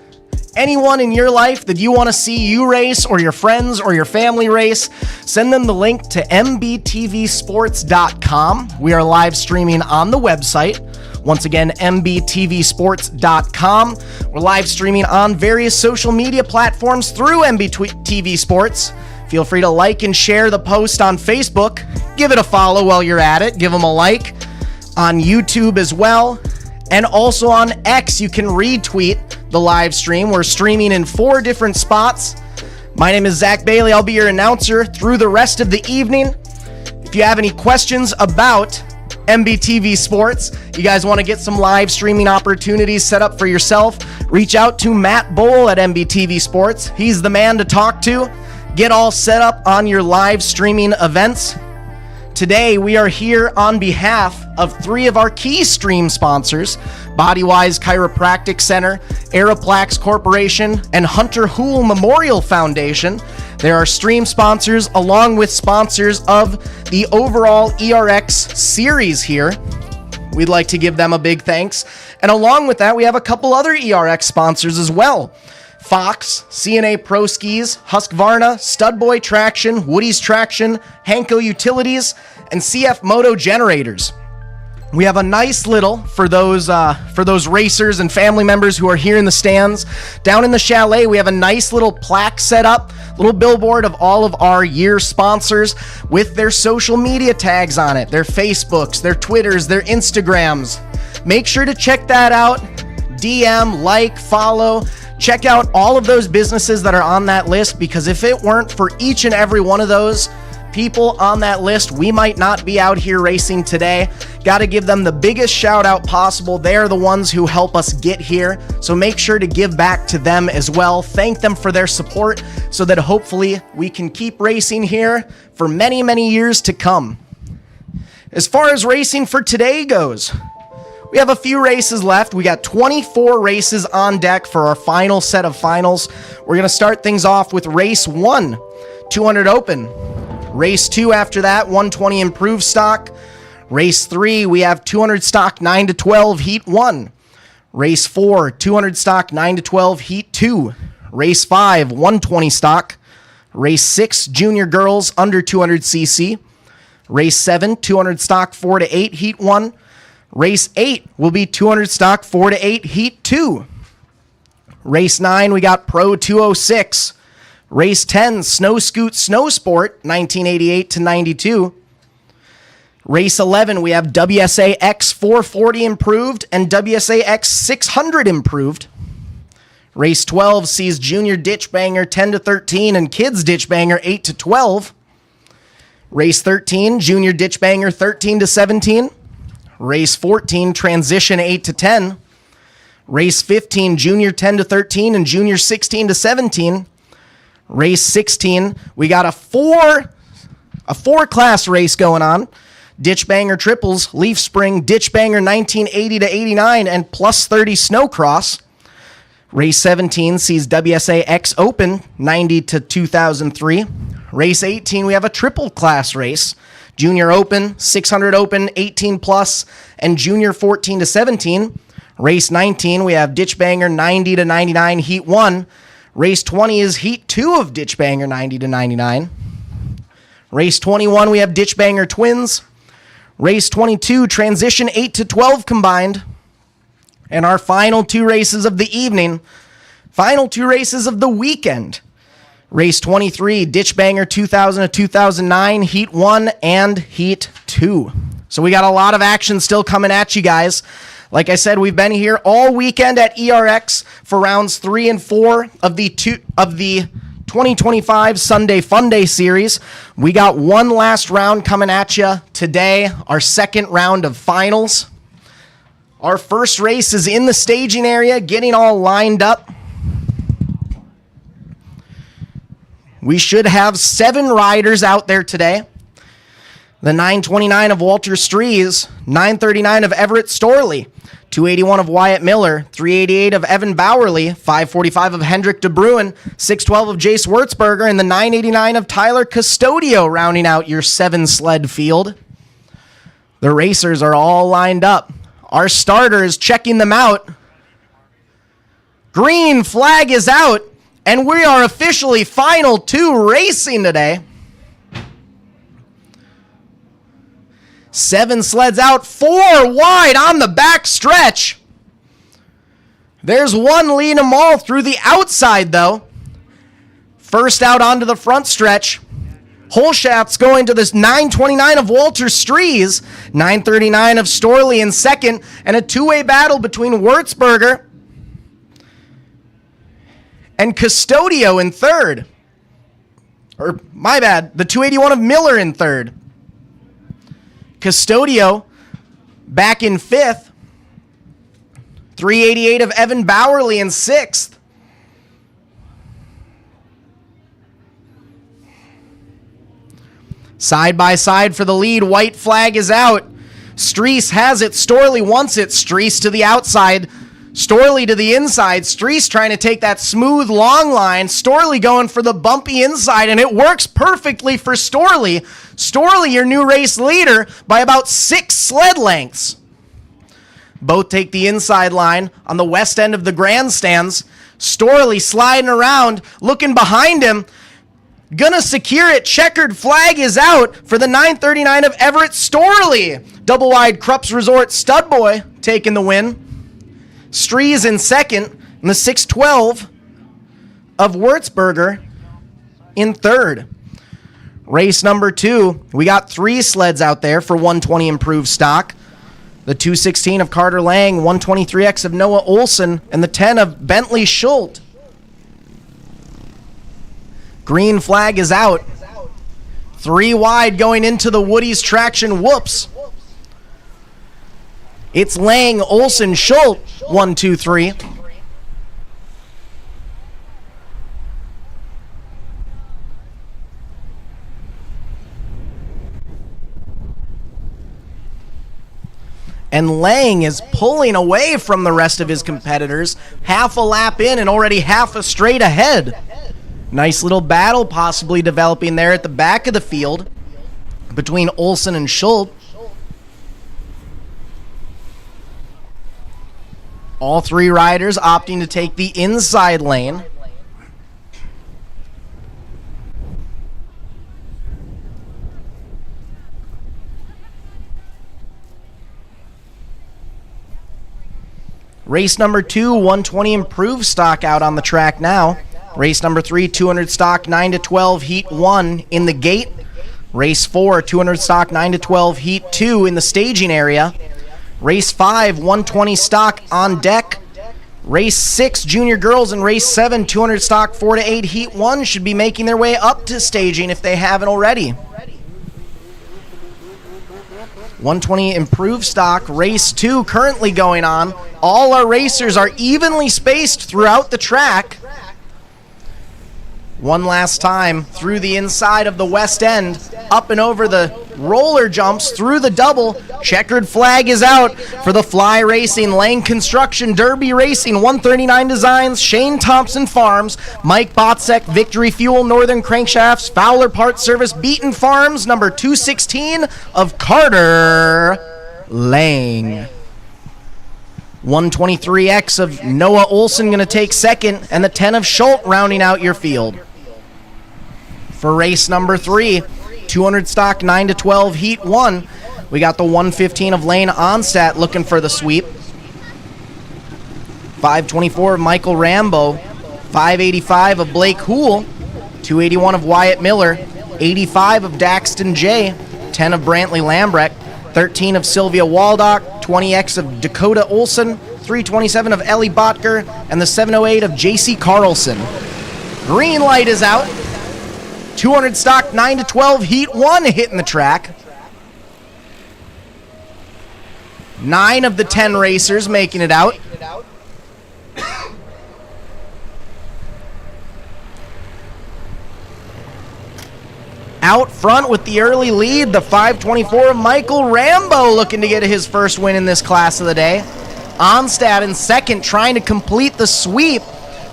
Anyone in your life that you want to see you race, or your friends or your family race, send them the link to mbtvsports.com. We are live streaming on the website. Once again, mbtvsports.com. We're live streaming on various social media platforms through MBTV Sports. Feel free to like and share the post on Facebook. Give it a follow while you're at it. Give them a like on YouTube as well. And also on X, you can retweet the live stream. We're streaming in 4 different spots. My name is Zach Bailey. I'll be your announcer through the rest of the evening. If you have any questions about MBTV Sports, you guys want to get some live streaming opportunities set up for yourself, reach out to Matt Bowl at MBTV Sports. He's the man to talk to. Get all set up on your live streaming events. Today, we are here on behalf of 3 of our key stream sponsors, Bodywise Chiropractic Center, Aroplax Corporation, and Houle Memorial Foundation. There are stream sponsors along with sponsors of the overall ERX series here. We'd like to give them a big thanks. And along with that, we have a couple other ERX sponsors as well. Fox, CNA Pro Skis, Husqvarna, Studboy Traction, Woody's Traction, Hanko Utilities, and CF Moto Generators. We have a nice little, for those racers and family members who are here in the stands, down in the chalet, we have a nice little plaque set up, little billboard of all of our year sponsors with their social media tags on it, their Facebooks, their Twitters, their Instagrams. Make sure to check that out. DM, like, follow. Check out all of those businesses that are on that list, because if it weren't for each and every one of those people on that list, we might not be out here racing today. Got to give them the biggest shout out possible. They're the ones who help us get here. So make sure to give back to them as well. Thank them for their support so that hopefully we can keep racing here for many, many years to come. As far as racing for today goes, we have a few races left. We got 24 races on deck for our final set of finals. We're going to start things off with race 1, 200 open. Race 2 after that, 120 improved stock. Race 3, we have 200 stock 9 to 12, heat 1. Race 4, 200 stock 9 to 12, heat 2. Race 5, 120 stock. Race 6, junior girls under 200cc. Race 7, 200 stock 4 to 8, heat 1. Race 8 will be 200 stock 4 to 8, heat 2. Race 9, we got Pro 206. Race 10, Snow Scoot Snow Sport, 1988 to 92. Race 11, we have WSA X 440 improved and WSA X 600 improved. Race 12 sees Junior Ditch Banger 10 to 13 and Kids Ditch Banger 8 to 12. Race 13, Junior Ditch Banger 13 to 17. Race 14, Transition 8 to 10. Race 15, Junior 10 to 13 and Junior 16 to 17. Race 16, we got a four class race going on. Ditch Banger Triples, Leaf Spring, Ditch Banger 1980 to 89, and plus 30 Snowcross. Race 17 sees WSA X Open 90 to 2003. Race 18, we have a triple class race. Junior Open, 600 Open, 18 plus, and Junior 14 to 17. Race 19, we have Ditch Banger 90 to 99, Heat 1. Race 20 is Heat 2 of Ditch Banger 90 to 99. Race 21, we have Ditch Banger Twins. Race 22, Transition 8 to 12 combined. And our final 2 races of the evening, final 2 races of the weekend. Race 23, Ditch Banger 2000 to 2009, Heat 1 and Heat 2. So we got a lot of action still coming at you guys. Like I said, we've been here all weekend at ERX for rounds 3 and 4 of the 2025 Sunday Funday series. We got one last round coming at you today, our second round of finals. Our first race is in the staging area, getting all lined up. We should have 7 riders out there today. The 929 of Walter Strees, 939 of Everett Storley, 281 of Wyatt Miller, 388 of Evan Bowerly, 545 of Hendrik De Bruin, 612 of Jace Wurzberger, and the 989 of Tyler Custodio rounding out your 7 sled field. The racers are all lined up. Our starter is checking them out. Green flag is out, and we are officially final 2 racing today. 7 sleds out, 4 wide on the back stretch. There's one leading them all through the outside, though. First out onto the front stretch. Holschatz's going to this 929 of Walter Strees, 939 of Storley in second, and a two-way battle between Würzburger and Custodio in third. Or, my bad, the 281 of Miller in third. Custodio back in fifth. 388 of Evan Bowerly in sixth. Side by side for the lead. White flag is out. Streese has it. Storley wants it. Streese to the outside. Storley to the inside. Streese trying to take that smooth long line. Storley going for the bumpy inside, and it works perfectly for Storley. Storley, your new race leader, by about 6 sled lengths. Both take the inside line on the west end of the grandstands. Storley sliding around, looking behind him. Gonna secure it. Checkered flag is out for the 939 of Everett Storley. Double wide Krups Resort Stud Boy taking the win. Strees in second, and the 612 of Würzburger in third. Race number 2, we got 3 sleds out there for 120 improved stock. The 216 of Carter Lang, 123X of Noah Olson, and the 10 of Bentley Schult. Green flag is out. 3 wide going into the Woody's Traction Whoops. It's Lang, Olson, Schult, 1, 2, 3. And Lang is pulling away from the rest of his competitors. Half a lap in and already half a straight ahead. Nice little battle possibly developing there at the back of the field between Olson and Schult. All 3 riders opting to take the inside lane. Race number 2, 120 improved stock out on the track now. Race number 3, 200 stock, 9 to 12, heat 1 in the gate. Race 4, 200 stock, 9 to 12, heat 2 in the staging area. Race 5, 120 stock on deck. Race 6, junior girls, and race 7, 200 stock, 4 to 8, heat 1 should be making their way up to staging if they haven't already. 120 improved stock, race 2 currently going on. All our racers are evenly spaced throughout the track. One last time through the inside of the west end, up and over the roller jumps, through the double. Checkered flag is out for the Fly Racing, Lang Construction, Derby Racing, 139 Designs, Shane Thompson Farms, Mike Botzek, Victory Fuel, Northern Crankshafts, Fowler Parts Service, Beaton Farms, number 216 of Carter Lang. 123X of Noah Olson going to take second, and the 10 of Schult rounding out your field. For race number 3, 200 stock, 9 to 12, heat 1, we got the 115 of Lane Onstadt looking for the sweep. 524 of Michael Rambo, 585 of Blake Houle, 281 of Wyatt Miller, 85 of Daxton J, 10 of Brantley Lambrecht, 13 of Sylvia Waldock, 20X of Dakota Olson, 327 of Ellie Botker, and the 708 of JC Carlson. Green light is out. 200 stock, 9 to 12, heat 1 hitting the track. 9 of the 10 racers making it out. Out front with the early lead, the 524 of Michael Rambo looking to get his first win in this class of the day. Onstadt in second, trying to complete the sweep,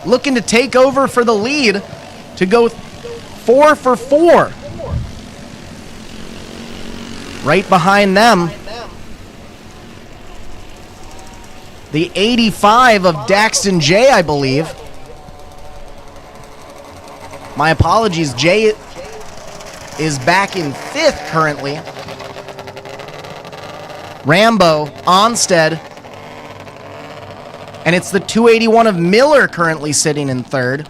looking to take over for the lead to go 4 for 4. Right behind them, the 85 of Daxton J, I believe. My apologies, Jay is back in 5th currently. Rambo, Onstead, and it's the 281 of Miller currently sitting in 3rd.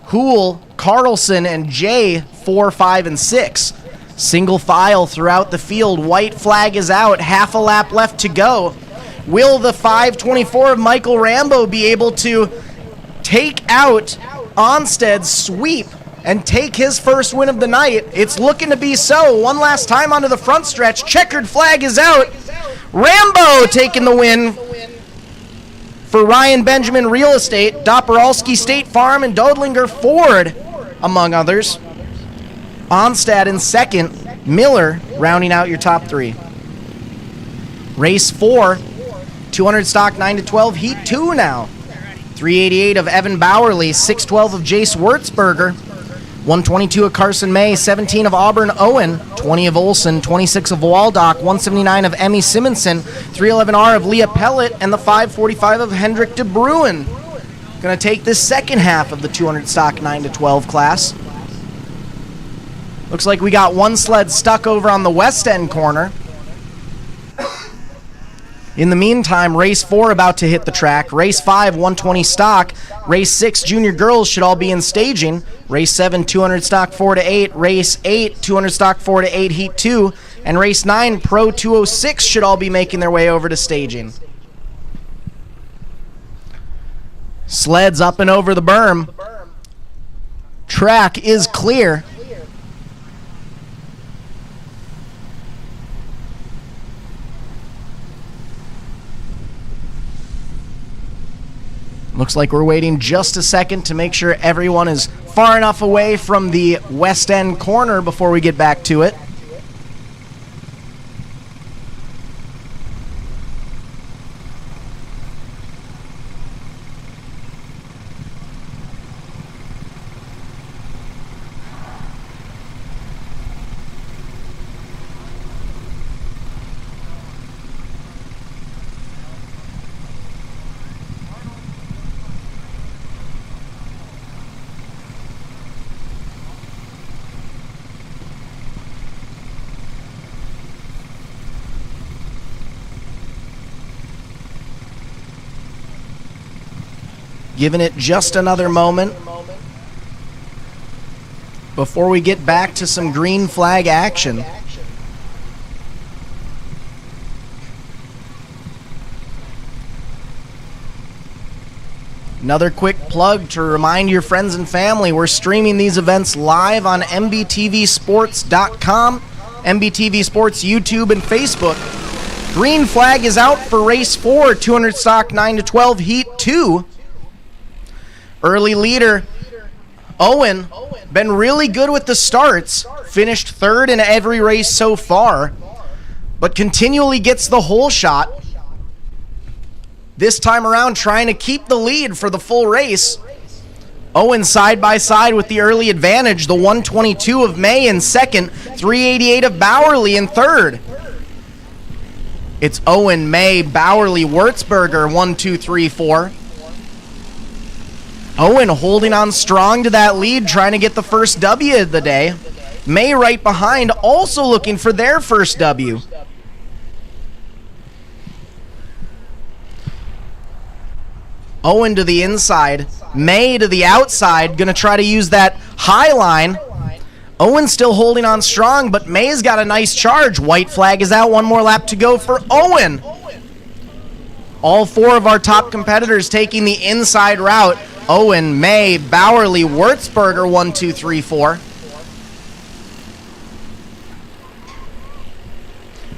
Houle, Carlson, and Jay 4, 5, and 6. Single file throughout the field. White flag is out. Half a lap left to go. Will the 524 of Michael Rambo be able to take out Onsted's sweep and take his first win of the night? It's looking to be so. One last time onto the front stretch. Checkered flag is out. Rambo taking the win for Ryan Benjamin Real Estate, Doperalski State Farm, and Dodlinger Ford, among others. Onstad in second, Miller rounding out your top three. Race 4, 200 stock 9 to 12, heat 2 now. 388 of Evan Bowerly, 612 of Jace Wurtzberger, 122 of Carson May, 17 of Auburn Owen, 20 of Olson, 26 of Waldock, 179 of Emmy Simonson, 311R of Leah Pellet, and the 545 of Hendrik de Bruin. Going to take this second half of the 200 stock 9 to 12 class. Looks like we got one sled stuck over on the west end corner. In the meantime, race 4 about to hit the track. Race 5, 120 stock. Race 6, junior girls should all be in staging. Race 7, 200 stock 4 to 8. Race 8, 200 stock 4 to 8, heat 2. And race 9, Pro 206 should all be making their way over to staging. Sleds up and over the berm. Track is clear. Looks like we're waiting just a second to make sure everyone is far enough away from the west end corner before we get back to it. Giving it just another moment before we get back to some green flag action. Another quick plug to remind your friends and family, we're streaming these events live on mbtvsports.com, MBTV Sports YouTube and Facebook. Green flag is out for race 4, 200 stock 9 to 12, heat 2. Early leader, Owen, been really good with the starts, finished third in every race so far, but continually gets the hole shot. This time around trying to keep the lead for the full race. Owen side by side with the early advantage, the 122 of May in second, 388 of Bowerly in third. It's Owen, May, Bowerly, Wurtzberger, 1, 2, 3, 4. Owen holding on strong to that lead, trying to get the first W of the day. May right behind, also looking for their first W. Owen to the inside, May to the outside, going to try to use that high line. Owen still holding on strong, but May's got a nice charge. White flag is out, one more lap to go for Owen. All 4 of our top competitors taking the inside route. Owen, May, Bowerly, Wurtzberger, 1, 2, 3, 4.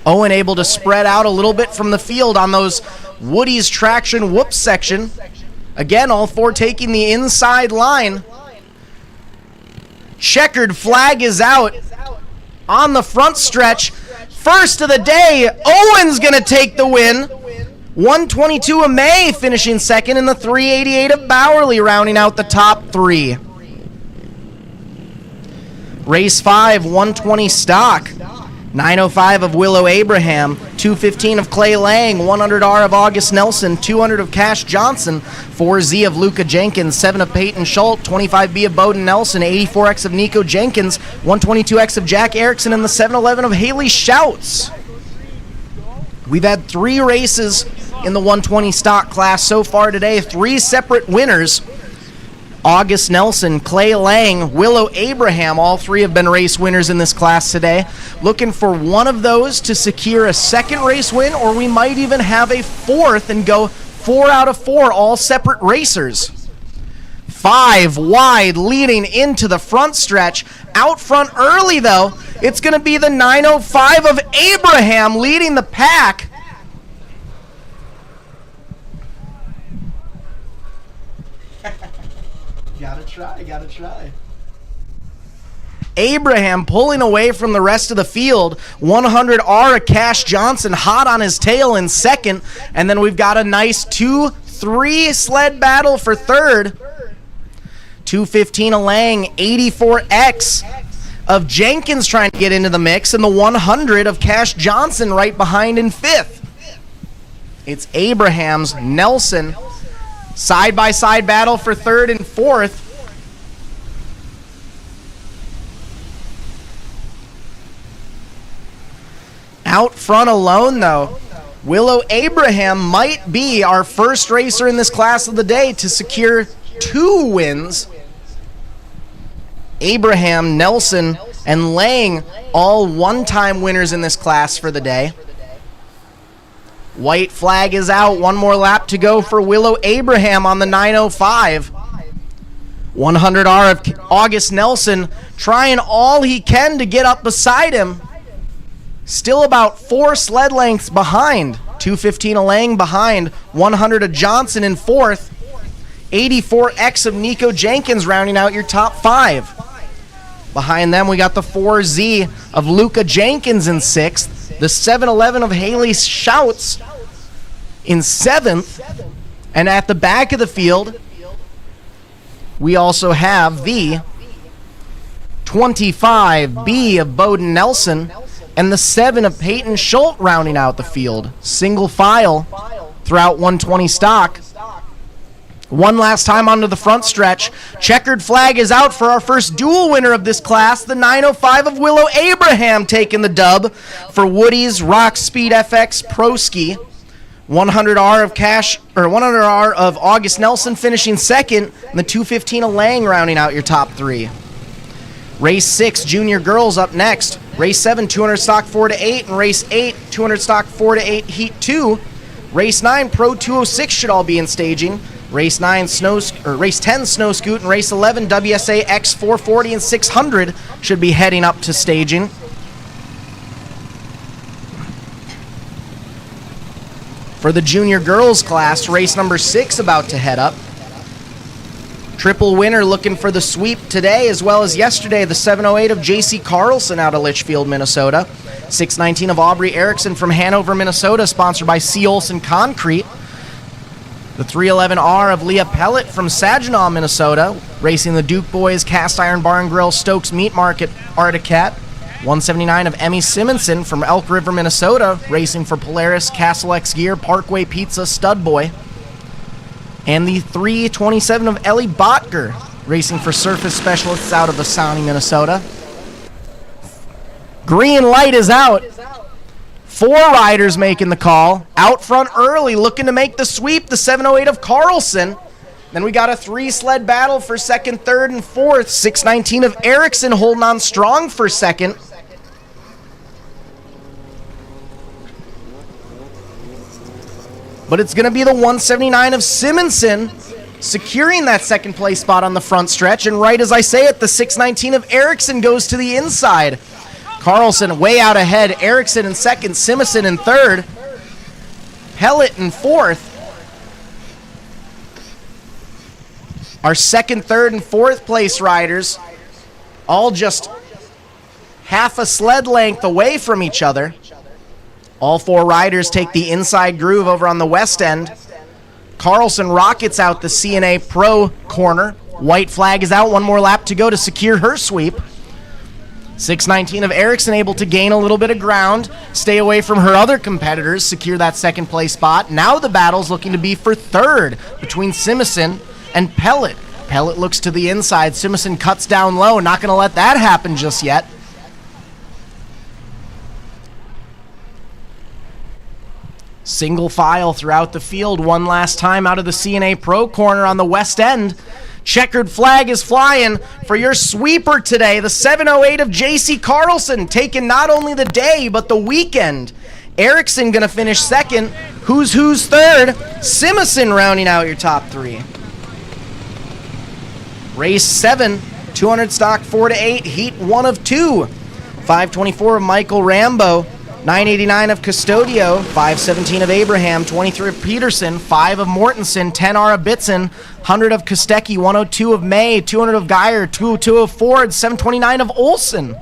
Owen able to spread out a little bit from the field on those Woody's traction whoop section. Again, all 4 taking the inside line. Checkered flag is out on the front stretch. First of the day, Owen's going to take the win. 122 of May finishing second, and the 388 of Bowerly rounding out the top 3. Race 5, 120 stock. 905 of Willow Abraham, 215 of Clay Lang, 100R of August Nelson, 200 of Cash Johnson, 4Z of Luca Jenkins, 7 of Peyton Schultz, 25B of Bowden Nelson, 84X of Nico Jenkins, 122X of Jack Erickson, and the 711 of Haley Schouts. We've had 3 races in the 120 stock class so far today, 3 separate winners. August Nelson, Clay Lang, Willow Abraham, all three have been race winners in this class today. Looking for one of those to secure a second race win, or we might even have a fourth and go 4 out of 4, all separate racers. 5 wide, leading into the front stretch. Out front early, though, it's going to be the 905 of Abraham leading the pack. Gotta try. Abraham pulling away from the rest of the field. 100R of Cash Johnson hot on his tail in second. And then we've got a nice 2-3 sled battle for third. 215 of Lang, 84X of Jenkins trying to get into the mix, and the 100 of Cash Johnson right behind in fifth. It's Abraham's Nelson. Side-by-side battle for third and fourth. Out front alone, though, Willow Abraham might be our first racer in this class of the day to secure 2 wins. Abraham, Nelson, and Lang, all one-time winners in this class for the day. White flag is out. One more lap to go for Willow Abraham on the 905. 100R of August Nelson trying all he can to get up beside him. Still about 4 sled lengths behind. 215 of Lang behind. 100 of Johnson in fourth. 84X of Nico Jenkins rounding out your top 5. Behind them, we got the 4Z of Luca Jenkins in sixth. The 711 of Haley Shouts in seventh. And at the back of the field, we also have the 25B of Bowden Nelson and the 7 of Peyton Schultz rounding out the field. Single file throughout 120 stock. One last time onto the front stretch. Checkered flag is out for our first dual winner of this class, the 905 of Willow Abraham taking the dub for Woody's Rock Speed FX Pro Ski. 100R of August Nelson finishing second, and the 215 of Lang rounding out your top 3. Race 6, Junior Girls up next. Race 7, 200 stock 4 to 8, and Race 8, 200 stock 4 to 8 Heat 2. Race 9, Pro 206 should all be in staging. Race 10, Snow Scoot, and Race 11, WSA X 440 and 600 should be heading up to staging. For the Junior Girls class, race number 6 about to head up. Triple winner looking for the sweep today, as well as yesterday, the 708 of J.C. Carlson out of Litchfield, Minnesota. 619 of Aubrey Erickson from Hanover, Minnesota, sponsored by C. Olson Concrete. The 311R of Leah Pellet from Saginaw, Minnesota, racing the Duke Boys Cast Iron Bar and Grill Stokes Meat Market Articat. 179 of Emmy Simonson from Elk River, Minnesota, racing for Polaris, Castle X Gear, Parkway Pizza, Stud Boy. And the 327 of Ellie Botger, racing for Surface Specialists out of Asani, Minnesota. Green light is out. 4 riders making the call. Out front early, looking to make the sweep, the 708 of Carlson. Then we got a 3-sled battle for second, third, and fourth. 619 of Erickson holding on strong for second. But it's going to be the 179 of Simonson securing that second place spot on the front stretch. And right as I say it, the 619 of Erickson goes to the inside. Carlson way out ahead. Erickson in second. Simonson in third. Pellet in fourth. Our second, third, and fourth place riders all just half a sled length away from each other. All 4 riders take the inside groove over on the west end. Carlson rockets out the CNA Pro corner. White flag is out. One more lap to go to secure her sweep. 619 of Erickson able to gain a little bit of ground, stay away from her other competitors, secure that second place spot. Now the battle's looking to be for third between Simonson and Pellet. Pellet looks to the inside. Simonson cuts down low. Not going to let that happen just yet. Single file throughout the field. One last time out of the CNA Pro corner on the west end. Checkered flag is flying for your sweeper today. The 708 of J.C. Carlson taking not only the day, but the weekend. Erickson going to finish second. Who's third? Simison rounding out your top three. Race 7, 200 stock 4-8, heat 1 of 2. 524 of Michael Rambo, 989 of Custodio, 517 of Abraham, 23 of Peterson, 5 of Mortensen, 10 of Bitson, 100 of Kostecki, 102 of May, 200 of Geyer, 202 of Ford, 729 of Olson.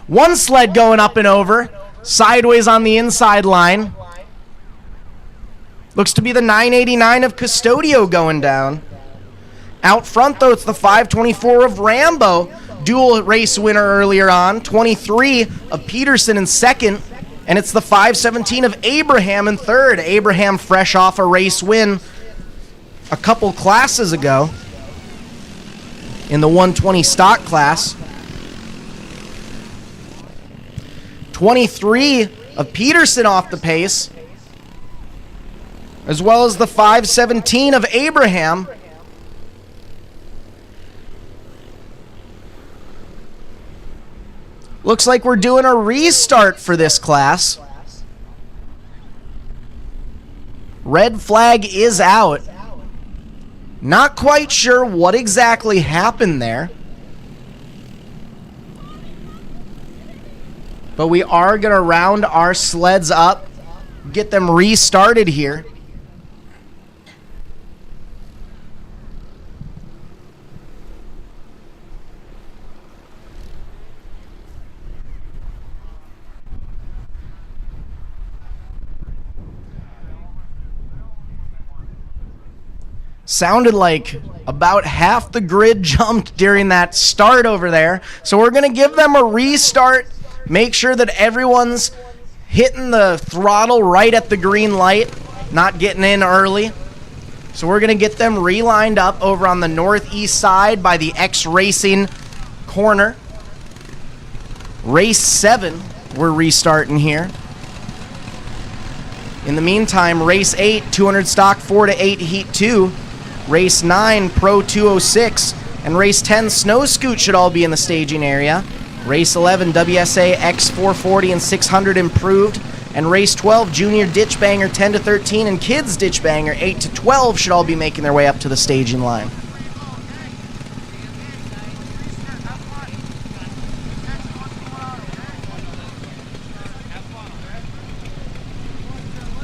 One sled going up and over, sideways on the inside line. Looks to be the 989 of Custodio going down. Out front, though, it's the 524 of Rambo, dual race winner earlier on. 23 of Peterson in second, and it's the 517 of Abraham in third. Abraham fresh off a race win a couple classes ago in the 120 stock class. 23 of Peterson off the pace, as well as the 517 of Abraham. Looks like we're doing a restart for this class. Red flag is out. Not quite sure what exactly happened there, but we are going to round our sleds up, get them restarted here. Sounded like about half the grid jumped during that start over there. So we're going to give them a restart. Make sure that everyone's hitting the throttle right at the green light, not getting in early. So we're going to get them relined up over on the northeast side by the X Racing corner. Race 7, we're restarting here. In the meantime, race 8, 200 stock 4-8, heat 2. Race 9, Pro 206, and Race 10, Snow Scoot should all be in the staging area. Race 11, WSA X440 and 600 improved, and Race 12, Junior Ditch Banger 10-13 and Kids Ditch Banger 8-12 should all be making their way up to the staging line.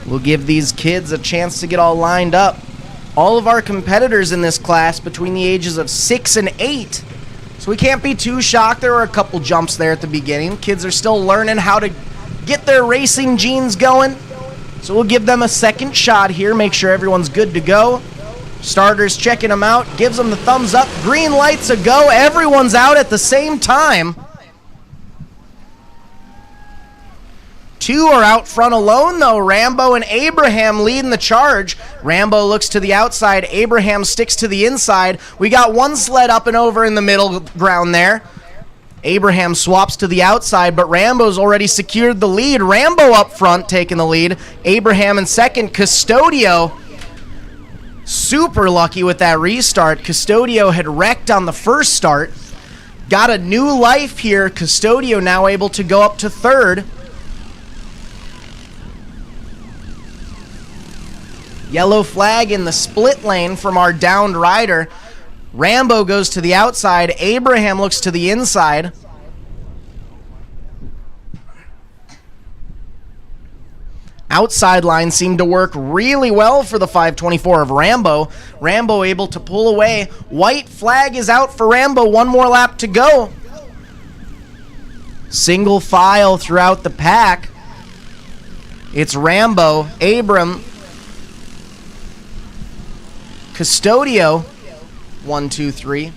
We'll give these kids a chance to get all lined up. All of our competitors in this class between the ages of 6 and 8. So we can't be too shocked. There were a couple jumps there at the beginning. Kids are still learning how to get their racing genes going. So we'll give them a second shot here, make sure everyone's good to go. Starters checking them out, gives them the thumbs up. Green lights a go. Everyone's out at the same time. 2 are out front alone, though. Rambo and Abraham leading the charge. Rambo looks to the outside. Abraham sticks to the inside. We got one sled up and over in the middle ground there. Abraham swaps to the outside, but Rambo's already secured the lead. Rambo up front taking the lead. Abraham in second. Custodio super lucky with that restart. Custodio had wrecked on the first start. Got a new life here. Custodio now able to go up to third. Yellow flag in the split lane from our downed rider. Rambo goes to the outside. Abraham looks to the inside. Outside line seemed to work really well for the 524 of Rambo. Rambo able to pull away. White flag is out for Rambo. One more lap to go. Single file throughout the pack. It's Rambo, Abram, Custodio, 1, 2, 3.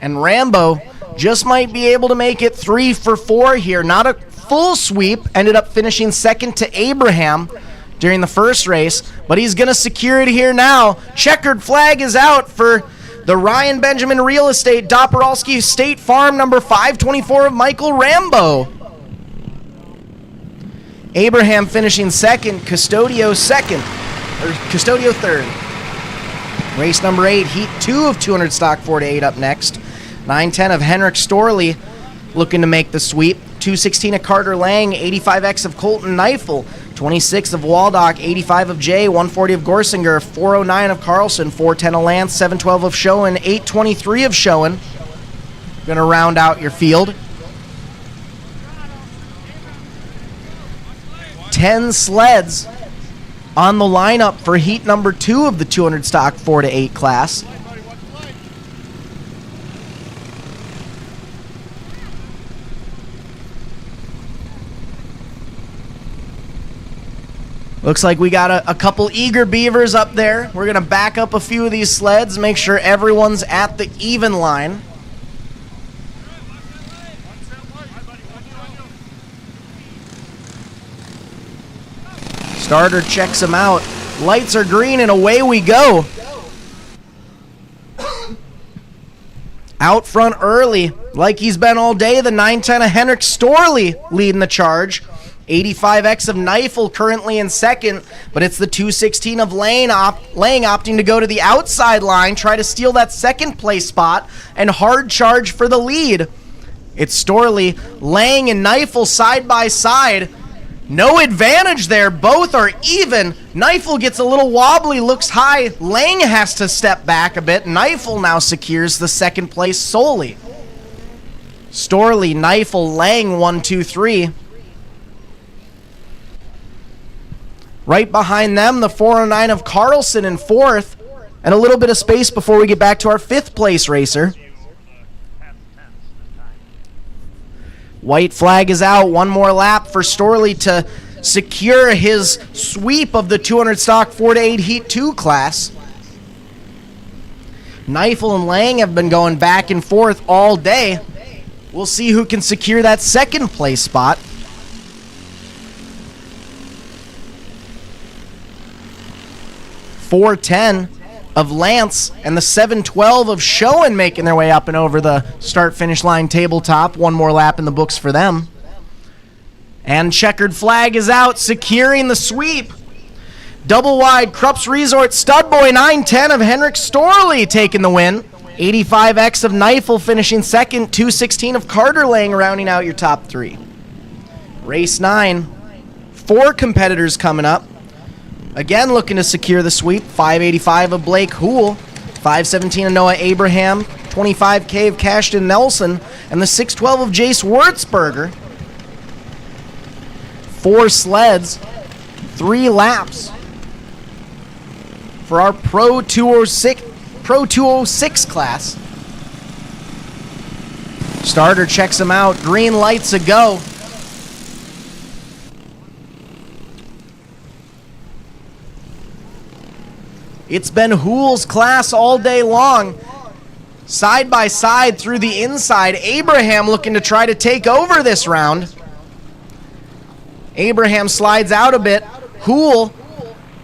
And Rambo just might be able to make it 3 for 4 here. Not a full sweep. Ended up finishing second to Abraham during the first race. But he's going to secure it here now. Checkered flag is out for the Ryan Benjamin Real Estate, Doporalski State Farm, number 524 of Michael Rambo. Abraham finishing second, Custodio second. Custodio third. Race number 8, heat 2 of 200 stock 4-8 up next. 9-10 of Henrik Storley looking to make the sweep. 216 of Carter Lang, 85X of Colton Neifel, 26 of Waldock, 85 of Jay, 140 of Gorsinger, 409 of Carlson, 410 of Lance, 712 of Schoen, 823 of Schoen. Going to round out your field. 10 sleds on the lineup for heat number 2 of the 200 stock 4-8 class. Looks like we got a couple eager beavers up there. We're going to back up a few of these sleds, make sure everyone's at the even line. Starter checks him out. Lights are green and away we go. Out front early, like he's been all day, the 910 of Henrik Storley leading the charge. 85X of Neifel currently in second, but it's the 216 of Lang opting to go to the outside line, try to steal that second place spot, and hard charge for the lead. It's Storley, Lang, and Neifel side by side. No advantage there. Both are even. Neifel gets a little wobbly, looks high. Lang has to step back a bit. Neifel now secures the second place solely. Storley, Neifel, Lang, 1, 2, 3. Right behind them, the 409 of Carlson in fourth, and a little bit of space before we get back to our fifth place racer. White flag is out. One more lap for Storley to secure his sweep of the 200 stock 4-8 Heat 2 class. Neifel and Lang have been going back and forth all day. We'll see who can secure that second place spot. 410 of Lance and the 712 of Schoen making their way up and over the start-finish line tabletop. One more lap in the books for them. And checkered flag is out, securing the sweep. Double wide, Krups Resort stud boy 910 of Henrik Storley taking the win. 85X of Neifel finishing second. 216 of Carter Lang rounding out your top three. Race 9. 4 competitors coming up. Again, looking to secure the sweep. 585 of Blake Houle, 517 of Noah Abraham, 25K of Cashton Nelson, and the 612 of Jace Wurzberger. 4 sleds, 3 laps for our Pro 206 class. Starter checks him out. Green lights a go. It's been Houle's class all day long. Side by side through the inside. Abraham looking to try to take over this round. Abraham slides out a bit. Houle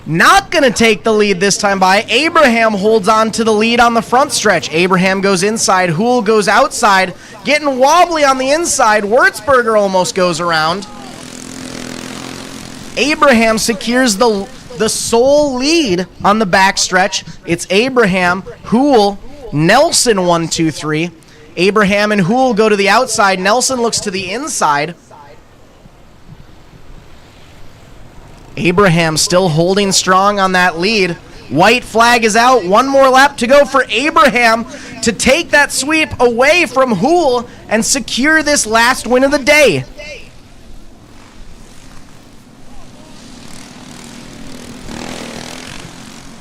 not going to take the lead this time by. Abraham holds on to the lead on the front stretch. Abraham goes inside. Houle goes outside. Getting wobbly on the inside. Wurzberger almost goes around. Abraham secures the sole lead on the back stretch. It's Abraham, Houle, Nelson 1, 2, 3. Abraham and Houle go to the outside. Nelson looks to the inside. Abraham still holding strong on that lead. White flag is out. One more lap to go for Abraham to take that sweep away from Houle and secure this last win of the day.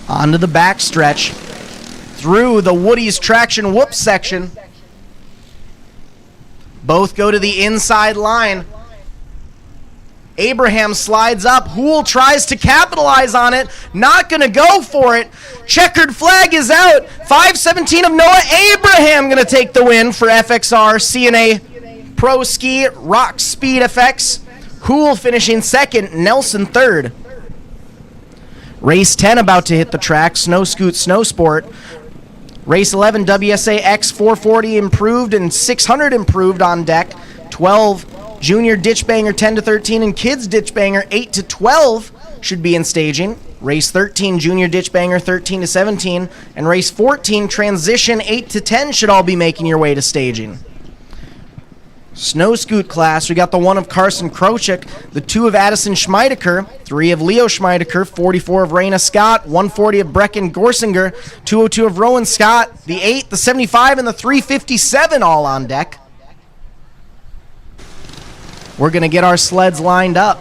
Onto the back stretch, through the Woody's Traction Whoop section. Both go to the inside line. Abraham slides up. Houle tries to capitalize on it. Not going to go for it. Checkered flag is out. 517 of Noah Abraham going to take the win for FXR CNA Pro Ski Rock Speed FX. Houle finishing second. Nelson third. Race 10 about to hit the track, Snow Scoot Snow Sport. Race 11, WSA X 440 improved and 600 improved on deck. 12, Junior Ditch Banger 10 to 13 and Kids Ditch Banger 8 to 12 should be in staging. Race 13, Junior Ditch Banger 13 to 17, and race 14, Transition 8 to 10 should all be making your way to staging. Snow Scoot class, we got the 1 of Carson Krochik, the 2 of Addison Schmeideker, 3 of Leo Schmeideker, 44 of Raina Scott, 140 of Brecken Gorsinger, 202 of Rowan Scott, the 8, the 75, and the 357 all on deck. We're going to get our sleds lined up.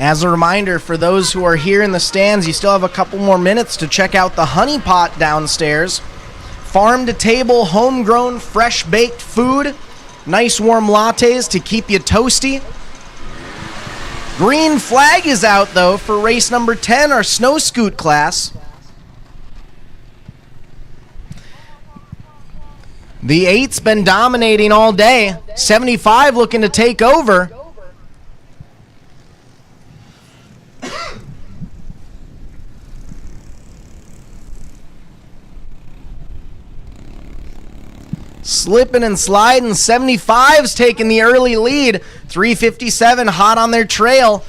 As a reminder, for those who are here in the stands, you still have a couple more minutes to check out the Honey Pot downstairs. Farm-to-table, homegrown, fresh-baked food. Nice warm lattes to keep you toasty. Green flag is out, though, for race number 10, our Snow Scoot class. The 8's been dominating all day. 75 looking to take over. Slipping and sliding, 75's taking the early lead. 357 hot on their trail.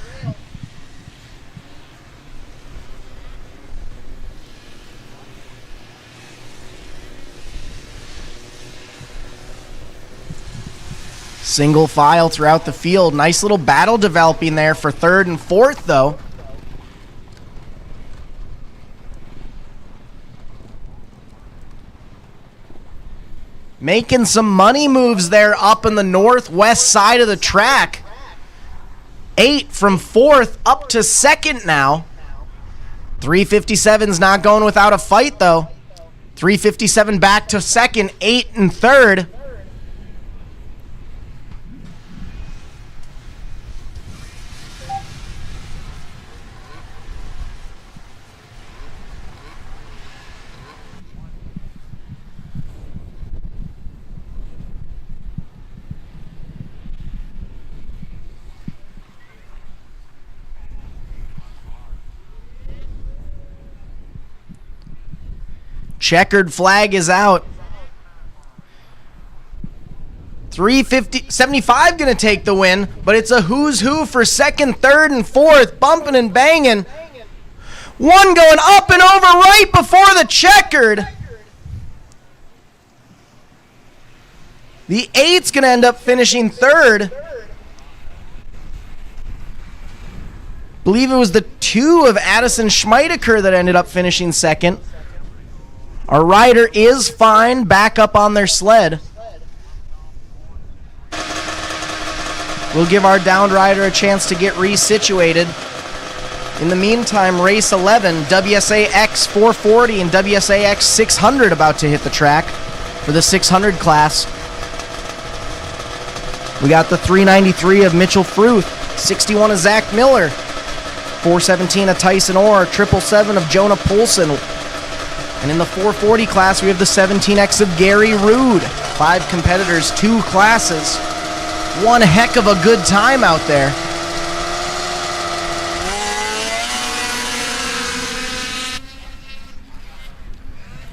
Single file throughout the field. Nice little battle developing there for third and fourth, though. Making some money moves there up in the northwest side of the track. 8 from fourth up to second now. 357's not going without a fight, though. 357 back to second, 8 and third. Checkered flag is out. 75 going to take the win, but it's a who's who for second, third, and fourth, bumping and banging. One going up and over right before the checkered. The 8's going to end up finishing third. Believe it was the 2 of Addison Schmeideker that ended up finishing second. Our rider is fine, back up on their sled. We'll give our downed rider a chance to get resituated. In the meantime, race 11, WSAX 440 and WSAX 600 about to hit the track for the 600 class. We got the 393 of Mitchell Fruth, 61 of Zach Miller, 417 of Tyson Orr, 777 of Jonah Poulsen. And in the 440 class, we have the 17X of Gary Rude. 5 competitors, 2 classes. One heck of a good time out there.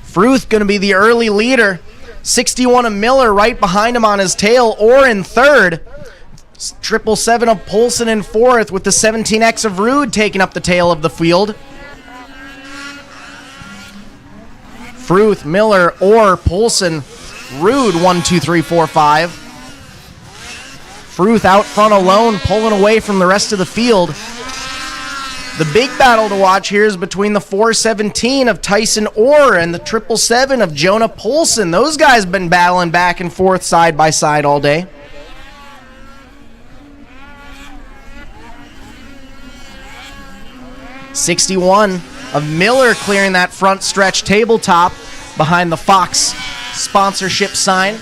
Fruth going to be the early leader. 61 of Miller right behind him on his tail, or in third. 777 of Poulsen in fourth, with the 17X of Rude taking up the tail of the field. Fruth, Miller, Orr, Poulsen, Rude, 1, 2, 3, 4, 5. Fruth out front alone, pulling away from the rest of the field. The big battle to watch here is between the 417 of Tyson Orr and the 777 of Jonah Poulsen. Those guys have been battling back and forth side by side all day. '61 of Miller clearing that front stretch tabletop behind the Fox sponsorship sign.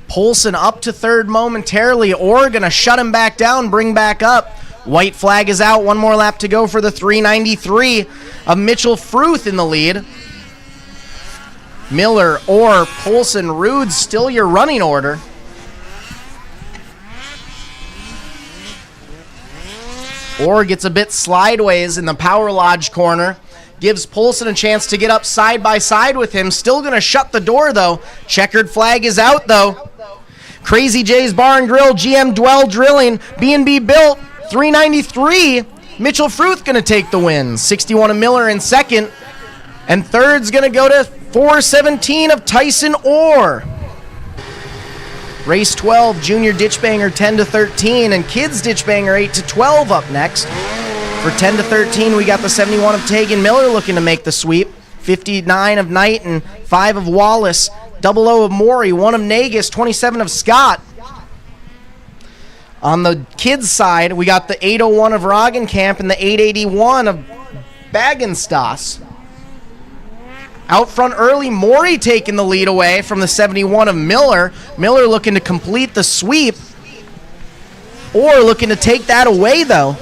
Poulsen up to third momentarily. Orr gonna shut him back down, bring back up. White flag is out. One more lap to go for the 393 of Mitchell Fruth in the lead. Miller, Orr, Polson, Rude, still your running order. Orr gets a bit slideways in the Power Lodge corner. Gives Polson a chance to get up side by side with him. Still going to shut the door, though. Checkered flag is out, though. Crazy J's Bar and Grill, GM Dwell Drilling, B&B Built, 393. Mitchell Fruth going to take the win. 61 of Miller in second. And third's going to go to 417 of Tyson Orr. Race 12, Junior Ditchbanger 10-13, and Kids Ditchbanger 8-12 up next. For 10-13, we got the 71 of Tegan Miller looking to make the sweep. 59 of Knight and 5 of Wallace. 00 of Morey, 1 of Nagus, 27 of Scott. On the kids' side, we got the 801 of Roggenkamp and the 881 of Bagenstos. Out front early, Morey taking the lead away from the 71 of Miller. Miller looking to complete the sweep. Or looking to take that away, though.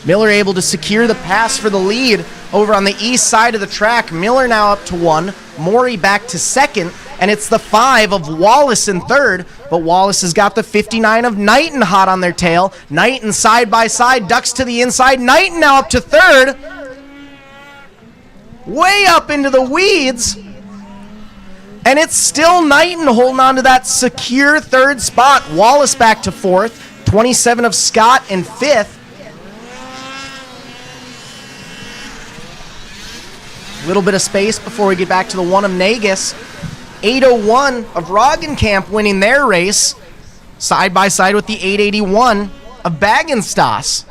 Miller able to secure the pass for the lead over on the east side of the track. Miller now up to 1. Morey back to second. And it's the 5 of Wallace in third. But Wallace has got the 59 of Knighton hot on their tail. Knighton side by side, ducks to the inside. Knighton now up to third. Way up into the weeds. And it's still Knighton holding on to that secure third spot. Wallace back to fourth. 27 of Scott in fifth. Little bit of space before we get back to the 1 of Nagus. 801 of Roggenkamp winning their race. Side by side with the 881 of Bagenstos.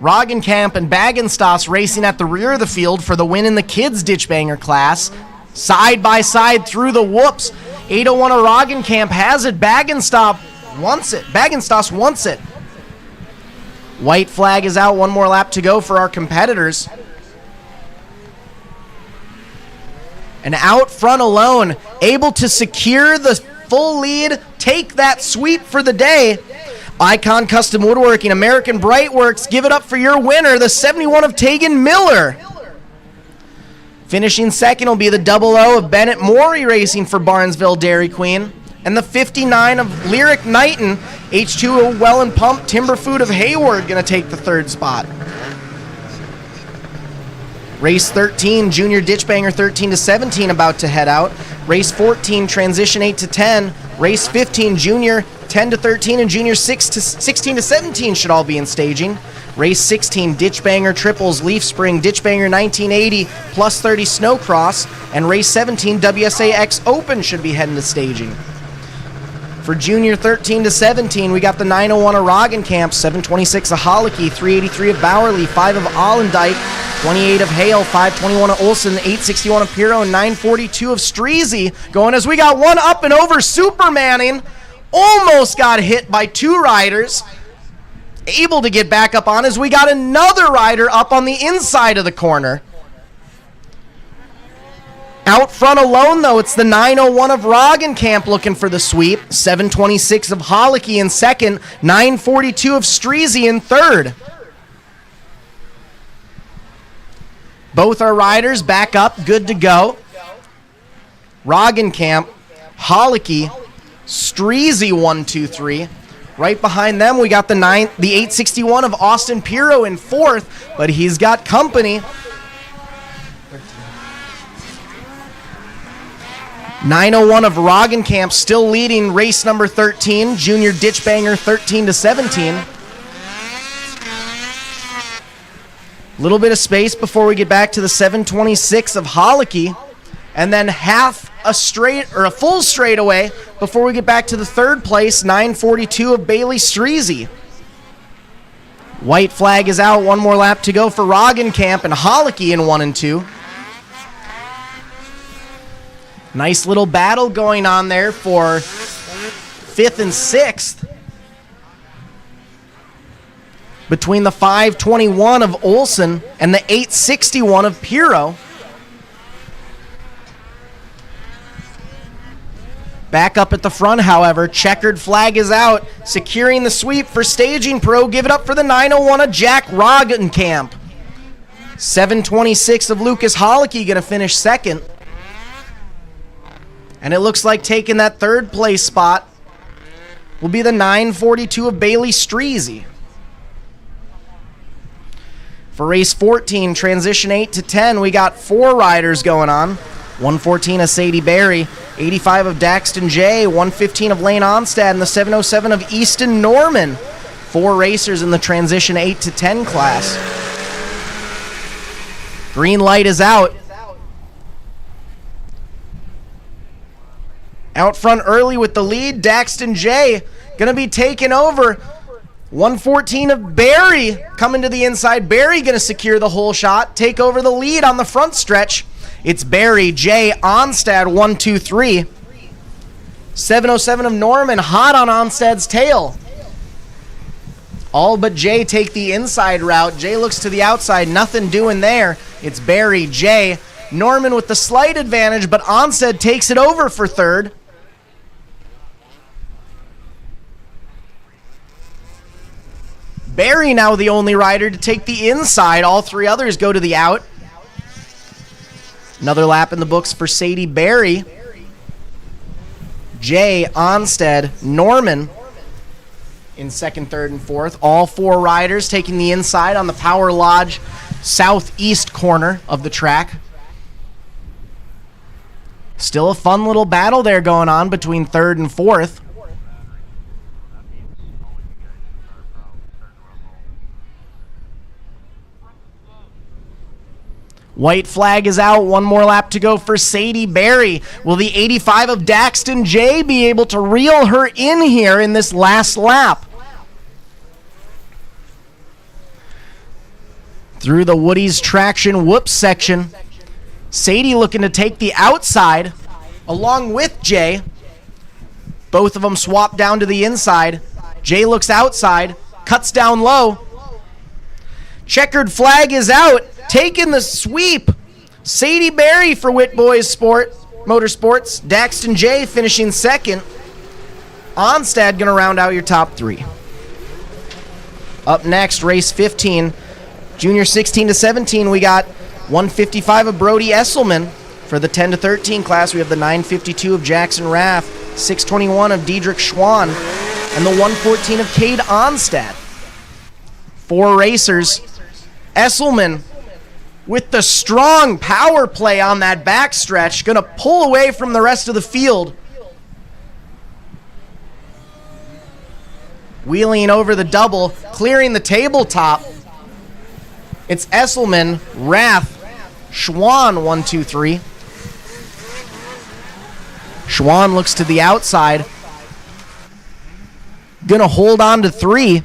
Roggenkamp and Bagenstos racing at the rear of the field for the win in the kids ditchbanger class. Side by side through the whoops. 801 of Roggenkamp has it. Bagenstos wants it. White flag is out. One more lap to go for our competitors. And out front alone, able to secure the full lead, take that sweep for the day. Icon Custom Woodworking, American Brightworks, give it up for your winner, the 71 of Tegan Miller. Finishing second will be the 00 of Bennett Morey racing for Barnesville Dairy Queen. And the 59 of Lyric Knighton, H2O Well and Pump, Timber Food of Hayward going to take the third spot. Race 13, Junior Ditchbanger 13-17 about to head out. Race 14, Transition 8-10. Race 15, Junior 10-13 and Junior 16-17 should all be in staging. Race 16, Ditchbanger Triples, Leaf Spring, Ditchbanger 1980, plus 30 Snowcross. And race 17, WSAX Open should be heading to staging. For Junior 13-17, we got the 901 of Roggenkamp, 726 of Holicky, 383 of Bowerly, 5 of Allendike, 28 of Hale, 521 of Olson, 861 of Piro, and 942 of Streezy. Going as we got one up and over, Supermanning. Almost got hit by two riders. Able to get back up on as we got another rider up on the inside of the corner. Out front alone, though, it's the 901 of Roggenkamp looking for the sweep. 726 of Holicky in second. 942 of Streezy in third. Both our riders back up, good to go. Roggenkamp, Holicky, Streezy 1, 2, 3. Right behind them, we got the 861 of Austin Piro in fourth, but he's got company. 901 of Roggenkamp still leading race number 13, Junior Ditchbanger 13-17. Little bit of space before we get back to the 726 of Holicky, and then a full straightaway before we get back to the third place, 942 of Bailey Streezy. White flag is out, one more lap to go for Roggenkamp and Holicky in 1 and 2. Nice little battle going on there for 5th and 6th. Between the 521 of Olson and the 861 of Piro. Back up at the front, however, checkered flag is out. Securing the sweep for Staging Pro. Give it up for the 901 of Jack Roggenkamp. 726 of Lucas Hollicky going to finish second. And it looks like taking that third place spot will be the 942 of Bailey Streezy. For race 14, transition 8 to 10, we got 4 riders going on. 114 of Sadie Berry, 85 of Daxton J, 115 of Lane Onstad, and the 707 of Easton Norman. 4 racers in the transition 8 to 10 class. Green light is out. Out front early with the lead, Daxton J going to be taking over. 114 of Barry coming to the inside. Barry going to secure the whole shot, take over the lead on the front stretch. It's Barry, J, Onstad, 1, 2, 3. 707 of Norman hot on Onstad's tail. All but Jay take the inside route. Jay looks to the outside, nothing doing there. It's Barry, Jay, Norman with the slight advantage, but Onstad takes it over for third. Barry now the only rider to take the inside. All 3 others go to the out. Another lap in the books for Sadie Barry. Jay, Onstad, Norman in second, third, and fourth. All 4 riders taking the inside on the Power Lodge southeast corner of the track. Still a fun little battle there going on between third and fourth. White flag is out. 1 more lap to go for Sadie Berry. Will the 85 of Daxton J be able to reel her in here in this last lap? Through the Woody's Traction Whoops section, Sadie looking to take the outside along with Jay. Both of them swap down to the inside. Jay looks outside, cuts down low. Checkered flag is out. Taking the sweep, Sadie Berry for Whit Boys Motorsports. Daxton J finishing second. Onstad going to round out your top 3. Up next, race 15, junior 16 to 17, we got 155 of Brody Esselman. For the 10 to 13 class, we have the 952 of Jackson Raff, 621 of Diedrich Schwann, and the 114 of Cade Onstad. 4 racers. Esselman with the strong power play on that backstretch, going to pull away from the rest of the field. Wheeling over the double, clearing the tabletop. It's Esselman, Rath, Schwann, 1, 2, 3. Schwann looks to the outside. Going to hold on to 3.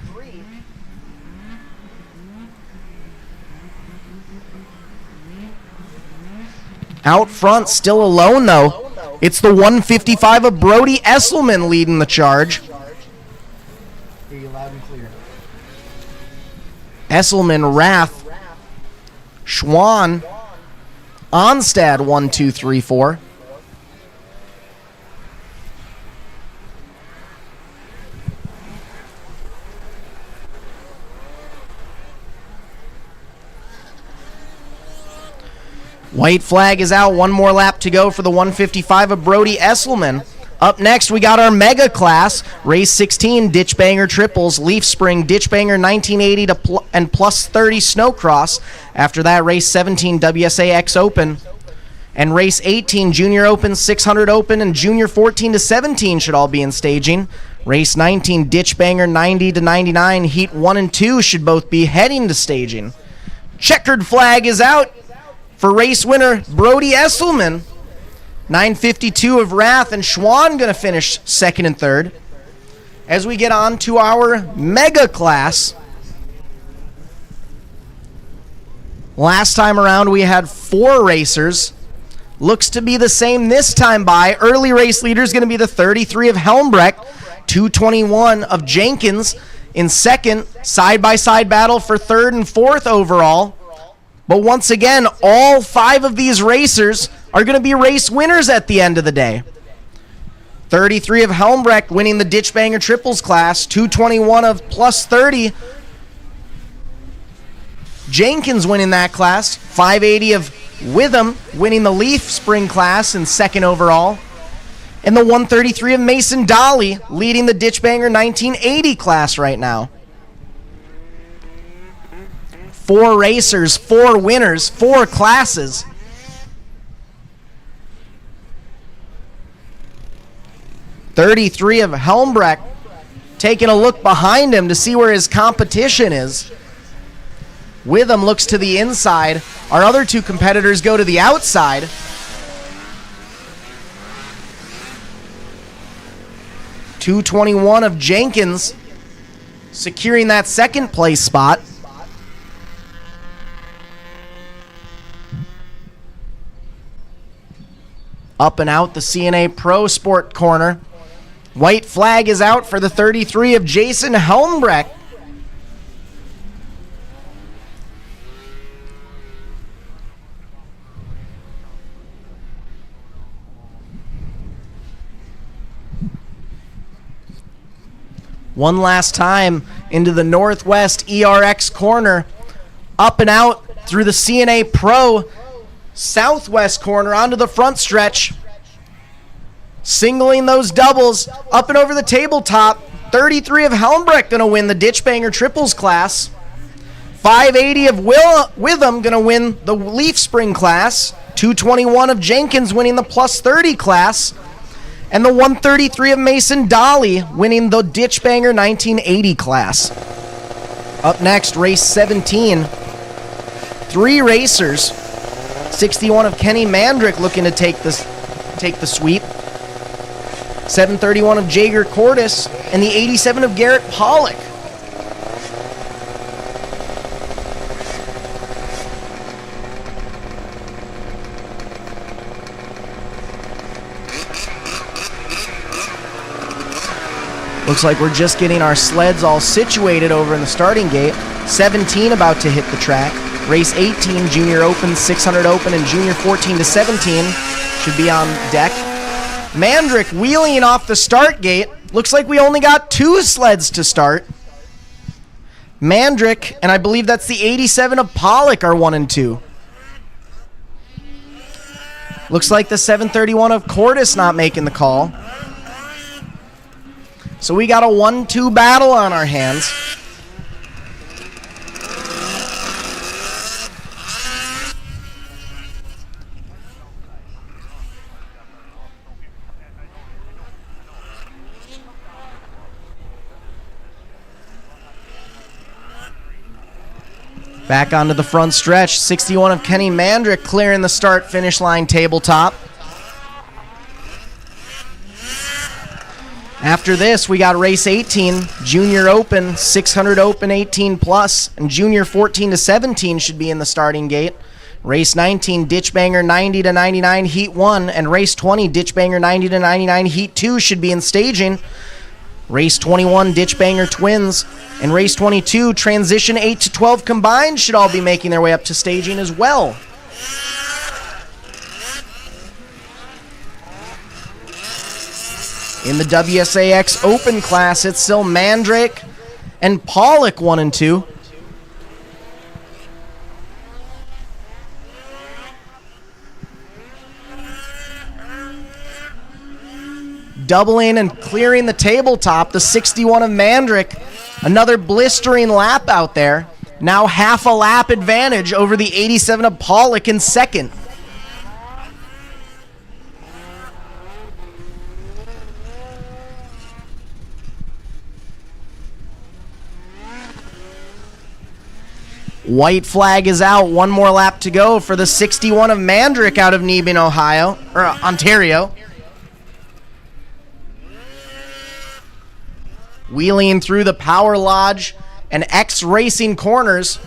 Out front, still alone though. It's the 155 of Brody Esselman leading the charge. Hear you loud and clear. Esselman, Rath, Schwann, Onstad, 1, 2, 3, 4. White flag is out. 1 more lap to go for the 155 of Brody Esselman. Up next, we got our mega class, race 16, ditch banger triples, leaf spring, ditch banger 1980 and plus 30 snowcross. After that, race 17, WSA X Open. And race 18, Junior Open, 600 Open, and Junior 14 to 17 should all be in staging. Race 19, ditch banger 90 to 99, heat 1 and 2 should both be heading to staging. Checkered flag is out for race winner Brody Esselman. 952 of Rath and Schwann going to finish second and third. As we get on to our mega class. Last time around we had 4 racers. Looks to be the same this time by. Early race leader is going to be the 33 of Helmbrecht. 221 of Jenkins in second. Side-by-side battle for third and fourth overall. But once again, all 5 of these racers are going to be race winners at the end of the day. 33 of Helmbrecht winning the Ditch Banger Triples class. 221 of plus 30 Jenkins winning that class. 580 of Witham winning the Leaf Spring class in second overall. And the 133 of Mason Dolly leading the Ditchbanger 1980 class right now. 4 racers, 4 winners, 4 classes. .33 of Helmbrecht taking a look behind him to see where his competition is. Witham looks to the inside. Our other 2 competitors go to the outside. .221 of Jenkins securing that second place spot. Up and out the CNA Pro Sport corner. White flag is out for the 33 of Jason Helmbrecht. One last time into the Northwest ERX corner. Up and out through the CNA Pro Southwest corner onto the front stretch. Singling those doubles up and over the tabletop. 33 of Helmbrecht going to win the Ditchbanger triples class. 580 of Witham going to win the Leaf Spring class. 221 of Jenkins winning the plus 30 class. And the 133 of Mason Dolly winning the Ditchbanger 1980 class. Up next, race 17. 3 racers. 61 of Kenny Mandrick looking to take the sweep. 731 of Jager Cordes and the 87 of Garrett Pollock. Looks like we're just getting our sleds all situated over in the starting gate. 17 about to hit the track. Race 18, Junior Open, 600 Open, and Junior 14 to 17 should be on deck. Mandrick wheeling off the start gate. Looks like we only got 2 sleds to start. Mandrick, and I believe that's the 87 of Pollock, are 1 and 2. Looks like the 731 of Cordes not making the call. So we got a 1-2 battle on our hands. Back onto the front stretch. 61 of Kenny Mandrick clearing the start-finish line tabletop. After this, we got race 18, Junior Open, 600 Open 18 plus, and Junior 14 to 17 should be in the starting gate. Race 19, Ditchbanger 90 to 99 Heat 1, and race 20, Ditchbanger 90 to 99 Heat 2 should be in staging. Race 21, Ditchbanger Twins, and race 22, Transition 8 to 12 combined should all be making their way up to staging as well. In the WSAX Open class, it's still Mandrake and Pollock 1 and 2. Doubling and clearing the tabletop, the 61 of Mandrick. Another blistering lap out there. Now half a lap advantage over the 87 of Pollock in second. White flag is out. 1 more lap to go for the 61 of Mandrick out of Nebin, Ontario. Wheeling through the Power Lodge and X Racing corners.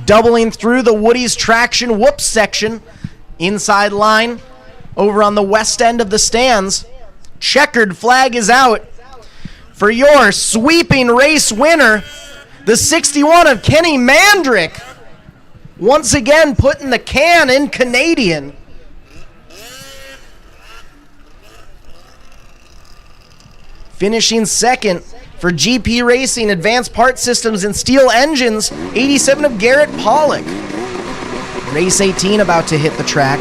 Doubling through the Woody's Traction Whoops section. Inside line over on the west end of the stands. Checkered flag is out for your sweeping race winner, the 61 of Kenny Mandrick. Once again putting the can in Canadian. Finishing second For GP Racing, Advanced Part Systems and Steel Engines, 87 of Garrett Pollock. Race 18 about to hit the track.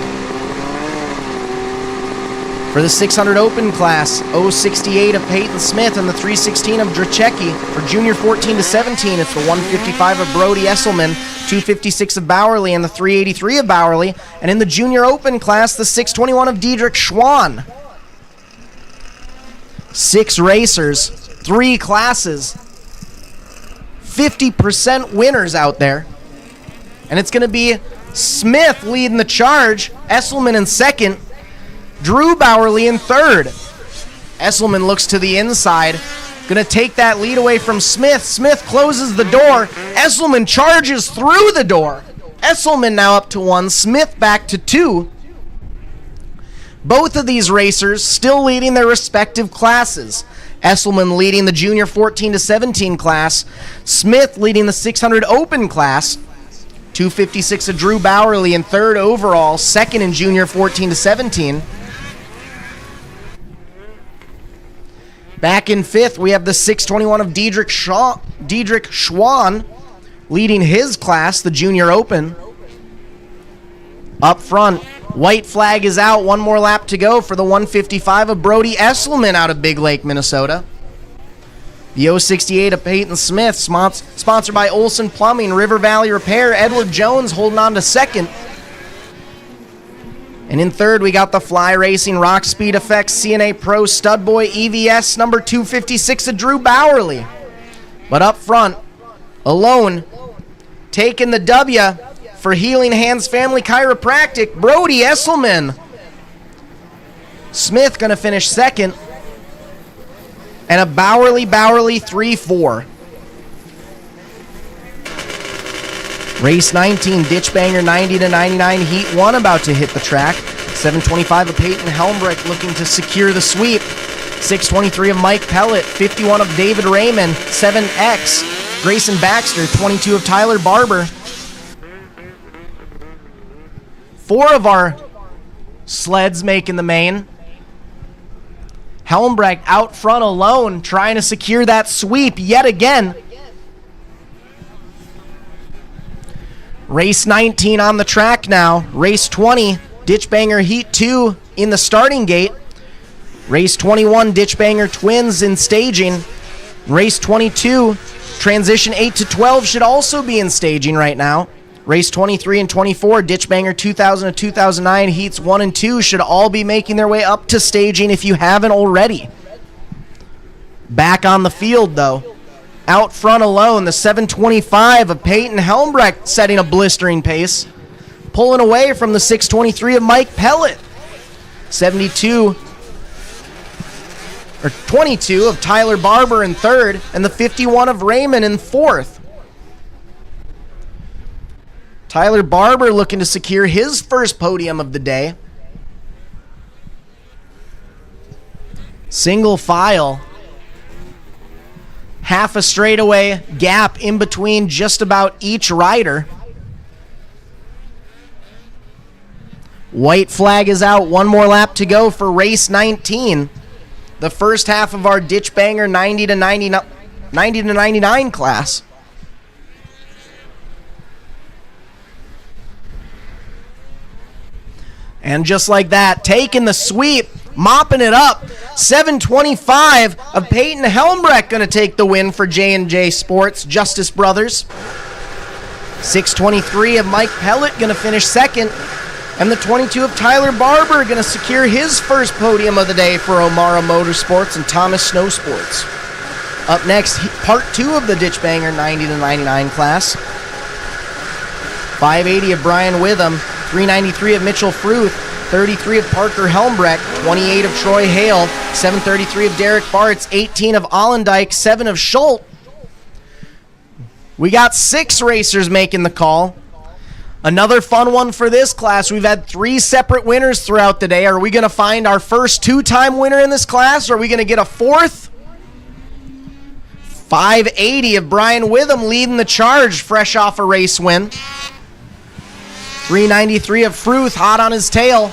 For the 600 Open class, 068 of Peyton Smith and the 316 of Drachecki. For Junior 14 to 17, it's the 155 of Brody Esselman, 256 of Bowerly, and the 383 of Bowerly. And in the Junior Open class, the 621 of Diedrich Schwann. 6 racers, 3 classes, 50% winners out there. And it's going to be Smith leading the charge, Esselman in second, Drew Bowerly in third. Esselman looks to the inside, going to take that lead away from Smith. Smith closes the door. Esselman charges through the door. Esselman now up to 1, Smith back to 2. Both of these racers still leading their respective classes. Esselman leading the Junior 14 to 17 class. Smith leading the 600 Open class. 256 of Drew Bowerly in third overall, second in Junior 14 to 17. Back in fifth, we have the 621 of Diedrich Schwann leading his class, the Junior Open. Up front, white flag is out. One more lap to go for the 155 of Brody Esselman out of Big Lake, Minnesota. The 068 of Peyton Smith, sponsored by Olson Plumbing, River Valley Repair. Edward Jones holding on to second. And in third, we got the Fly Racing, Rock Speed Effects, CNA Pro, Stud Boy, EVS, number 256 of Drew Bowerly. But up front, alone, taking the W for Healing Hands Family Chiropractic, Brody Esselman. Smith going to finish second. And a Bowerly 3-4. Race 19, Ditch Banger 90 to 99, Heat 1 about to hit the track. 725 of Peyton Helmbrecht looking to secure the sweep. 623 of Mike Pellet, 51 of David Raymond, 7X. Grayson Baxter, 22 of Tyler Barber. 4 of our sleds making the main. Helmbrecht out front alone, trying to secure that sweep yet again. Race 19 on the track now. Race 20, Ditch Banger Heat 2 in the starting gate. Race 21, Ditch Banger Twins in staging. Race 22, Transition 8 to 12 should also be in staging right now. Race 23 and 24, Ditch Banger 2000 to 2009, Heats 1 and 2 should all be making their way up to staging if you haven't already. Back on the field, though. Out front alone, the 725 of Peyton Helmbrecht setting a blistering pace. Pulling away from the 623 of Mike Pellet. 22 of Tyler Barber in third, and the 51 of Raymond in fourth. Tyler Barber looking to secure his first podium of the day. Single file. Half a straightaway gap in between just about each rider. White flag is out. One more lap to go for race 19. The first half of our Ditch Banger 90 to 99 class. And just like that, taking the sweep, mopping it up. 725 of Peyton Helmbrecht going to take the win for J&J Sports, Justice Brothers. 623 of Mike Pellet going to finish second. And the 22 of Tyler Barber going to secure his first podium of the day for O'Mara Motorsports and Thomas Snow Sports. Up next, part 2 of the Ditch Banger 90 to 99 class. 580 of Brian Witham, 393 of Mitchell Fruth, 33 of Parker Helmbrecht, 28 of Troy Hale, 733 of Derek Bartz, 18 of Allendike, 7 of Schultz. We got 6 racers making the call. Another fun one for this class. We've had 3 separate winners throughout the day. Are we going to find our first 2-time winner in this class, or are we going to get a 4th? 580 of Brian Witham leading the charge, fresh off a race win. 393 of Fruth, hot on his tail.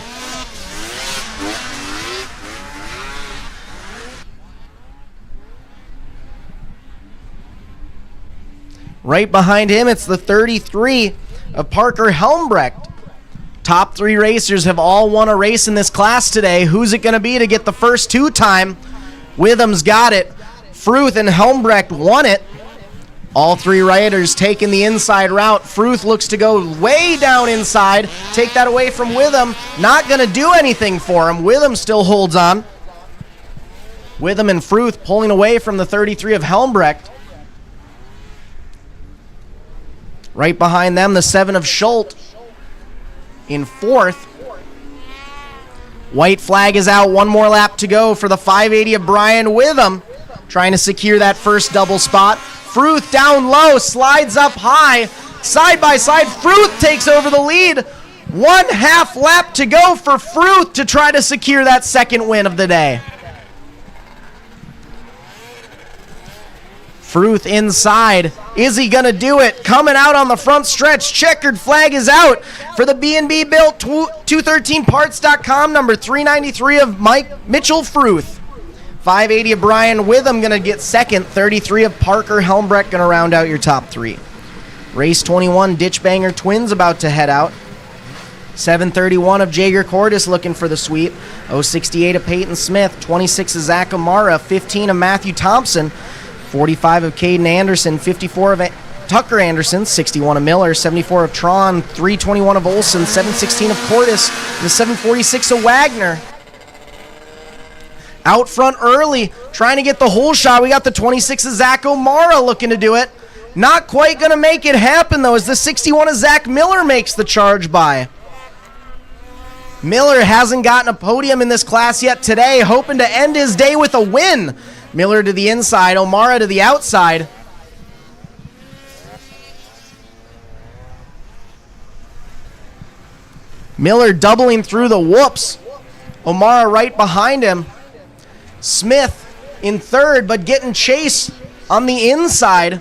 Right behind him, it's the 33 of Parker Helmbrecht. Top 3 racers have all won a race in this class today. Who's it going to be to get the first 2 time? Witham's got it. Fruth and Helmbrecht won it. All 3 riders taking the inside route. Fruth looks to go way down inside. Take that away from Witham. Not going to do anything for him. Witham still holds on. Witham and Fruth pulling away from the 33 of Helmbrecht. Right behind them, the 7 of Schult in 4th. White flag is out. 1 more lap to go for the 580 of Brian Witham, trying to secure that first double spot. Fruth down low, slides up high. Side by side, Fruth takes over the lead. 1/2 lap to go for Fruth to try to secure that second win of the day. Fruth inside. Is he going to do it? Coming out on the front stretch. Checkered flag is out for the B&B Built 213parts.com, number 393 of Mitchell Fruth. 580 of Brian Witham going to get second. 33 of Parker Helmbrecht going to round out your top 3. Race 21, Ditchbanger Twins about to head out. 731 of Jager Cordis looking for the sweep. 068 of Peyton Smith. 26 of Zach Amara. 15 of Matthew Thompson. 45 of Caden Anderson, 54 of Tucker Anderson, 61 of Miller, 74 of Tron, 321 of Olson, 716 of Cordis, and the 746 of Wagner. Out front early, trying to get the whole shot. We got the 26 of Zach O'Mara looking to do it. Not quite going to make it happen, though, as the 61 of Zach Miller makes the charge by. Miller hasn't gotten a podium in this class yet today, hoping to end his day with a win. Miller to the inside, O'Mara to the outside. Miller doubling through the whoops. O'Mara right behind him. Smith in third, but getting chased on the inside.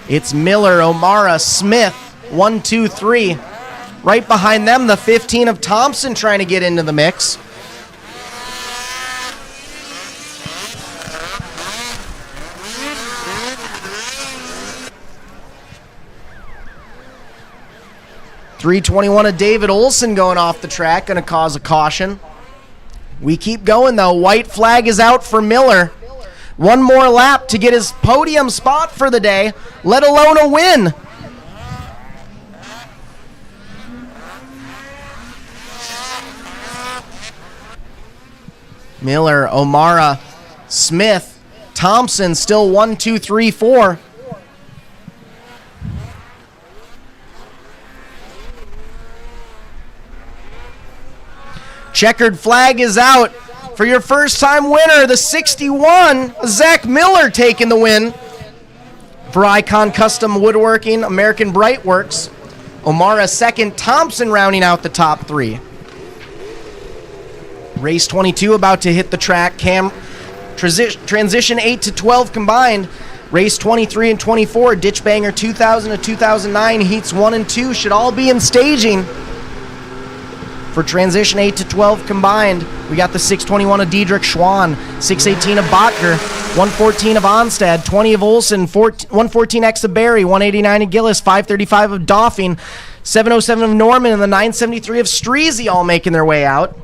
It's Miller, O'Mara, Smith, 1, 2, 3. Right behind them, the 15 of Thompson trying to get into the mix. .321 of David Olson going off the track, going to cause a caution. We keep going, though. White flag is out for Miller. 1 more lap to get his podium spot for the day, let alone a win. Miller, O'Mara, Smith, Thompson still 1, 2, 3, 4. Checkered flag is out for your first time winner, the 61, Zach Miller taking the win for Icon Custom Woodworking, American Brightworks. O'Mara second, Thompson rounding out the top 3. Race 22 about to hit the track. Transition 8 to 12 combined. Race 23 and 24, Ditchbanger 2000 to 2009, heats 1 and 2 should all be in staging. For transition 8 to 12 combined, we got the 621 of Diedrich Schwann, 618 of Botker, 114 of Onstad, 20 of Olson, 114X of Barry, 189 of Gillis, 535 of Doffing, 707 of Norman, and the 973 of Streezy all making their way out.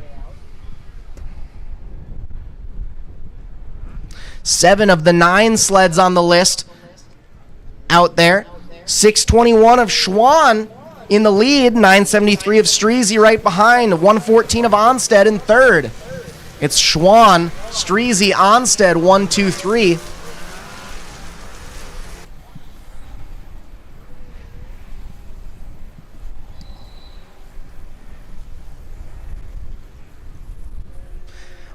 7 of the 9 sleds on the list out there. 621 of Schwann in the lead. 973 of Streezy right behind. 114 of Onstead in third. It's Schwann, Streezy, Onstead, 1, 2, 3.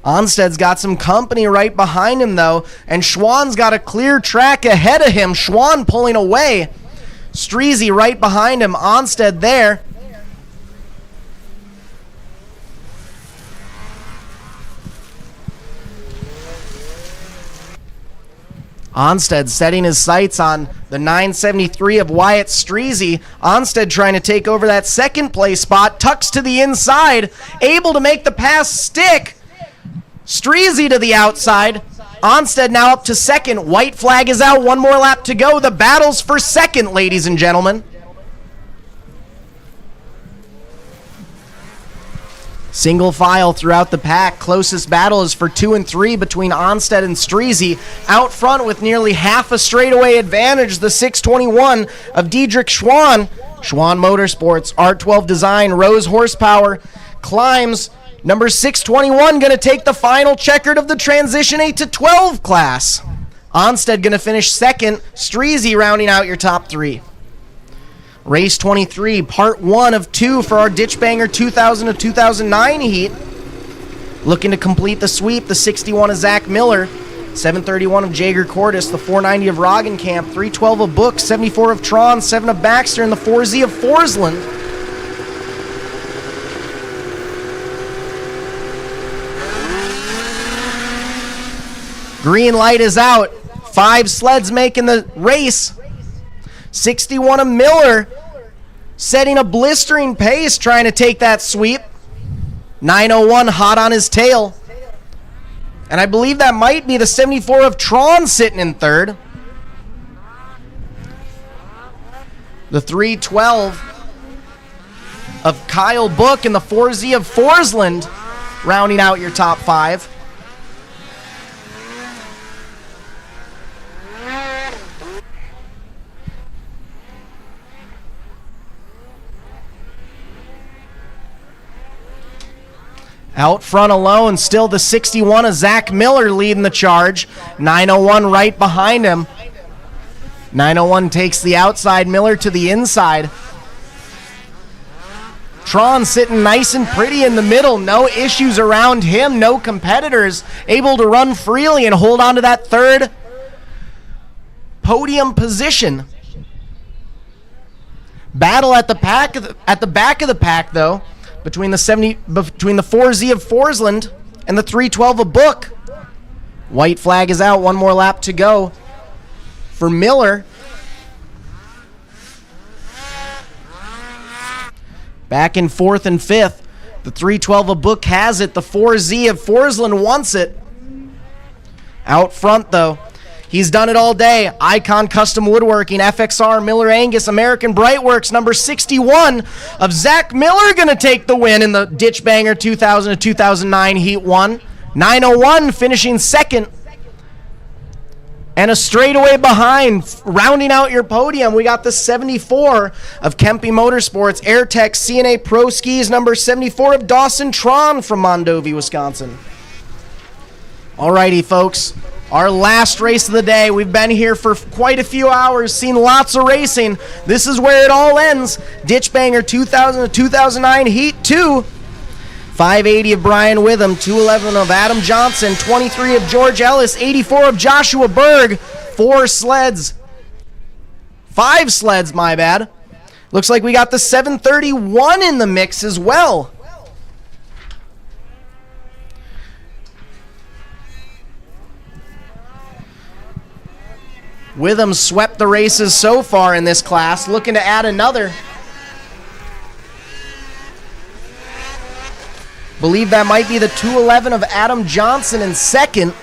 Onstead's got some company right behind him, though, and Schwann's got a clear track ahead of him. Schwann pulling away. Streezy right behind him. Onstead there. Onstead setting his sights on the 973 of Wyatt Streezy. Onstead trying to take over that second place spot. Tucks to the inside. Able to make the pass stick. Streezy to the outside. Onstead now up to second. White flag is out. One more lap to go. The battle's for second, ladies and gentlemen. Single file throughout the pack. Closest battle is for 2 and 3 between Onstead and Streezy. Out front with nearly half a straightaway advantage, the 621 of Diedrich Schwann. Schwann Motorsports, R12 design, Rose horsepower, climbs. Number 621 going to take the final checkered of the Transition 8 to 12 class. Onstead going to finish second. Streezy rounding out your top 3. Race 23, part 1 of 2 for our Ditch Banger 2000 to 2009 heat. Looking to complete the sweep, the 61 of Zach Miller, 731 of Jaeger Cordes, the 490 of Roggenkamp, 312 of Book, 74 of Tron, 7 of Baxter, and the 4Z of Forsland. Green light is out. 5 sleds making the race. 61 of Miller setting a blistering pace trying to take that sweep. 901 hot on his tail. And I believe that might be the 74 of Tron sitting in third. The 312 of Kyle Book and the 4Z of Forsland rounding out your top 5. Out front alone, still the 61 of Zach Miller leading the charge. 901 right behind him. 901 takes the outside, Miller to the inside. Tron sitting nice and pretty in the middle. No issues around him, no competitors. Able to run freely and hold on to that third podium position. Battle at the back of the pack though. Between the 4Z of Forsland and the 312 of Book. White flag is out. One more lap to go for Miller. Back in 4th and 5th. The 312 of Book has it. The 4Z of Forsland wants it. Out front, though. He's done it all day. Icon Custom Woodworking, FXR, Miller Angus, American Brightworks, number 61 of Zach Miller going to take the win in the Ditch Banger 2000 to 2009 Heat 1. 901 finishing second. And a straightaway behind, rounding out your podium, we got the 74 of Kempe Motorsports, AirTech CNA Pro Skis, number 74 of Dawson Tron from Mondovi, Wisconsin. Alrighty, folks. Our last race of the day. We've been here for quite a few hours, seen lots of racing. This is where it all ends. Ditch Banger 2000 to 2009 Heat 2. 580 of Brian Witham, 211 of Adam Johnson, 23 of George Ellis, 84 of Joshua Berg. 5 sleds, my bad. Looks like we got the 731 in the mix as well. Witham swept the races so far in this class, looking to add another. Believe that might be the 211 of Adam Johnson in second.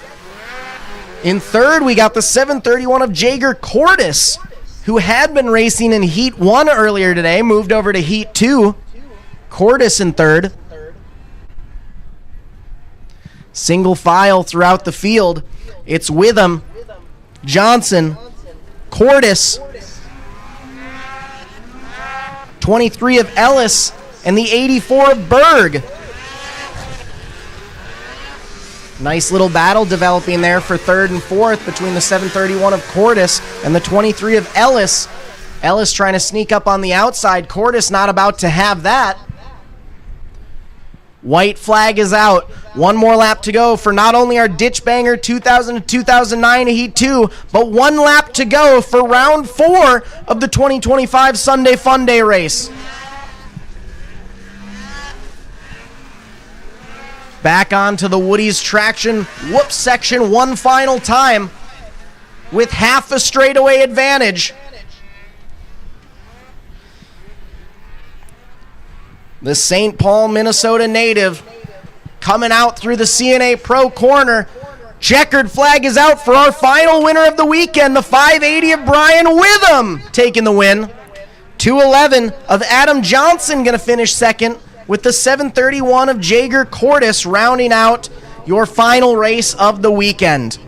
In third, we got the 731 of Jaeger Cordes, who had been racing in Heat 1 earlier today, moved over to Heat 2. Cordes in third. Single file throughout the field. It's Witham, Johnson, Cordes, 23 of Ellis, and the 84 of Berg. Nice little battle developing there for third and fourth between the 731 of Cordes and the 23 of Ellis. Ellis trying to sneak up on the outside. Cordes not about to have that. White flag is out. One more lap to go for not only our Ditch Banger 2000 to 2009 Heat 2, but 1 lap to go for round 4 of the 2025 Sunday Funday race. Back onto the Woody's Traction Whoop section one final time with half a straightaway advantage. The St. Paul, Minnesota native coming out through the CNA Pro corner. Checkered flag is out for our final winner of the weekend, the 580 of Brian Witham taking the win. 211 of Adam Johnson going to finish second, with the 731 of Jager Cordes rounding out your final race of the weekend.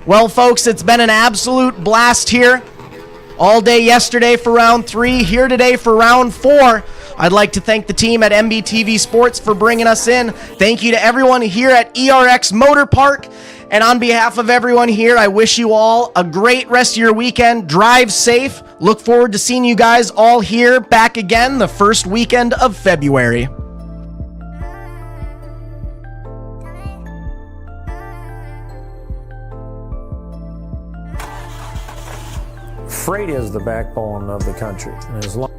Well, folks, it's been an absolute blast here. All day yesterday for round 3, here today for round 4. I'd like to thank the team at MBTV Sports for bringing us in. Thank you to everyone here at ERX Motor Park. And on behalf of everyone here, I wish you all a great rest of your weekend. Drive safe. Look forward to seeing you guys all here back again the first weekend of February. Freight is the backbone of the country. And as long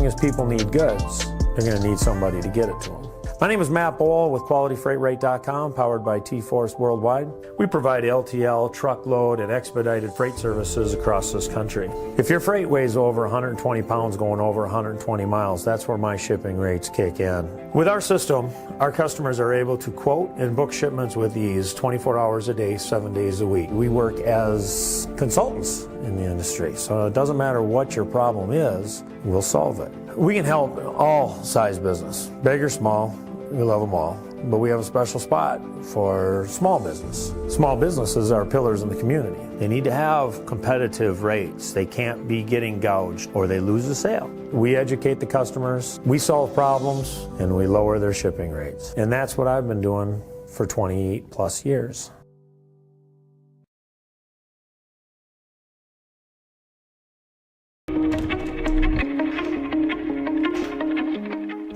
as people need goods, they're going to need somebody to get it to them. My name is Matt Bohl with QualityFreightRate.com, powered by T-Force Worldwide. We provide LTL, truckload, and expedited freight services across this country. If your freight weighs over 120 pounds going over 120 miles, that's where my shipping rates kick in. With our system, our customers are able to quote and book shipments with ease 24 hours a day, 7 days a week. We work as consultants in the industry, so it doesn't matter what your problem is, we'll solve it. We can help all size business, big or small. We love them all, but we have a special spot for small business. Small businesses are pillars in the community. They need to have competitive rates. They can't be getting gouged or they lose the sale. We educate the customers, we solve problems, and we lower their shipping rates. And that's what I've been doing for 28 plus years.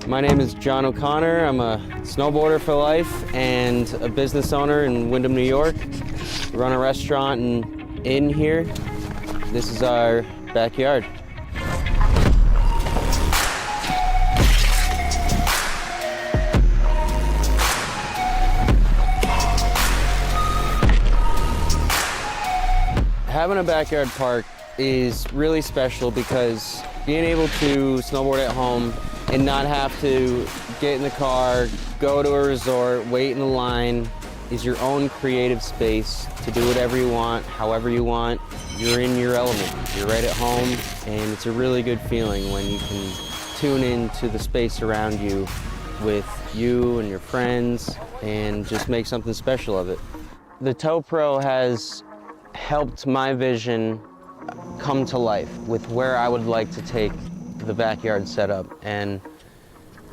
My name is John O'Connor. I'm a snowboarder for life and a business owner in Windham, New York. We run a restaurant and inn here. This is our backyard. Having a backyard park is really special because being able to snowboard at home and not have to get in the car, go to a resort, wait in the line, is your own creative space to do whatever you want, however you want. You're in your element. You're right at home, and it's a really good feeling when you can tune into the space around you with you and your friends and just make something special of it. The Tow Pro has helped my vision come to life with where I would like to take the backyard setup, and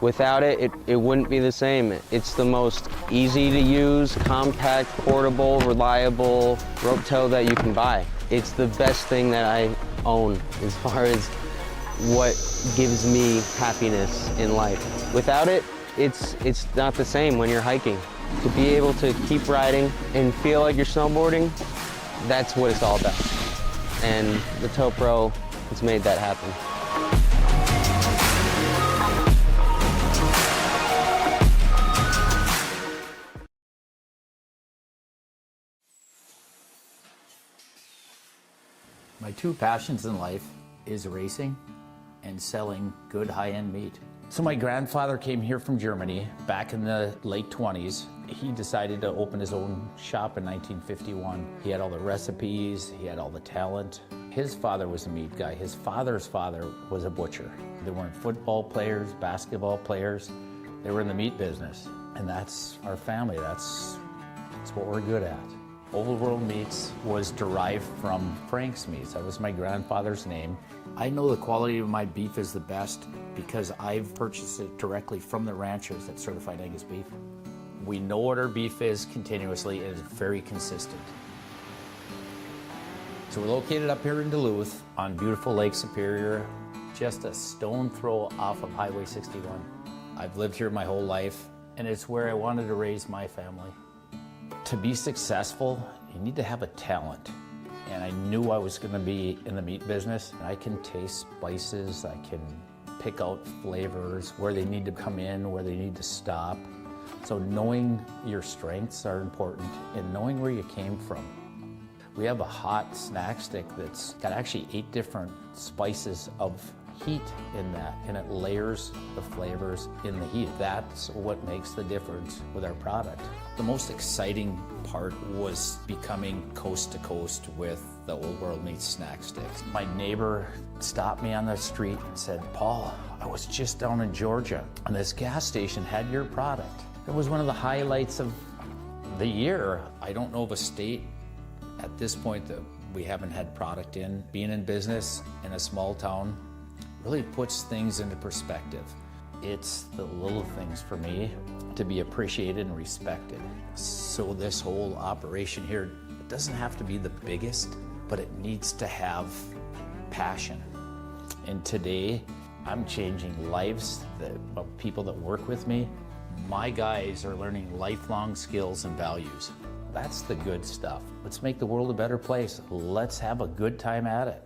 without it, it wouldn't be the same. It's the most easy to use, compact, portable, reliable rope tow that you can buy. It's the best thing that I own as far as what gives me happiness in life. Without it, it's not the same when you're hiking. To be able to keep riding and feel like you're snowboarding, that's what it's all about. And the Tow Pro has made that happen. My two passions in life is racing and selling good high-end meat. So my grandfather came here from Germany back in the late 20s. He decided to open his own shop in 1951. He had all the recipes, he had all the talent. His father was a meat guy. His father's father was a butcher. They weren't football players, basketball players. They were in the meat business. And that's our family. That's what we're good at. Old World Meats was derived from Frank's Meats. That was my grandfather's name. I know the quality of my beef is the best because I've purchased it directly from the ranchers that certified Angus beef. We know what our beef is continuously and it's very consistent. So we're located up here in Duluth on beautiful Lake Superior, just a stone throw off of Highway 61. I've lived here my whole life and it's where I wanted to raise my family. To be successful, you need to have a talent. And I knew I was going to be in the meat business. I can taste spices, I can pick out flavors, where they need to come in, where they need to stop. So knowing your strengths are important and knowing where you came from. We have a hot snack stick that's got actually 8 different spices of heat in that, and it layers the flavors in the heat. That's what makes the difference with our product. The most exciting part was becoming coast to coast with the Old World Meats snack sticks. My neighbor stopped me on the street and said, "Paul, I was just down in Georgia and this gas station had your product." It was one of the highlights of the year. I don't know of a state at this point that we haven't had product in. Being in business in a small town really puts things into perspective. It's the little things for me to be appreciated and respected. So this whole operation here, it doesn't have to be the biggest, but it needs to have passion. And today, I'm changing lives of people that work with me. My guys are learning lifelong skills and values. That's the good stuff. Let's make the world a better place. Let's have a good time at it.